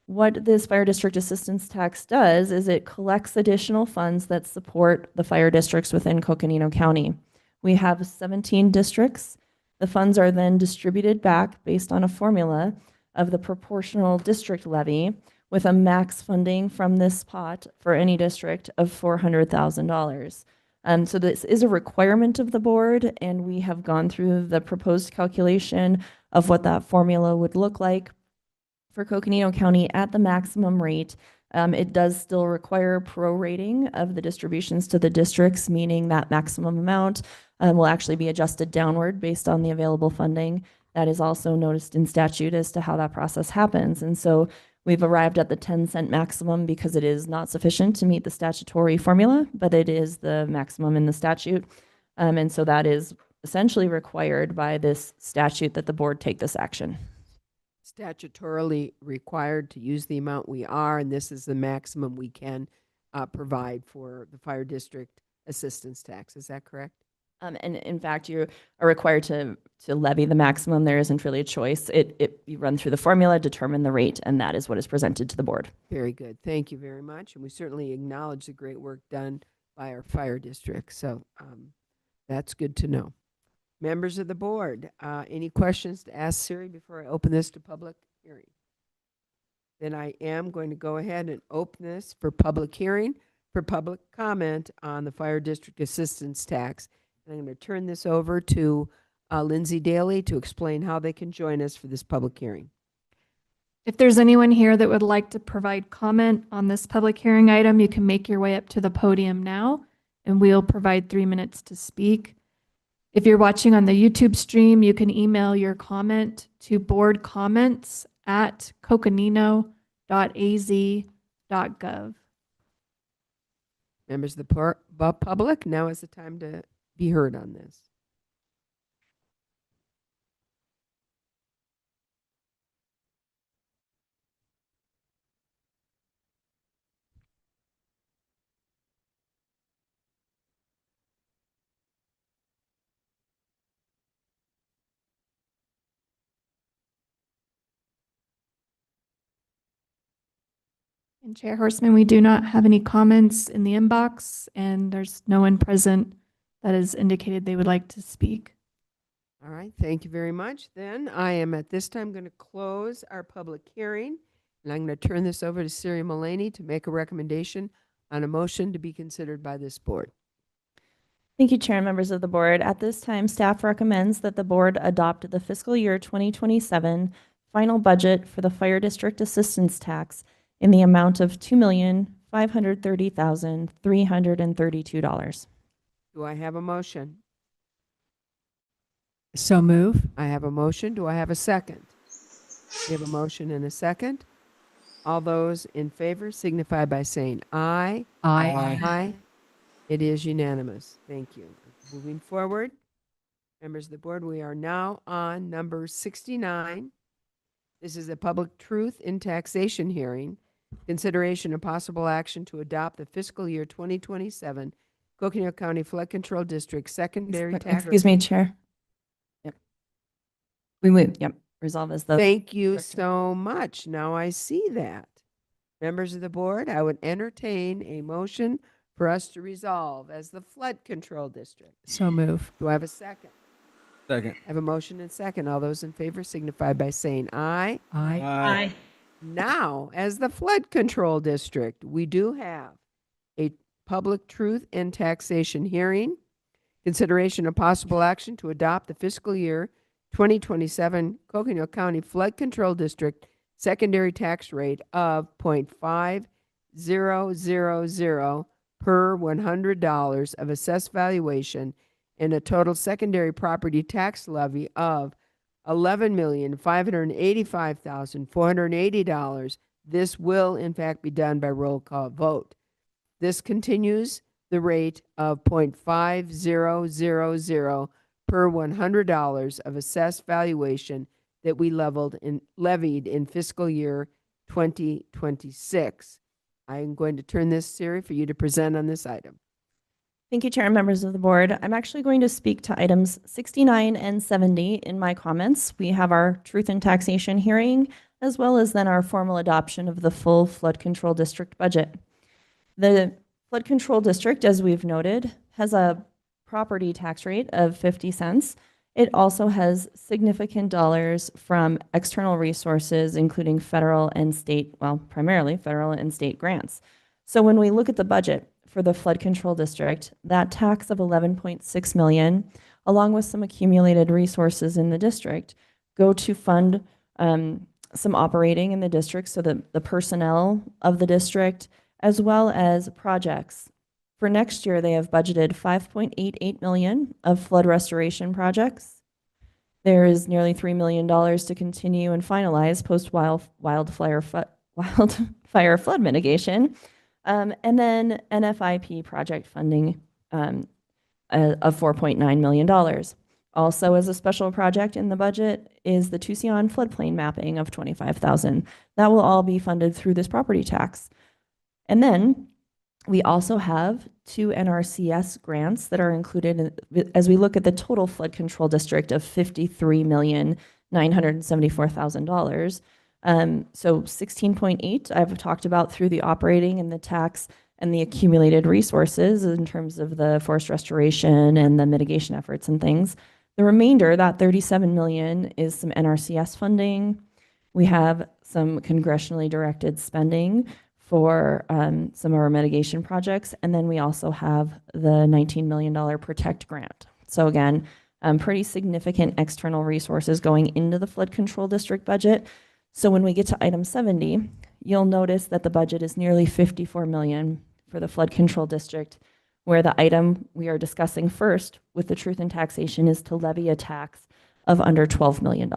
What this fire district assistance tax does is it collects additional funds that support the fire districts within Coconino County. We have 17 districts. The funds are then distributed back based on a formula of the proportional district levy with a max funding from this pot for any district of $400,000. So this is a requirement of the board, and we have gone through the proposed calculation of what that formula would look like for Coconino County at the maximum rate. It does still require prorating of the distributions to the districts, meaning that maximum amount will actually be adjusted downward based on the available funding. That is also noticed in statute as to how that process happens. And so we've arrived at the 10-cent maximum because it is not sufficient to meet the statutory formula, but it is the maximum in the statute. And so that is essentially required by this statute that the board take this action. Statutorily required to use the amount we are, and this is the maximum we can provide for the fire district assistance tax. Is that correct? And in fact, you are required to levy the maximum. There isn't really a choice. You run through the formula, determine the rate, and that is what is presented to the board. Very good. Thank you very much. And we certainly acknowledge the great work done by our fire district. So that's good to know. Members of the board, any questions to ask Siri before I open this to public hearing? Then I am going to go ahead and open this for public hearing, for public comment on the fire district assistance tax. And I'm going to turn this over to Lindsay Daly to explain how they can join us for this public hearing. If there's anyone here that would like to provide comment on this public hearing item, you can make your way up to the podium now, and we'll provide 3 minutes to speak. If you're watching on the YouTube stream, you can email your comment to boardcomments@coconino.az.gov. Members of the public, now is the time to be heard on this. And Chair Horstman, we do not have any comments in the inbox, and there's no one present that has indicated they would like to speak. All right, thank you very much. Then I am at this time going to close our public hearing, and I'm going to turn this over to Siri Mullaney to make a recommendation on a motion to be considered by this board. Thank you, Chair and members of the board. At this time, staff recommends that the board adopt the fiscal year 2027 final budget for the fire district assistance tax in the amount of $2,530,332. Do I have a motion? So move. I have a motion. Do I have a second? We have a motion and a second. All those in favor signify by saying aye. Aye. Aye. It is unanimous. Thank you. Moving forward, members of the board, we are now on number 69. This is a public truth in taxation hearing. Consideration of possible action to adopt the fiscal year 2027 Coconino County Flood Control District secondary tax. Excuse me, Chair. Yep. We move. Yep. Resolve as the. Thank you so much. Now I see that. Members of the board, I would entertain a motion for us to resolve as the flood control district. So move. Do I have a second? Second. I have a motion and second. All those in favor signify by saying aye. Aye. Aye. Now, as the flood control district, we do have a public truth and taxation hearing. Consideration of possible action to adopt the fiscal year 2027 Coconino County Flood Control District secondary tax rate of 0.5000 per $100 of assessed valuation and a total secondary property tax levy of $11,585,480. This will in fact be done by roll call vote. This continues the rate of 0.5000 per $100 of assessed valuation that we levied in fiscal year 2026. I am going to turn this, Siri, for you to present on this item. Thank you, Chair and members of the board. I'm actually going to speak to items 69 and 70 in my comments. We have our truth and taxation hearing, as well as then our formal adoption of the full flood control district budget. The flood control district, as we've noted, has a property tax rate of 50 cents. It also has significant dollars from external resources, including federal and state, well, primarily federal and state grants. So when we look at the budget for the flood control district, that tax of 11.6 million, along with some accumulated resources in the district, go to fund some operating in the district, so that the personnel of the district, as well as projects. For next year, they have budgeted 5.88 million of flood restoration projects. There is nearly $3 million to continue and finalize post-wildfire flood mitigation. And then NFIP project funding of $4.9 million. Also, as a special project in the budget is the Tucson floodplain mapping of $25,000. That will all be funded through this property tax. And then we also have 2 NRCS grants that are included as we look at the total flood control district of $53,974,000. So 16.8 I've talked about through the operating and the tax and the accumulated resources in terms of the forest restoration and the mitigation efforts and things. The remainder, that 37 million, is some NRCS funding. We have some congressionally directed spending for some of our mitigation projects. And then we also have the $19 million Protect grant. So again, pretty significant external resources going into the flood control district budget. So when we get to item 70, you'll notice that the budget is nearly 54 million for the flood control district, where the item we are discussing first with the truth and taxation is to levy a tax of under $12 million.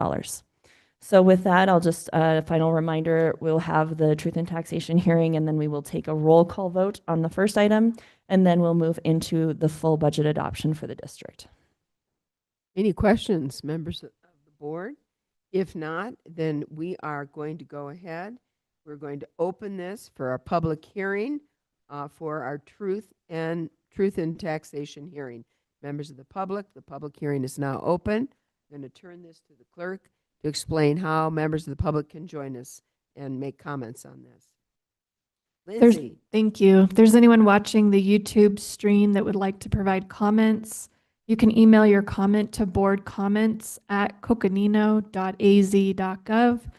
So with that, I'll just, final reminder, we'll have the truth and taxation hearing, and then we will take a roll call vote on the first item, and then we'll move into the full budget adoption for the district. Any questions, members of the board? If not, then we are going to go ahead. We're going to open this for our public hearing for our truth and taxation hearing. Members of the public hearing is now open. I'm going to turn this to the clerk to explain how members of the public can join us and make comments on this. Lindsay. Thank you. If there's anyone watching the YouTube stream that would like to provide comments, you can email your comment to boardcomments@coconino.az.gov. If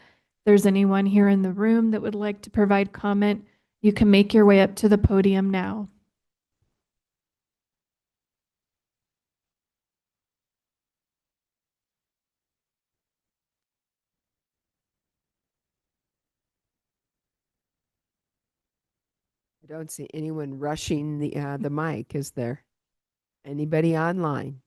there's anyone here in the room that would like to provide comment, you can make your way up to the podium now. I don't see anyone rushing the mic. Is there anybody online?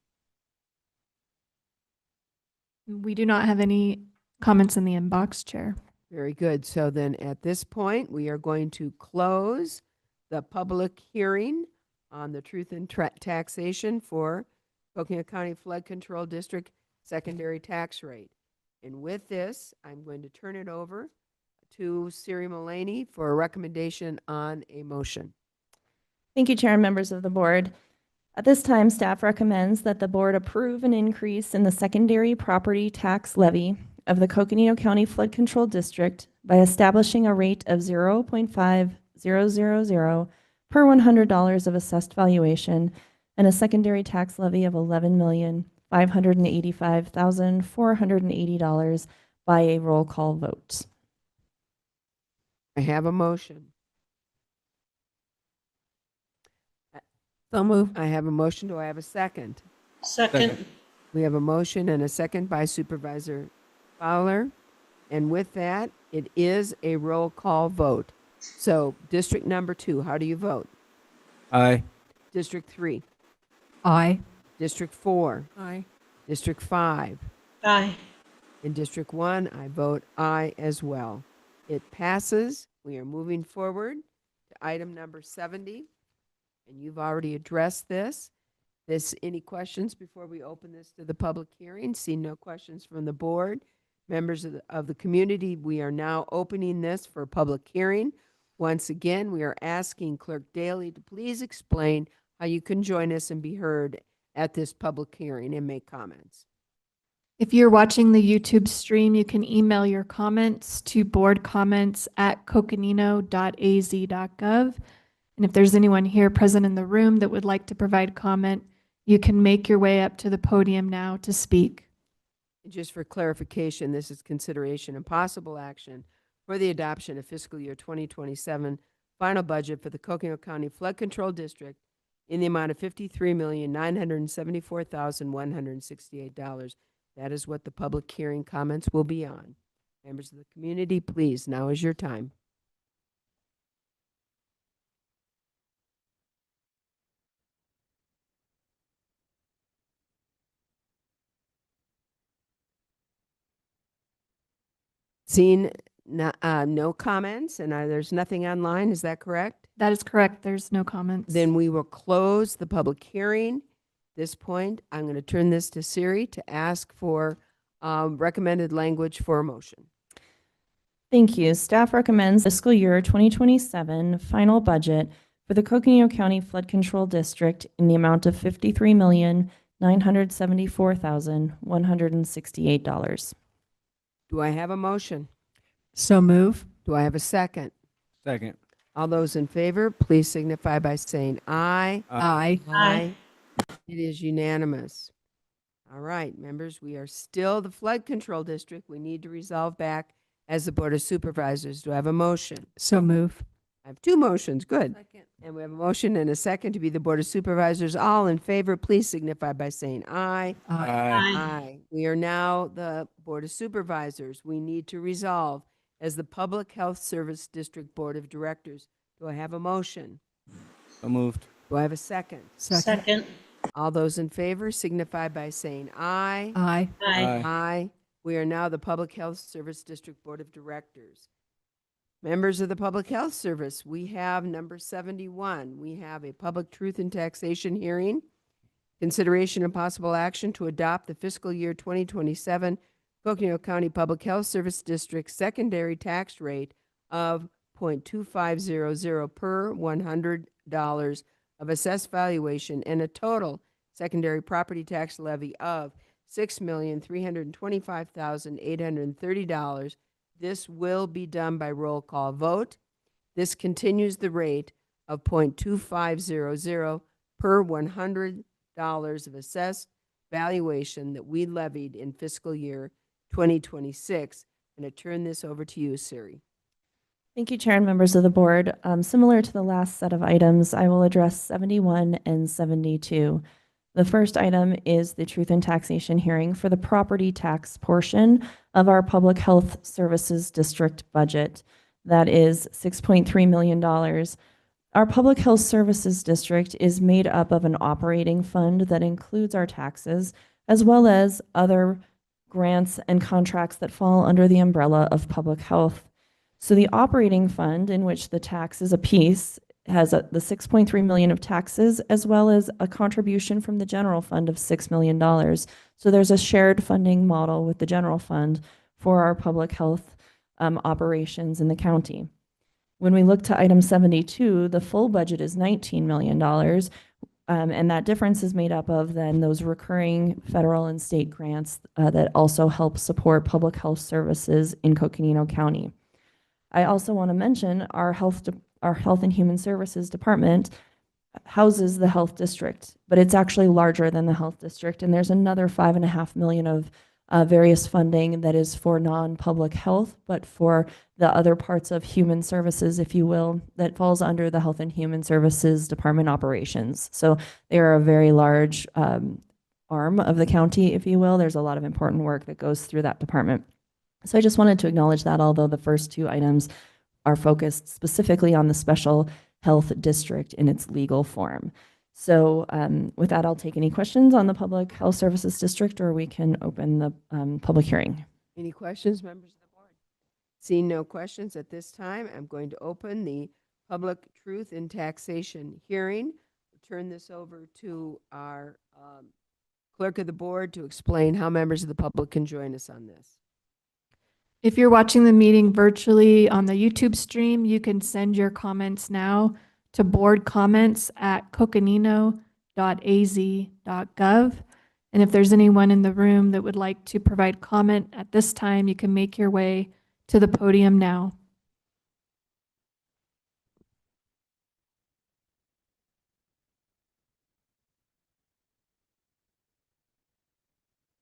We do not have any comments in the inbox, Chair. Very good. So then at this point, we are going to close the public hearing on the truth and taxation for Coconino County Flood Control District secondary tax rate. And with this, I'm going to turn it over to Siri Mullaney for a recommendation on a motion. Thank you, Chair and members of the board. At this time, staff recommends that the board approve an increase in the secondary property tax levy of the Coconino County Flood Control District by establishing a rate of 0.5000 per $100 of assessed valuation and a secondary tax levy of $11,585,480 by a roll call vote. I have a motion. So move. I have a motion. Do I have a second? Second. We have a motion and a second by Supervisor Fowler. And with that, it is a roll call vote. So District number 2, how do you vote? Aye. District 3, Aye. District 4, Aye. District 5. Aye. In District 1, I vote aye as well. It passes. We are moving forward to item number 70. And you've already addressed this. Any questions before we open this to the public hearing? See no questions from the board. Members of the community, we are now opening this for public hearing. Once again, we are asking Clerk Daly to please explain how you can join us and be heard at this public hearing and make comments. If you're watching the YouTube stream, you can email your comments to boardcomments@coconino.az.gov. And if there's anyone here present in the room that would like to provide comment, you can make your way up to the podium now to speak. Just for clarification, this is consideration and possible action for the adoption of fiscal year 2027 final budget for the Coconino County Flood Control District in the amount of $53,974,168. That is what the public hearing comments will be on. Members of the community, please, now is your time. Seeing no comments, and there's nothing online, is that correct? That is correct. There's no comments. Then we will close the public hearing. At this point, I'm going to turn this to Siri to ask for recommended language for a motion. Thank you. Staff recommends fiscal year 2027 final budget for the Coconino County Flood Control District in the amount of $53,974,168. Do I have a motion? So move. Do I have a second? Second. All those in favor, please signify by saying aye. Aye. Aye. It is unanimous. All right, members, we are still the flood control district. We need to resolve back as the Board of Supervisors. Do I have a motion? So move. I have two motions. Good. And we have a motion and a second to be the Board of Supervisors. All in favor, please signify by saying aye. Aye. Aye. We are now the Board of Supervisors. We need to resolve as the Public Health Service District Board of Directors. Do I have a motion? So moved. Do I have a second? Second. All those in favor signify by saying aye. Aye. Aye. Aye. We are now the Public Health Service District Board of Directors. Members of the Public Health Service, we have number 71. We have a public truth and taxation hearing. Consideration and possible action to adopt the fiscal year 2027 Coconino County Public Health Service District secondary tax rate of 0.2500 per $100 of assessed valuation and a total secondary property tax levy of $6,325,830. This will be done by roll call vote. This continues the rate of 0.2500 per $100 of assessed valuation that we levied in fiscal year 2026. I'm going to turn this over to you, Siri. Thank you, Chair and members of the board. Similar to the last set of items, I will address 71 and 72. The first item is the truth and taxation hearing for the property tax portion of our Public Health Services District budget. That is $6.3 million. Our Public Health Services District is made up of an operating fund that includes our taxes, as well as other grants and contracts that fall under the umbrella of public health. So the operating fund, in which the tax is a piece, has the $6.3 million of taxes, as well as a contribution from the general fund of $6 million. So there's a shared funding model with the general fund for our public health operations in the county. When we look to item 72, the full budget is $19 million, and that difference is made up of then those recurring federal and state grants that also help support public health services in Coconino County. I also want to mention our Health and Human Services Department houses the health district, but it's actually larger than the health district, and there's another $5.5 million of various funding that is for non-public health, but for the other parts of human services, if you will, that falls under the Health and Human Services Department operations. So they are a very large arm of the county, if you will. There's a lot of important work that goes through that department. So I just wanted to acknowledge that, although the first two items are focused specifically on the special health district in its legal form. So with that, I'll take any questions on the Public Health Services District, or we can open the public hearing. Any questions, members of the board? Seeing no questions at this time, I'm going to open the Public Truth in Taxation hearing. Turn this over to our clerk of the board to explain how members of the public can join us on this. If you're watching the meeting virtually on the YouTube stream, you can send your comments now to boardcomments@coconino.az.gov. And if there's anyone in the room that would like to provide comment at this time, you can make your way to the podium now.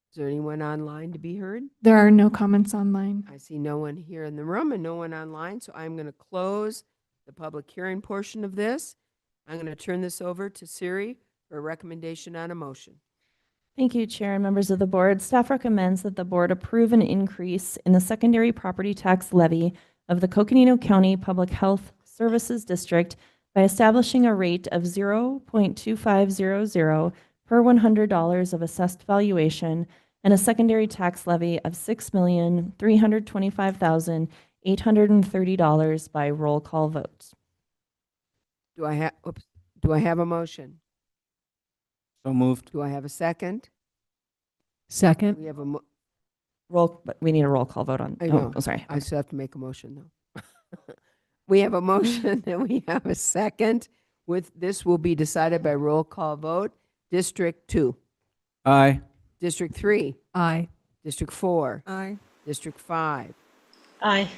Is there anyone online to be heard? There are no comments online. I see no one here in the room and no one online, so I'm going to close the public hearing portion of this. I'm going to turn this over to Siri for a recommendation on a motion. Thank you, Chair and members of the board. Staff recommends that the board approve an increase in the secondary property tax levy of the Coconino County Public Health Services District by establishing a rate of 0.2500 per $100 of assessed valuation and a secondary tax levy of $6,325,830 by roll call vote. Do I have a motion? So moved. Do I have a second? Second. We have a but we need a roll call vote on. I know. Oh, sorry. I still have to make a motion though. We have a motion and we have a second. With this will be decided by roll call vote. District 2. Aye. District 3. Aye. District 4. Aye. District 5. Aye.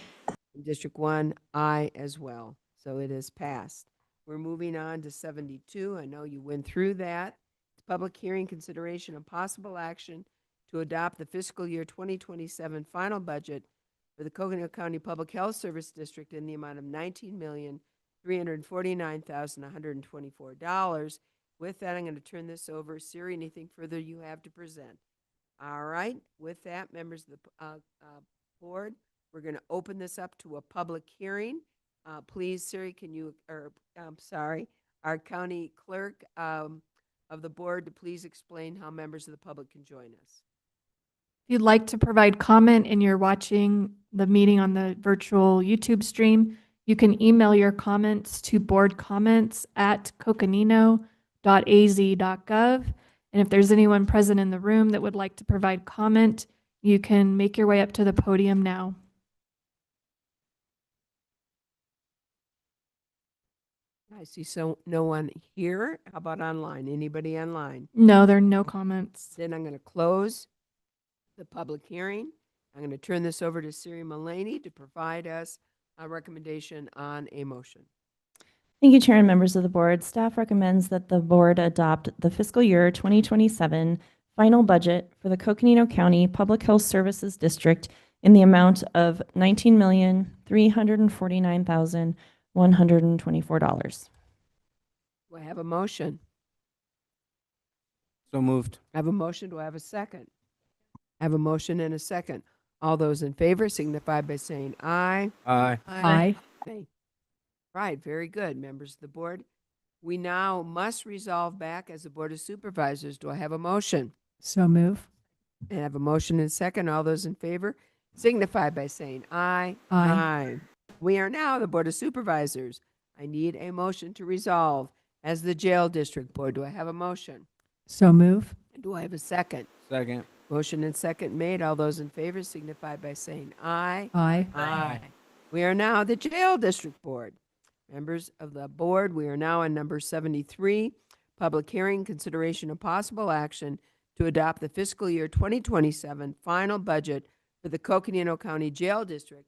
District 1, aye as well. So it is passed. We're moving on to 72. I know you went through that. Public hearing, consideration, and possible action to adopt the fiscal year 2027 final budget for the Coconino County Public Health Service District in the amount of $19,349,124. With that, I'm going to turn this over. Siri, anything further you have to present? All right. With that, members of the board, we're going to open this up to a public hearing. Please, Siri, can you, our county clerk of the board to please explain how members of the public can join us. If you'd like to provide comment and you're watching the meeting on the virtual YouTube stream, you can email your comments to boardcomments@coconino.az.gov. And if there's anyone present in the room that would like to provide comment, you can make your way up to the podium now. I see no one here. How about online? Anybody online? No, there are no comments. Then I'm going to close the public hearing. I'm going to turn this over to Siri Mullaney to provide us a recommendation on a motion. Thank you, Chair and members of the board. Staff recommends that the board adopt the fiscal year 2027 final budget for the Coconino County Public Health Services District in the amount of $19,349,124. Do I have a motion? So moved. I have a motion. Do I have a second? I have a motion and a second. All those in favor signify by saying aye. Aye. Aye. Aye. Right, very good, members of the board. We now must resolve back as a Board of Supervisors. Do I have a motion? So move. I have a motion and a second. All those in favor signify by saying aye. Aye. Aye. We are now the Board of Supervisors. I need a motion to resolve as the Jail District Board. Do I have a motion? So move. Do I have a second? Second. Motion and second made. All those in favor signify by saying aye. Aye. Aye. We are now the Jail District Board. Members of the board, we are now on number 73, public hearing, consideration of possible action to adopt the fiscal year 2027 final budget for the Coconino County Jail District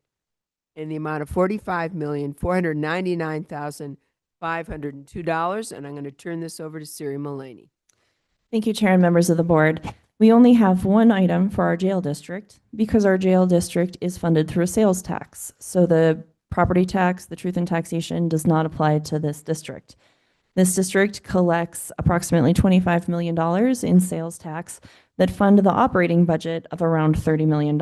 in the amount of $45,499,502. And I'm going to turn this over to Siri Mullaney. Thank you, Chair and members of the board. We only have one item for our jail district because our jail district is funded through a sales tax. So the property tax, the truth in taxation does not apply to this district. This district collects approximately $25 million in sales tax that fund the operating budget of around $30 million.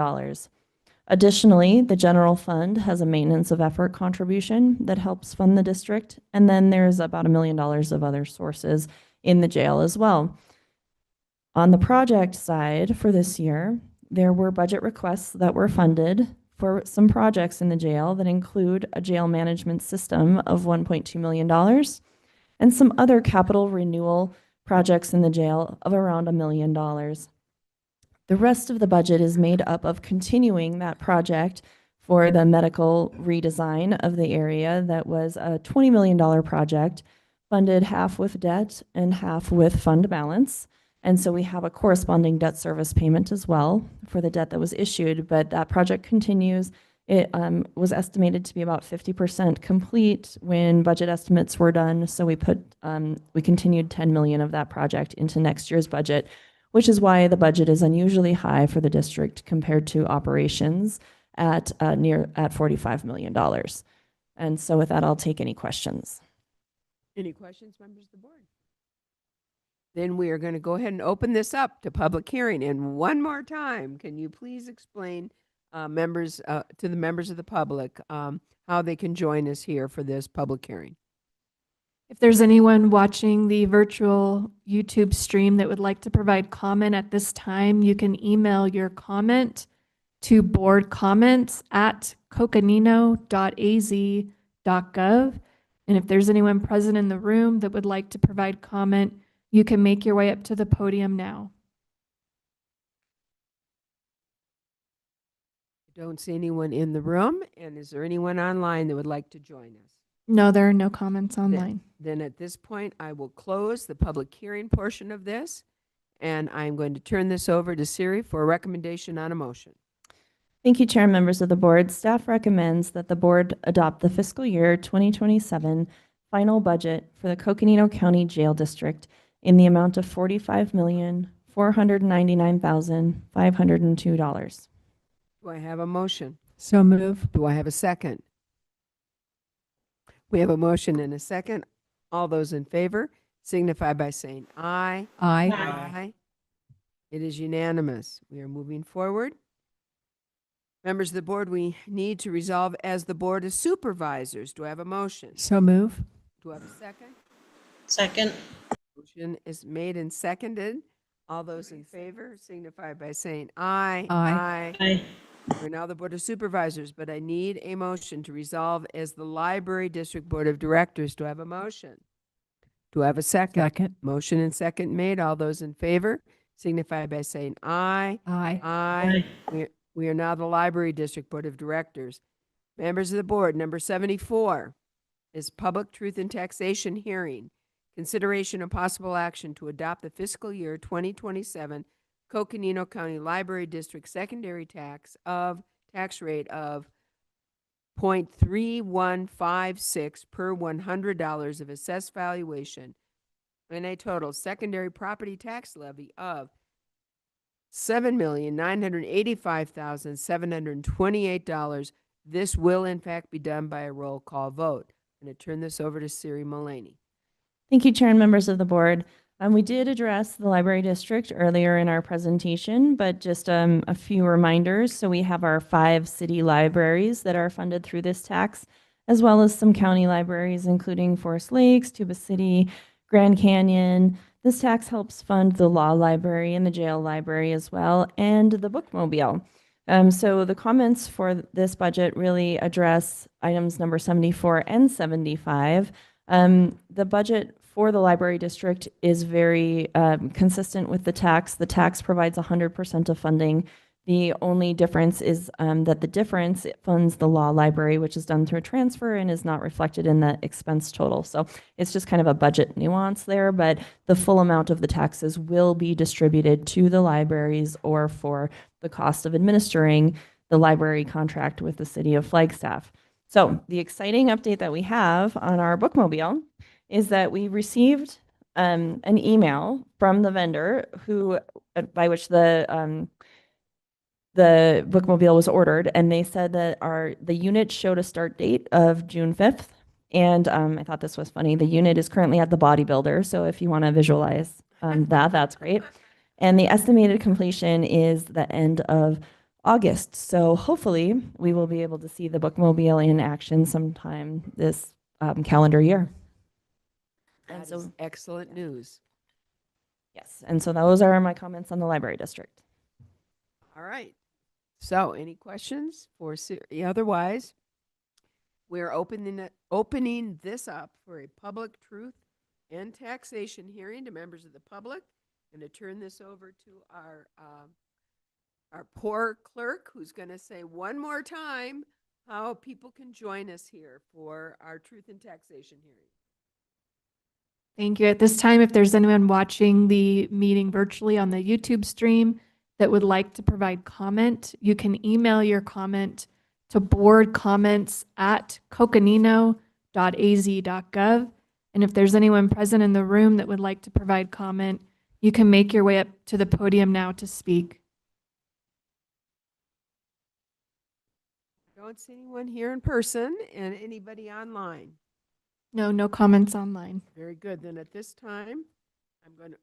Additionally, the general fund has a maintenance of effort contribution that helps fund the district, and then there's about $1 million of other sources in the jail as well. On the project side for this year, there were budget requests that were funded for some projects in the jail that include a jail management system of $1.2 million and some other capital renewal projects in the jail of around $1 million. The rest of the budget is made up of continuing that project for the medical redesign of the area that was a $20 million project, funded half with debt and half with fund balance. And so we have a corresponding debt service payment as well for the debt that was issued, but that project continues. It was estimated to be about 50% complete when budget estimates were done. So we continued 10 million of that project into next year's budget, which is why the budget is unusually high for the district compared to operations at $45 million. And so with that, I'll take any questions. Any questions, members of the board? Then we are going to go ahead and open this up to public hearing. And one more time, can you please explain to the members of the public how they can join us here for this public hearing? If there's anyone watching the virtual YouTube stream that would like to provide comment at this time, you can email your comment to boardcomments@coconino.az.gov. And if there's anyone present in the room that would like to provide comment, you can make your way up to the podium now. I don't see anyone in the room. And is there anyone online that would like to join us? No, there are no comments online. Then at this point, I will close the public hearing portion of this, and I'm going to turn this over to Siri for a recommendation on a motion. Thank you, Chair and members of the board. Staff recommends that the board adopt the fiscal year 2027 final budget for the Coconino County Jail District in the amount of $45,499,502. Do I have a motion? So move. Do I have a second? We have a motion and a second. All those in favor signify by saying aye. Aye. Aye. It is unanimous. We are moving forward. Members of the board, we need to resolve as the Board of Supervisors. Do I have a motion? So move. Do I have a second? Second. Motion is made and seconded. All those in favor signify by saying aye. Aye. Aye. We're now the Board of Supervisors, but I need a motion to resolve as the Library District Board of Directors. Do I have a motion? Do I have a second? Second. Motion and second made. All those in favor signify by saying aye. Aye. Aye. We are now the Library District Board of Directors. Members of the board, number 74 is Public Truth and Taxation Hearing. Consideration of possible action to adopt the fiscal year 2027 Coconino County Library District secondary tax rate of 0.3156 per $100 of assessed valuation and a total secondary property tax levy of $7,985,728. This will in fact be done by a roll call vote. I'm going to turn this over to Siri Mullaney. Thank you, Chair and members of the board. We did address the library district earlier in our presentation, but just a few reminders. So we have our 5 city libraries that are funded through this tax, as well as some county libraries, including Forest Lakes, Tuba City, Grand Canyon. This tax helps fund the law library and the jail library as well, and the bookmobile. So the comments for this budget really address items number 74 and 75. The budget for the library district is very consistent with the tax. The tax provides 100% of funding. The only difference is that the difference, it funds the law library, which is done through a transfer and is not reflected in the expense total. So it's just kind of a budget nuance there, but the full amount of the taxes will be distributed to the libraries or for the cost of administering the library contract with the city of Flagstaff. So the exciting update that we have on our bookmobile is that we received an email from the vendor who, by which the bookmobile was ordered, and they said that the unit showed a start date of June 5th. And I thought this was funny. The unit is currently at the bodybuilder, so if you want to visualize that's great. And the estimated completion is the end of August. So hopefully we will be able to see the bookmobile in action sometime this calendar year. That is excellent news. Yes, and so those are my comments on the library district. All right. So any questions for Siri? Otherwise, we're opening this up for a public truth and taxation hearing to members of the public, and to turn this over to our poor clerk, who's going to say one more time how people can join us here for our truth and taxation hearing. Thank you. At this time, if there's anyone watching the meeting virtually on the YouTube stream that would like to provide comment, you can email your comment to boardcomments@coconino.az.gov. And if there's anyone present in the room that would like to provide comment, you can make your way up to the podium now to speak. Don't see anyone here in person, and anybody online. No comments online. Very good. Then at this time, I'm going to,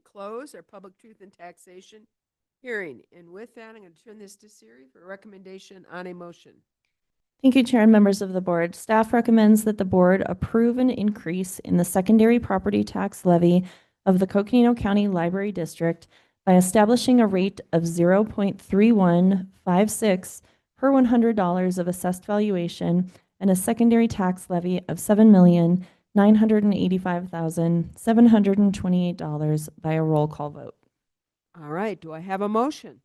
close our public truth and taxation hearing. And with that, I'm going to turn this to Siri for a recommendation on a motion. Thank you, Chair and members of the board. Staff recommends that the board approve an increase in the secondary property tax levy of the Coconino County Library District by establishing a rate of 0.3156 per $100 of assessed valuation and a secondary tax levy of $7,985,728 by a roll call vote. All right. Do I have a motion?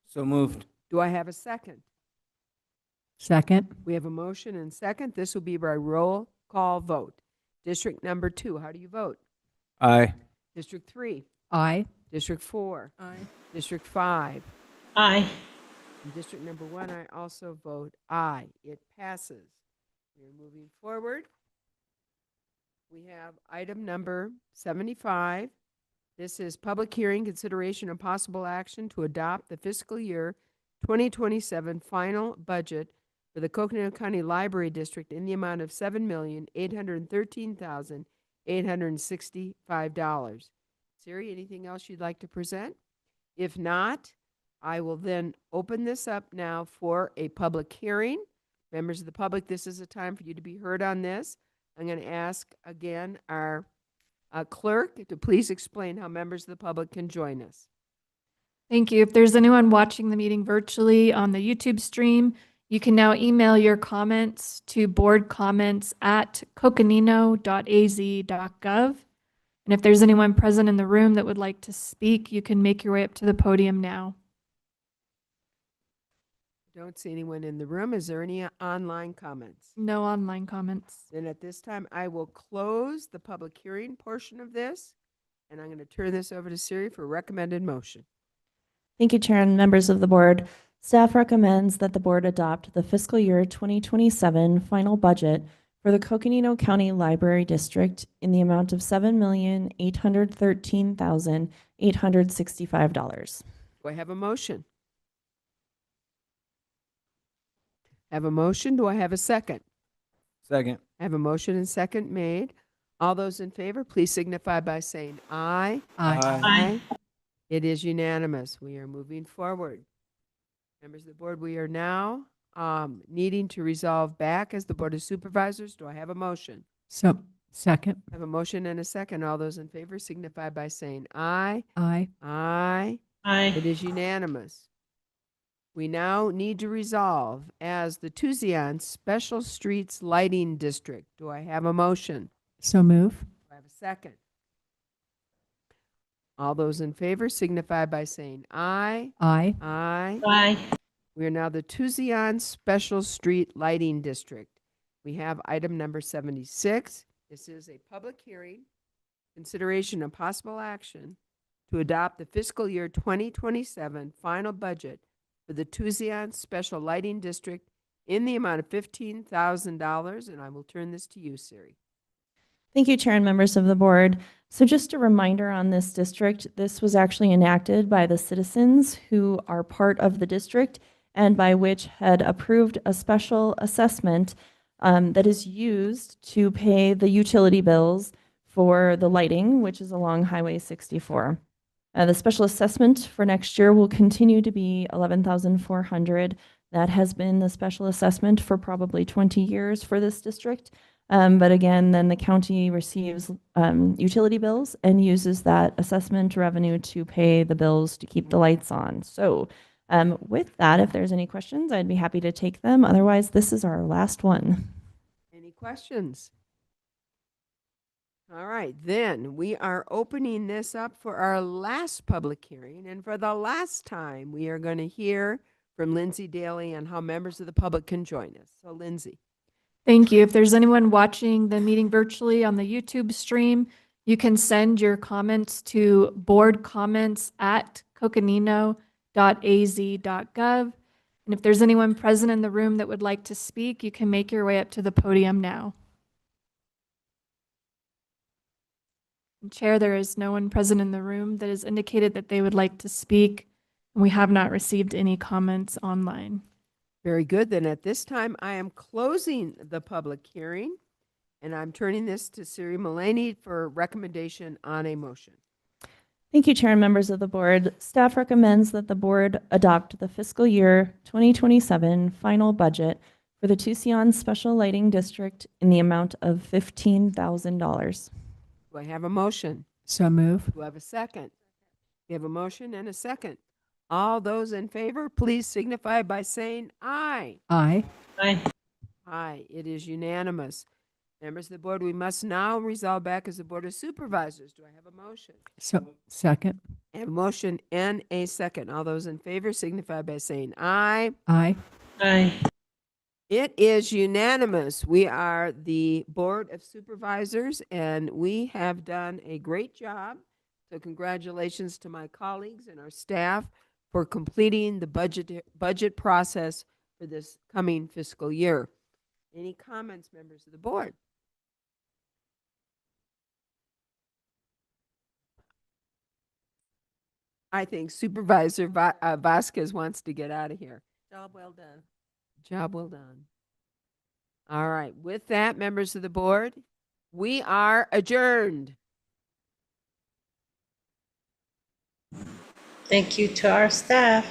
So moved. Do I have a second? Second. We have a motion and second. This will be by roll call vote. District number 2, how do you vote? Aye. District 3? Aye. District 4? Aye. District 5? Aye. And District number 1, I also vote aye. It passes. We're moving forward. We have item number 75. This is public hearing, consideration, and possible action to adopt the fiscal year 2027 final budget for the Coconino County Library District in the amount of $7,813,865. Siri, anything else you'd like to present? If not, I will then open this up now for a public hearing. Members of the public, this is a time for you to be heard on this. I'm going to ask again our clerk to please explain how members of the public can join us. Thank you. If there's anyone watching the meeting virtually on the YouTube stream, you can now email your comments to boardcomments@coconino.az.gov. And if there's anyone present in the room that would like to speak, you can make your way up to the podium now. Don't see anyone in the room. Is there any online comments? No online comments. Then at this time, I will close the public hearing portion of this, and I'm going to turn this over to Siri for recommended motion. Thank you, Chair and members of the board. Staff recommends that the board adopt the fiscal year 2027 final budget for the Coconino County Library District in the amount of $7,813,865. Do I have a motion? Have a motion. Do I have a second? Second. I have a motion and second made. All those in favor, please signify by saying aye. Aye. Aye. It is unanimous. We are moving forward. Members of the board, we are now needing to resolve back as the Board of Supervisors. Do I have a motion? So, second. I have a motion and a second. All those in favor signify by saying aye. Aye. Aye. Aye. It is unanimous. We now need to resolve as the Tusayan Special Streets Lighting District. Do I have a motion? So move. Do I have a second? All those in favor signify by saying aye. Aye. Aye. Aye. We are now the Tusayan Special Street Lighting District. We have item number 76. This is a public hearing, consideration of possible action to adopt the fiscal year 2027 final budget for the Tusayan Special Lighting District in the amount of $15,000. And I will turn this to you, Siri. Thank you, Chair and members of the board. So just a reminder on this district, this was actually enacted by the citizens who are part of the district and by which had approved a special assessment that is used to pay the utility bills for the lighting, which is along Highway 64. The special assessment for next year will continue to be $11,400. That has been the special assessment for probably 20 years for this district. But again, then the county receives utility bills and uses that assessment revenue to pay the bills to keep the lights on. So with that, if there's any questions, I'd be happy to take them. Otherwise, this is our last one. Any questions? All right, then we are opening this up for our last public hearing. And for the last time, we are going to hear from Lindsay Daly on how members of the public can join us. So Lindsay. Thank you. If there's anyone watching the meeting virtually on the YouTube stream, you can send your comments to boardcomments@coconino.az.gov. And if there's anyone present in the room that would like to speak, you can make your way up to the podium now. And Chair, there is no one present in the room that has indicated that they would like to speak, and we have not received any comments online. Very good. Then at this time, I am closing the public hearing, and I'm turning this to Siri Mullaney for recommendation on a motion. Thank you, Chair and members of the board. Staff recommends that the board adopt the fiscal year 2027 final budget for the Tucson Special Lighting District in the amount of $15,000. Do I have a motion? So move. Do I have a second? We have a motion and a second. All those in favor, please signify by saying aye. Aye. Aye. Aye, it is unanimous. Members of the board, we must now resolve back as the Board of Supervisors. Do I have a motion? So second. I have a motion and a second. All those in favor signify by saying aye. Aye. Aye. It is unanimous. We are the Board of Supervisors, and we have done a great job. So congratulations to my colleagues and our staff for completing the budget process for this coming fiscal year. Any comments, members of the board? I think Supervisor Vasquez wants to get out of here. Job well done. Job well done. All right. With that, members of the board, we are adjourned. Thank you to our staff.